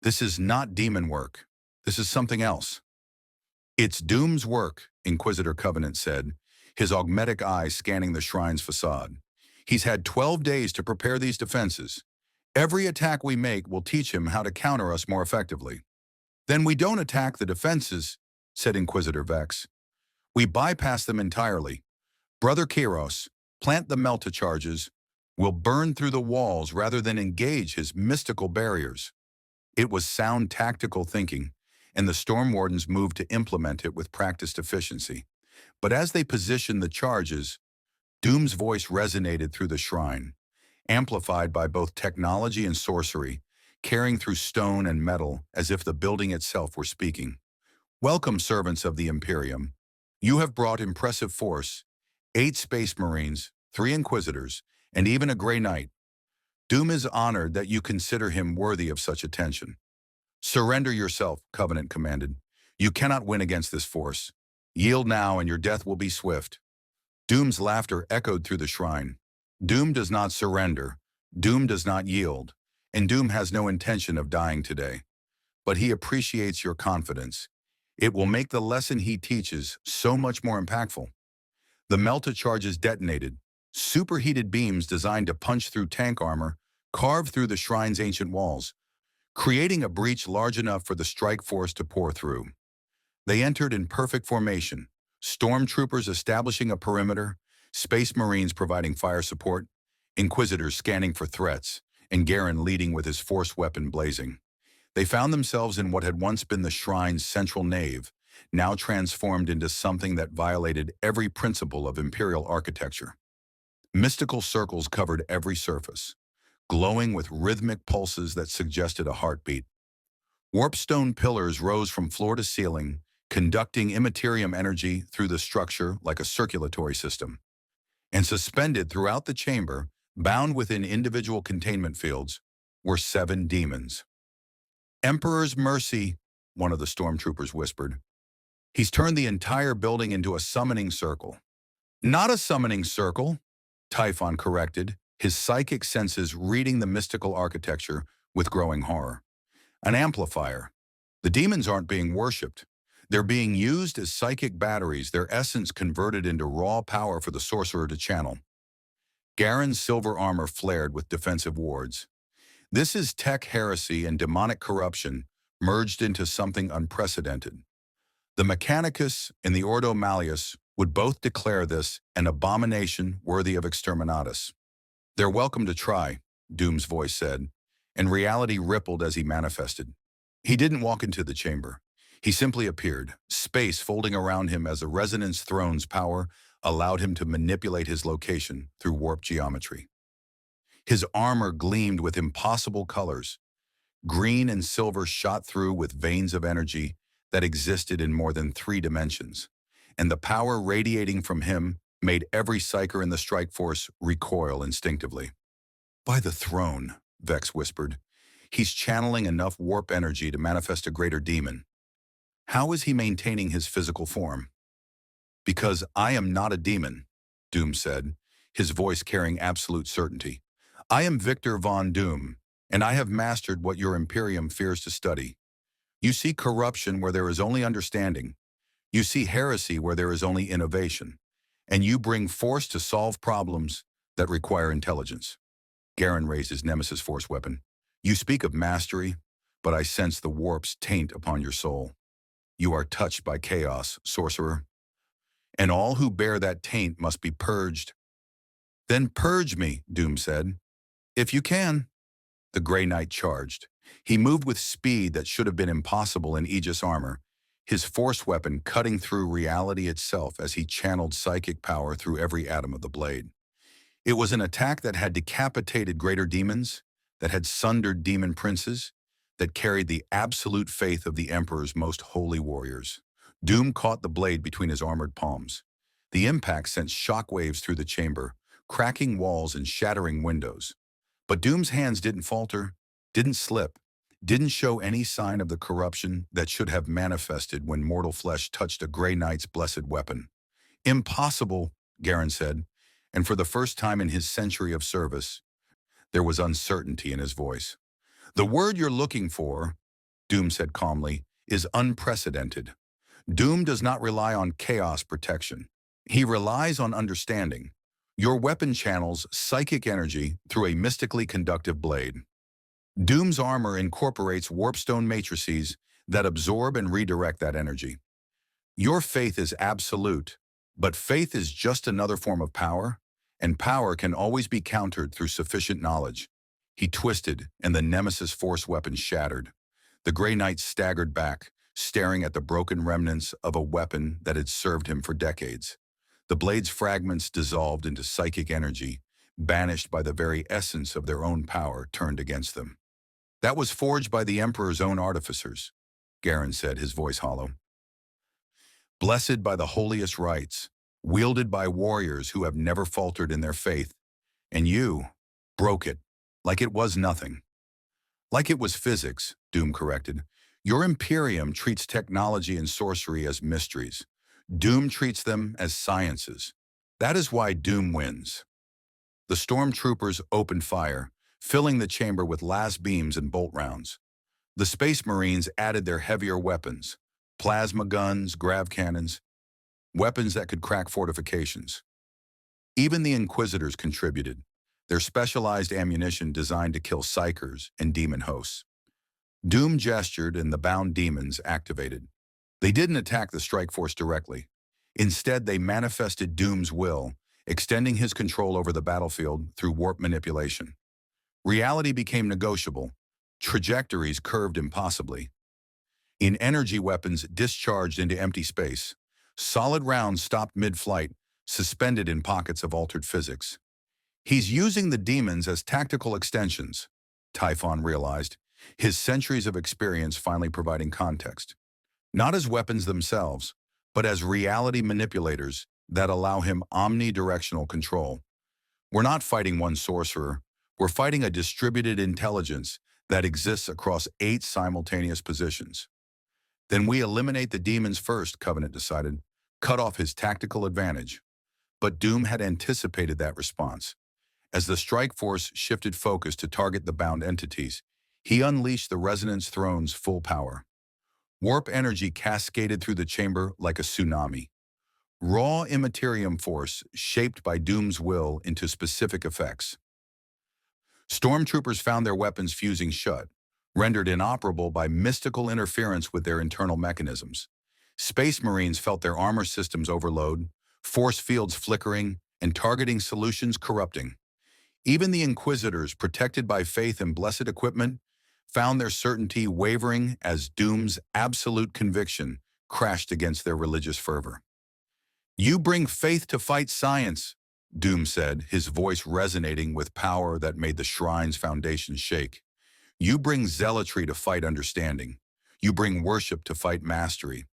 This is not demon work. This is something else." "It's Doom's work," Inquisitor Covenant said, his augmetic eye scanning the shrine's facade. "He's had 12 days to prepare these defenses. Every attack we make will teach him how to counter us more effectively." "Then we don't attack the defenses," said Inquisitor Vex. "We bypass them entirely. Brother Kairos, plant the Melta charges. We'll burn through the walls rather than engage his mystical barriers." It was sound tactical thinking, and the Storm Wardens moved to implement it with practiced efficiency. But as they positioned the charges, Doom's voice resonated through the shrine, amplified by both technology and sorcery, carrying through stone and metal as if the building itself were speaking. "Welcome, servants of the Imperium. You have brought impressive force, 8 Space Marines, 3 Inquisitors, and even a Grey Knight. Doom is honored that you consider him worthy of such attention. Surrender yourself, Covenant commanded. You cannot win against this force. Yield now and your death will be swift. Doom's laughter echoed through the shrine. Doom does not surrender. Doom does not yield. And Doom has no intention of dying today. But he appreciates your confidence. It will make the lesson he teaches so much more impactful. The Melta charges detonated. Superheated beams designed to punch through tank armor carved through the shrine's ancient walls, creating a breach large enough for the strike force to pour through. They entered in perfect formation, stormtroopers establishing a perimeter, space marines providing fire support, inquisitors scanning for threats, and Garen leading with his force weapon blazing. They found themselves in what had once been the shrine's central nave, now transformed into something that violated every principle of Imperial architecture. Mystical circles covered every surface, glowing with rhythmic pulses that suggested a heartbeat. Warpstone pillars rose from floor to ceiling, conducting immaterium energy through the structure like a circulatory system. And suspended throughout the chamber, bound within individual containment fields, were 7 demons. "Emperor's mercy," one of the stormtroopers whispered. "He's turned the entire building into a summoning circle." "Not a summoning circle," Typhon corrected, his psychic senses reading the mystical architecture with growing horror. "An amplifier. The demons aren't being worshipped. They're being used as psychic batteries, their essence converted into raw power for the sorcerer to channel." Garen's silver armor flared with defensive wards. This is tech heresy and demonic corruption merged into something unprecedented. The Mechanicus and the Ordo Malleus would both declare this an abomination worthy of exterminatus. "They're welcome to try," Doom's voice said, and reality rippled as he manifested. He didn't walk into the chamber. He simply appeared, space folding around him as a resonance throne's power allowed him to manipulate his location through warp geometry. His armor gleamed with impossible colors. Green and silver shot through with veins of energy that existed in more than 3 dimensions, and the power radiating from him made every psyker in the strike force recoil instinctively. "By the throne," Vex whispered. "He's channeling enough warp energy to manifest a greater demon. How is he maintaining his physical form?" "Because I am not a demon," Doom said, his voice carrying absolute certainty. "I am Victor Von Doom, and I have mastered what your Imperium fears to study. You see corruption where there is only understanding. You see heresy where there is only innovation. And you bring force to solve problems that require intelligence." Garen raised his Nemesis force weapon. "You speak of mastery, but I sense the warp's taint upon your soul. You are touched by chaos, sorcerer. And all who bear that taint must be purged." "Then purge me," Doom said. "If you can." The Grey Knight charged. He moved with speed that should have been impossible in Aegis armor, his force weapon cutting through reality itself as he channeled psychic power through every atom of the blade. It was an attack that had decapitated greater demons, that had sundered demon princes, that carried the absolute faith of the Emperor's most holy warriors. Doom caught the blade between his armored palms. The impact sent shockwaves through the chamber, cracking walls and shattering windows. But Doom's hands didn't falter, didn't slip, didn't show any sign of the corruption that should have manifested when mortal flesh touched a Grey Knight's blessed weapon. "Impossible," Garen said, and for the first time in his century of service, there was uncertainty in his voice. "The word you're looking for," Doom said calmly, "is unprecedented. Doom does not rely on chaos protection. He relies on understanding. Your weapon channels psychic energy through a mystically conductive blade. Doom's armor incorporates warpstone matrices that absorb and redirect that energy. Your faith is absolute, but faith is just another form of power, and power can always be countered through sufficient knowledge." He twisted, and the Nemesis force weapon shattered. The Grey Knight staggered back, staring at the broken remnants of a weapon that had served him for decades. The blade's fragments dissolved into psychic energy, banished by the very essence of their own power turned against them. "That was forged by the Emperor's own artificers," Garen said, his voice hollow. "Blessed by the holiest rites, wielded by warriors who have never faltered in their faith, And you broke it, like it was nothing. Like it was physics, Doom corrected. Your Imperium treats technology and sorcery as mysteries. Doom treats them as sciences. That is why Doom wins. The stormtroopers opened fire, filling the chamber with las beams and bolt rounds. The Space Marines added their heavier weapons, plasma guns, grav cannons, weapons that could crack fortifications. Even the Inquisitors contributed, their specialized ammunition designed to kill psychers and demon hosts. Doom gestured and the bound demons activated. They didn't attack the strike force directly. Instead, they manifested Doom's will, extending his control over the battlefield through warp manipulation. Reality became negotiable. Trajectories curved impossibly. In energy weapons discharged into empty space, solid rounds stopped mid-flight, suspended in pockets of altered physics. He's using the demons as tactical extensions, Typhon realized, his centuries of experience finally providing context. Not as weapons themselves, but as reality manipulators that allow him omnidirectional control. We're not fighting one sorcerer, we're fighting a distributed intelligence that exists across 8 simultaneous positions. Then we eliminate the demons first, Covenant decided, cut off his tactical advantage. But Doom had anticipated that response. As the strike force shifted focus to target the bound entities, he unleashed the Resonance Throne's full power. Warp energy cascaded through the chamber like a tsunami. Raw immaterium force shaped by Doom's will into specific effects. Stormtroopers found their weapons fusing shut, rendered inoperable by mystical interference with their internal mechanisms. Space Marines felt their armor systems overload, force fields flickering, and targeting solutions corrupting. Even the Inquisitors, protected by faith and blessed equipment, found their certainty wavering as Doom's absolute conviction crashed against their religious fervor. "You bring faith to fight science," Doom said, his voice resonating with power that made the shrine's foundations shake. "You bring zealotry to fight understanding. You bring worship to fight mastery.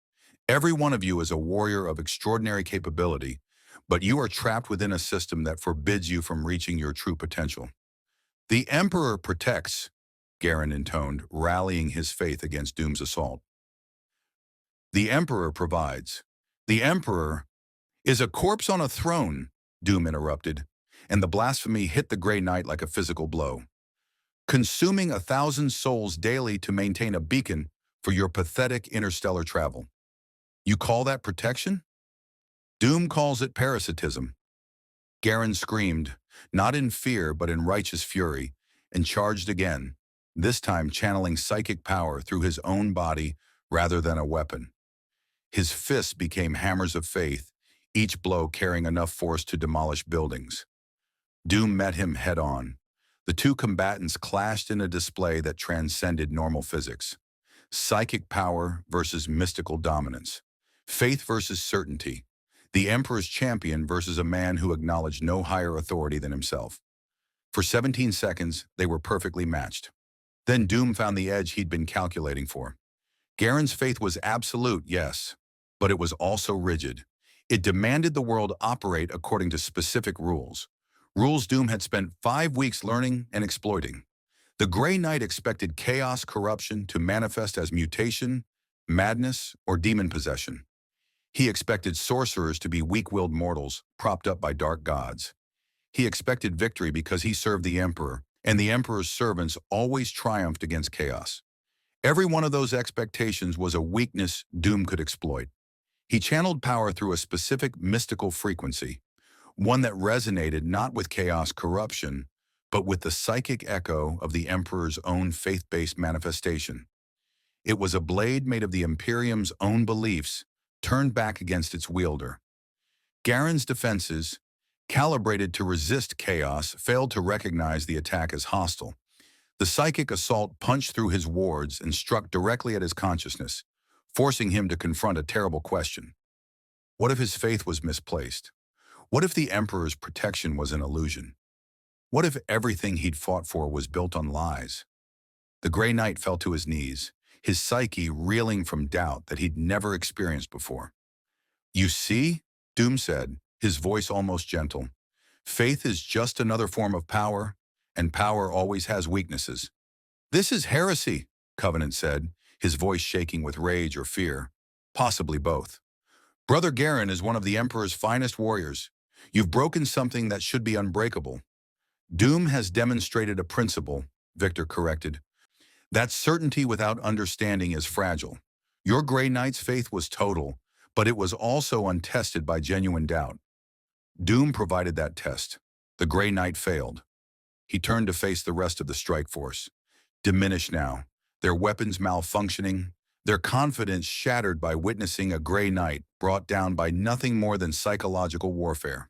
Every one of you is a warrior of extraordinary capability, but you are trapped within a system that forbids you from reaching your true potential." "The Emperor protects," Garen intoned, rallying his faith against Doom's assault. "The Emperor provides. The Emperor is a corpse on a throne," Doom interrupted, and the blasphemy hit the Grey Knight like a physical blow. "Consuming 1,000 souls daily to maintain a beacon for your pathetic interstellar travel. You call that protection?" "Doom calls it parasitism." Garen screamed, not in fear but in righteous fury, and charged again, this time channeling psychic power through his own body rather than a weapon. His fists became hammers of faith, each blow carrying enough force to demolish buildings. Doom met him head-on. The two combatants clashed in a display that transcended normal physics. Psychic power versus mystical dominance. Faith versus certainty. The Emperor's champion versus a man who acknowledged no higher authority than himself. For 17 seconds, they were perfectly matched. Then Doom found the edge he'd been calculating for. Garen's faith was absolute, yes, but it was also rigid. It demanded the world operate according to specific rules. Rules Doom had spent 5 weeks learning and exploiting. The Grey Knight expected chaos corruption to manifest as mutation, madness, or demon possession. He expected sorcerers to be weak-willed mortals propped up by dark gods. He expected victory because he served the Emperor, and the Emperor's servants always triumphed against chaos. Every one of those expectations was a weakness Doom could exploit. He channeled power through a specific mystical frequency, one that resonated not with chaos corruption, but with the psychic echo of the Emperor's own faith-based manifestation. It was a blade made of the Imperium's own beliefs, turned back against its wielder. Garen's defenses, calibrated to resist chaos, failed to recognize the attack as hostile. The psychic assault punched through his wards and struck directly at his consciousness, forcing him to confront a terrible question. What if his faith was misplaced? What if the Emperor's protection was an illusion? What if everything he'd fought for was built on lies? The Grey Knight fell to his knees, his psyche reeling from doubt that he'd never experienced before. "You see?" Doom said, his voice almost gentle. Faith is just another form of power, and power always has weaknesses. This is heresy, Covenant said, his voice shaking with rage or fear. Possibly both. Brother Garen is one of the Emperor's finest warriors. You've broken something that should be unbreakable. Doom has demonstrated a principle, Victor corrected. That certainty without understanding is fragile. Your Grey Knight's faith was total, but it was also untested by genuine doubt. Doom provided that test. The Grey Knight failed. He turned to face the rest of the strike force. Diminished now, their weapons malfunctioning, their confidence shattered by witnessing a Grey Knight brought down by nothing more than psychological warfare.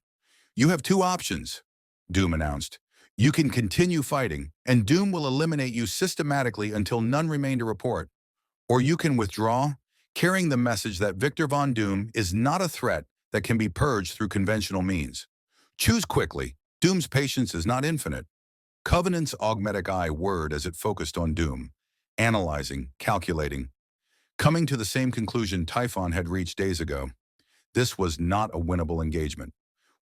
You have two options, Doom announced. You can continue fighting, and Doom will eliminate you systematically until none remain to report. Or you can withdraw, carrying the message that Victor Von Doom is not a threat that can be purged through conventional means. Choose quickly. Doom's patience is not infinite. Covenant's augmetic eye whirred as it focused on Doom, analyzing, calculating, coming to the same conclusion Typhon had reached days ago. This was not a winnable engagement.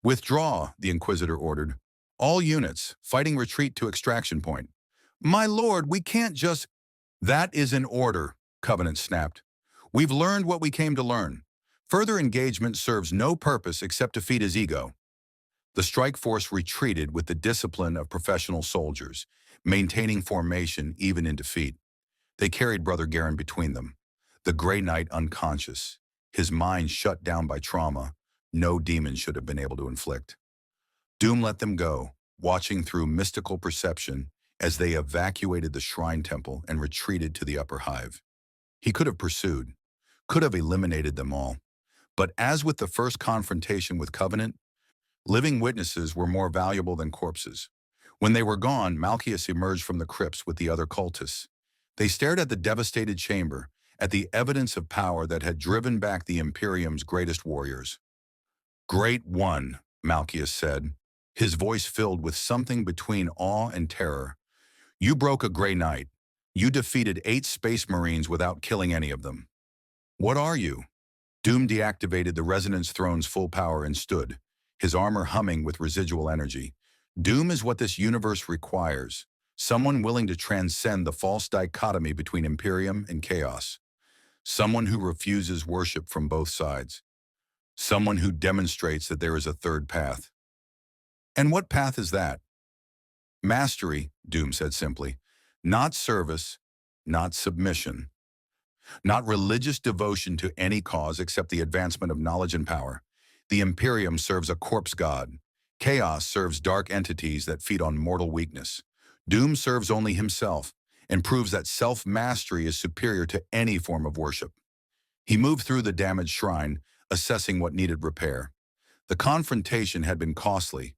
Withdraw, the Inquisitor ordered. All units, fighting retreat to extraction point. My lord, we can't just— That is an order, Covenant snapped. We've learned what we came to learn. Further engagement serves no purpose except to feed his ego. The strike force retreated with the discipline of professional soldiers, maintaining formation even in defeat. They carried Brother Garen between them, the Grey Knight unconscious, his mind shut down by trauma no demon should have been able to inflict. Doom let them go, watching through mystical perception as they evacuated the shrine temple and retreated to the upper hive. He could have pursued, could have eliminated them all. But as with the first confrontation with Covenant, living witnesses were more valuable than corpses. When they were gone, Malchus emerged from the crypts with the other cultists. They stared at the devastated chamber, at the evidence of power that had driven back the Imperium's greatest warriors. Great One, Malchus said, his voice filled with something between awe and terror. You broke a Grey Knight. You defeated 8 Space Marines without killing any of them. What are you? Doom deactivated the Resonance Throne's full power and stood, his armor humming with residual energy. Doom is what this universe requires, someone willing to transcend the false dichotomy between Imperium and Chaos. Someone who refuses worship from both sides. Someone who demonstrates that there is a third path. And what path is that? Mastery, Doom said simply. Not service, not submission. Not religious devotion to any cause except the advancement of knowledge and power. The Imperium serves a corpse god. Chaos serves dark entities that feed on mortal weakness. Doom serves only himself and proves that self-mastery is superior to any form of worship. He moved through the damaged shrine, assessing what needed repair. The confrontation had been costly.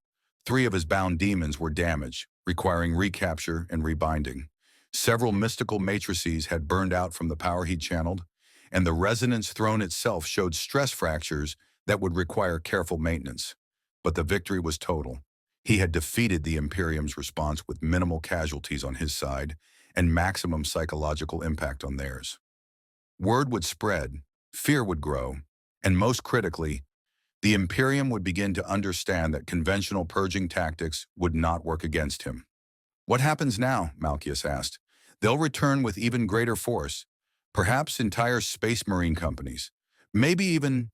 3 of his bound demons were damaged, requiring recapture and rebinding. Several mystical matrices had burned out from the power he'd channeled, and the Resonance Throne itself showed stress fractures that would require careful maintenance. But the victory was total. He had defeated the Imperium's response with minimal casualties on his side and maximum psychological impact on theirs. Word would spread, fear would grow, and most critically, the Imperium would begin to understand that conventional purging tactics would not work against him. What happens now? Malchus asked. They'll return with even greater force, perhaps entire Space Marine companies. Maybe even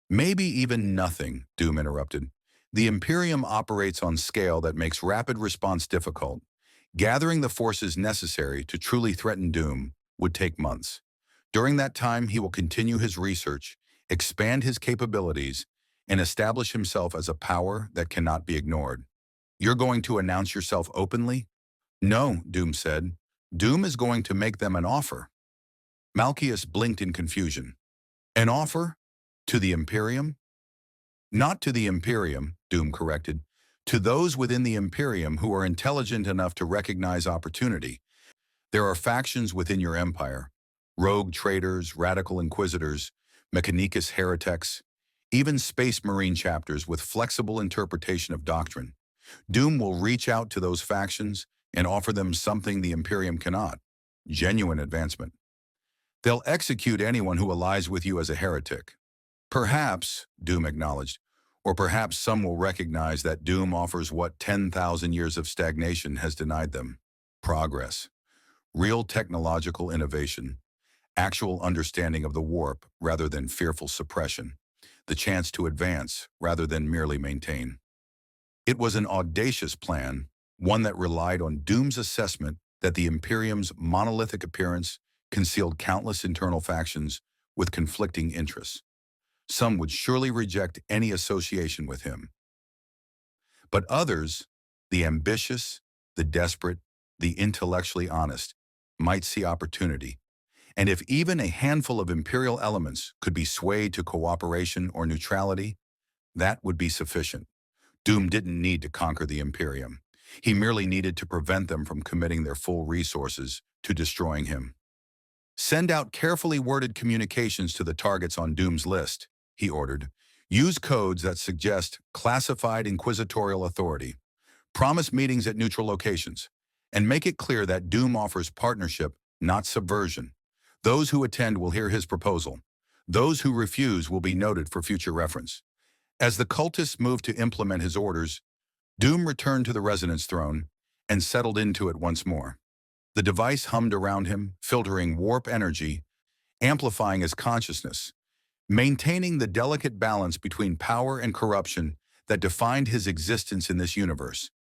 nothing, Doom interrupted. The Imperium operates on scale that makes rapid response difficult. Gathering the forces necessary to truly threaten Doom would take months. During that time, he will continue his research, expand his capabilities, and establish himself as a power that cannot be ignored. You're going to announce yourself openly? No, Doom said. Doom is going to make them an offer. Malchus blinked in confusion. An offer? To the Imperium? Not to the Imperium, Doom corrected. To those within the Imperium who are intelligent enough to recognize opportunity. There are factions within your empire. Rogue traitors, radical inquisitors, Mechanicus heretics, even Space Marine chapters with flexible interpretation of doctrine. Doom will reach out to those factions and offer them something the Imperium cannot, genuine advancement. They'll execute anyone who allies with you as a heretic. Perhaps, Doom acknowledged, Or perhaps some will recognize that Doom offers what 10,000 years of stagnation has denied them: progress, real technological innovation, actual understanding of the warp rather than fearful suppression, the chance to advance rather than merely maintain. It was an audacious plan, one that relied on Doom's assessment that the Imperium's monolithic appearance concealed countless internal factions with conflicting interests. Some would surely reject any association with him. But others, the ambitious, the desperate, the intellectually honest, might see opportunity. And if even a handful of Imperial elements could be swayed to cooperation or neutrality, that would be sufficient. Doom didn't need to conquer the Imperium. He merely needed to prevent them from committing their full resources to destroying him. Send out carefully worded communications to the targets on Doom's list, he ordered. Use codes that suggest classified inquisitorial authority. Promise meetings at neutral locations. And make it clear that Doom offers partnership, not subversion. Those who attend will hear his proposal. Those who refuse will be noted for future reference. As the cultists moved to implement his orders, Doom returned to the resonance throne and settled into it once more. The device hummed around him, filtering warp energy, amplifying his consciousness, maintaining the delicate balance between power and corruption that defined his existence in this universe.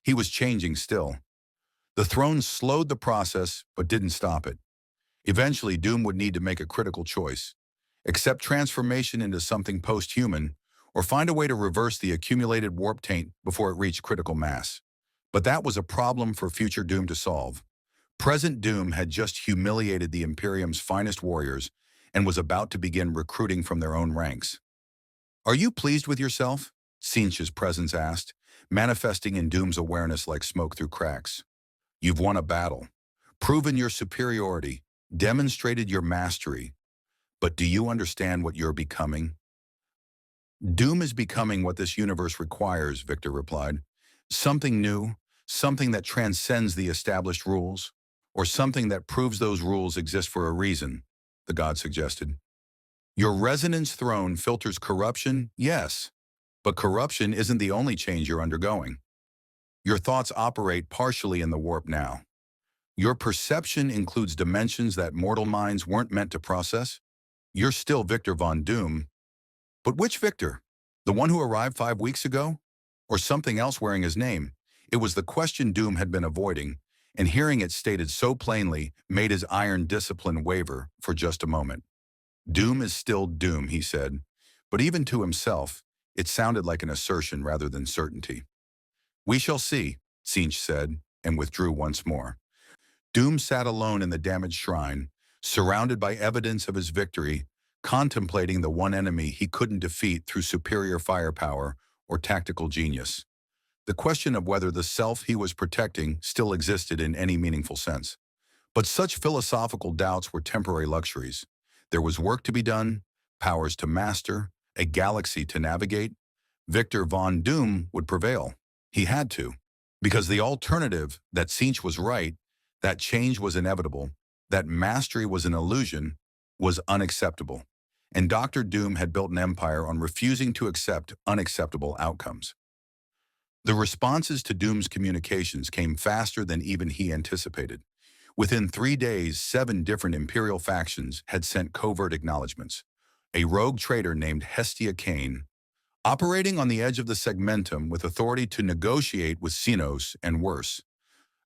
He was changing still. The throne slowed the process, but didn't stop it. Eventually, Doom would need to make a critical choice: accept transformation into something post-human, or find a way to reverse the accumulated warp taint before it reached critical mass. But that was a problem for future Doom to solve. Present Doom had just humiliated the Imperium's finest warriors and was about to begin recruiting from their own ranks. "Are you pleased with yourself?" Tzeentch's presence asked, manifesting in Doom's awareness like smoke through cracks. "You've won a battle, proven your superiority, demonstrated your mastery. But do you understand what you're becoming?" "Doom is becoming what this universe requires," Victor replied. "Something new, something that transcends the established rules, or something that proves those rules exist for a reason," the god suggested. "Your resonance throne filters corruption, yes, but corruption isn't the only change you're undergoing. Your thoughts operate partially in the warp now. Your perception includes dimensions that mortal minds weren't meant to process. You're still Victor Von Doom. But which Victor? The one who arrived 5 weeks ago? Or something else wearing his name?" It was the question Doom had been avoiding, and hearing it stated so plainly made his iron discipline waver for just a moment. "Doom is still Doom," he said, but even to himself, it sounded like an assertion rather than certainty. "We shall see," Tzeentch said, and withdrew once more. Doom sat alone in the damaged shrine, surrounded by evidence of his victory, contemplating the one enemy he couldn't defeat through superior firepower or tactical genius. The question of whether the self he was protecting still existed in any meaningful sense. But such philosophical doubts were temporary luxuries. There was work to be done, powers to master, a galaxy to navigate. Victor Von Doom would prevail. He had to. Because the alternative, that Tzeentch was right, that change was inevitable, that mastery was an illusion, was unacceptable. And Dr. Doom had built an empire on refusing to accept unacceptable outcomes. The responses to Doom's communications came faster than even he anticipated. Within 3 days, 7 different Imperial factions had sent covert acknowledgments. A rogue traitor named Hestia Kane, operating on the edge of the segmentum with authority to negotiate with Xenos and worse.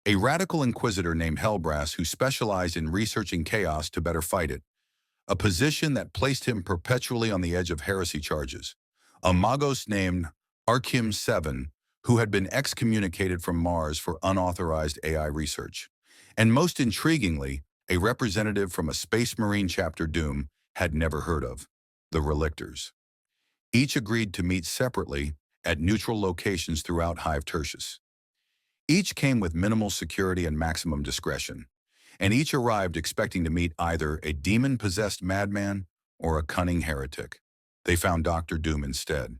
A radical inquisitor named Hellbrass who specialized in researching chaos to better fight it. A position that placed him perpetually on the edge of heresy charges. A Magos named Arkhim 7, who had been excommunicated from Mars for unauthorized AI research. And most intriguingly, a representative from a Space Marine chapter Doom had never heard of, the Relictors. Each agreed to meet separately at neutral locations throughout Hive Tertius. Each came with minimal security and maximum discretion, and each arrived expecting to meet either a demon-possessed madman or a cunning heretic. They found Dr. Doom instead.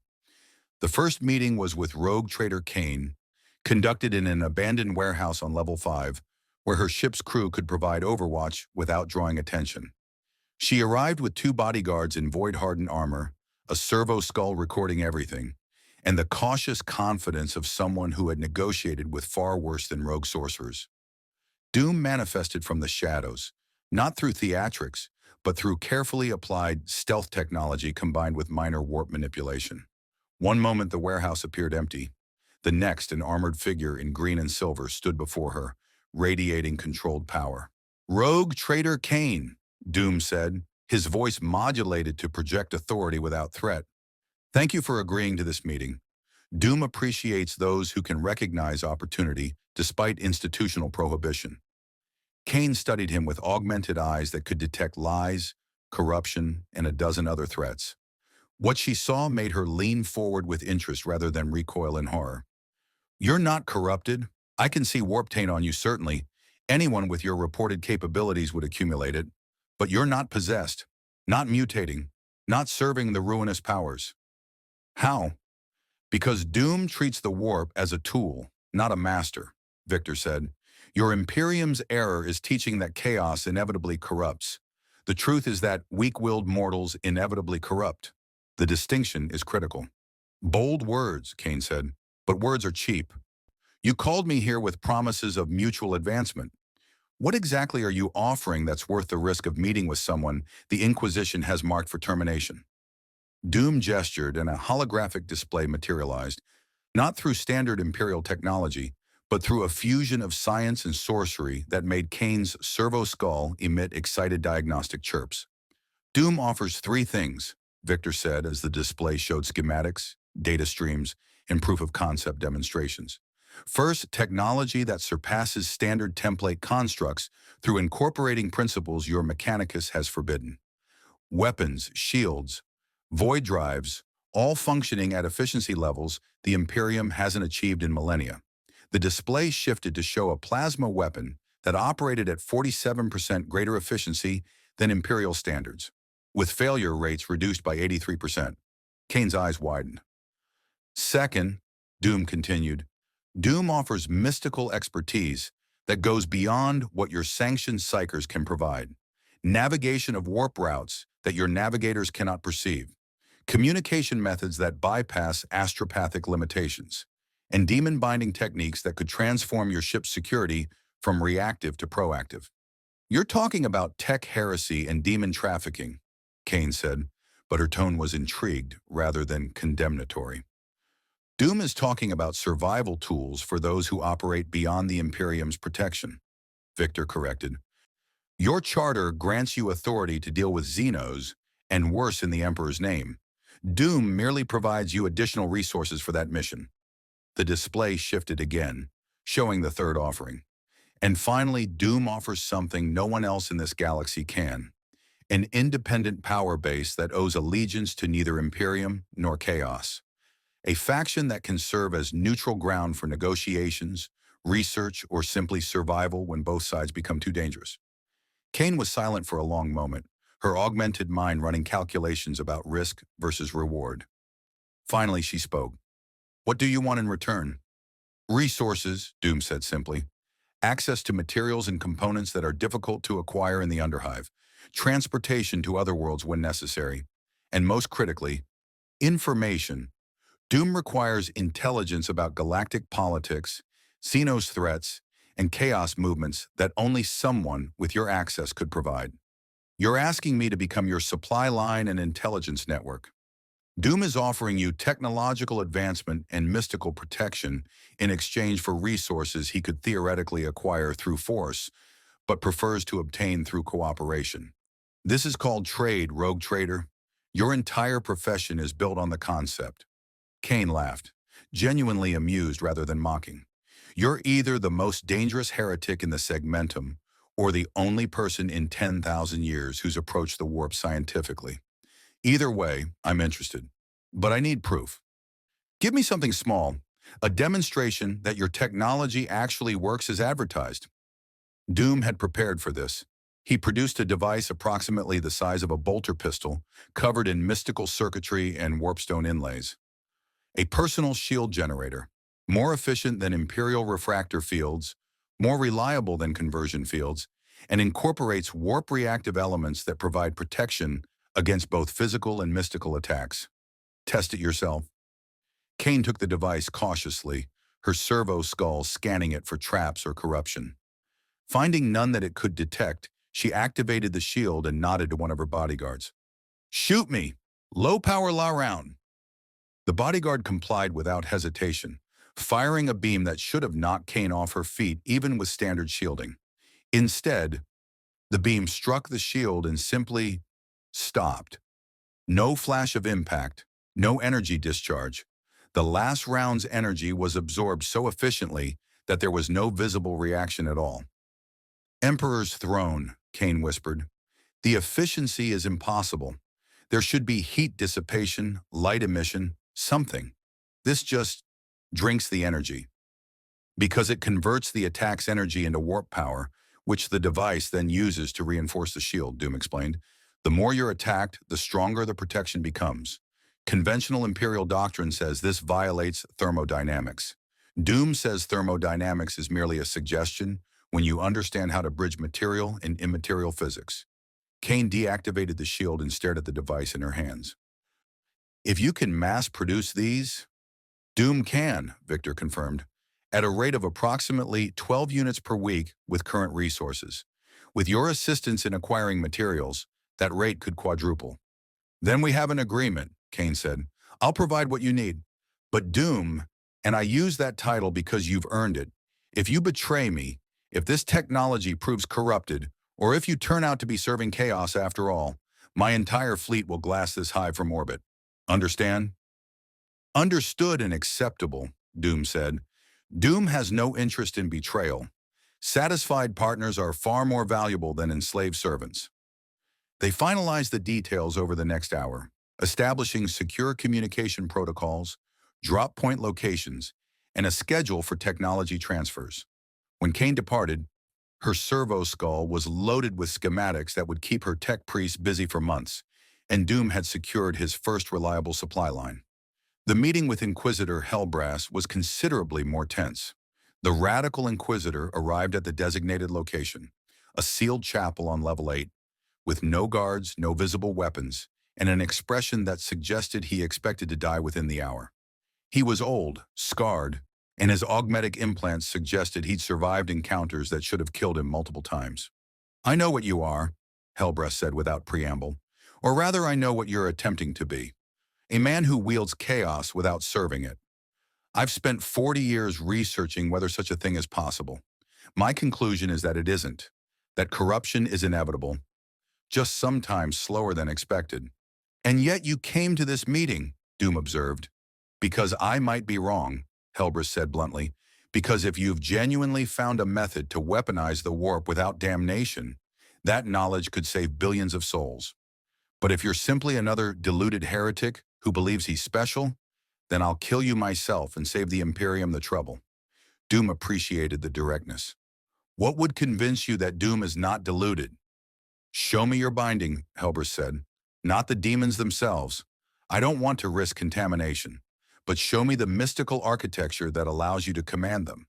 The first meeting was with rogue trader Kane, conducted in an abandoned warehouse on level 5, where her ship's crew could provide overwatch without drawing attention. She arrived with 2 bodyguards in void-hardened armor, a servo skull recording everything, and the cautious confidence of someone who had negotiated with far worse than rogue sorcerers. Doom manifested from the shadows, not through theatrics, but through carefully applied stealth technology combined with minor warp manipulation. One moment the warehouse appeared empty. The next, an armored figure in green and silver stood before her, radiating controlled power. "Rogue Trader Kane," Doom said, his voice modulated to project authority without threat. "Thank you for agreeing to this meeting. Doom appreciates those who can recognize opportunity despite institutional prohibition." Kane studied him with augmented eyes that could detect lies, corruption, and a dozen other threats. What she saw made her lean forward with interest rather than recoil in horror. "You're not corrupted. I can see warp taint on you, certainly. Anyone with your reported capabilities would accumulate it. But you're not possessed, not mutating, not serving the ruinous powers." "How?" "Because Doom treats the warp as a tool, not a master," Victor said. "Your Imperium's error is teaching that chaos inevitably corrupts. The truth is that weak-willed mortals inevitably corrupt. The distinction is critical." "Bold words," Kane said, "but words are cheap. You called me here with promises of mutual advancement. What exactly are you offering that's worth the risk of meeting with someone the Inquisition has marked for termination?" Doom gestured and a holographic display materialized, not through standard Imperial technology, but through a fusion of science and sorcery that made Kane's servo skull emit excited diagnostic chirps. "Doom offers three things," Victor said as the display showed schematics, data streams, and proof-of-concept demonstrations. "First, technology that surpasses standard template constructs through incorporating principles your Mechanicus has forbidden. Weapons, shields, void drives, all functioning at efficiency levels the Imperium hasn't achieved in millennia." The display shifted to show a plasma weapon that operated at 47% greater efficiency than Imperial standards, with failure rates reduced by 83%. Kane's eyes widened. "Second," Doom continued, "Doom offers mystical expertise that goes beyond what your sanctioned psychers can provide. Navigation of warp routes that your navigators cannot perceive. Communication methods that bypass astropathic limitations. And demon-binding techniques that could transform your ship's security from reactive to proactive." "You're talking about tech heresy and demon trafficking," Kane said, but her tone was intrigued rather than condemnatory. "Doom is talking about survival tools for those who operate beyond the Imperium's protection," Victor corrected. "Your charter grants you authority to deal with Xenos, and worse in the Emperor's name. Doom merely provides you additional resources for that mission." The display shifted again, showing the third offering. "And finally, Doom offers something no one else in this galaxy can. An independent power base that owes allegiance to neither Imperium nor Chaos. A faction that can serve as neutral ground for negotiations, research, or simply survival when both sides become too dangerous." Kane was silent for a long moment, her augmented mind running calculations about risk versus reward. Finally, she spoke. "What do you want in return?" "Resources," Doom said simply. "Access to materials and components that are difficult to acquire in the Underhive. Transportation to other worlds when necessary. And most critically, information. Doom requires intelligence about galactic politics, Xenos threats, and chaos movements that only someone with your access could provide. You're asking me to become your supply line and intelligence network. Doom is offering you technological advancement and mystical protection in exchange for resources he could theoretically acquire through force, but prefers to obtain through cooperation. This is called trade, rogue trader. Your entire profession is built on the concept." Kane laughed, genuinely amused rather than mocking. "You're either the most dangerous heretic in the segmentum, or the only person in 10,000 years who's approached the warp scientifically. Either way, I'm interested. But I need proof. Give me something small, a demonstration that your technology actually works as advertised." Doom had prepared for this. He produced a device approximately the size of a bolter pistol, covered in mystical circuitry and warpstone inlays. A personal shield generator, more efficient than Imperial refractor fields, more reliable than conversion fields, and incorporates warp-reactive elements that provide protection against both physical and mystical attacks. Test it yourself. Kane took the device cautiously, her servo skull scanning it for traps or corruption. Finding none that it could detect, she activated the shield and nodded to one of her bodyguards. "Shoot me! Low power la round." The bodyguard complied without hesitation, firing a beam that should have knocked Kane off her feet even with standard shielding. Instead, the beam struck the shield and simply stopped. No flash of impact, no energy discharge. The last round's energy was absorbed so efficiently that there was no visible reaction at all. "Emperor's throne," Kane whispered. "The efficiency is impossible. There should be heat dissipation, light emission, something. This just drinks the energy. Because it converts the attack's energy into warp power, which the device then uses to reinforce the shield," Doom explained. "The more you're attacked, the stronger the protection becomes. Conventional Imperial doctrine says this violates thermodynamics. Doom says thermodynamics is merely a suggestion when you understand how to bridge material and immaterial physics." Kane deactivated the shield and stared at the device in her hands. "If you can mass-produce these—" "Doom can," Victor confirmed, "at a rate of approximately 12 units per week with current resources. With your assistance in acquiring materials, that rate could quadruple." "Then we have an agreement," Kane said. "I'll provide what you need. But Doom, and I use that title because you've earned it, if you betray me, if this technology proves corrupted, or if you turn out to be serving chaos after all, my entire fleet will glass this hive from orbit. Understand?" "Understood and acceptable," Doom said. "Doom has no interest in betrayal. Satisfied partners are far more valuable than enslaved servants." They finalized the details over the next hour, establishing secure communication protocols, drop point locations, and a schedule for technology transfers. When Kane departed, her servo skull was loaded with schematics that would keep her tech priest busy for months, and Doom had secured his first reliable supply line. The meeting with Inquisitor Hellbrass was considerably more tense. The radical Inquisitor arrived at the designated location, a sealed chapel on level 8, with no guards, no visible weapons, and an expression that suggested he expected to die within the hour. He was old, scarred, and his augmetic implants suggested he'd survived encounters that should have killed him multiple times. "I know what you are," Hellbrass said without preamble. "Or rather, I know what you're attempting to be. A man who wields chaos without serving it. I've spent 40 years researching whether such a thing is possible. My conclusion is that it isn't, that corruption is inevitable, just sometimes slower than expected. And yet you came to this meeting," Doom observed. "Because I might be wrong," Hellbrass said bluntly. "Because if you've genuinely found a method to weaponize the warp without damnation, that knowledge could save billions of souls. But if you're simply another deluded heretic who believes he's special, then I'll kill you myself and save the Imperium the trouble." Doom appreciated the directness. "What would convince you that Doom is not deluded?" "Show me your binding," Hellbrass said. "Not the demons themselves. I don't want to risk contamination. But show me the mystical architecture that allows you to command them.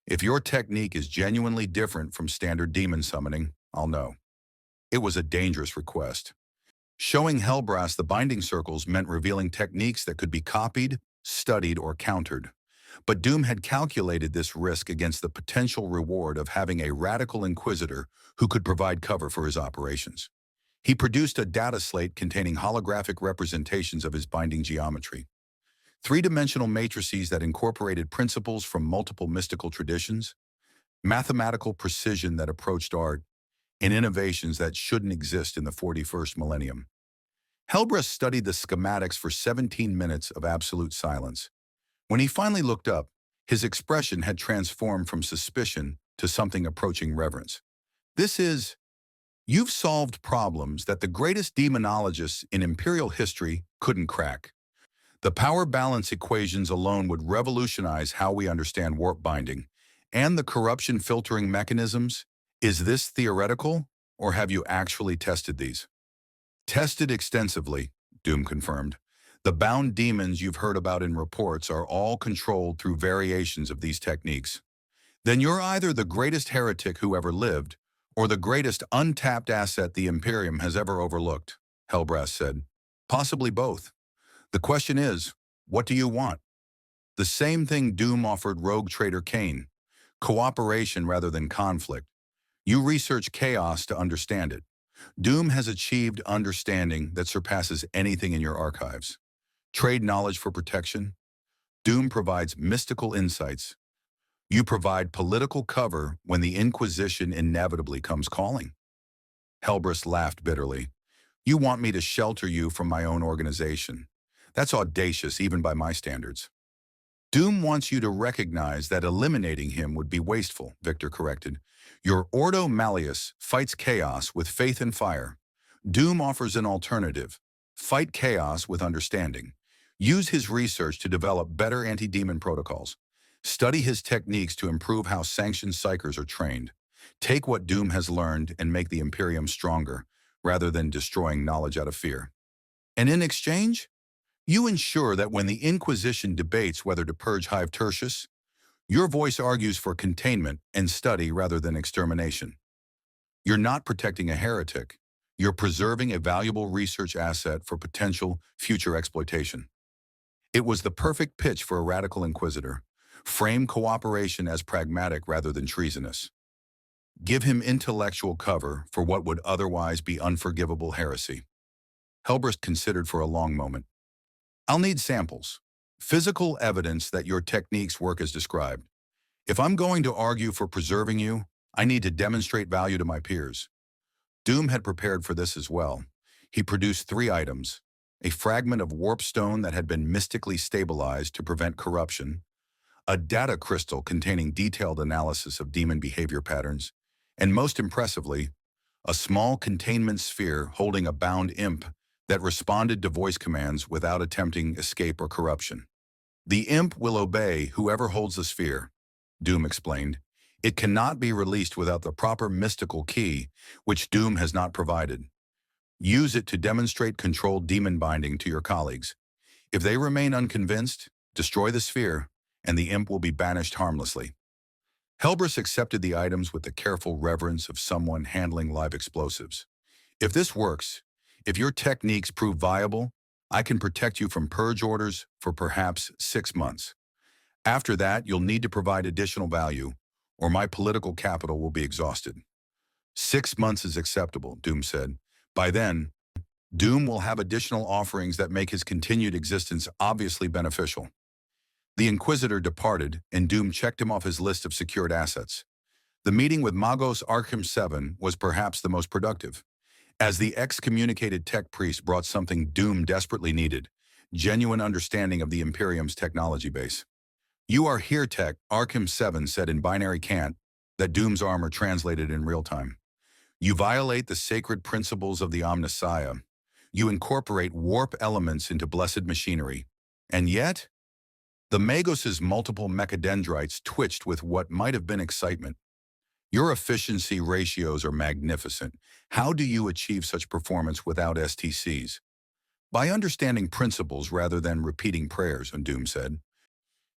If your technique is genuinely different from standard demon summoning, I'll know." It was a dangerous request. Showing Hellbrass the binding circles meant revealing techniques that could be copied, studied, or countered. But Doom had calculated this risk against the potential reward of having a radical inquisitor who could provide cover for his operations. He produced a data slate containing holographic representations of his binding geometry. Three-dimensional matrices that incorporated principles from multiple mystical traditions, mathematical precision that approached art, and innovations that shouldn't exist in the 41st millennium. Hellbrass studied the schematics for 17 minutes of absolute silence. When he finally looked up, his expression had transformed from suspicion to something approaching reverence. "You've solved problems that the greatest demonologists in Imperial history couldn't crack. The power balance equations alone would revolutionize how we understand warp binding. And the corruption filtering mechanisms? Is this theoretical, or have you actually tested these?" "Tested extensively," Doom confirmed. "The bound demons you've heard about in reports are all controlled through variations of these techniques." "Then you're either the greatest heretic who ever lived, or the greatest untapped asset the Imperium has ever overlooked," Hellbrass said. "Possibly both. The question is, what do you want?" The same thing Doom offered rogue trader Kane: cooperation rather than conflict. You research chaos to understand it. Doom has achieved understanding that surpasses anything in your archives. Trade knowledge for protection. Doom provides mystical insights. You provide political cover when the Inquisition inevitably comes calling. Helbrus laughed bitterly. You want me to shelter you from my own organization. That's audacious even by my standards. Doom wants you to recognize that eliminating him would be wasteful, Victor corrected. Your Ordo Malleus fights chaos with faith and fire. Doom offers an alternative. Fight chaos with understanding. Use his research to develop better anti-demon protocols. Study his techniques to improve how sanctioned psychers are trained. Take what Doom has learned and make the Imperium stronger, rather than destroying knowledge out of fear. And in exchange, you ensure that when the Inquisition debates whether to purge Hive Tertius, your voice argues for containment and study rather than extermination. You're not protecting a heretic. You're preserving a valuable research asset for potential future exploitation. It was the perfect pitch for a radical inquisitor. Frame cooperation as pragmatic rather than treasonous. Give him intellectual cover for what would otherwise be unforgivable heresy. Helbrus considered for a long moment. I'll need samples. Physical evidence that your techniques work as described. If I'm going to argue for preserving you, I need to demonstrate value to my peers. Doom had prepared for this as well. He produced 3 items: a fragment of warp stone that had been mystically stabilized to prevent corruption, a data crystal containing detailed analysis of demon behavior patterns, and most impressively, a small containment sphere holding a bound imp that responded to voice commands without attempting escape or corruption. The imp will obey whoever holds the sphere, Doom explained. It cannot be released without the proper mystical key, which Doom has not provided. Use it to demonstrate controlled demon binding to your colleagues. If they remain unconvinced, destroy the sphere, and the imp will be banished harmlessly. Helbrus accepted the items with the careful reverence of someone handling live explosives. If this works, if your techniques prove viable, I can protect you from purge orders for perhaps 6 months. After that, you'll need to provide additional value, or my political capital will be exhausted. 6 months is acceptable, Doom said. By then, Doom will have additional offerings that make his continued existence obviously beneficial. The Inquisitor departed, and Doom checked him off his list of secured assets. The meeting with Magos Arkham 7 was perhaps the most productive, as the excommunicated tech priest brought something Doom desperately needed: genuine understanding of the Imperium's technology base. You are here, Tech, Arkham 7 said in binary cant that Doom's armor translated in real time. You violate the sacred principles of the Omnissiah. You incorporate warp elements into blessed machinery. And yet, the Magos' multiple mechadendrites twitched with what might have been excitement. Your efficiency ratios are magnificent. How do you achieve such performance without STCs? By understanding principles rather than repeating prayers, Doom said.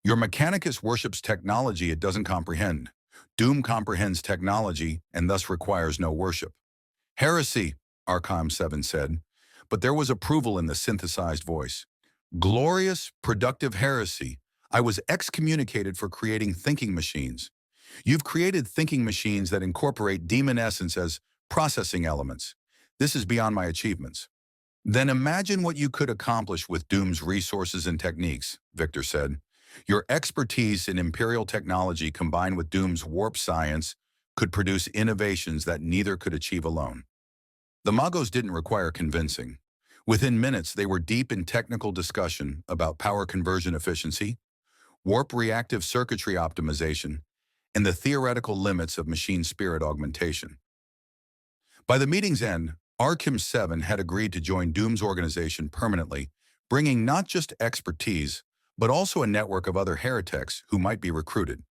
Your Mechanicus worships technology it doesn't comprehend. Doom comprehends technology and thus requires no worship. Heresy, Arkham 7 said, but there was approval in the synthesized voice. Glorious, productive heresy. I was excommunicated for creating thinking machines. You've created thinking machines that incorporate demon essence as processing elements. This is beyond my achievements. Then imagine what you could accomplish with Doom's resources and techniques, Victor said. Your expertise in Imperial technology combined with Doom's warp science could produce innovations that neither could achieve alone. The Magos didn't require convincing. Within minutes, they were deep in technical discussion about power conversion efficiency, warp reactive circuitry optimization, and the theoretical limits of machine spirit augmentation. By the meeting's end, Arkham 7 had agreed to join Doom's organization permanently, bringing not just expertise, but also a network of other heretics who might be recruited.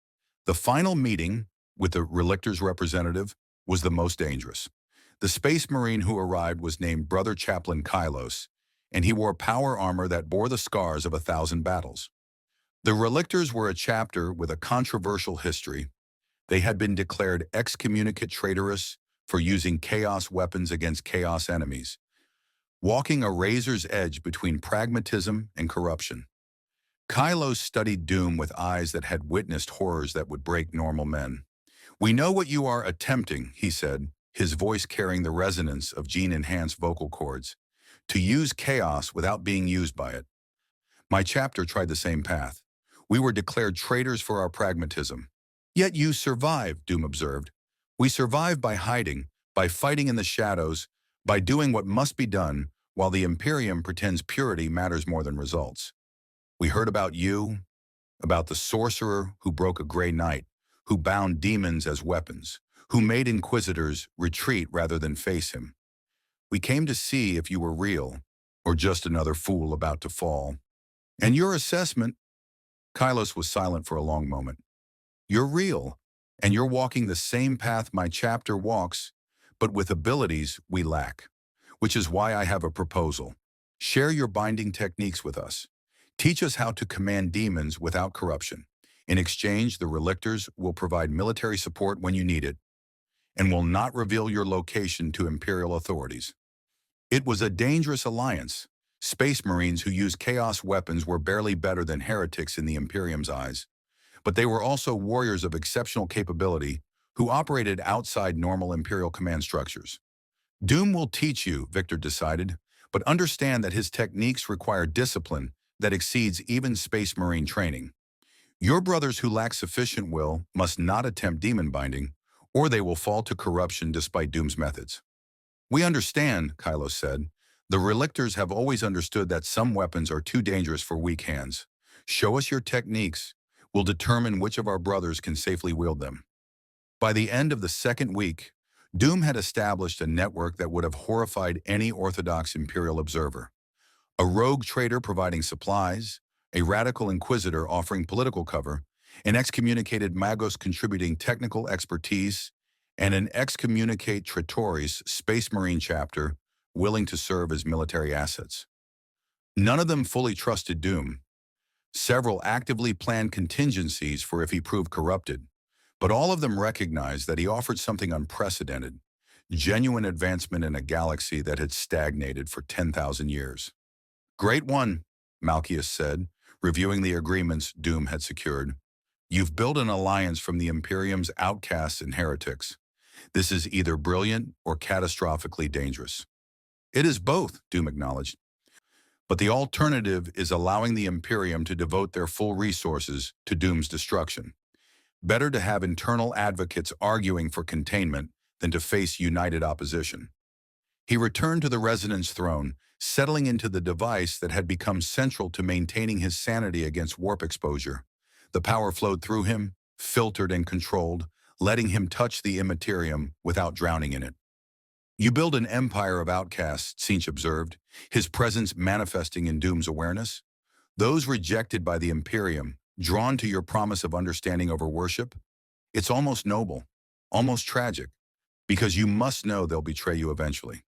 The final meeting with the Relictor's representative was the most dangerous. The Space Marine who arrived was named Brother Chaplain Kylos, and he wore power armor that bore the scars of 1,000 battles. The Relictors were a chapter with a controversial history. They had been declared excommunicate traitorous for using chaos weapons against chaos enemies, walking a razor's edge between pragmatism and corruption. Kylo studied Doom with eyes that had witnessed horrors that would break normal men. "We know what you are attempting," he said, his voice carrying the resonance of gene-enhanced vocal cords, "to use chaos without being used by it. My chapter tried the same path. We were declared traitors for our pragmatism. Yet you survived," Doom observed. "We survive by hiding, by fighting in the shadows, by doing what must be done, while the Imperium pretends purity matters more than results. We heard about you, about the sorcerer who broke a gray night, who bound demons as weapons, who made inquisitors retreat rather than face him. We came to see if you were real, or just another fool about to fall. And your assessment," Kylos was silent for a long moment, "you're real, and you're walking the same path my chapter walks, but with abilities we lack. Which is why I have a proposal. Share your binding techniques with us. Teach us how to command demons without corruption. In exchange, the Relictors will provide military support when you need it, and will not reveal your location to Imperial authorities." It was a dangerous alliance. Space Marines who used chaos weapons were barely better than heretics in the Imperium's eyes, but they were also warriors of exceptional capability who operated outside normal Imperial command structures. "Doom will teach you," Victor decided, "but understand that his techniques require discipline that exceeds even Space Marine training. Your brothers who lack sufficient will must not attempt demon binding, or they will fall to corruption despite Doom's methods." "We understand," Kylo said. "The Relictors have always understood that some weapons are too dangerous for weak hands. Show us your techniques. We'll determine which of our brothers can safely wield them." By the end of the second week, Doom had established a network that would have horrified any orthodox Imperial observer. A rogue trader providing supplies, a radical inquisitor offering political cover, an excommunicated magos contributing technical expertise, and an excommunicate traitoris Space Marine chapter willing to serve as military assets. None of them fully trusted Doom. Several actively planned contingencies for if he proved corrupted, but all of them recognized that he offered something unprecedented, genuine advancement in a galaxy that had stagnated for 10,000 years. "Great one," Malchus said, reviewing the agreements Doom had secured. "You've built an alliance from the Imperium's outcasts and heretics. This is either brilliant or catastrophically dangerous." "It is both," Doom acknowledged. "But the alternative is allowing the Imperium to devote their full resources to Doom's destruction. Better to have internal advocates arguing for containment than to face united opposition." He returned to the Resonance throne, settling into the device that had become central to maintaining his sanity against warp exposure. The power flowed through him, filtered and controlled, letting him touch the immaterium without drowning in it. "You build an empire of outcasts," Tzeentch observed, his presence manifesting in Doom's awareness. "Those rejected by the Imperium, drawn to your promise of understanding over worship. It's almost noble, almost tragic, because you must know they'll betray you eventually."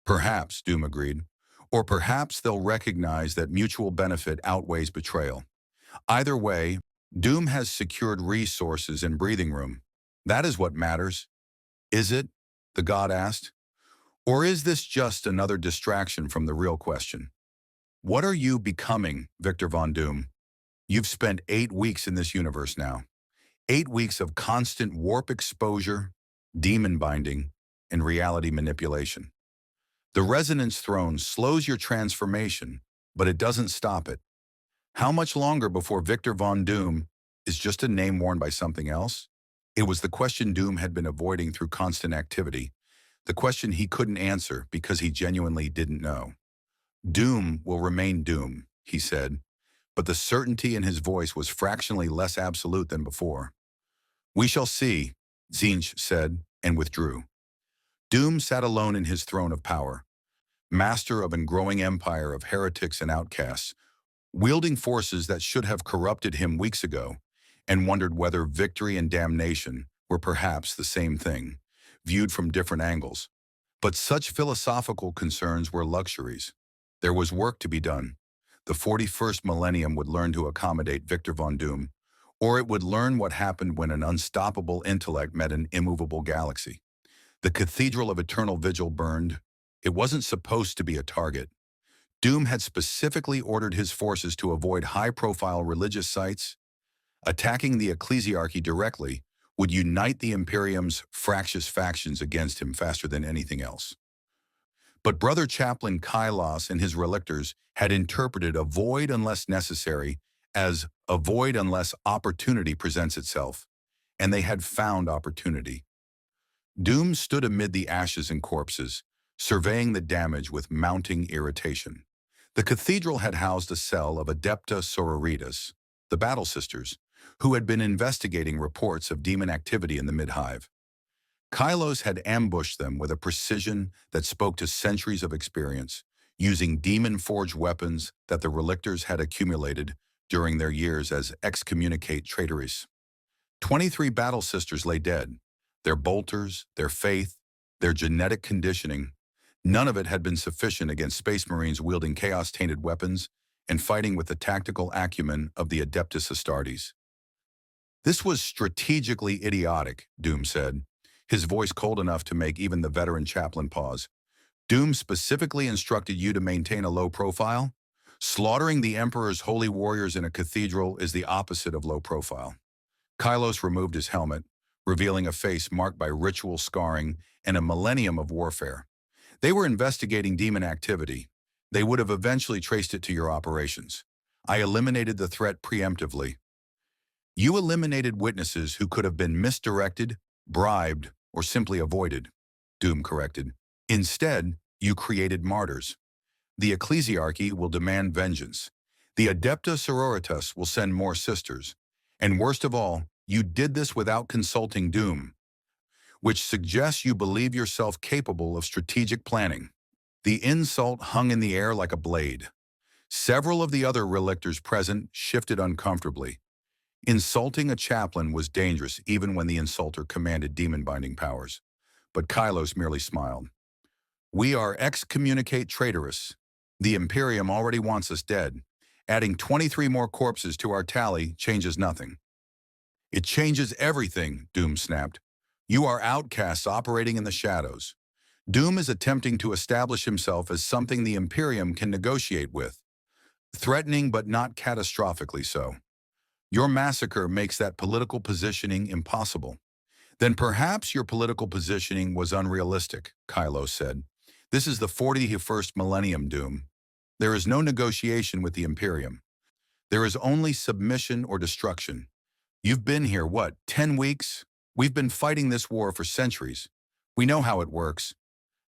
"Perhaps," Doom agreed. "Or perhaps they'll recognize that mutual benefit outweighs betrayal. Either way, Doom has secured resources and breathing room. That is what matters." "Is it?" the god asked. "Or is this just another distraction from the real question? What are you becoming, Victor Von Doom? You've spent 8 weeks in this universe now. 8 weeks of constant warp exposure, demon binding, and reality manipulation. The Resonance throne slows your transformation, but it doesn't stop it. How much longer before Victor Von Doom is just a name worn by something else?" It was the question Doom had been avoiding through constant activity, the question he couldn't answer because he genuinely didn't know. "Doom will remain Doom," he said, but the certainty in his voice was fractionally less absolute than before. "We shall see," Tzeentch said, and withdrew. Doom sat alone in his throne of power, master of a growing empire of heretics and outcasts, wielding forces that should have corrupted him weeks ago, and wondered whether victory and damnation were perhaps the same thing, viewed from different angles. But such philosophical concerns were luxuries. There was work to be done. The 41st millennium would learn to accommodate Victor Von Doom, or it would learn what happened when an unstoppable intellect met an immovable galaxy. The Cathedral of Eternal Vigil burned. It wasn't supposed to be a target. Doom had specifically ordered his forces to avoid high-profile religious sites. Attacking the ecclesiarchy directly would unite the Imperium's fractious factions against him faster than anything else. But Brother Chaplain Kylos and his relictors had interpreted avoid unless necessary as avoid unless opportunity presents itself, and they had found opportunity. Doom stood amid the ashes and corpses, surveying the damage with mounting irritation. The cathedral had housed a cell of Adepta Sororitas, the Battle Sisters, who had been investigating reports of demon activity in the Mid-Hive. Kylos had ambushed them with a precision that spoke to centuries of experience, using demon-forged weapons that the Relictors had accumulated during their years as excommunicate traitores. 23 Battle Sisters lay dead. Their bolters, their faith, their genetic conditioning, none of it had been sufficient against Space Marines wielding chaos-tainted weapons and fighting with the tactical acumen of the Adeptus Astartes. This was strategically idiotic, Doom said, his voice cold enough to make even the veteran chaplain pause. Doom specifically instructed you to maintain a low profile? Slaughtering the Emperor's holy warriors in a cathedral is the opposite of low profile. Kylos removed his helmet, revealing a face marked by ritual scarring and a millennium of warfare. They were investigating demon activity. They would have eventually traced it to your operations. I eliminated the threat preemptively. You eliminated witnesses who could have been misdirected, bribed, or simply avoided, Doom corrected. Instead, you created martyrs. The ecclesiarchy will demand vengeance. The Adepta Sororitas will send more sisters. And worst of all, you did this without consulting Doom, which suggests you believe yourself capable of strategic planning. The insult hung in the air like a blade. Several of the other relictors present shifted uncomfortably. Insulting a chaplain was dangerous even when the insulter commanded demon-binding powers. But Kylos merely smiled. We are excommunicate traitorous. The Imperium already wants us dead. Adding 23 more corpses to our tally changes nothing. It changes everything, Doom snapped. You are outcasts operating in the shadows. Doom is attempting to establish himself as something the Imperium can negotiate with. Threatening but not catastrophically so. Your massacre makes that political positioning impossible. Then perhaps your political positioning was unrealistic, Kylos said. This is the 41st millennium, Doom. There is no negotiation with the Imperium. There is only submission or destruction. You've been here, what, 10 weeks? We've been fighting this war for centuries. We know how it works.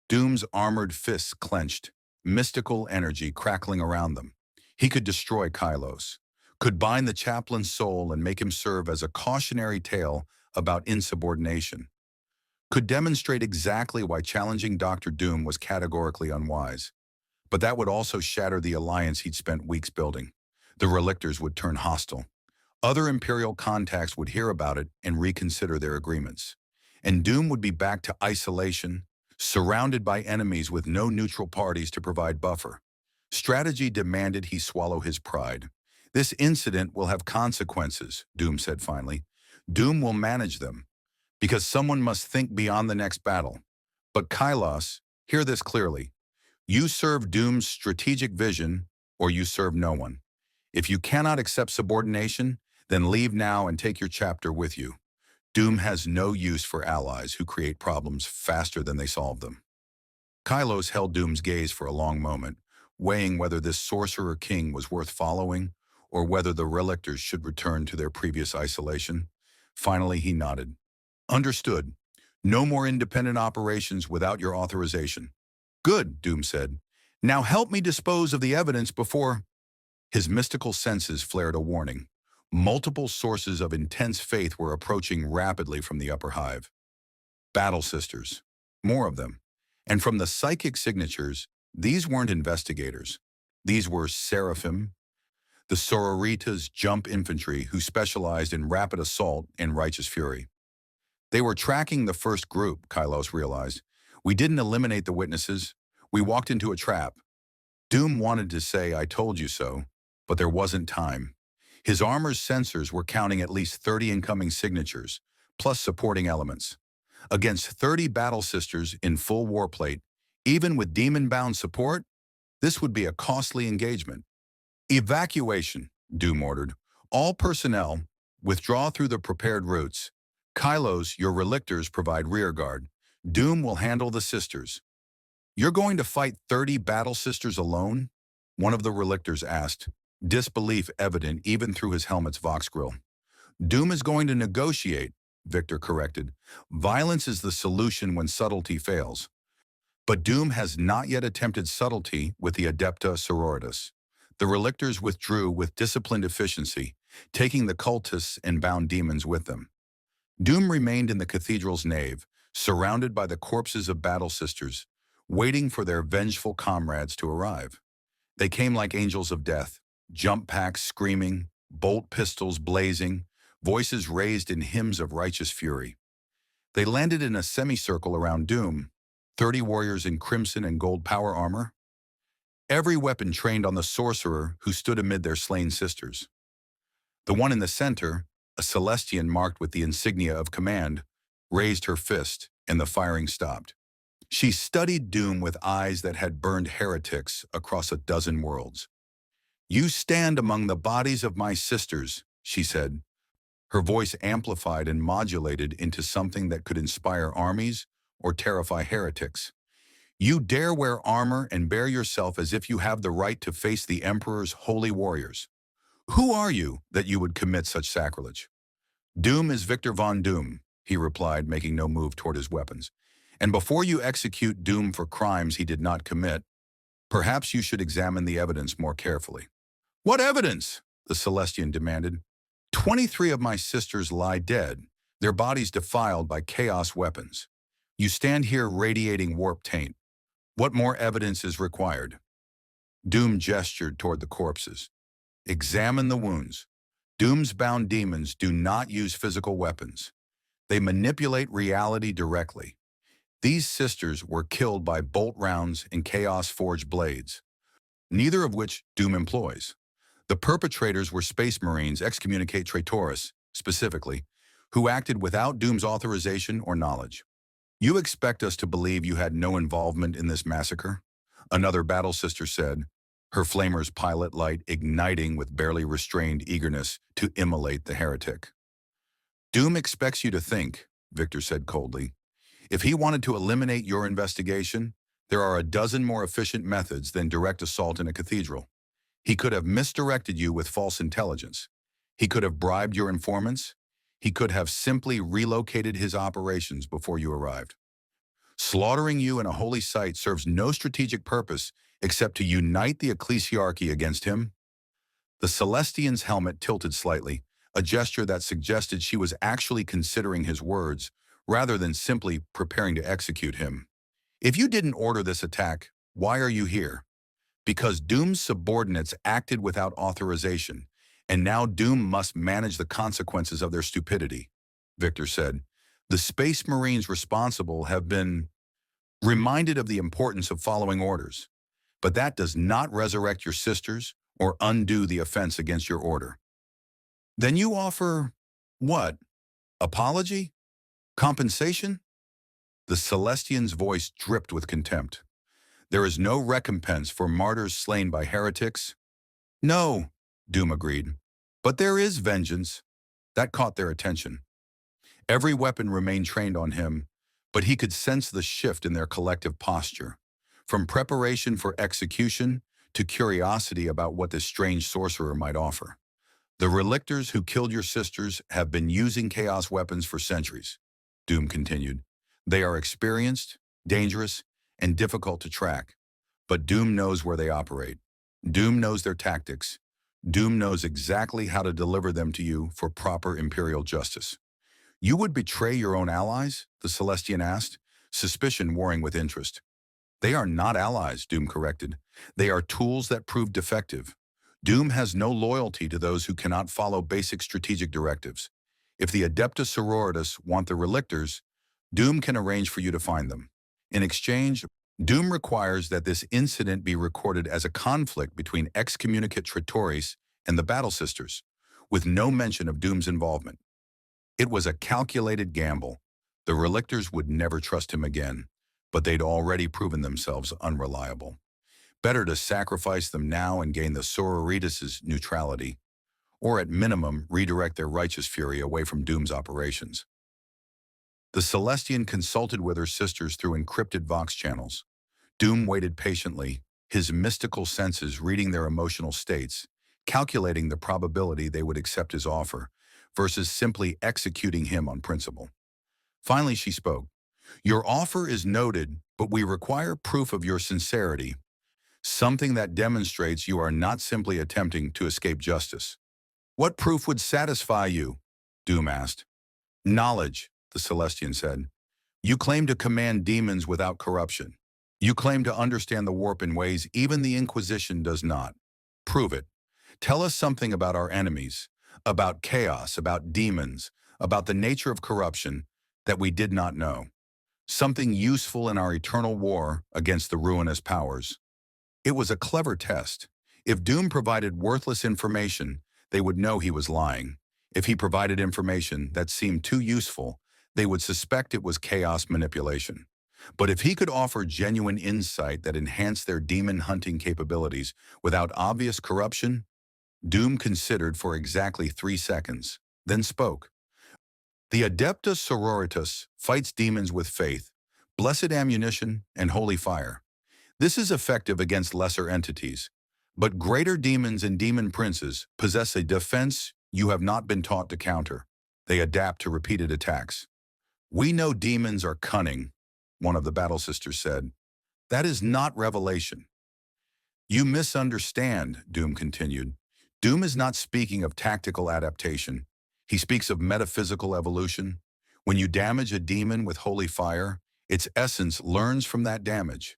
Doom's armored fists clenched, mystical energy crackling around them. He could destroy Kylos, could bind the chaplain's soul and make him serve as a cautionary tale about insubordination, could demonstrate exactly why challenging Dr. Doom was categorically unwise. But that would also shatter the alliance he'd spent weeks building. The Relictors would turn hostile. Other Imperial contacts would hear about it and reconsider their agreements. And Doom would be back to isolation, surrounded by enemies with no neutral parties to provide buffer. Strategy demanded he swallow his pride. This incident will have consequences, Doom said finally. Doom will manage them, because someone must think beyond the next battle. But Kylos, hear this clearly. You serve Doom's strategic vision, or you serve no one. If you cannot accept subordination, then leave now and take your chapter with you. Doom has no use for allies who create problems faster than they solve them. Kylos held Doom's gaze for a long moment, weighing whether this sorcerer king was worth following or whether the Relictors should return to their previous isolation. Finally, he nodded. Understood. No more independent operations without your authorization. Good, Doom said. Now help me dispose of the evidence before... His mystical senses flared a warning. Multiple sources of intense faith were approaching rapidly from the upper hive. Battle Sisters. More of them. And from the psychic signatures, these weren't investigators. These were Seraphim, the Sororitas jump infantry who specialized in rapid assault and righteous fury. They were tracking the first group, Kylos realized. We didn't eliminate the witnesses. We walked into a trap. Doom wanted to say, I told you so, but there wasn't time. His armor's sensors were counting at least 30 incoming signatures, plus supporting elements. Against 30 Battle Sisters in full warplate, even with demon-bound support, This would be a costly engagement. Evacuation, Doom ordered. All personnel, withdraw through the prepared routes. Kylos, your relictors provide rearguard. Doom will handle the sisters. You're going to fight 30 battle sisters alone? One of the relictors asked, disbelief evident even through his helmet's vox grill. Doom is going to negotiate, Victor corrected. Violence is the solution when subtlety fails. But Doom has not yet attempted subtlety with the Adepta Sororitas. The relictors withdrew with disciplined efficiency, taking the cultists and bound demons with them. Doom remained in the cathedral's nave, surrounded by the corpses of battle sisters, waiting for their vengeful comrades to arrive. They came like angels of death, jump packs screaming, bolt pistols blazing, voices raised in hymns of righteous fury. They landed in a semicircle around Doom, 30 warriors in crimson and gold power armor, every weapon trained on the sorcerer who stood amid their slain sisters. The one in the center, a Celestian marked with the insignia of command, raised her fist, and the firing stopped. She studied Doom with eyes that had burned heretics across a dozen worlds. "You stand among the bodies of my sisters," she said, her voice amplified and modulated into something that could inspire armies or terrify heretics. "You dare wear armor and bear yourself as if you have the right to face the Emperor's holy warriors. Who are you that you would commit such sacrilege?" "Doom is Victor von Doom," he replied, making no move toward his weapons. "And before you execute Doom for crimes he did not commit, perhaps you should examine the evidence more carefully." "What evidence?" the Celestian demanded. 23 of my sisters lie dead, their bodies defiled by chaos weapons. You stand here radiating warp taint. What more evidence is required?" Doom gestured toward the corpses. "Examine the wounds. Doom's bound demons do not use physical weapons. They manipulate reality directly. These sisters were killed by bolt rounds and chaos-forged blades, neither of which Doom employs. The perpetrators were Space Marines excommunicate Traitoris, specifically, who acted without Doom's authorization or knowledge. "You expect us to believe you had no involvement in this massacre?" another battle sister said, her flamer's pilot light igniting with barely restrained eagerness to immolate the heretic. "Doom expects you to think," Victor said coldly. "If he wanted to eliminate your investigation, there are a dozen more efficient methods than direct assault in a cathedral. He could have misdirected you with false intelligence. He could have bribed your informants. He could have simply relocated his operations before you arrived. Slaughtering you in a holy site serves no strategic purpose except to unite the ecclesiarchy against him." The Celestian's helmet tilted slightly, a gesture that suggested she was actually considering his words rather than simply preparing to execute him. "If you didn't order this attack, why are you here?" "Because Doom's subordinates acted without authorization, and now Doom must manage the consequences of their stupidity," Victor said. "The Space Marines responsible have been reminded of the importance of following orders, but that does not resurrect your sisters or undo the offense against your order." "Then you offer what? Apology? Compensation?" The Celestian's voice dripped with contempt. "There is no recompense for martyrs slain by heretics." "No," Doom agreed, "but there is vengeance." That caught their attention. Every weapon remained trained on him, but he could sense the shift in their collective posture, from preparation for execution to curiosity about what this strange sorcerer might offer. "The relictors who killed your sisters have been using chaos weapons for centuries," Doom continued. "They are experienced, dangerous, and difficult to track, but Doom knows where they operate. Doom knows their tactics. Doom knows exactly how to deliver them to you for proper imperial justice." "You would betray your own allies?" the Celestian asked, suspicion warring with interest. "They are not allies," Doom corrected. "They are tools that prove defective. Doom has no loyalty to those who cannot follow basic strategic directives. If the Adepta Sororitas want the relictors, Doom can arrange for you to find them. In exchange, Doom requires that this incident be recorded as a conflict between excommunicate Traitoris and the Battle Sisters, with no mention of Doom's involvement. It was a calculated gamble. The relictors would never trust him again, but they'd already proven themselves unreliable. Better to sacrifice them now and gain the Sororitas' neutrality, or at minimum redirect their righteous fury away from Doom's operations. The Celestian consulted with her sisters through encrypted Vox channels. Doom waited patiently, his mystical senses reading their emotional states, calculating the probability they would accept his offer, versus simply executing him on principle. Finally, she spoke. Your offer is noted, but we require proof of your sincerity, something that demonstrates you are not simply attempting to escape justice. What proof would satisfy you? Doom asked. Knowledge, the Celestian said. You claim to command demons without corruption. You claim to understand the warp in ways even the Inquisition does not. Prove it. Tell us something about our enemies, about chaos, about demons, about the nature of corruption that we did not know. Something useful in our eternal war against the ruinous powers. It was a clever test. If Doom provided worthless information, they would know he was lying. If he provided information that seemed too useful, they would suspect it was chaos manipulation. But if he could offer genuine insight that enhanced their demon-hunting capabilities without obvious corruption, Doom considered for exactly 3 seconds, then spoke. The Adeptus Sororitas fights demons with faith, blessed ammunition, and holy fire. This is effective against lesser entities, but greater demons and demon princes possess a defense you have not been taught to counter. They adapt to repeated attacks. We know demons are cunning, one of the Battle Sisters said. That is not revelation. You misunderstand, Doom continued. Doom is not speaking of tactical adaptation. He speaks of metaphysical evolution. When you damage a demon with holy fire, its essence learns from that damage.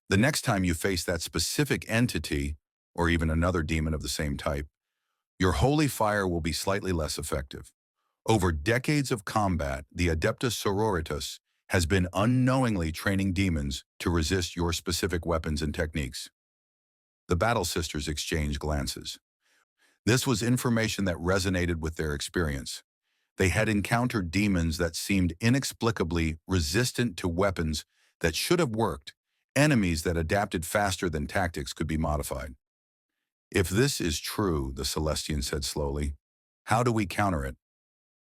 The next time you face that specific entity, or even another demon of the same type, your holy fire will be slightly less effective. Over decades of combat, the Adeptus Sororitas has been unknowingly training demons to resist your specific weapons and techniques. The Battle Sisters exchanged glances. This was information that resonated with their experience. They had encountered demons that seemed inexplicably resistant to weapons that should have worked, enemies that adapted faster than tactics could be modified. If this is true, the Celestian said slowly, how do we counter it?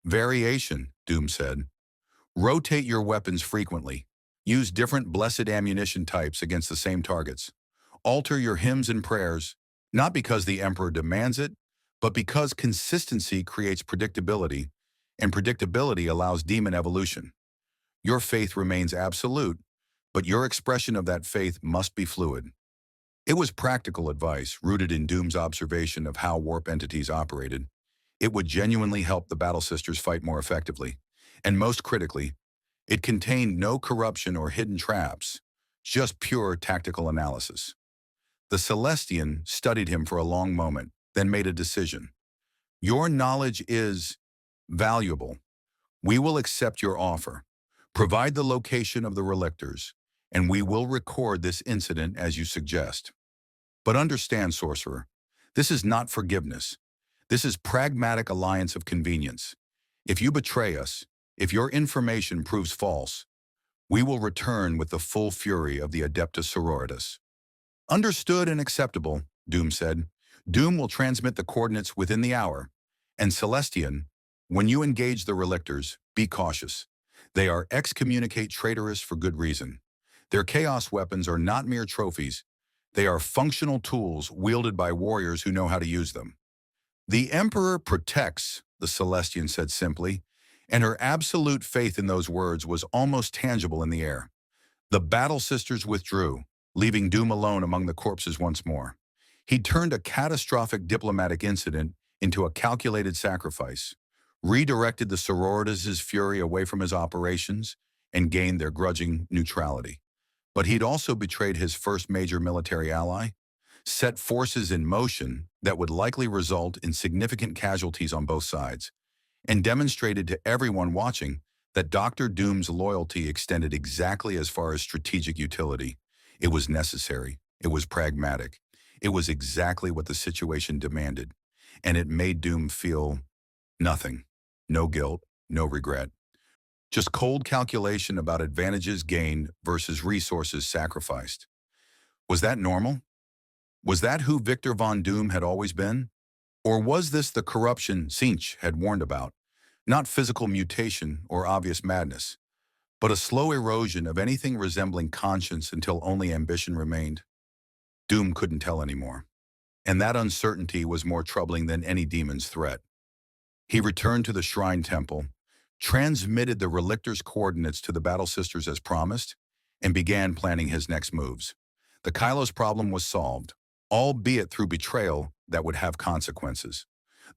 Variation, Doom said. Rotate your weapons frequently. Use different blessed ammunition types against the same targets. Alter your hymns and prayers, not because the Emperor demands it, but because consistency creates predictability, and predictability allows demon evolution. Your faith remains absolute, but your expression of that faith must be fluid. It was practical advice rooted in Doom's observation of how warp entities operated. It would genuinely help the Battle Sisters fight more effectively. And most critically, it contained no corruption or hidden traps, just pure tactical analysis. The Celestian studied him for a long moment, then made a decision. Your knowledge is valuable. We will accept your offer. Provide the location of the relictors, and we will record this incident as you suggest. But understand, Sorcerer, this is not forgiveness. This is pragmatic alliance of convenience. If you betray us, if your information proves false, we will return with the full fury of the Adeptus Sororitas. Understood and acceptable, Doom said. Doom will transmit the coordinates within the hour. And Celestian, when you engage the relictors, be cautious. They are excommunicate traitorous for good reason. Their chaos weapons are not mere trophies. They are functional tools wielded by warriors who know how to use them. The Emperor protects, the Celestian said simply, and her absolute faith in those words was almost tangible in the air. The Battle Sisters withdrew, leaving Doom alone among the corpses once more. He turned a catastrophic diplomatic incident into a calculated sacrifice, redirected the Sororitas' fury away from his operations, and gained their grudging neutrality. But he'd also betrayed his first major military ally, set forces in motion that would likely result in significant casualties on both sides, and demonstrated to everyone watching that Dr. Doom's loyalty extended exactly as far as strategic utility. It was necessary. It was pragmatic. It was exactly what the situation demanded, and it made Doom feel nothing. No guilt, no regret. Just cold calculation about advantages gained versus resources sacrificed. Was that normal? Was that who Victor Von Doom had always been? Or was this the corruption Sinch had warned about? Not physical mutation or obvious madness, but a slow erosion of anything resembling conscience until only ambition remained. Doom couldn't tell anymore, and that uncertainty was more troubling than any demon's threat. He returned to the Shrine Temple, transmitted the Relictor's coordinates to the Battle Sisters as promised, and began planning his next moves. The Kylos problem was solved, albeit through betrayal that would have consequences.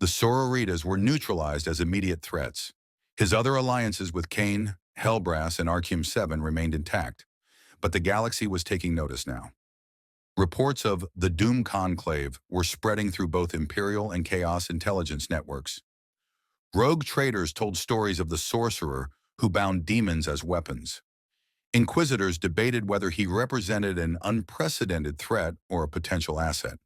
The Sororitas were neutralized as immediate threats. His other alliances with Cain, Hellbrass, and Archium 7 remained intact, but the galaxy was taking notice now. Reports of the Doom Conclave were spreading through both Imperial and Chaos intelligence networks. Rogue traders told stories of the sorcerer who bound demons as weapons. Inquisitors debated whether he represented an unprecedented threat or a potential asset.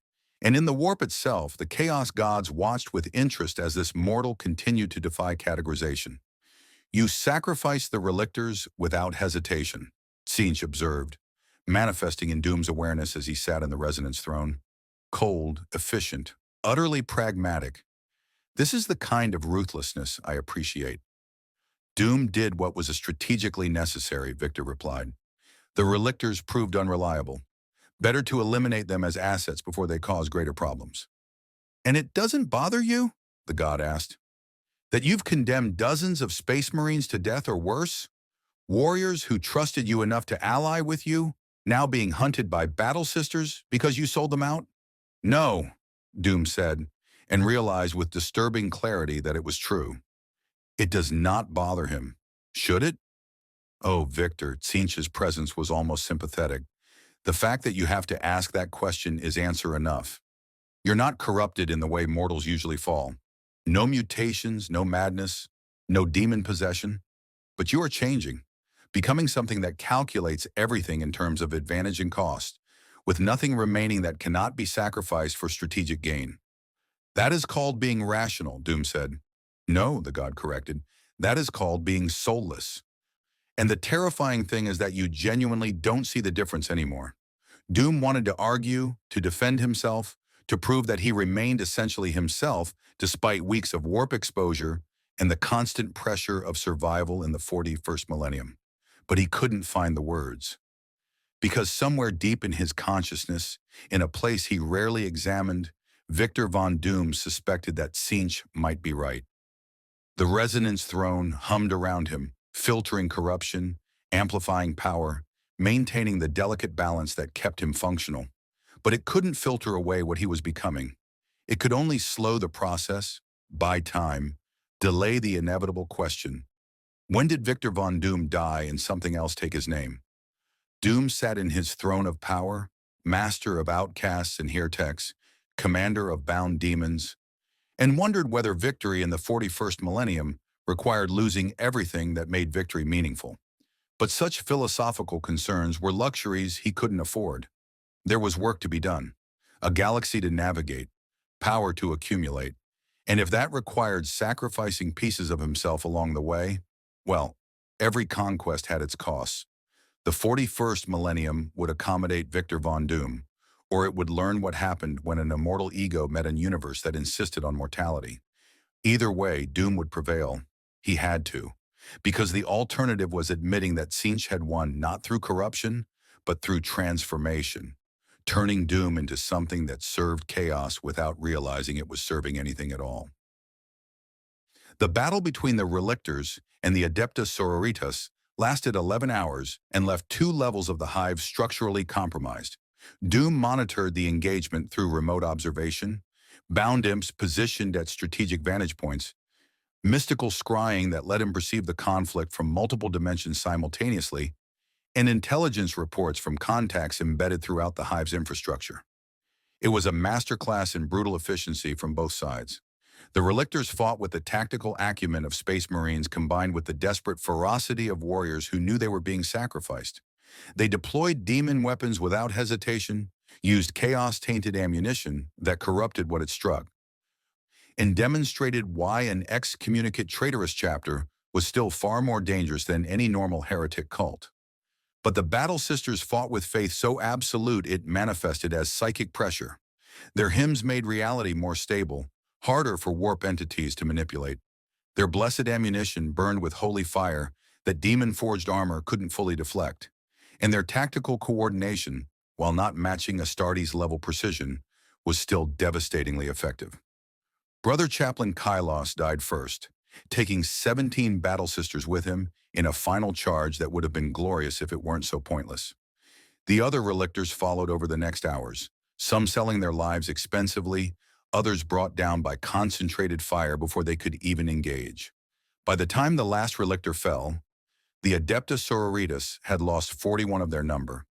And in the warp itself, the Chaos gods watched with interest as this mortal continued to defy categorization. You sacrifice the Relictors without hesitation, Sinch observed, manifesting in Doom's awareness as he sat in the Resonance throne. Cold, efficient, utterly pragmatic. This is the kind of ruthlessness I appreciate. Doom did what was strategically necessary, Victor replied. The Relictors proved unreliable. Better to eliminate them as assets before they cause greater problems. And it doesn't bother you? The god asked. That you've condemned dozens of Space Marines to death or worse? Warriors who trusted you enough to ally with you, now being hunted by Battle Sisters because you sold them out? No, Doom said, and realized with disturbing clarity that it was true. It does not bother him. Should it? Oh, Victor, Tzeentch's presence was almost sympathetic. The fact that you have to ask that question is answer enough. You're not corrupted in the way mortals usually fall. No mutations, no madness, no demon possession. But you are changing, becoming something that calculates everything in terms of advantage and cost, with nothing remaining that cannot be sacrificed for strategic gain. That is called being rational, Doom said. No, the god corrected. That is called being soulless. And the terrifying thing is that you genuinely don't see the difference anymore. Doom wanted to argue, to defend himself, to prove that he remained essentially himself despite weeks of warp exposure and the constant pressure of survival in the 41st millennium. But he couldn't find the words. Because somewhere deep in his consciousness, in a place he rarely examined, Victor Von Doom suspected that Tzeentch might be right. The Resonance throne hummed around him, filtering corruption, amplifying power, maintaining the delicate balance that kept him functional. But it couldn't filter away what he was becoming. It could only slow the process, buy time, delay the inevitable question. When did Victor Von Doom die and something else take his name? Doom sat in his throne of power, master of outcasts and heretics, commander of bound demons, and wondered whether victory in the 41st millennium required losing everything that made victory meaningful. But such philosophical concerns were luxuries he couldn't afford. There was work to be done, a galaxy to navigate, power to accumulate, and if that required sacrificing pieces of himself along the way, well, every conquest had its costs. The 41st millennium would accommodate Victor Von Doom, or it would learn what happened when an immortal ego met a universe that insisted on mortality. Either way, Doom would prevail. He had to, because the alternative was admitting that Tzeentch had won not through corruption, but through transformation, turning Doom into something that served chaos without realizing it was serving anything at all. The battle between the Relictors and the Adeptus Sororitas lasted 11 hours and left 2 levels of the hive structurally compromised. Doom monitored the engagement through remote observation, bound imps positioned at strategic vantage points, mystical scrying that let him perceive the conflict from multiple dimensions simultaneously, and intelligence reports from contacts embedded throughout the hive's infrastructure. It was a masterclass in brutal efficiency from both sides. The Relictors fought with the tactical acumen of Space Marines combined with the desperate ferocity of warriors who knew they were being sacrificed. They deployed demon weapons without hesitation, used chaos-tainted ammunition that corrupted what it struck, and demonstrated why an excommunicate traitorous chapter was still far more dangerous than any normal heretic cult. But the Battle Sisters fought with faith so absolute it manifested as psychic pressure. Their hymns made reality more stable, harder for warp entities to manipulate. Their blessed ammunition burned with holy fire that demon-forged armor couldn't fully deflect. And their tactical coordination, while not matching Astartes-level precision, was still devastatingly effective. Brother Chaplain Kylos died first, taking 17 Battle Sisters with him in a final charge that would have been glorious if it weren't so pointless. The other Relictors followed over the next hours, some selling their lives expensively, others brought down by concentrated fire before they could even engage. By the time the last Relictor fell, the Adepta Sororitas had lost 41 of their number,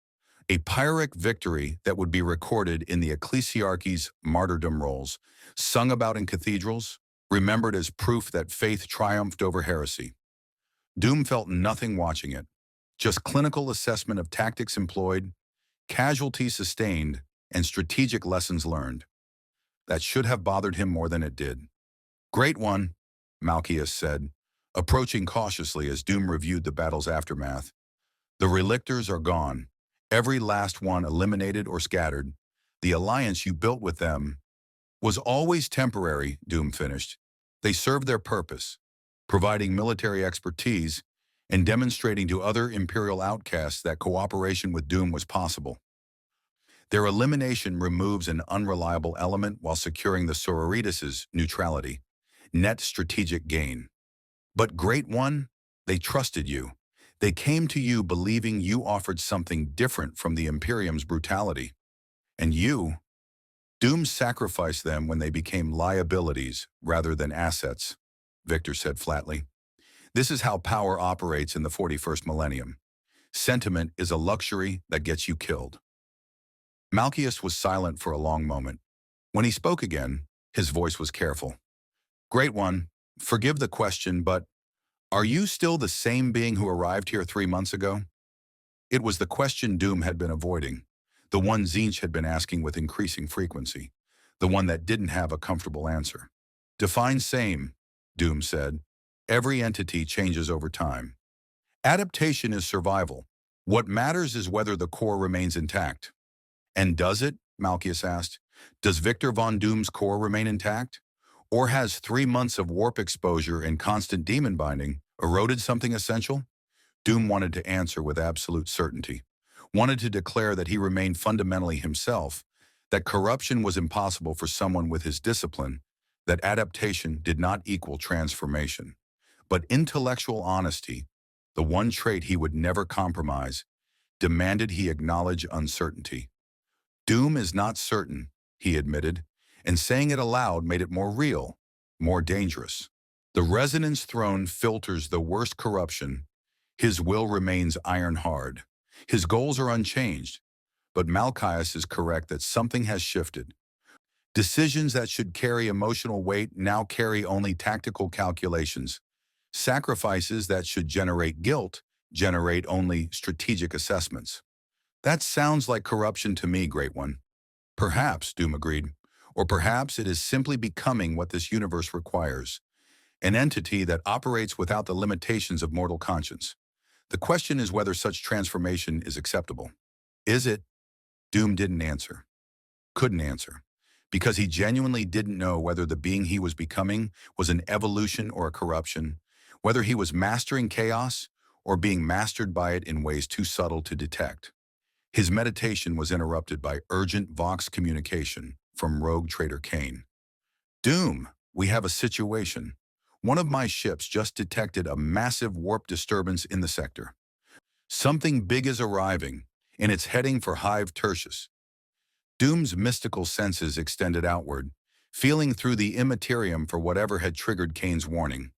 a Pyrrhic victory that would be recorded in the Ecclesiarchy's martyrdom rolls, sung about in cathedrals, remembered as proof that faith triumphed over heresy. Doom felt nothing watching it, just clinical assessment of tactics employed, casualties sustained, and strategic lessons learned. That should have bothered him more than it did. "Great one," Malchius said, approaching cautiously as Doom reviewed the battle's aftermath. "The Relictors are gone, every last one eliminated or scattered. The alliance you built with them was always temporary," Doom finished. "They served their purpose, providing military expertise and demonstrating to other Imperial outcasts that cooperation with Doom was possible. Their elimination removes an unreliable element while securing the Sororitas' neutrality. Net strategic gain. But Great One, they trusted you. They came to you believing you offered something different from the Imperium's brutality. And you, Doom sacrificed them when they became liabilities rather than assets," Victor said flatly. "This is how power operates in the 41st millennium. Sentiment is a luxury that gets you killed." Malchius was silent for a long moment. When he spoke again, his voice was careful. "Great One, forgive the question, but are you still the same being who arrived here 3 months ago?" It was the question Doom had been avoiding, the one Tzeentch had been asking with increasing frequency, the one that didn't have a comfortable answer. "Define same," Doom said. "Every entity changes over time. Adaptation is survival. What matters is whether the core remains intact." "And does it?" Malchius asked. "Does Victor von Doom's core remain intact? Or has 3 months of warp exposure and constant demon binding eroded something essential?" Doom wanted to answer with absolute certainty, wanted to declare that he remained fundamentally himself, that corruption was impossible for someone with his discipline, that adaptation did not equal transformation. But intellectual honesty, the one trait he would never compromise, demanded he acknowledge uncertainty. "Doom is not certain," he admitted, and saying it aloud made it more real, more dangerous. "The Resonance Throne filters the worst corruption. His will remains iron hard. His goals are unchanged. But Malchius is correct that something has shifted. Decisions that should carry emotional weight now carry only tactical calculations. Sacrifices that should generate guilt generate only strategic assessments." "That sounds like corruption to me, Great One." "Perhaps," Doom agreed. "Or perhaps it is simply becoming what this universe requires. An entity that operates without the limitations of mortal conscience. The question is whether such transformation is acceptable." "Is it?" Doom didn't answer. Couldn't answer. Because he genuinely didn't know whether the being he was becoming was an evolution or a corruption, whether he was mastering chaos or being mastered by it in ways too subtle to detect. His meditation was interrupted by urgent Vox communication from rogue Trader Kane. "Doom, we have a situation. One of my ships just detected a massive warp disturbance in the sector. Something big is arriving, and it's heading for Hive Tertius." Doom's mystical senses extended outward, feeling through the immaterium for whatever had triggered Kane's warning.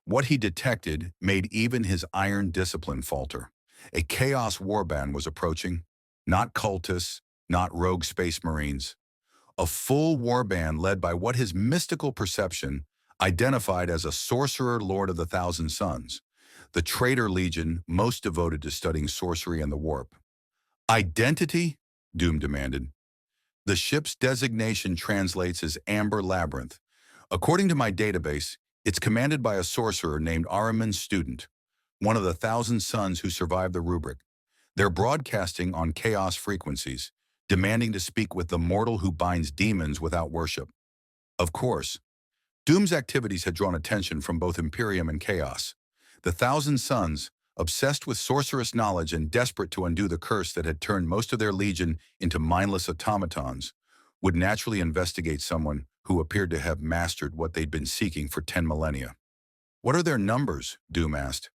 What he detected made even his iron discipline falter. A chaos warband was approaching. Not cultists, not rogue space marines. A full warband led by what his mystical perception identified as a sorcerer lord of the Thousand Suns, the Traitor Legion most devoted to studying sorcery and the warp. "Identity?" Doom demanded. "The ship's designation translates as Amber Labyrinth. According to my database, it's commanded by a sorcerer named Ahriman Student, one of the Thousand Suns who survived the rubric. They're broadcasting on chaos frequencies, demanding to speak with the mortal who binds demons without worship. Of course, Doom's activities had drawn attention from both Imperium and Chaos. The Thousand Sons, obsessed with sorcerous knowledge and desperate to undo the curse that had turned most of their legion into mindless automatons, would naturally investigate someone who appeared to have mastered what they'd been seeking for 10 millennia. "What are their numbers?" Doom asked.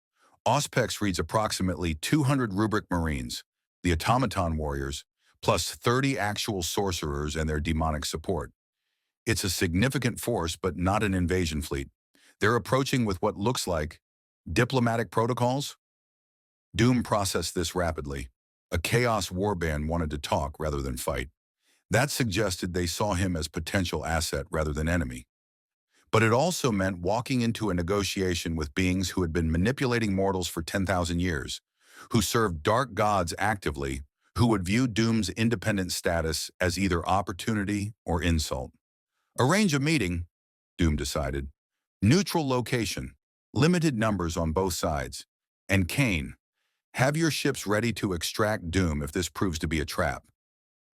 Auspex reads approximately 200 rubric marines, the automaton warriors, plus 30 actual sorcerers and their demonic support. It's a significant force, but not an invasion fleet. They're approaching with what looks like diplomatic protocols. Doom processed this rapidly. A Chaos warband wanted to talk rather than fight. That suggested they saw him as potential asset rather than enemy. But it also meant walking into a negotiation with beings who had been manipulating mortals for 10,000 years, who served dark gods actively, who would view Doom's independent status as either opportunity or insult. Arrange a meeting, Doom decided. Neutral location, limited numbers on both sides. And Kane, have your ships ready to extract Doom if this proves to be a trap.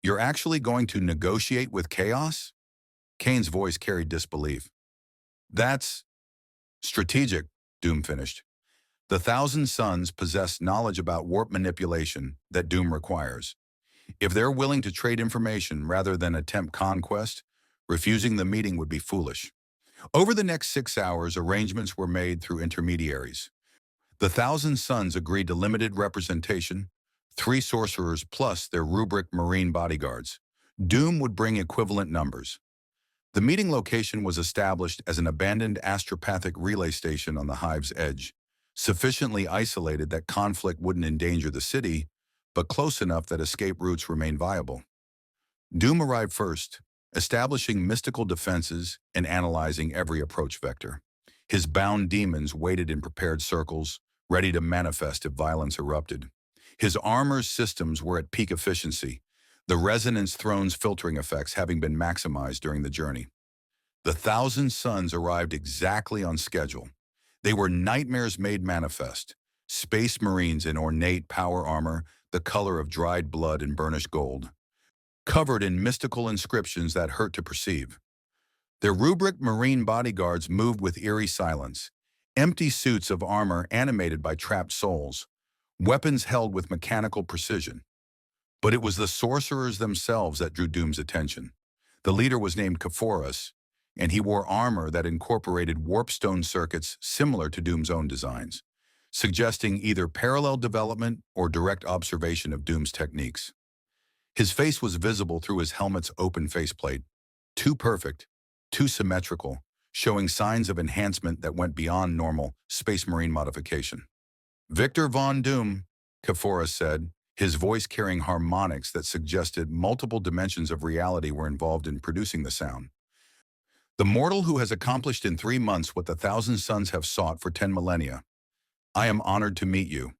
You're actually going to negotiate with Chaos? Kane's voice carried disbelief. That's strategic, Doom finished. The Thousand Sons possess knowledge about warp manipulation that Doom requires. If they're willing to trade information rather than attempt conquest, refusing the meeting would be foolish. Over the next 6 hours, arrangements were made through intermediaries. The Thousand Sons agreed to limited representation, 3 sorcerers plus their rubric marine bodyguards. Doom would bring equivalent numbers. The meeting location was established as an abandoned astropathic relay station on the Hive's edge, sufficiently isolated that conflict wouldn't endanger the city, but close enough that escape routes remained viable. Doom arrived first, establishing mystical defenses and analyzing every approach vector. His bound demons waited in prepared circles, ready to manifest if violence erupted. His armor's systems were at peak efficiency, the resonance throne's filtering effects having been maximized during the journey. The Thousand Sons arrived exactly on schedule. They were nightmares made manifest, space marines in ornate power armor, the color of dried blood and burnished gold, covered in mystical inscriptions that hurt to perceive. Their rubric marine bodyguards moved with eerie silence, empty suits of armor animated by trapped souls, weapons held with mechanical precision. But it was the sorcerers themselves that drew Doom's attention. The leader was named Kaphoros, and he wore armor that incorporated warpstone circuits similar to Doom's own designs, suggesting either parallel development or direct observation of Doom's techniques. His face was visible through his helmet's open faceplate, too perfect, too symmetrical, showing signs of enhancement that went beyond normal space marine modification. "Victor Von Doom," Kaphoros said, his voice carrying harmonics that suggested multiple dimensions of reality were involved in producing the sound. "The mortal who has accomplished in 3 months what the Thousand Sons have sought for 10 millennia. I am honored to meet you."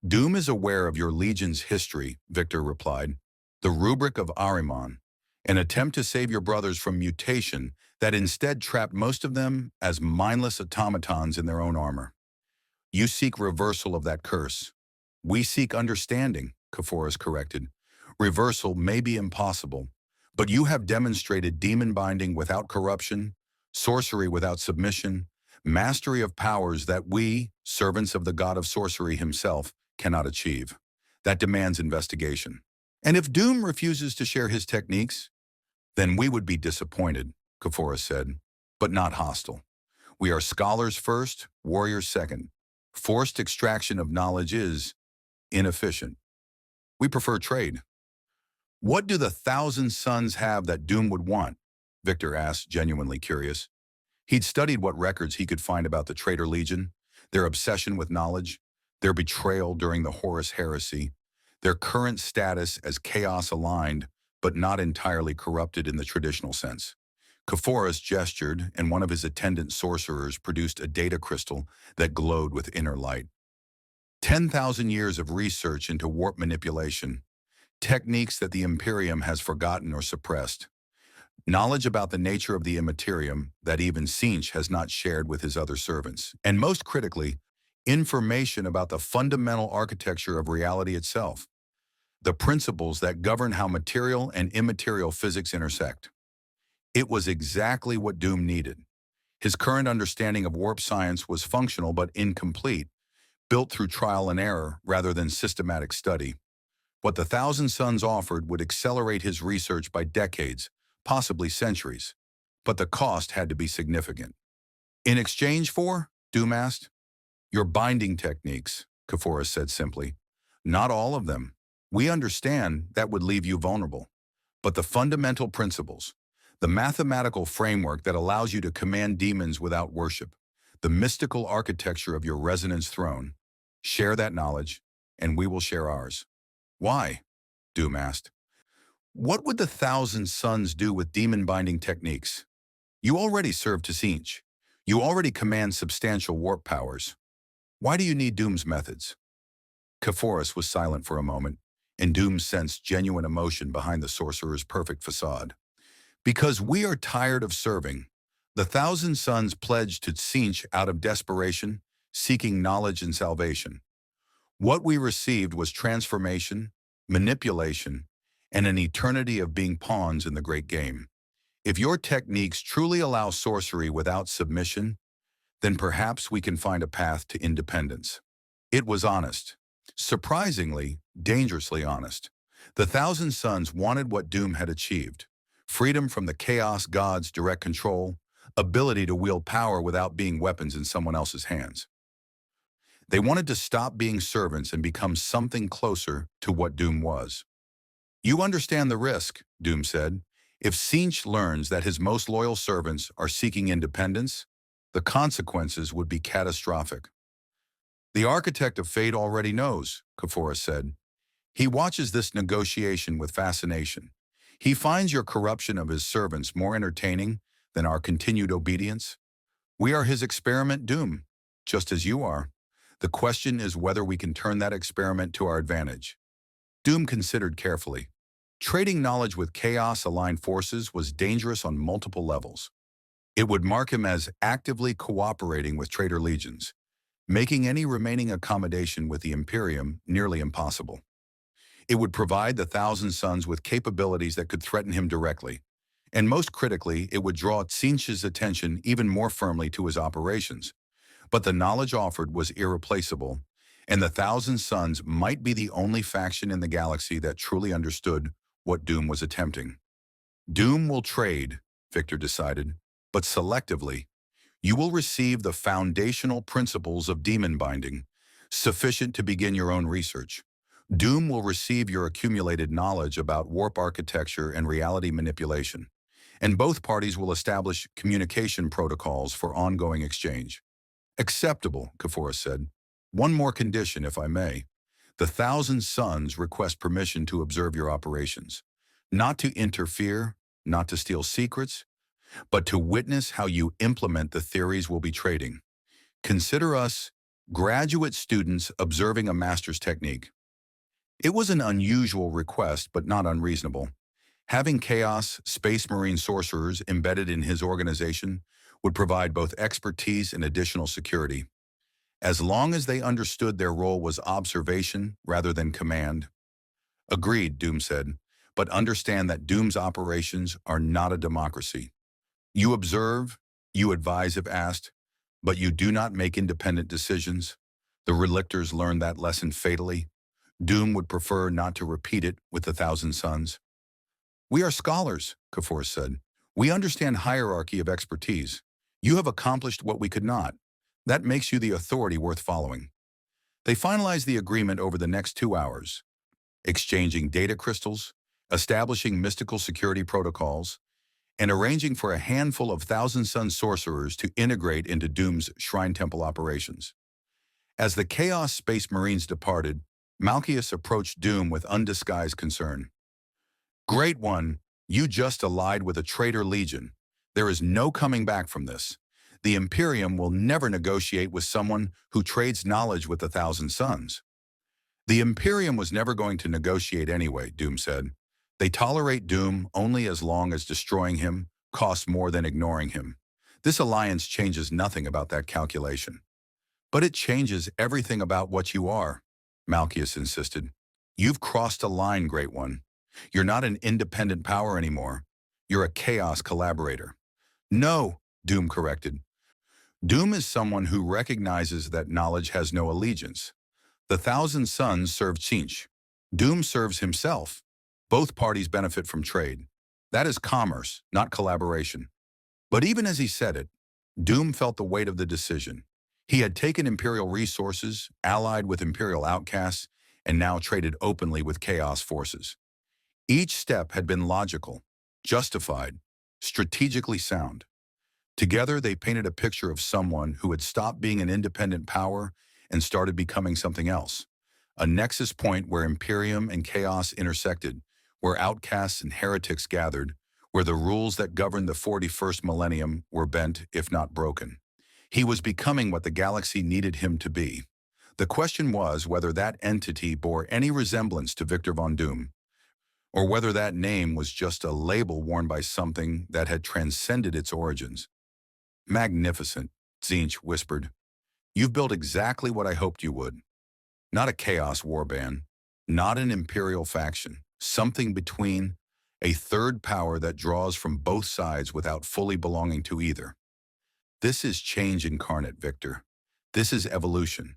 "Doom is aware of your legion's history," Victor replied. "The rubric of Ahriman, an attempt to save your brothers from mutation that instead trapped most of them as mindless automatons in their own armor. You seek reversal of that curse. We seek understanding," Kaphoros corrected. "Reversal may be impossible, but you have demonstrated demon binding without corruption, sorcery without submission, mastery of powers that we, servants of the god of sorcery himself, cannot achieve. That demands investigation. And if Doom refuses to share his techniques, then we would be disappointed," Kaphoros said, "but not hostile. We are scholars first, warriors second. Forced extraction of knowledge is inefficient. We prefer trade." "What do the Thousand Sons have that Doom would want?" Victor asked, genuinely curious. He'd studied what records he could find about the Traitor Legion, their obsession with knowledge, their betrayal during the Horus Heresy, their current status as chaos-aligned, but not entirely corrupted in the traditional sense. Kaphoros gestured, and one of his attendant sorcerers produced a data crystal that glowed with inner light. 10,000 years of research into warp manipulation, techniques that the Imperium has forgotten or suppressed, knowledge about the nature of the Immaterium that even Tzeentch has not shared with his other servants, and most critically, Information about the fundamental architecture of reality itself, the principles that govern how material and immaterial physics intersect. It was exactly what Doom needed. His current understanding of warp science was functional but incomplete, built through trial and error rather than systematic study. What the Thousand Suns offered would accelerate his research by decades, possibly centuries. But the cost had to be significant. In exchange for, Doom asked, your binding techniques, Kephoris said simply. Not all of them. We understand that would leave you vulnerable. But the fundamental principles, the mathematical framework that allows you to command demons without worship, the mystical architecture of your resonance throne, share that knowledge, and we will share ours. Why? Doom asked. What would the Thousand Suns do with demon-binding techniques? You already serve Tzeentch. You already command substantial warp powers. Why do you need Doom's methods? Kephoris was silent for a moment, and Doom sensed genuine emotion behind the sorcerer's perfect facade. Because we are tired of serving, the Thousand Suns pledged to Tzeentch out of desperation, seeking knowledge and salvation. What we received was transformation, manipulation, and an eternity of being pawns in the great game. If your techniques truly allow sorcery without submission, then perhaps we can find a path to independence. It was honest. Surprisingly, dangerously honest. The Thousand Suns wanted what Doom had achieved: freedom from the Chaos God's direct control, ability to wield power without being weapons in someone else's hands. They wanted to stop being servants and become something closer to what Doom was. You understand the risk, Doom said. If Tzeentch learns that his most loyal servants are seeking independence, the consequences would be catastrophic. The architect of fate already knows, Kephoris said. He watches this negotiation with fascination. He finds your corruption of his servants more entertaining than our continued obedience. We are his experiment, Doom, just as you are. The question is whether we can turn that experiment to our advantage. Doom considered carefully. Trading knowledge with chaos-aligned forces was dangerous on multiple levels. It would mark him as actively cooperating with traitor legions, making any remaining accommodation with the Imperium nearly impossible. It would provide the Thousand Suns with capabilities that could threaten him directly, and most critically, it would draw Tzeentch's attention even more firmly to his operations. But the knowledge offered was irreplaceable, and the Thousand Suns might be the only faction in the galaxy that truly understood what Doom was attempting. Doom will trade, Victor decided, but selectively. You will receive the foundational principles of demon binding, sufficient to begin your own research. Doom will receive your accumulated knowledge about warp architecture and reality manipulation, and both parties will establish communication protocols for ongoing exchange. Acceptable, Kephoris said. One more condition, if I may. The Thousand Suns request permission to observe your operations, not to interfere, not to steal secrets, but to witness how you implement the theories we'll be trading. Consider us graduate students observing a master's technique. It was an unusual request, but not unreasonable. Having Chaos Space Marine sorcerers embedded in his organization would provide both expertise and additional security, as long as they understood their role was observation rather than command. Agreed, Doom said, but understand that Doom's operations are not a democracy. You observe, you advise if asked, but you do not make independent decisions. The Relictors learned that lesson fatally. Doom would prefer not to repeat it with the Thousand Suns. We are scholars, Kephoris said. We understand hierarchy of expertise. You have accomplished what we could not. That makes you the authority worth following. They finalized the agreement over the next 2 hours, exchanging data crystals, establishing mystical security protocols, and arranging for a handful of Thousand Sun sorcerers to integrate into Doom's Shrine Temple operations. As the Chaos Space Marines departed, Malchus approached Doom with undisguised concern. Great One, you just allied with a traitor legion. There is no coming back from this. The Imperium will never negotiate with someone who trades knowledge with the Thousand Suns. The Imperium was never going to negotiate anyway, Doom said. They tolerate Doom only as long as destroying him costs more than ignoring him. This alliance changes nothing about that calculation. But it changes everything about what you are, Malchus insisted. You've crossed a line, Great One. You're not an independent power anymore. You're a chaos collaborator. No, Doom corrected. Doom is someone who recognizes that knowledge has no allegiance. The Thousand Sons serve Tzeentch. Doom serves himself. Both parties benefit from trade. That is commerce, not collaboration. But even as he said it, Doom felt the weight of the decision. He had taken Imperial resources, allied with Imperial outcasts, and now traded openly with Chaos forces. Each step had been logical, justified, strategically sound. Together, they painted a picture of someone who had stopped being an independent power and started becoming something else. A nexus point where Imperium and Chaos intersected, where outcasts and heretics gathered, where the rules that governed the 41st millennium were bent, if not broken. He was becoming what the galaxy needed him to be. The question was whether that entity bore any resemblance to Victor Von Doom, or whether that name was just a label worn by something that had transcended its origins. Magnificent, Tzeentch whispered. You've built exactly what I hoped you would. Not a chaos warband, not an imperial faction, something between, a third power that draws from both sides without fully belonging to either. This is change incarnate, Victor. This is evolution.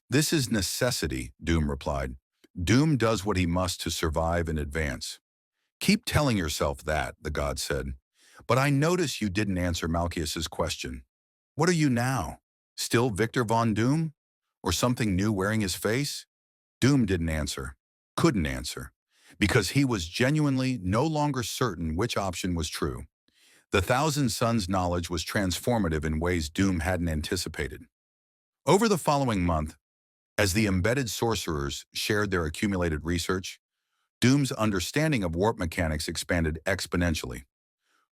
This is necessity, Doom replied. Doom does what he must to survive and advance. Keep telling yourself that, the god said. But I notice you didn't answer Malchus's question. What are you now? Still Victor Von Doom? Or something new wearing his face? Doom didn't answer, couldn't answer, because he was genuinely no longer certain which option was true. The Thousand Sons' knowledge was transformative in ways Doom hadn't anticipated. Over the following month, as the embedded sorcerers shared their accumulated research, Doom's understanding of warp mechanics expanded exponentially.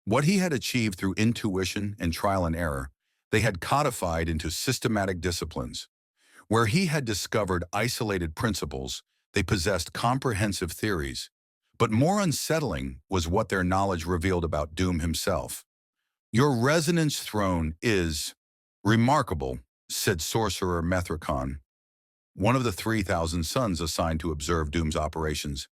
What he had achieved through intuition and trial and error, they had codified into systematic disciplines. Where he had discovered isolated principles, they possessed comprehensive theories. But more unsettling was what their knowledge revealed about Doom himself. Your resonance throne is remarkable, said Sorcerer Methricon, one of the 3,000 sons assigned to observe Doom's operations.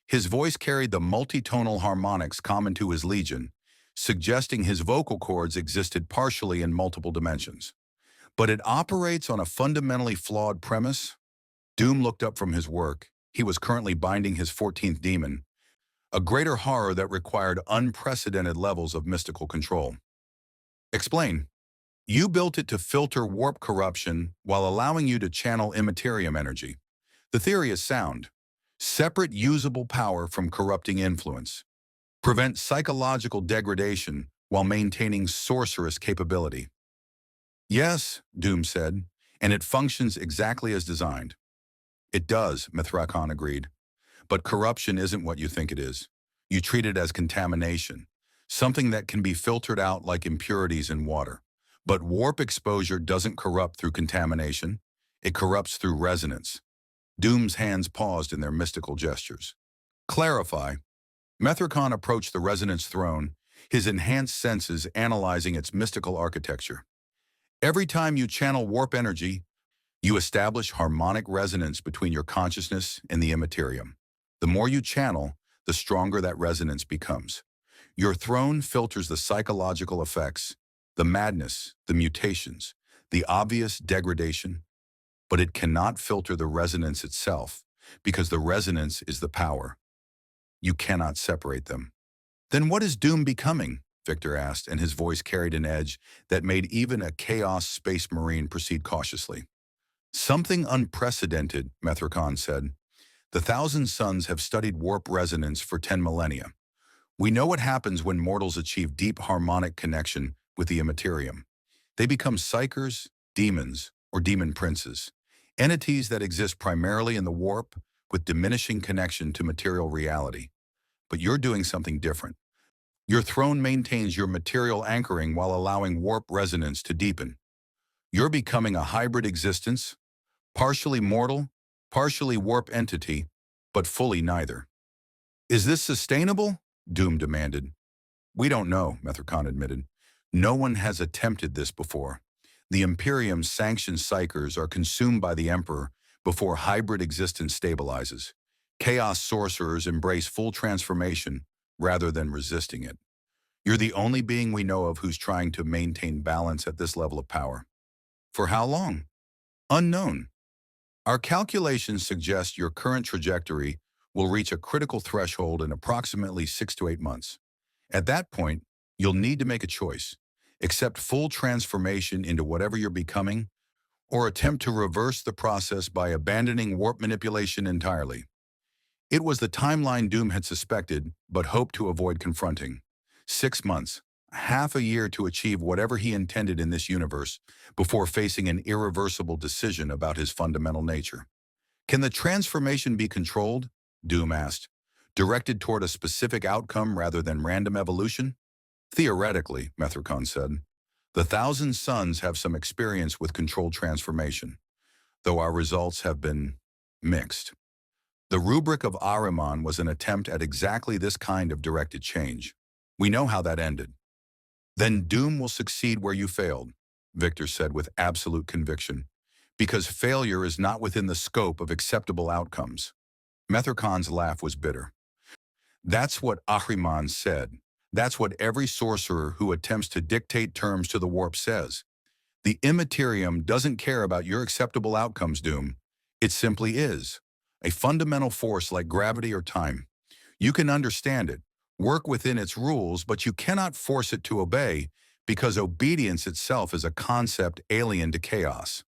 His voice carried the multitonal harmonics common to his legion, suggesting his vocal cords existed partially in multiple dimensions. But it operates on a fundamentally flawed premise. Doom looked up from his work. He was currently binding his 14th demon, a greater horror that required unprecedented levels of mystical control. Explain. You built it to filter warp corruption while allowing you to channel immaterium energy. The theory is sound. Separate usable power from corrupting influence. Prevent psychological degradation while maintaining sorcerous capability. Yes, Doom said, and it functions exactly as designed. It does, Mithrakon agreed. But corruption isn't what you think it is. You treat it as contamination, something that can be filtered out like impurities in water. But warp exposure doesn't corrupt through contamination. It corrupts through resonance. Doom's hands paused in their mystical gestures. Clarify. Mithrakon approached the resonance throne, his enhanced senses analyzing its mystical architecture. Every time you channel warp energy, you establish harmonic resonance between your consciousness and the immaterium. The more you channel, the stronger that resonance becomes. Your throne filters the psychological effects, the madness, the mutations, the obvious degradation, but it cannot filter the resonance itself, because the resonance is the power. You cannot separate them. Then what is Doom becoming? Victor asked, and his voice carried an edge that made even a Chaos Space Marine proceed cautiously. Something unprecedented, Mithrakon said. The Thousand Sons have studied warp resonance for 10 millennia. We know what happens when mortals achieve deep harmonic connection with the immaterium. They become psychers, demons, or demon princes, entities that exist primarily in the warp with diminishing connection to material reality. But you're doing something different. Your throne maintains your material anchoring while allowing warp resonance to deepen. You're becoming a hybrid existence, partially mortal, partially warp entity, but fully neither. Is this sustainable? Doom demanded. We don't know, Mithrakon admitted. No one has attempted this before. The Imperium's sanctioned psychers are consumed by the Emperor before hybrid existence stabilizes. Chaos sorcerers embrace full transformation rather than resisting it. You're the only being we know of who's trying to maintain balance at this level of power. For how long? Unknown. Our calculations suggest your current trajectory will reach a critical threshold in approximately 6 to 8 months. At that point, you'll need to make a choice. Accept full transformation into whatever you're becoming, or attempt to reverse the process by abandoning warp manipulation entirely. It was the timeline Doom had suspected, but hoped to avoid confronting. 6 months, half a year to achieve whatever he intended in this universe before facing an irreversible decision about his fundamental nature. Can the transformation be controlled? Doom asked. Directed toward a specific outcome rather than random evolution? Theoretically, Methricon said. The Thousand Sons have some experience with controlled transformation, though our results have been mixed. The rubric of Ahriman was an attempt at exactly this kind of directed change. We know how that ended. Then Doom will succeed where you failed, Victor said with absolute conviction, because failure is not within the scope of acceptable outcomes. Methricon's laugh was bitter. That's what Ahriman said. That's what every sorcerer who attempts to dictate terms to the warp says. The Immaterium doesn't care about your acceptable outcomes, Doom. It simply is. A fundamental force like gravity or time. You can understand it, work within its rules, but you cannot force it to obey because obedience itself is a concept alien to chaos.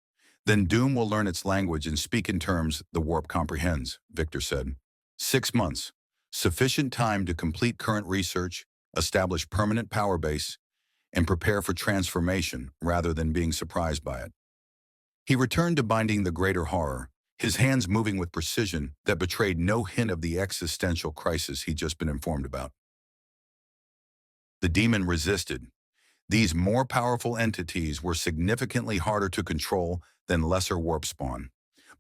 Then Doom will learn its language and speak in terms the warp comprehends, Victor said. 6 months. Sufficient time to complete current research, establish permanent power base, and prepare for transformation rather than being surprised by it. He returned to binding the greater horror, his hands moving with precision that betrayed no hint of the existential crisis he'd just been informed about. The demon resisted. These more powerful entities were significantly harder to control than lesser warp spawn.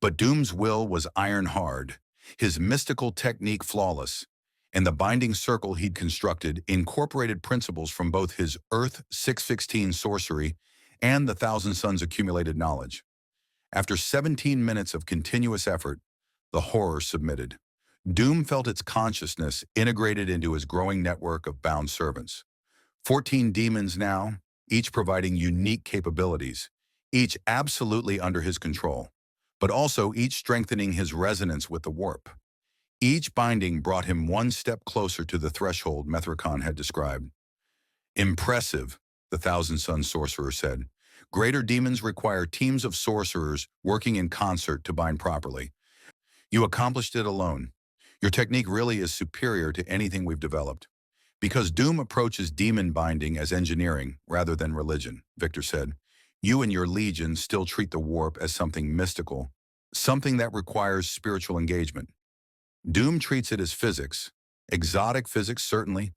But Doom's will was iron hard, his mystical technique flawless, and the binding circle he'd constructed incorporated principles from both his Earth 616 sorcery and the Thousand Sons' accumulated knowledge. After 17 minutes of continuous effort, the horror submitted. Doom felt its consciousness integrated into his growing network of bound servants. 14 demons now, each providing unique capabilities, each absolutely under his control, but also each strengthening his resonance with the warp. Each binding brought him one step closer to the threshold Methricon had described. Impressive, the Thousand Sons sorcerer said. Greater demons require teams of sorcerers working in concert to bind properly. You accomplished it alone. Your technique really is superior to anything we've developed. Because Doom approaches demon binding as engineering rather than religion, Victor said, you and your legion still treat the warp as something mystical, something that requires spiritual engagement. Doom treats it as physics, exotic physics certainly,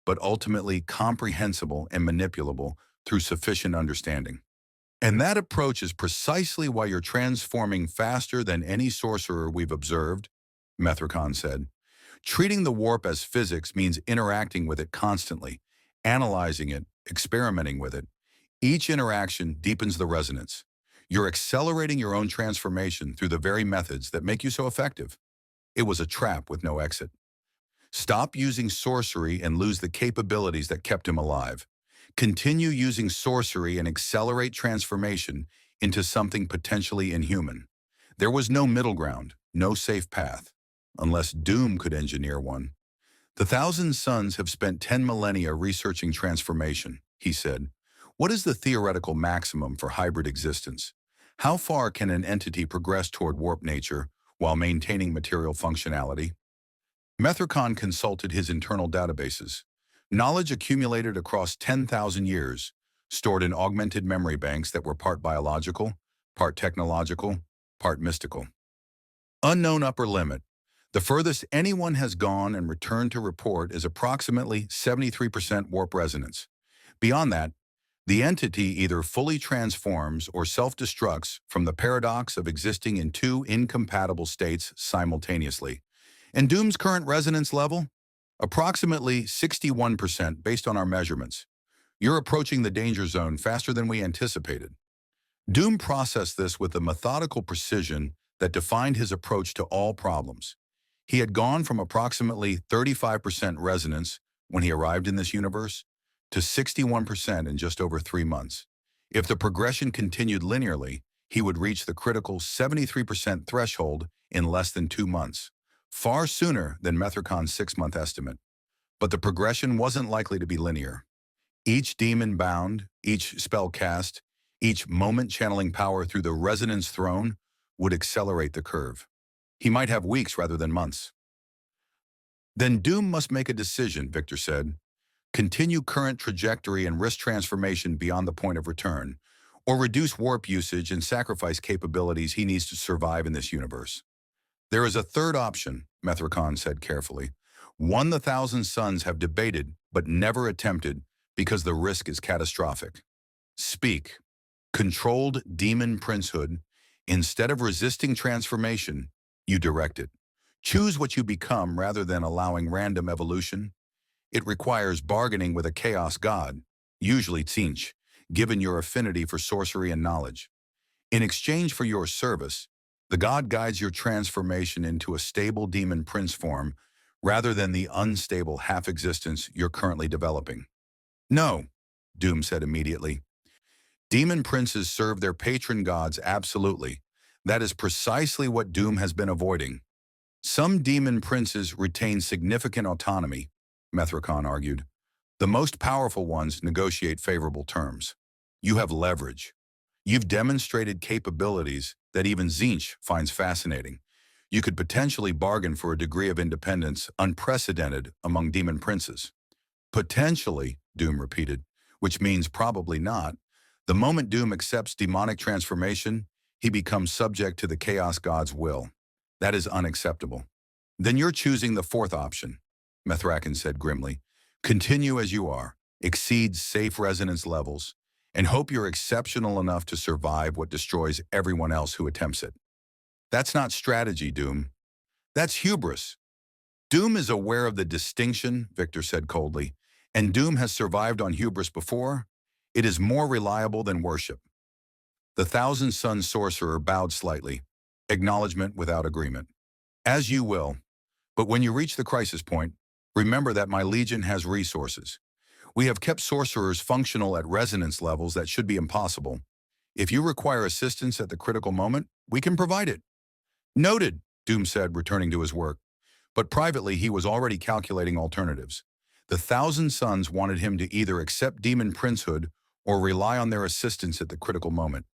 but ultimately comprehensible and manipulable through sufficient understanding. And that approach is precisely why you're transforming faster than any sorcerer we've observed, Methricon said. Treating the warp as physics means interacting with it constantly, analyzing it, experimenting with it. Each interaction deepens the resonance. You're accelerating your own transformation through the very methods that make you so effective. It was a trap with no exit. Stop using sorcery and lose the capabilities that kept him alive. Continue using sorcery and accelerate transformation into something potentially inhuman. There was no middle ground, no safe path, unless Doom could engineer one. The Thousand Sons have spent 10 millennia researching transformation, he said. What is the theoretical maximum for hybrid existence? How far can an entity progress toward warp nature while maintaining material functionality? Methricon consulted his internal databases. Knowledge accumulated across 10,000 years, stored in augmented memory banks that were part biological, part technological, part mystical. Unknown upper limit. The furthest anyone has gone and returned to report is approximately 73% warp resonance. Beyond that, the entity either fully transforms or self-destructs from the paradox of existing in two incompatible states simultaneously. And Doom's current resonance level? Approximately 61% based on our measurements. You're approaching the danger zone faster than we anticipated. Doom processed this with a methodical precision that defined his approach to all problems. He had gone from approximately 35% resonance when he arrived in this universe to 61% in just over 3 months. If the progression continued linearly, he would reach the critical 73% threshold in less than 2 months, far sooner than Methracon's 6-month estimate. But the progression wasn't likely to be linear. Each demon bound, each spell cast, each moment channeling power through the resonance throne would accelerate the curve. He might have weeks rather than months. Then Doom must make a decision, Victor said. Continue current trajectory and risk transformation beyond the point of return, or reduce warp usage and sacrifice capabilities he needs to survive in this universe. There is a third option, Methracon said carefully, one the Thousand Sons have debated but never attempted because the risk is catastrophic. Speak. Controlled demon princehood. Instead of resisting transformation, you direct it. Choose what you become rather than allowing random evolution. It requires bargaining with a chaos god, usually Tzeentch, given your affinity for sorcery and knowledge. In exchange for your service, the god guides your transformation into a stable demon prince form rather than the unstable half-existence you're currently developing. No, Doom said immediately. Demon princes serve their patron gods absolutely. That is precisely what Doom has been avoiding. Some demon princes retain significant autonomy, Methracon argued. The most powerful ones negotiate favorable terms. You have leverage. You've demonstrated capabilities that even Tzeentch finds fascinating. You could potentially bargain for a degree of independence unprecedented among demon princes. Potentially, Doom repeated, which means probably not. The moment Doom accepts demonic transformation, he becomes subject to the Chaos God's will. That is unacceptable. Then you're choosing the fourth option, Methraken said grimly. Continue as you are, exceed safe resonance levels, and hope you're exceptional enough to survive what destroys everyone else who attempts it. That's not strategy, Doom. That's hubris. Doom is aware of the distinction, Victor said coldly, and Doom has survived on hubris before. It is more reliable than worship. The Thousand Sun sorcerer bowed slightly, acknowledgement without agreement. As you will, but when you reach the crisis point, remember that my legion has resources. We have kept sorcerers functional at resonance levels that should be impossible. If you require assistance at the critical moment, we can provide it. Noted, Doom said, returning to his work. But privately, he was already calculating alternatives. The Thousand Sons wanted him to either accept demon princehood or rely on their assistance at the critical moment.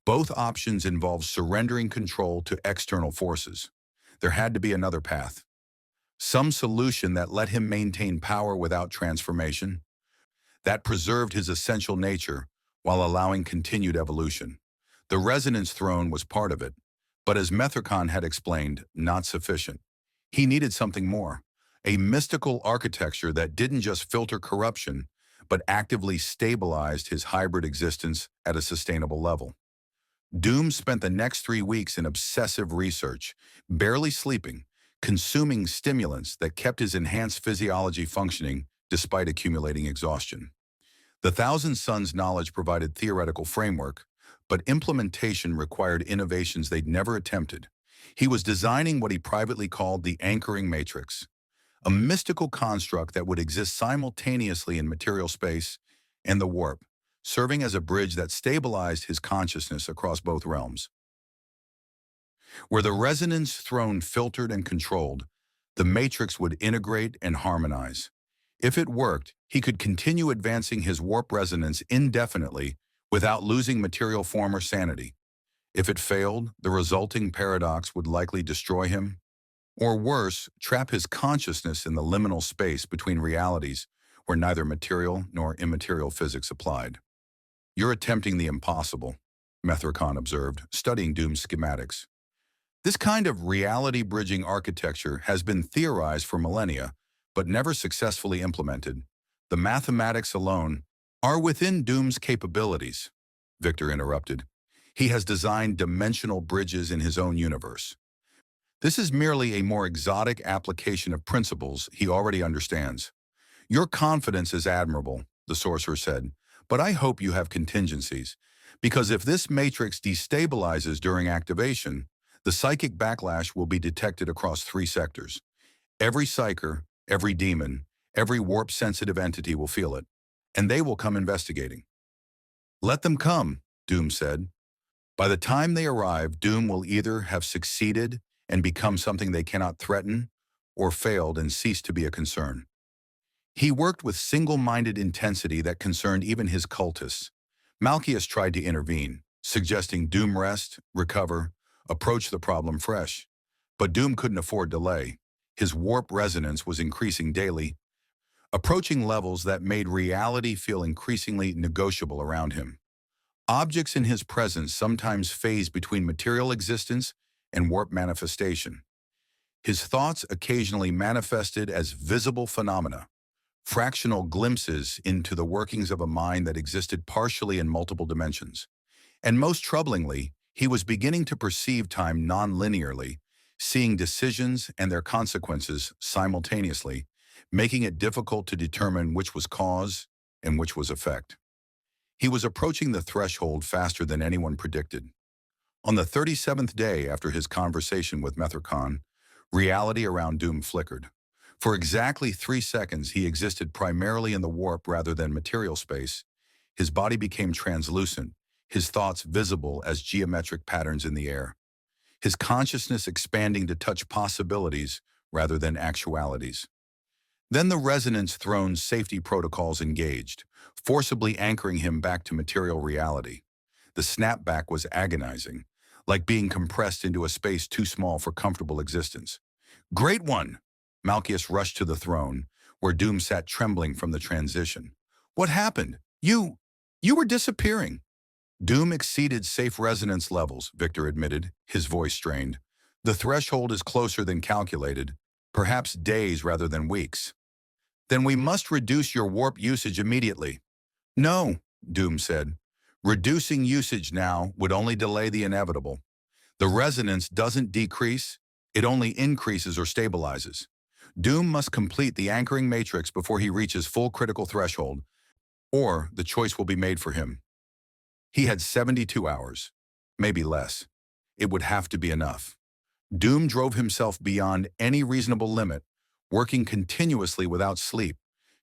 Both options involved surrendering control to external forces. There had to be another path. Some solution that let him maintain power without transformation, that preserved his essential nature while allowing continued evolution. The Resonance Throne was part of it, but as Methrakon had explained, not sufficient. He needed something more, a mystical architecture that didn't just filter corruption, but actively stabilized his hybrid existence at a sustainable level. Doom spent the next 3 weeks in obsessive research, barely sleeping, consuming stimulants that kept his enhanced physiology functioning despite accumulating exhaustion. The Thousand Sons' knowledge provided theoretical framework, but implementation required innovations they'd never attempted. He was designing what he privately called the anchoring matrix, a mystical construct that would exist simultaneously in material space and the warp, serving as a bridge that stabilized his consciousness across both realms. Where the resonance throne filtered and controlled, the matrix would integrate and harmonize. If it worked, he could continue advancing his warp resonance indefinitely without losing material form or sanity. If it failed, the resulting paradox would likely destroy him, or worse, trap his consciousness in the liminal space between realities where neither material nor immaterial physics applied. You're attempting the impossible, Methrakon observed, studying Doom's schematics. This kind of reality-bridging architecture has been theorized for millennia, but never successfully implemented. The mathematics alone are within Doom's capabilities, Victor interrupted. He has designed dimensional bridges in his own universe. This is merely a more exotic application of principles he already understands. Your confidence is admirable, the sorcerer said, but I hope you have contingencies. Because if this matrix destabilizes during activation, the psychic backlash will be detected across three sectors. Every psyker, every demon, every warp-sensitive entity will feel it, and they will come investigating. Let them come, Doom said. By the time they arrive, Doom will either have succeeded and become something they cannot threaten, or failed and ceased to be a concern. He worked with single-minded intensity that concerned even his cultists. Malchius tried to intervene, suggesting Doom rest, recover, approach the problem fresh. But Doom couldn't afford delay. His warp resonance was increasing daily, approaching levels that made reality feel increasingly negotiable around him. Objects in his presence sometimes phased between material existence and warp manifestation. His thoughts occasionally manifested as visible phenomena, fractional glimpses into the workings of a mind that existed partially in multiple dimensions. And most troublingly, he was beginning to perceive time non-linearly, seeing decisions and their consequences simultaneously, making it difficult to determine which was cause and which was effect. He was approaching the threshold faster than anyone predicted. On the 37th day after his conversation with Methercon, reality around Doom flickered. For exactly 3 seconds, he existed primarily in the warp rather than material space. His body became translucent, his thoughts visible as geometric patterns in the air, his consciousness expanding to touch possibilities rather than actualities. Then the Resonance Throne's safety protocols engaged, forcibly anchoring him back to material reality. The snapback was agonizing, like being compressed into a space too small for comfortable existence. Great one! Malchius rushed to the throne, where Doom sat trembling from the transition. What happened? You were disappearing. Doom exceeded safe resonance levels, Victor admitted, his voice strained. The threshold is closer than calculated, perhaps days rather than weeks. Then we must reduce your warp usage immediately. No, Doom said. Reducing usage now would only delay the inevitable. The resonance doesn't decrease, it only increases or stabilizes. Doom must complete the anchoring matrix before he reaches full critical threshold, or the choice will be made for him. He had 72 hours, maybe less. It would have to be enough. Doom drove himself beyond any reasonable limit, working continuously without sleep,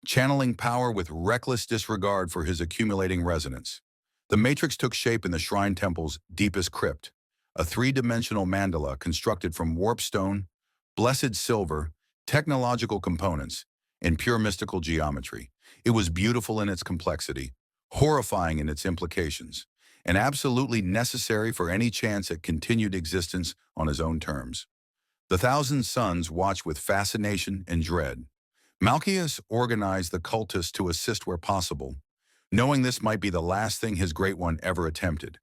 channeling power with reckless disregard for his accumulating resonance. The matrix took shape in the Shrine Temple's deepest crypt, a three-dimensional mandala constructed from warp stone, blessed silver, technological components, and pure mystical geometry. It was beautiful in its complexity, horrifying in its implications, and absolutely necessary for any chance at continued existence on his own terms. The Thousand Sons watched with fascination and dread. Malchius organized the cultists to assist where possible, knowing this might be the last thing his Great One ever attempted.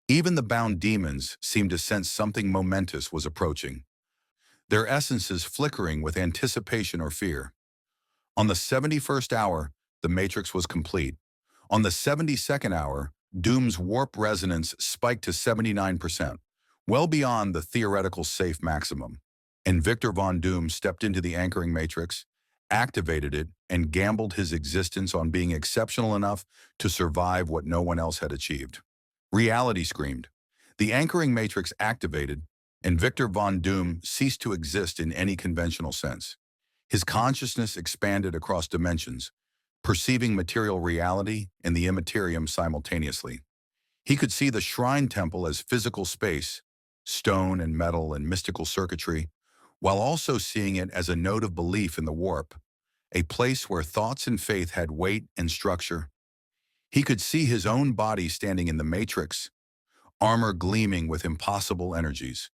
Even the bound demons seemed to sense something momentous was approaching, their essences flickering with anticipation or fear. On the 71st hour, the matrix was complete. On the 72nd hour, Doom's warp resonance spiked to 79%, well beyond the theoretical safe maximum. And Victor Von Doom stepped into the anchoring matrix, activated it, and gambled his existence on being exceptional enough to survive what no one else had achieved. Reality screamed. The anchoring matrix activated, and Victor Von Doom ceased to exist in any conventional sense. His consciousness expanded across dimensions, perceiving material reality and the immaterium simultaneously. He could see the Shrine Temple as physical space, stone and metal and mystical circuitry, while also seeing it as a node of belief in the warp, a place where thoughts and faith had weight and structure. He could see his own body standing in the matrix, armor gleaming with impossible energies.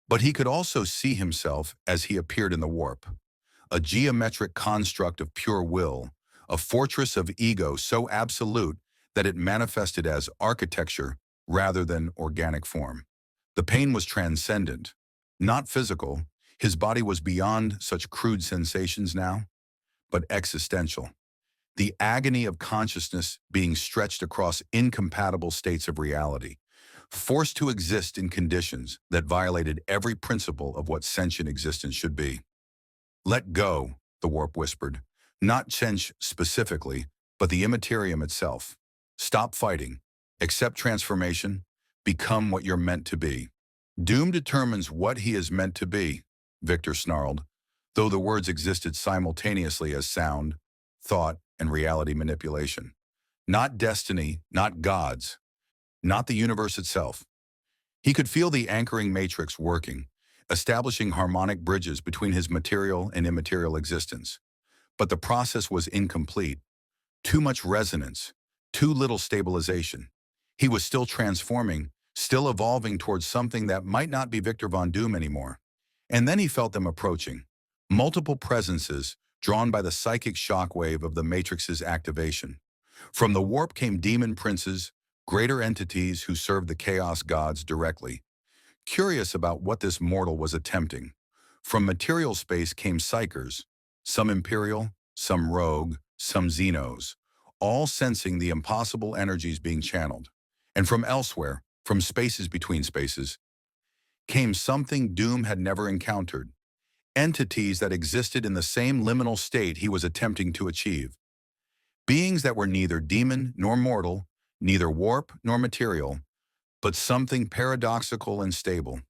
But he could also see himself as he appeared in the warp, a geometric construct of pure will, a fortress of ego so absolute that it manifested as architecture rather than organic form. The pain was transcendent, not physical. His body was beyond such crude sensations now, but existential. The agony of consciousness being stretched across incompatible states of reality, forced to exist in conditions that violated every principle of what sentient existence should be. Let go, the warp whispered. Not Chench specifically, but the immaterium itself. Stop fighting. Accept transformation. Become what you're meant to be. Doom determines what he is meant to be, Victor snarled, though the words existed simultaneously as sound, thought, and reality manipulation. Not destiny, not gods, not the universe itself. He could feel the anchoring matrix working, establishing harmonic bridges between his material and immaterial existence. But the process was incomplete. Too much resonance, too little stabilization. He was still transforming, still evolving towards something that might not be Victor Von Doom anymore. And then he felt them approaching. Multiple presences, drawn by the psychic shockwave of the Matrix's activation. From the warp came demon princes, greater entities who served the chaos gods directly. Curious about what this mortal was attempting. From material space came psychers, some imperial, some rogue, some xenos, all sensing the impossible energies being channeled. And from elsewhere, from spaces between spaces, came something Doom had never encountered. Entities that existed in the same liminal state he was attempting to achieve. Beings that were neither demon nor mortal, neither warp nor material, but something paradoxical and stable.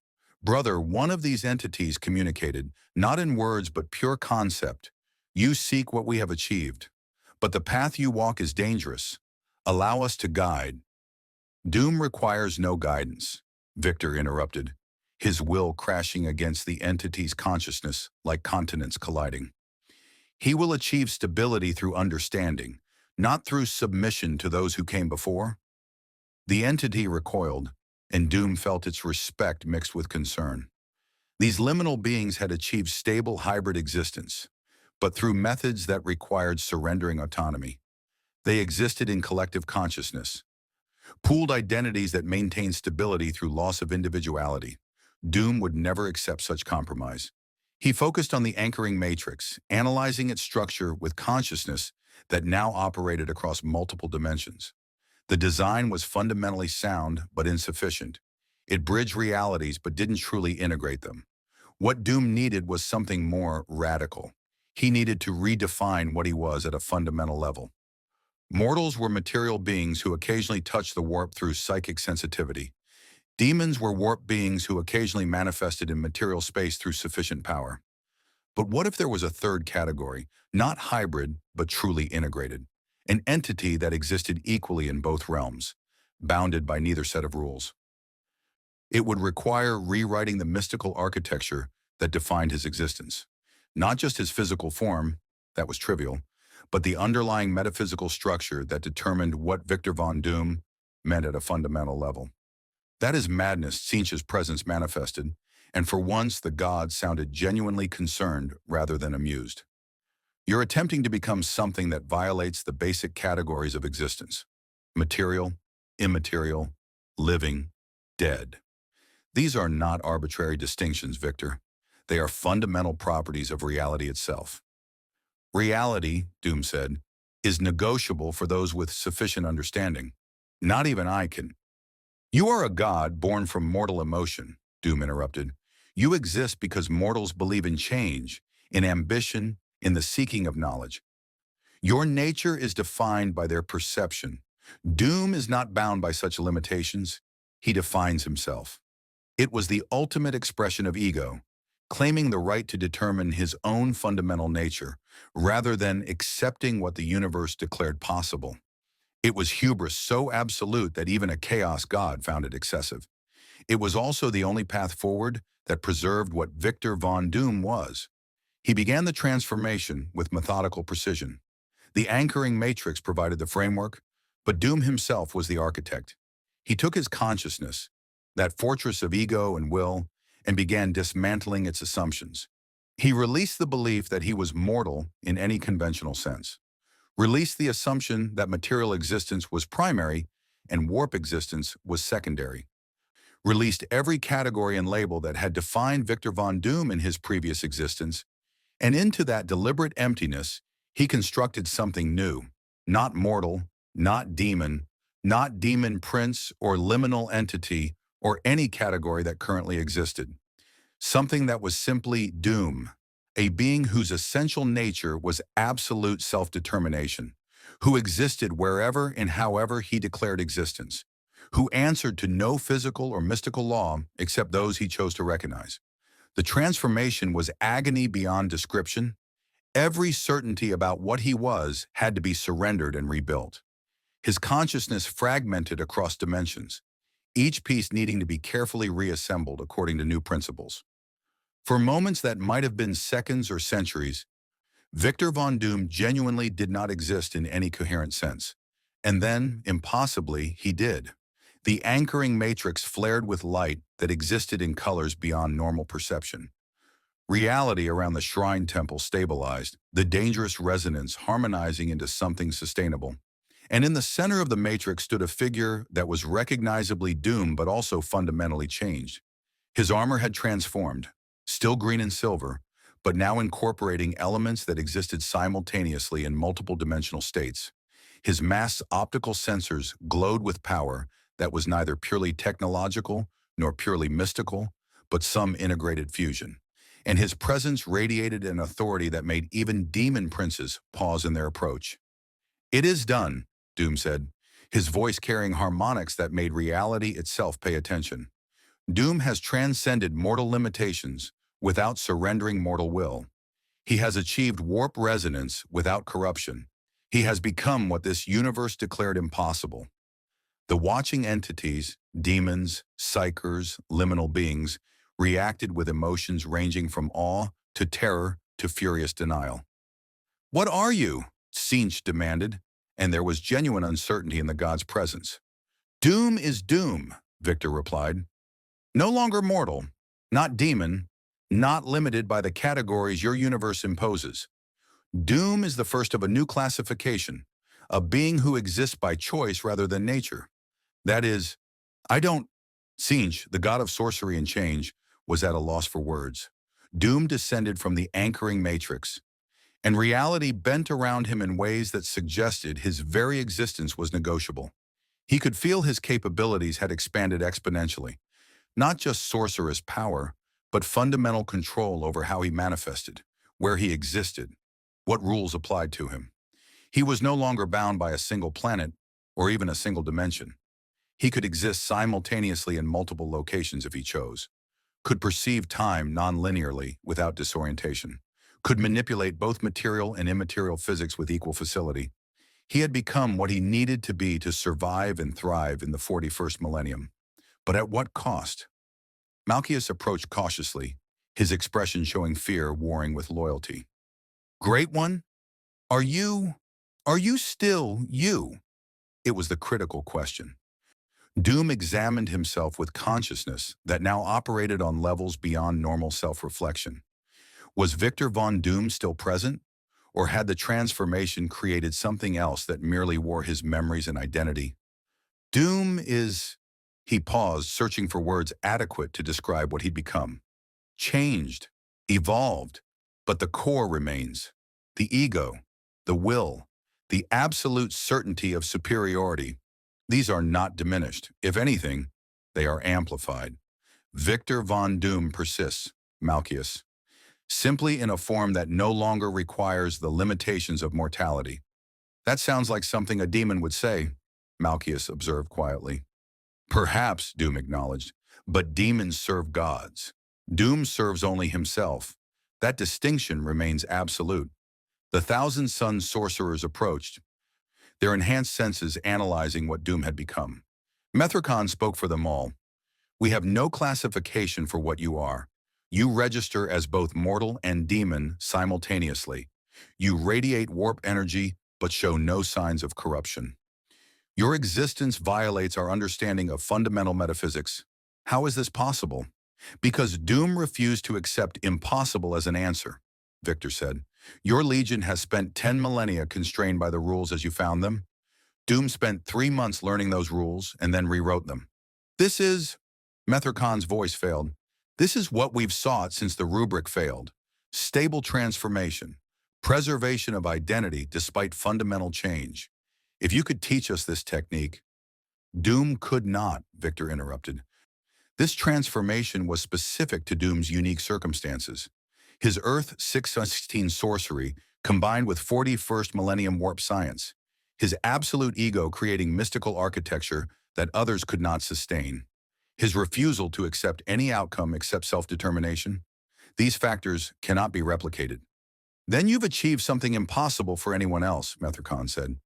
Brother, one of these entities communicated, not in words but pure concept. You seek what we have achieved, but the path you walk is dangerous. Allow us to guide. Doom requires no guidance, Victor interrupted, his will crashing against the entity's consciousness like continents colliding. He will achieve stability through understanding, not through submission to those who came before. The entity recoiled, and Doom felt its respect mixed with concern. These liminal beings had achieved stable hybrid existence, but through methods that required surrendering autonomy. They existed in collective consciousness, pooled identities that maintained stability through loss of individuality. Doom would never accept such compromise. He focused on the anchoring matrix, analyzing its structure with consciousness that now operated across multiple dimensions. The design was fundamentally sound but insufficient. It bridged realities but didn't truly integrate them. What Doom needed was something more radical. He needed to redefine what he was at a fundamental level. Mortals were material beings who occasionally touched the warp through psychic sensitivity. Demons were warp beings who occasionally manifested in material space through sufficient power. But what if there was a third category, not hybrid, but truly integrated? An entity that existed equally in both realms, bounded by neither set of rules. It would require rewriting the mystical architecture that defined his existence. Not just his physical form, that was trivial, but the underlying metaphysical structure that determined what Victor Von Doom meant at a fundamental level. That is madness Tzeentch's presence manifested, and for once the god sounded genuinely concerned rather than amused. You're attempting to become something that violates the basic categories of existence. Material, immaterial, living, dead. These are not arbitrary distinctions, Victor. They are fundamental properties of reality itself. Reality, Doom said, is negotiable for those with sufficient understanding. Not even I can. You are a god born from mortal emotion, Doom interrupted. You exist because mortals believe in change, in ambition, in the seeking of knowledge. Your nature is defined by their perception. Doom is not bound by such limitations. He defines himself. It was the ultimate expression of ego, claiming the right to determine his own fundamental nature, rather than accepting what the universe declared possible. It was hubris so absolute that even a chaos god found it excessive. It was also the only path forward that preserved what Victor Von Doom was. He began the transformation with methodical precision. The anchoring matrix provided the framework, but Doom himself was the architect. He took his consciousness, that fortress of ego and will, and began dismantling its assumptions. He released the belief that he was mortal in any conventional sense, released the assumption that material existence was primary and warp existence was secondary, released every category and label that had defined Victor Von Doom in his previous existence, and into that deliberate emptiness, he constructed something new, not mortal, not demon prince or liminal entity or any category that currently existed. Something that was simply Doom, a being whose essential nature was absolute self-determination, who existed wherever and however he declared existence. who answered to no physical or mystical law except those he chose to recognize. The transformation was agony beyond description. Every certainty about what he was had to be surrendered and rebuilt. His consciousness fragmented across dimensions, each piece needing to be carefully reassembled according to new principles. For moments that might have been seconds or centuries, Victor Von Doom genuinely did not exist in any coherent sense. And then, impossibly, he did. The anchoring matrix flared with light that existed in colors beyond normal perception. Reality around the shrine temple stabilized, the dangerous resonance harmonizing into something sustainable. And in the center of the matrix stood a figure that was recognizably Doom but also fundamentally changed. His armor had transformed, still green and silver, but now incorporating elements that existed simultaneously in multiple dimensional states. His masked optical sensors glowed with power that was neither purely technological nor purely mystical, but some integrated fusion. And his presence radiated an authority that made even demon princes pause in their approach. "It is done," Doom said, his voice carrying harmonics that made reality itself pay attention. Doom has transcended mortal limitations without surrendering mortal will. He has achieved warp resonance without corruption. He has become what this universe declared impossible. The watching entities, demons, psychers, liminal beings, reacted with emotions ranging from awe to terror to furious denial. "What are you?" Tzeentch demanded, and there was genuine uncertainty in the god's presence. "Doom is Doom," Victor replied. "No longer mortal, not demon, not limited by the categories your universe imposes. Doom is the first of a new classification, a being who exists by choice rather than nature. That is, I don't..." Tzeentch, the god of sorcery and change, was at a loss for words. Doom descended from the anchoring matrix, and reality bent around him in ways that suggested his very existence was negotiable. He could feel his capabilities had expanded exponentially, not just sorcerous power, but fundamental control over how he manifested, where he existed, what rules applied to him. He was no longer bound by a single planet or even a single dimension. He could exist simultaneously in multiple locations if he chose, could perceive time non-linearly without disorientation, could manipulate both material and immaterial physics with equal facility. He had become what he needed to be to survive and thrive in the 41st millennium. But at what cost? Malchus approached cautiously, his expression showing fear warring with loyalty. "Great One, are you still you?" It was the critical question. Doom examined himself with consciousness that now operated on levels beyond normal self-reflection. Was Victor Von Doom still present? Or had the transformation created something else that merely wore his memories and identity? "Doom is..." He paused, searching for words adequate to describe what he'd become. "Changed, evolved, but the core remains. The ego, the will, the absolute certainty of superiority. These are not diminished. If anything, they are amplified. Victor Von Doom persists, Malchus, simply in a form that no longer requires the limitations of mortality." "That sounds like something a demon would say," Malchus observed quietly. "Perhaps," Doom acknowledged, "but demons serve gods. Doom serves only himself. That distinction remains absolute." The Thousand Sun sorcerers approached, their enhanced senses analyzing what Doom had become. Mithrakon spoke for them all. "We have no classification for what you are. You register as both mortal and demon simultaneously. You radiate warp energy, but show no signs of corruption. Your existence violates our understanding of fundamental metaphysics. How is this possible?" "Because Doom refused to accept impossible as an answer," Victor said. "Your legion has spent 10 millennia constrained by the rules as you found them. Doom spent 3 months learning those rules and then rewrote them. This is..." Mithrakon's voice failed. "This is what we've sought since the rubric failed. Stable transformation, preservation of identity despite fundamental change. If you could teach us this technique..." "Doom could not," Victor interrupted. "This transformation was specific to Doom's unique circumstances. His Earth 616 sorcery combined with 41st millennium warp science. His absolute ego creating mystical architecture that others could not sustain, his refusal to accept any outcome except self-determination. These factors cannot be replicated. Then you've achieved something impossible for anyone else, Methricon said.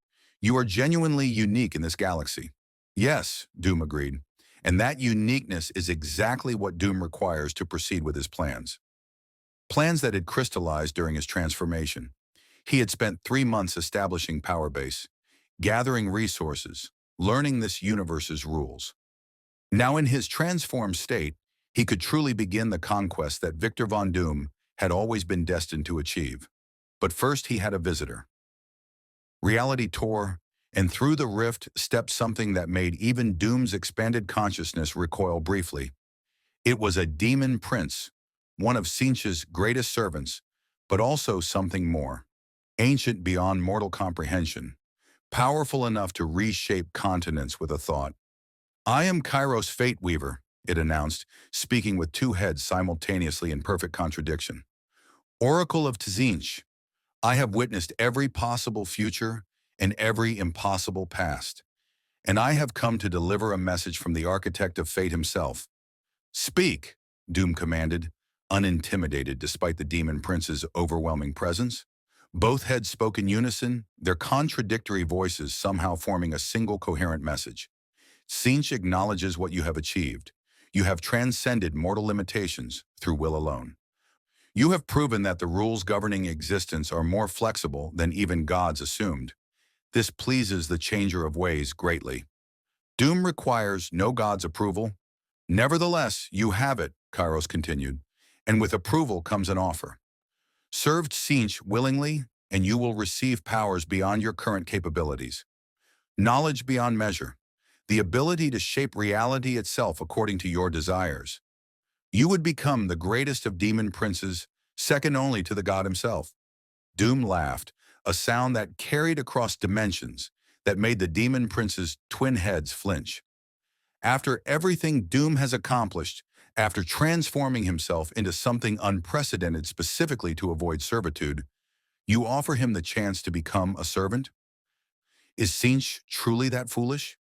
You are genuinely unique in this galaxy. Yes, Doom agreed. And that uniqueness is exactly what Doom requires to proceed with his plans. Plans that had crystallized during his transformation. He had spent 3 months establishing Power Base, gathering resources, learning this universe's rules. Now in his transformed state, he could truly begin the conquest that Victor Von Doom had always been destined to achieve. But first he had a visitor. Reality tore, and through the rift stepped something that made even Doom's expanded consciousness recoil briefly. It was a demon prince, one of Tzeentch's greatest servants, but also something more. Ancient beyond mortal comprehension, powerful enough to reshape continents with a thought. I am Kairos Fate Weaver, it announced, speaking with 2 heads simultaneously in perfect contradiction. Oracle of Tzeentch, I have witnessed every possible future and every impossible past, and I have come to deliver a message from the architect of fate himself. Speak, Doom commanded, unintimidated despite the demon prince's overwhelming presence. Both heads spoke in unison, their contradictory voices somehow forming a single coherent message. Tzeentch acknowledges what you have achieved. You have transcended mortal limitations through will alone. You have proven that the rules governing existence are more flexible than even gods assumed. This pleases the changer of ways greatly. Doom requires no god's approval. Nevertheless, you have it, Kairos continued, and with approval comes an offer. Serve Tzeentch willingly, and you will receive powers beyond your current capabilities. Knowledge beyond measure, the ability to shape reality itself according to your desires. You would become the greatest of demon princes, second only to the god himself. Doom laughed, a sound that carried across dimensions that made the demon prince's twin heads flinch. After everything Doom has accomplished, after transforming himself into something unprecedented specifically to avoid servitude, you offer him the chance to become a servant? Is Tzeentch truly that foolish?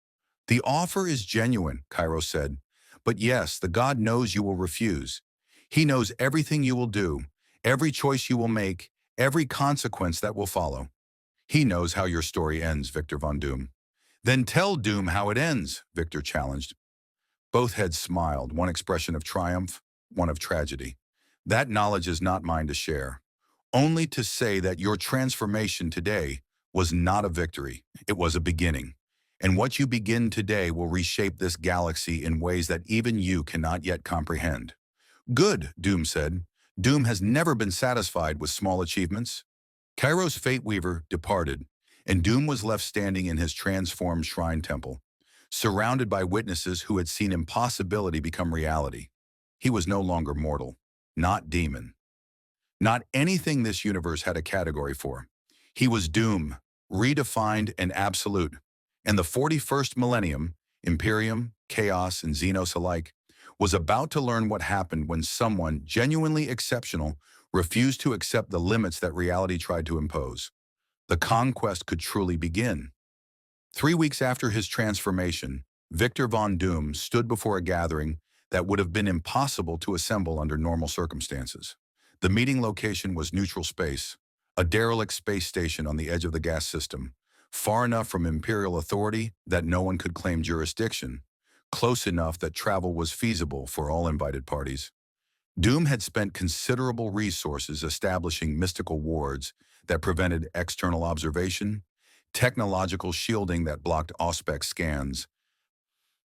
The offer is genuine, Kairos said. But yes, the god knows you will refuse. He knows everything you will do, every choice you will make, every consequence that will follow. He knows how your story ends, Victor Von Doom. Then tell Doom how it ends, Victor challenged. Both heads smiled, one expression of triumph, one of tragedy. That knowledge is not mine to share. Only to say that your transformation today was not a victory, it was a beginning. And what you begin today will reshape this galaxy in ways that even you cannot yet comprehend. Good, Doom said. Doom has never been satisfied with small achievements. Kairos Fate Weaver departed, and Doom was left standing in his transformed shrine temple, surrounded by witnesses who had seen impossibility become reality. He was no longer mortal, not demon, not anything this universe had a category for. He was Doom, redefined and absolute. And the 41st millennium, Imperium, Chaos, and Xenos alike, was about to learn what happened when someone genuinely exceptional refused to accept the limits that reality tried to impose. The conquest could truly begin. 3 weeks after his transformation, Victor Von Doom stood before a gathering that would have been impossible to assemble under normal circumstances. The meeting location was neutral space, a derelict space station on the edge of the gas system, far enough from Imperial authority that no one could claim jurisdiction, close enough that travel was feasible for all invited parties. Doom had spent considerable resources establishing mystical wards that prevented external observation, technological shielding that blocked Auspex scans,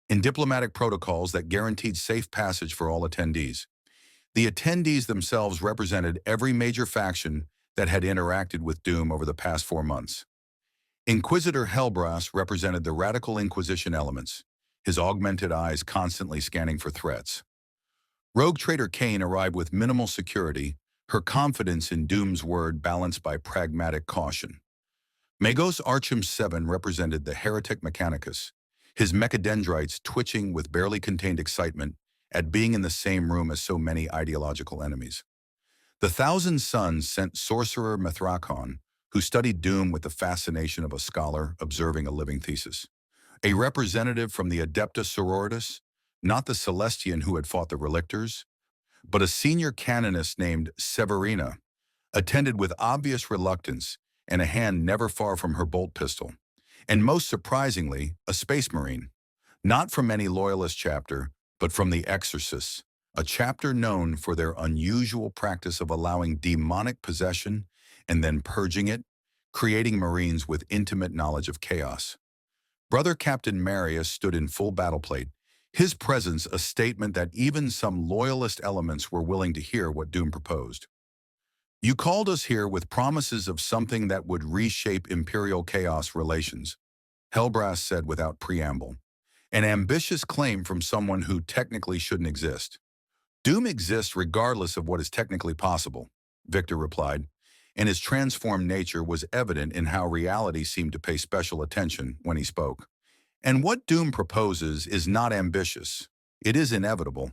and diplomatic protocols that guaranteed safe passage for all attendees. The attendees themselves represented every major faction that had interacted with Doom over the past 4 months. Inquisitor Hellbrass represented the radical Inquisition elements, his augmented eyes constantly scanning for threats. Rogue Trader Kane arrived with minimal security, her confidence in Doom's word balanced by pragmatic caution. Magos Archim 7 represented the heretic Mechanicus, his mechadendrites twitching with barely contained excitement at being in the same room as so many ideological enemies. The Thousand Suns sent Sorcerer Mithrakon, who studied Doom with the fascination of a scholar observing a living thesis. A representative from the Adeptus Sororitas, not the Celestian who had fought the Relictors, but a senior canonist named Severina, attended with obvious reluctance and a hand never far from her bolt pistol. And most surprisingly, a space marine. Not from any loyalist chapter, but from the Exorcists, a chapter known for their unusual practice of allowing demonic possession and then purging it, creating Marines with intimate knowledge of chaos. Brother Captain Marius stood in full battle plate, his presence a statement that even some loyalist elements were willing to hear what Doom proposed. You called us here with promises of something that would reshape Imperial Chaos relations, Helbras said without preamble. An ambitious claim from someone who technically shouldn't exist. Doom exists regardless of what is technically possible, Victor replied, and his transformed nature was evident in how reality seemed to pay special attention when he spoke. And what Doom proposes is not ambitious. It is inevitable.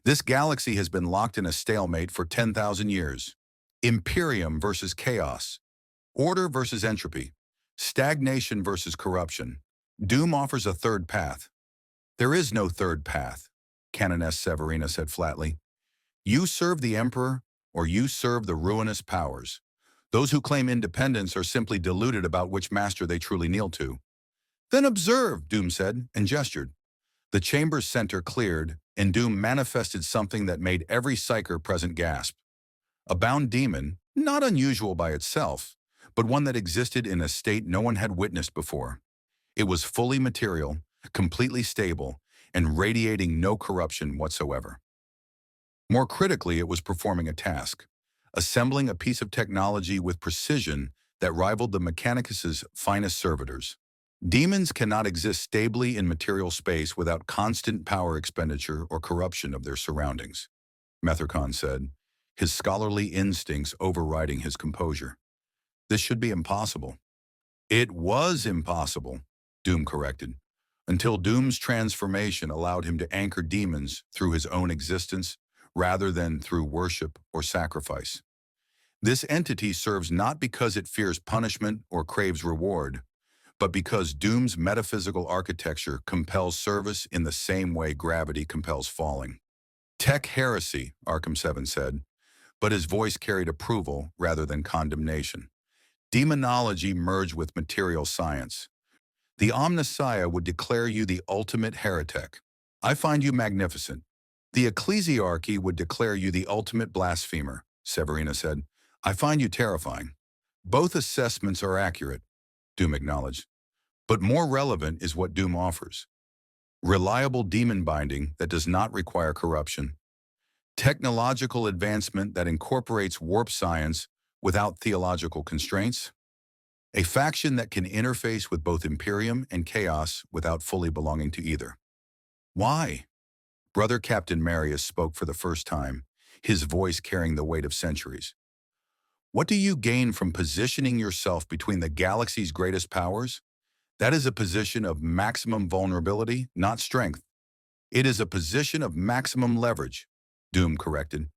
This galaxy has been locked in a stalemate for 10,000 years. Imperium versus chaos. Order versus entropy. Stagnation versus corruption. Doom offers a third path. There is no third path, Canoness Severina said flatly. You serve the Emperor, or you serve the ruinous powers. Those who claim independence are simply deluded about which master they truly kneel to. Then observe, Doom said, and gestured. The chamber's center cleared, and Doom manifested something that made every psyker present gasp. A bound demon, not unusual by itself, but one that existed in a state no one had witnessed before. It was fully material, completely stable, and radiating no corruption whatsoever. More critically, it was performing a task, assembling a piece of technology with precision that rivaled the Mechanicus's finest servitors. Demons cannot exist stably in material space without constant power expenditure or corruption of their surroundings, Methercon said, his scholarly instincts overriding his composure. This should be impossible. It was impossible, Doom corrected, until Doom's transformation allowed him to anchor demons through his own existence rather than through worship or sacrifice. This entity serves not because it fears punishment or craves reward, but because Doom's metaphysical architecture compels service in the same way gravity compels falling. Tech heresy, Arkham 7 said, but his voice carried approval rather than condemnation. Demonology merged with material science. The Omnissiah would declare you the ultimate heretic. I find you magnificent. The Ecclesiarchy would declare you the ultimate blasphemer, Severina said. I find you terrifying. Both assessments are accurate, Doom acknowledged. But more relevant is what Doom offers. Reliable demon binding that does not require corruption. Technological advancement that incorporates warp science without theological constraints. A faction that can interface with both Imperium and Chaos without fully belonging to either. Why? Brother Captain Marius spoke for the first time, his voice carrying the weight of centuries. What do you gain from positioning yourself between the galaxy's greatest powers? That is a position of maximum vulnerability, not strength. It is a position of maximum leverage, Doom corrected.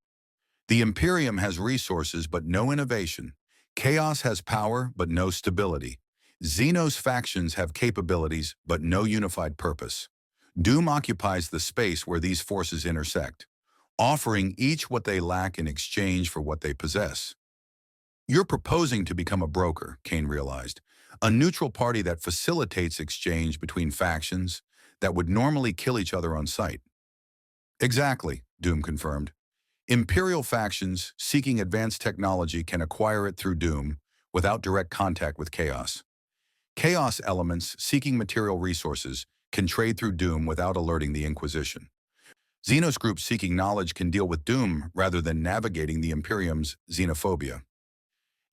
The Imperium has resources but no innovation. Chaos has power but no stability. Xenos factions have capabilities but no unified purpose. Doom occupies the space where these forces intersect, offering each what they lack in exchange for what they possess. You're proposing to become a broker, Kane realized, a neutral party that facilitates exchange between factions that would normally kill each other on sight. Exactly, Doom confirmed. Imperial factions seeking advanced technology can acquire it through Doom without direct contact with Chaos. Chaos elements seeking material resources can trade through Doom without alerting the Inquisition. Xenos groups seeking knowledge can deal with Doom rather than navigating the Imperium's xenophobia.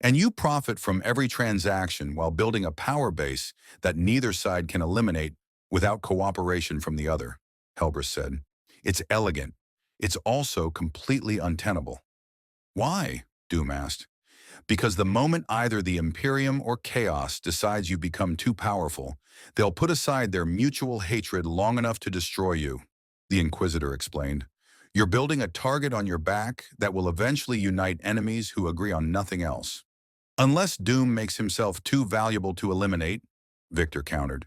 And you profit from every transaction while building a power base that neither side can eliminate without cooperation from the other, Helbras said. It's elegant. It's also completely untenable. Why? Doom asked. Because the moment either the Imperium or Chaos decides you become too powerful, they'll put aside their mutual hatred long enough to destroy you, the Inquisitor explained. You're building a target on your back that will eventually unite enemies who agree on nothing else. Unless Doom makes himself too valuable to eliminate, Victor countered.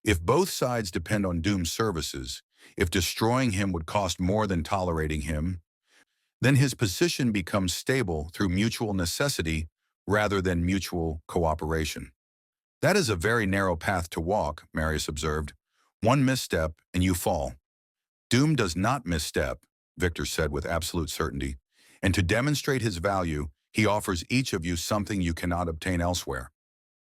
If both sides depend on Doom's services, if destroying him would cost more than tolerating him, then his position becomes stable through mutual necessity rather than mutual cooperation. That is a very narrow path to walk, Marius observed. One misstep and you fall. Doom does not misstep, Victor said with absolute certainty, and to demonstrate his value, he offers each of you something you cannot obtain elsewhere.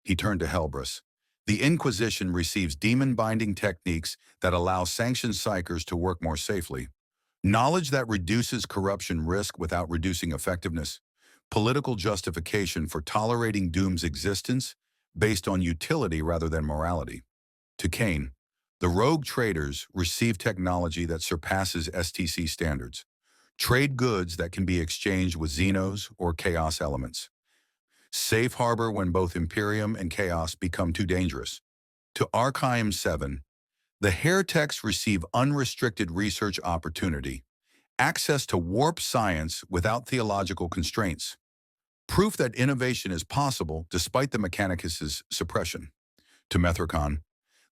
He turned to Helbrus. The Inquisition receives demon-binding techniques that allow sanctioned psychers to work more safely. Knowledge that reduces corruption risk without reducing effectiveness. Political justification for tolerating Doom's existence based on utility rather than morality. To Kane, the rogue traders receive technology that surpasses STC standards. Trade goods that can be exchanged with Xenos or Chaos elements. Safe harbor when both Imperium and Chaos become too dangerous. To Archium 7, the Heretics receive unrestricted research opportunity, access to warp science without theological constraints, proof that innovation is possible despite the Mechanicus' suppression. To Methricon,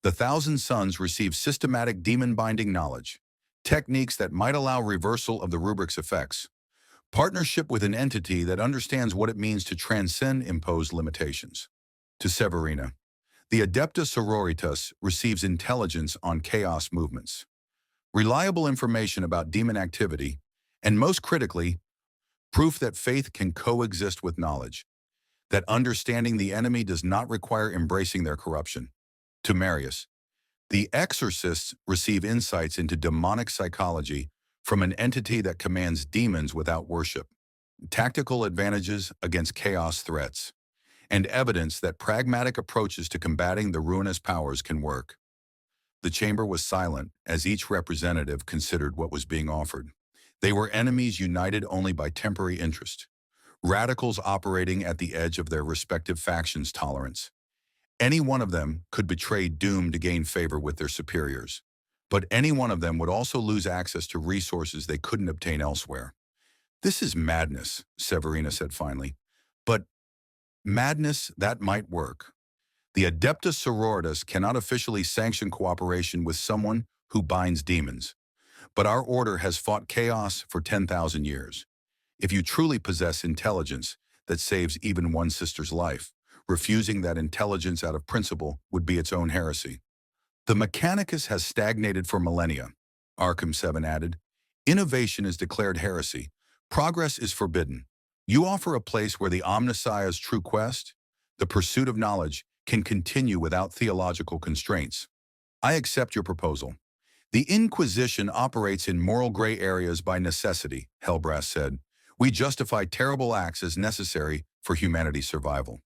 the Thousand Sons receive systematic demon-binding knowledge, techniques that might allow reversal of the rubric's effects, partnership with an entity that understands what it means to transcend imposed limitations. To Severina, the Adepta Sororitas receives intelligence on chaos movements, reliable information about demon activity, and most critically, proof that faith can coexist with knowledge, that understanding the enemy does not require embracing their corruption. To Marius, the Exorcists receive insights into demonic psychology from an entity that commands demons without worship, tactical advantages against chaos threats, and evidence that pragmatic approaches to combating the ruinous powers can work. The chamber was silent as each representative considered what was being offered. They were enemies united only by temporary interest, radicals operating at the edge of their respective factions' tolerance. Any one of them could betray Doom to gain favor with their superiors, but any one of them would also lose access to resources they couldn't obtain elsewhere. This is madness, Severina said finally. But madness, that might work. The Adeptus Sororitas cannot officially sanction cooperation with someone who binds demons, but our order has fought chaos for 10,000 years. If you truly possess intelligence that saves even one sister's life, refusing that intelligence out of principle would be its own heresy. The Mechanicus has stagnated for millennia, Arkham 7 added. Innovation is declared heresy. Progress is forbidden. You offer a place where the Omnissiah's true quest, the pursuit of knowledge, can continue without theological constraints. I accept your proposal. The Inquisition operates in moral gray areas by necessity, Helbrus said. We justify terrible acts as necessary for humanity's survival.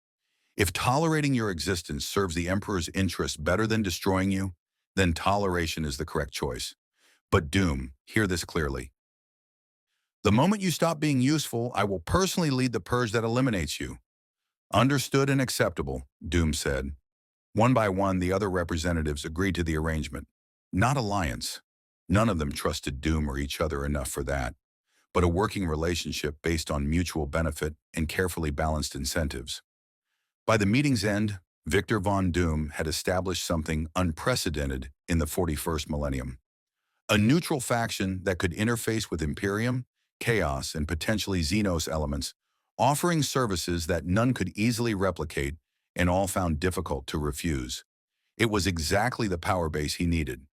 If tolerating your existence serves the Emperor's interests better than destroying you, then toleration is the correct choice. But Doom, hear this clearly. The moment you stop being useful, I will personally lead the purge that eliminates you. Understood and acceptable, Doom said. One by one, the other representatives agreed to the arrangement. Not alliance. None of them trusted Doom or each other enough for that, but a working relationship based on mutual benefit and carefully balanced incentives. By the meeting's end, Victor von Doom had established something unprecedented in the 41st millennium. A neutral faction that could interface with Imperium, Chaos, and potentially Xenos elements, offering services that none could easily replicate and all found difficult to refuse. It was exactly the power base he needed.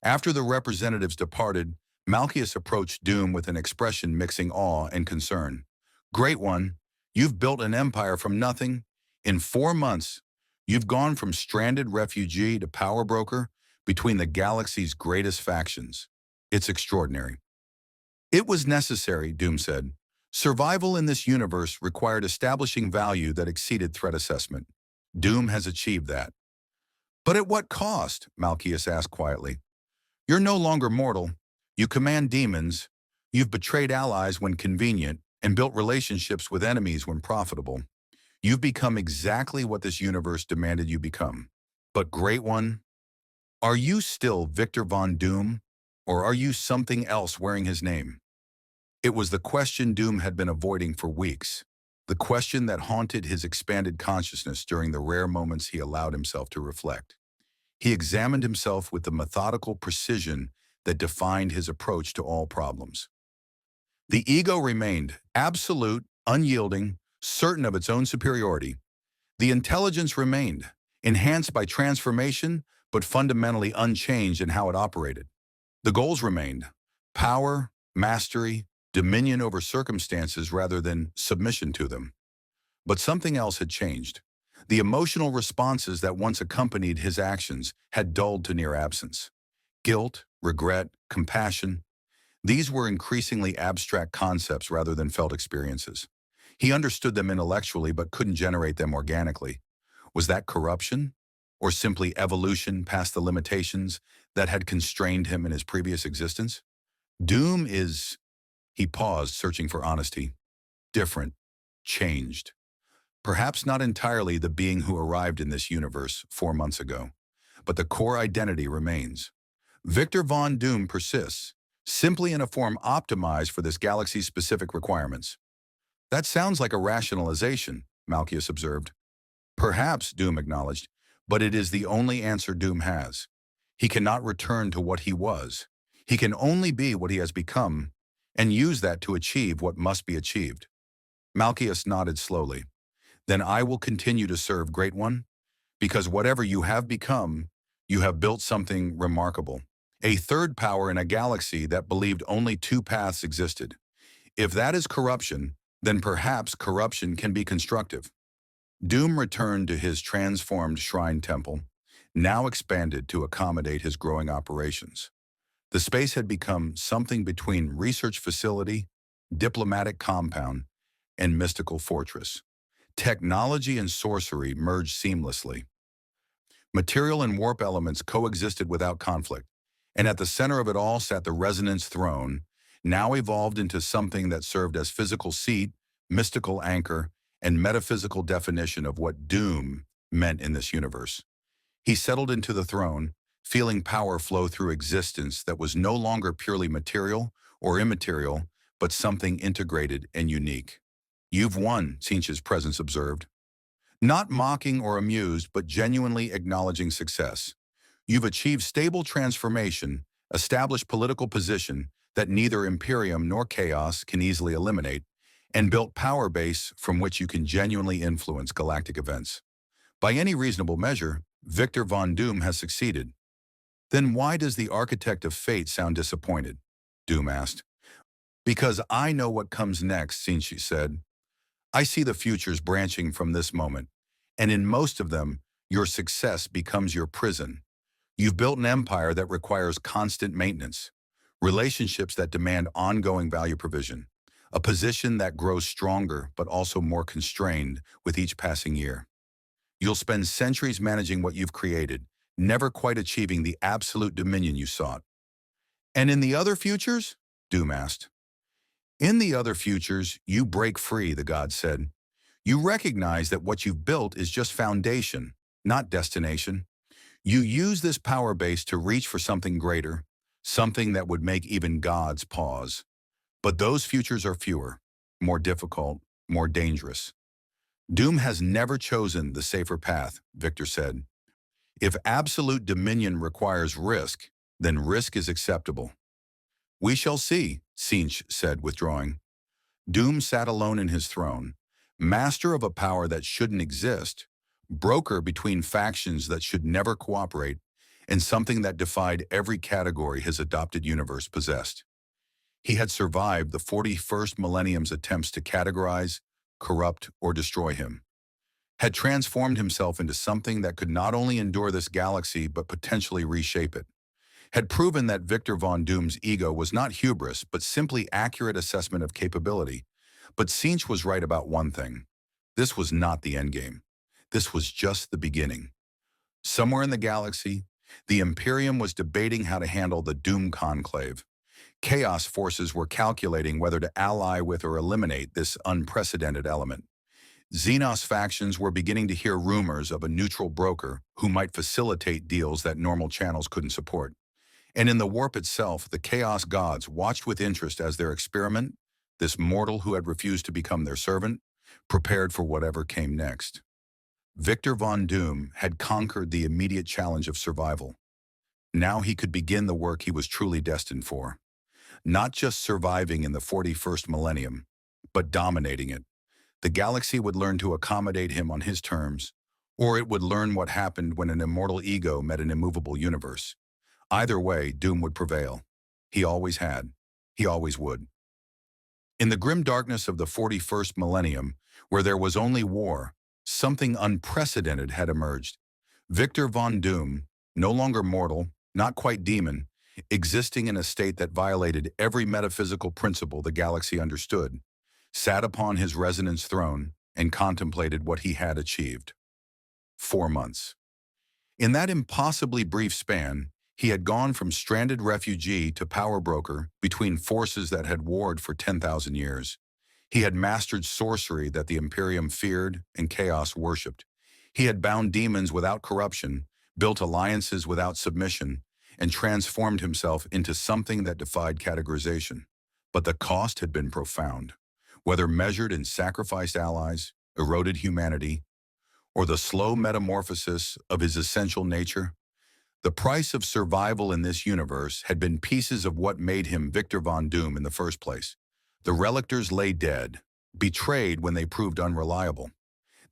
After the representatives departed, Malchius approached Doom with an expression mixing awe and concern. Great One, you've built an empire from nothing. In 4 months, you've gone from stranded refugee to power broker between the galaxy's greatest factions. It's extraordinary. It was necessary, Doom said. Survival in this universe required establishing value that exceeded threat assessment. Doom has achieved that. But at what cost? Malchius asked quietly. You're no longer mortal. You command demons. You've betrayed allies when convenient and built relationships with enemies when profitable. You've become exactly what this universe demanded you become. But Great One, are you still Victor von Doom, or are you something else wearing his name? It was the question Doom had been avoiding for weeks, the question that haunted his expanded consciousness during the rare moments he allowed himself to reflect. He examined himself with the methodical precision that defined his approach to all problems. The ego remained absolute, unyielding, certain of its own superiority. The intelligence remained, enhanced by transformation, but fundamentally unchanged in how it operated. The goals remained power, mastery, dominion over circumstances rather than submission to them. But something else had changed. The emotional responses that once accompanied his actions had dulled to near absence. Guilt, regret, compassion, these were increasingly abstract concepts rather than felt experiences. He understood them intellectually but couldn't generate them organically. Was that corruption? Or simply evolution past the limitations that had constrained him in his previous existence? Doom is, he paused, searching for honesty, different, changed. Perhaps not entirely the being who arrived in this universe 4 months ago, but the core identity remains. Victor Von Doom persists, simply in a form optimized for this galaxy's specific requirements. That sounds like a rationalization, Malchus observed. Perhaps, Doom acknowledged, but it is the only answer Doom has. He cannot return to what he was. He can only be what he has become, and use that to achieve what must be achieved. Malchus nodded slowly. Then I will continue to serve, Great One, because whatever you have become, you have built something remarkable. A third power in a galaxy that believed only two paths existed. If that is corruption, then perhaps corruption can be constructive. Doom returned to his transformed shrine temple, now expanded to accommodate his growing operations. The space had become something between research facility, diplomatic compound, and mystical fortress. Technology and sorcery merged seamlessly. Material and warp elements coexisted without conflict, and at the center of it all sat the Resonance Throne, now evolved into something that served as physical seat, mystical anchor, and metaphysical definition of what Doom meant in this universe. He settled into the throne, feeling power flow through existence that was no longer purely material or immaterial, but something integrated and unique. You've won, Tzeentch's presence observed. Not mocking or amused, but genuinely acknowledging success. You've achieved stable transformation, established political position that neither Imperium nor Chaos can easily eliminate, and built power base from which you can genuinely influence galactic events. By any reasonable measure, Victor Von Doom has succeeded. Then why does the architect of fate sound disappointed? Doom asked. Because I know what comes next, Tzeentch said. I see the futures branching from this moment, and in most of them, your success becomes your prison. You've built an empire that requires constant maintenance, relationships that demand ongoing value provision, a position that grows stronger but also more constrained with each passing year. You'll spend centuries managing what you've created, never quite achieving the absolute dominion you sought. And in the other futures? Doom asked. In the other futures, you break free, the god said. You recognize that what you've built is just foundation, not destination. You use this power base to reach for something greater, something that would make even gods pause. But those futures are fewer, more difficult, more dangerous. Doom has never chosen the safer path, Victor said. If absolute dominion requires risk, then risk is acceptable. We shall see, Tzeentch said, withdrawing. Doom sat alone in his throne, master of a power that shouldn't exist, broker between factions that should never cooperate, and something that defied every category his adopted universe possessed. He had survived the 41st millennium's attempts to categorize, corrupt, or destroy him, had transformed himself into something that could not only endure this galaxy but potentially reshape it, had proven that Victor Von Doom's ego was not hubris but simply accurate assessment of capability. But Tzeentch was right about one thing. This was not the endgame. This was just the beginning. Somewhere in the galaxy, the Imperium was debating how to handle the Doom Conclave. Chaos forces were calculating whether to ally with or eliminate this unprecedented element. Xenos factions were beginning to hear rumors of a neutral broker who might facilitate deals that normal channels couldn't support. And in the warp itself, the Chaos gods watched with interest as their experiment, this mortal who had refused to become their servant, prepared for whatever came next. Victor Von Doom had conquered the immediate challenge of survival. Now he could begin the work he was truly destined for. Not just surviving in the 41st millennium, but dominating it. The galaxy would learn to accommodate him on his terms, or it would learn what happened when an immortal ego met an immovable universe. Either way, Doom would prevail. He always had. He always would. In the grim darkness of the 41st millennium, where there was only war, something unprecedented had emerged. Victor Von Doom, no longer mortal, not quite demon, existing in a state that violated every metaphysical principle the galaxy understood, sat upon his resonance throne and contemplated what he had achieved. 4 months. In that impossibly brief span, he had gone from stranded refugee to power broker between forces that had warred for 10,000 years. He had mastered sorcery that the Imperium feared and chaos worshipped. He had bound demons without corruption, built alliances without submission, and transformed himself into something that defied categorization. But the cost had been profound. Whether measured in sacrificed allies, eroded humanity, or the slow metamorphosis of his essential nature, the price of survival in this universe had been pieces of what made him Victor Von Doom in the first place. The Relictors lay dead, betrayed when they proved unreliable.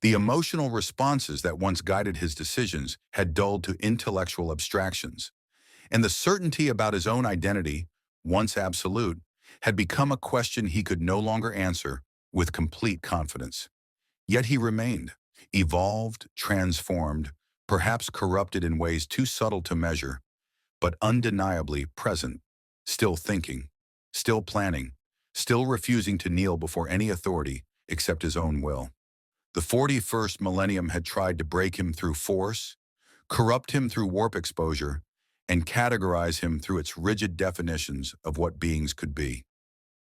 The emotional responses that once guided his decisions had dulled to intellectual abstractions, and the certainty about his own identity, once absolute, had become a question he could no longer answer with complete confidence. Yet he remained, evolved, transformed, perhaps corrupted in ways too subtle to measure, but undeniably present, still thinking, still planning, still refusing to kneel before any authority except his own will. The 41st millennium had tried to break him through force, corrupt him through warp exposure, and categorize him through its rigid definitions of what beings could be.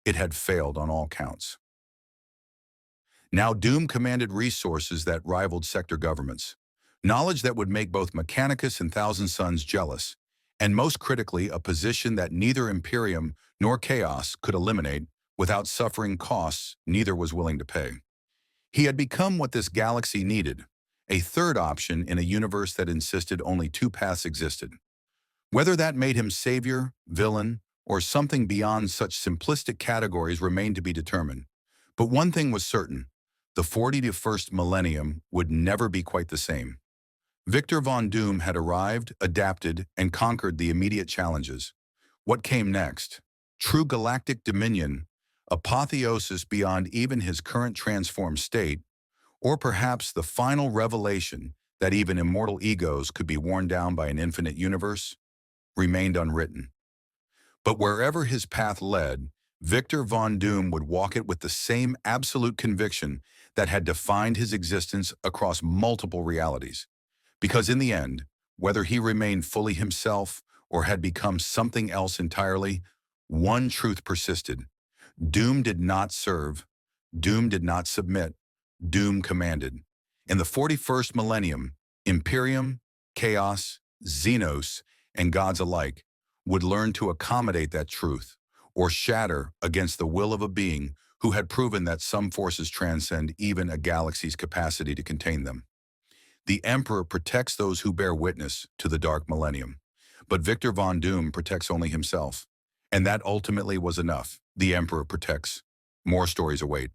It had failed on all counts. Now Doom commanded resources that rivaled sector governments, knowledge that would make both Mechanicus and Thousand Sons jealous, and most critically, a position that neither Imperium nor Chaos could eliminate without suffering costs neither was willing to pay. He had become what this galaxy needed, a third option in a universe that insisted only two paths existed. Whether that made him savior, villain, or something beyond such simplistic categories remained to be determined. But one thing was certain: the 41st millennium would never be quite the same. Victor Von Doom had arrived, adapted, and conquered the immediate challenges. What came next? True galactic dominion, apotheosis beyond even his current transformed state, or perhaps the final revelation that even immortal egos could be worn down by an infinite universe, remained unwritten. But wherever his path led, Victor Von Doom would walk it with the same absolute conviction that had defined his existence across multiple realities. Because in the end, whether he remained fully himself or had become something else entirely, one truth persisted: Doom did not serve, Doom did not submit, Doom commanded. In the 41st millennium, Imperium, Chaos, Xenos, and gods alike would learn to accommodate that truth, or shatter against the will of a being who had proven that some forces transcend even a galaxy's capacity to contain them. The Emperor protects those who bear witness to the Dark Millennium, but Victor Von Doom protects only himself. And that ultimately was enough. The Emperor protects. More stories await.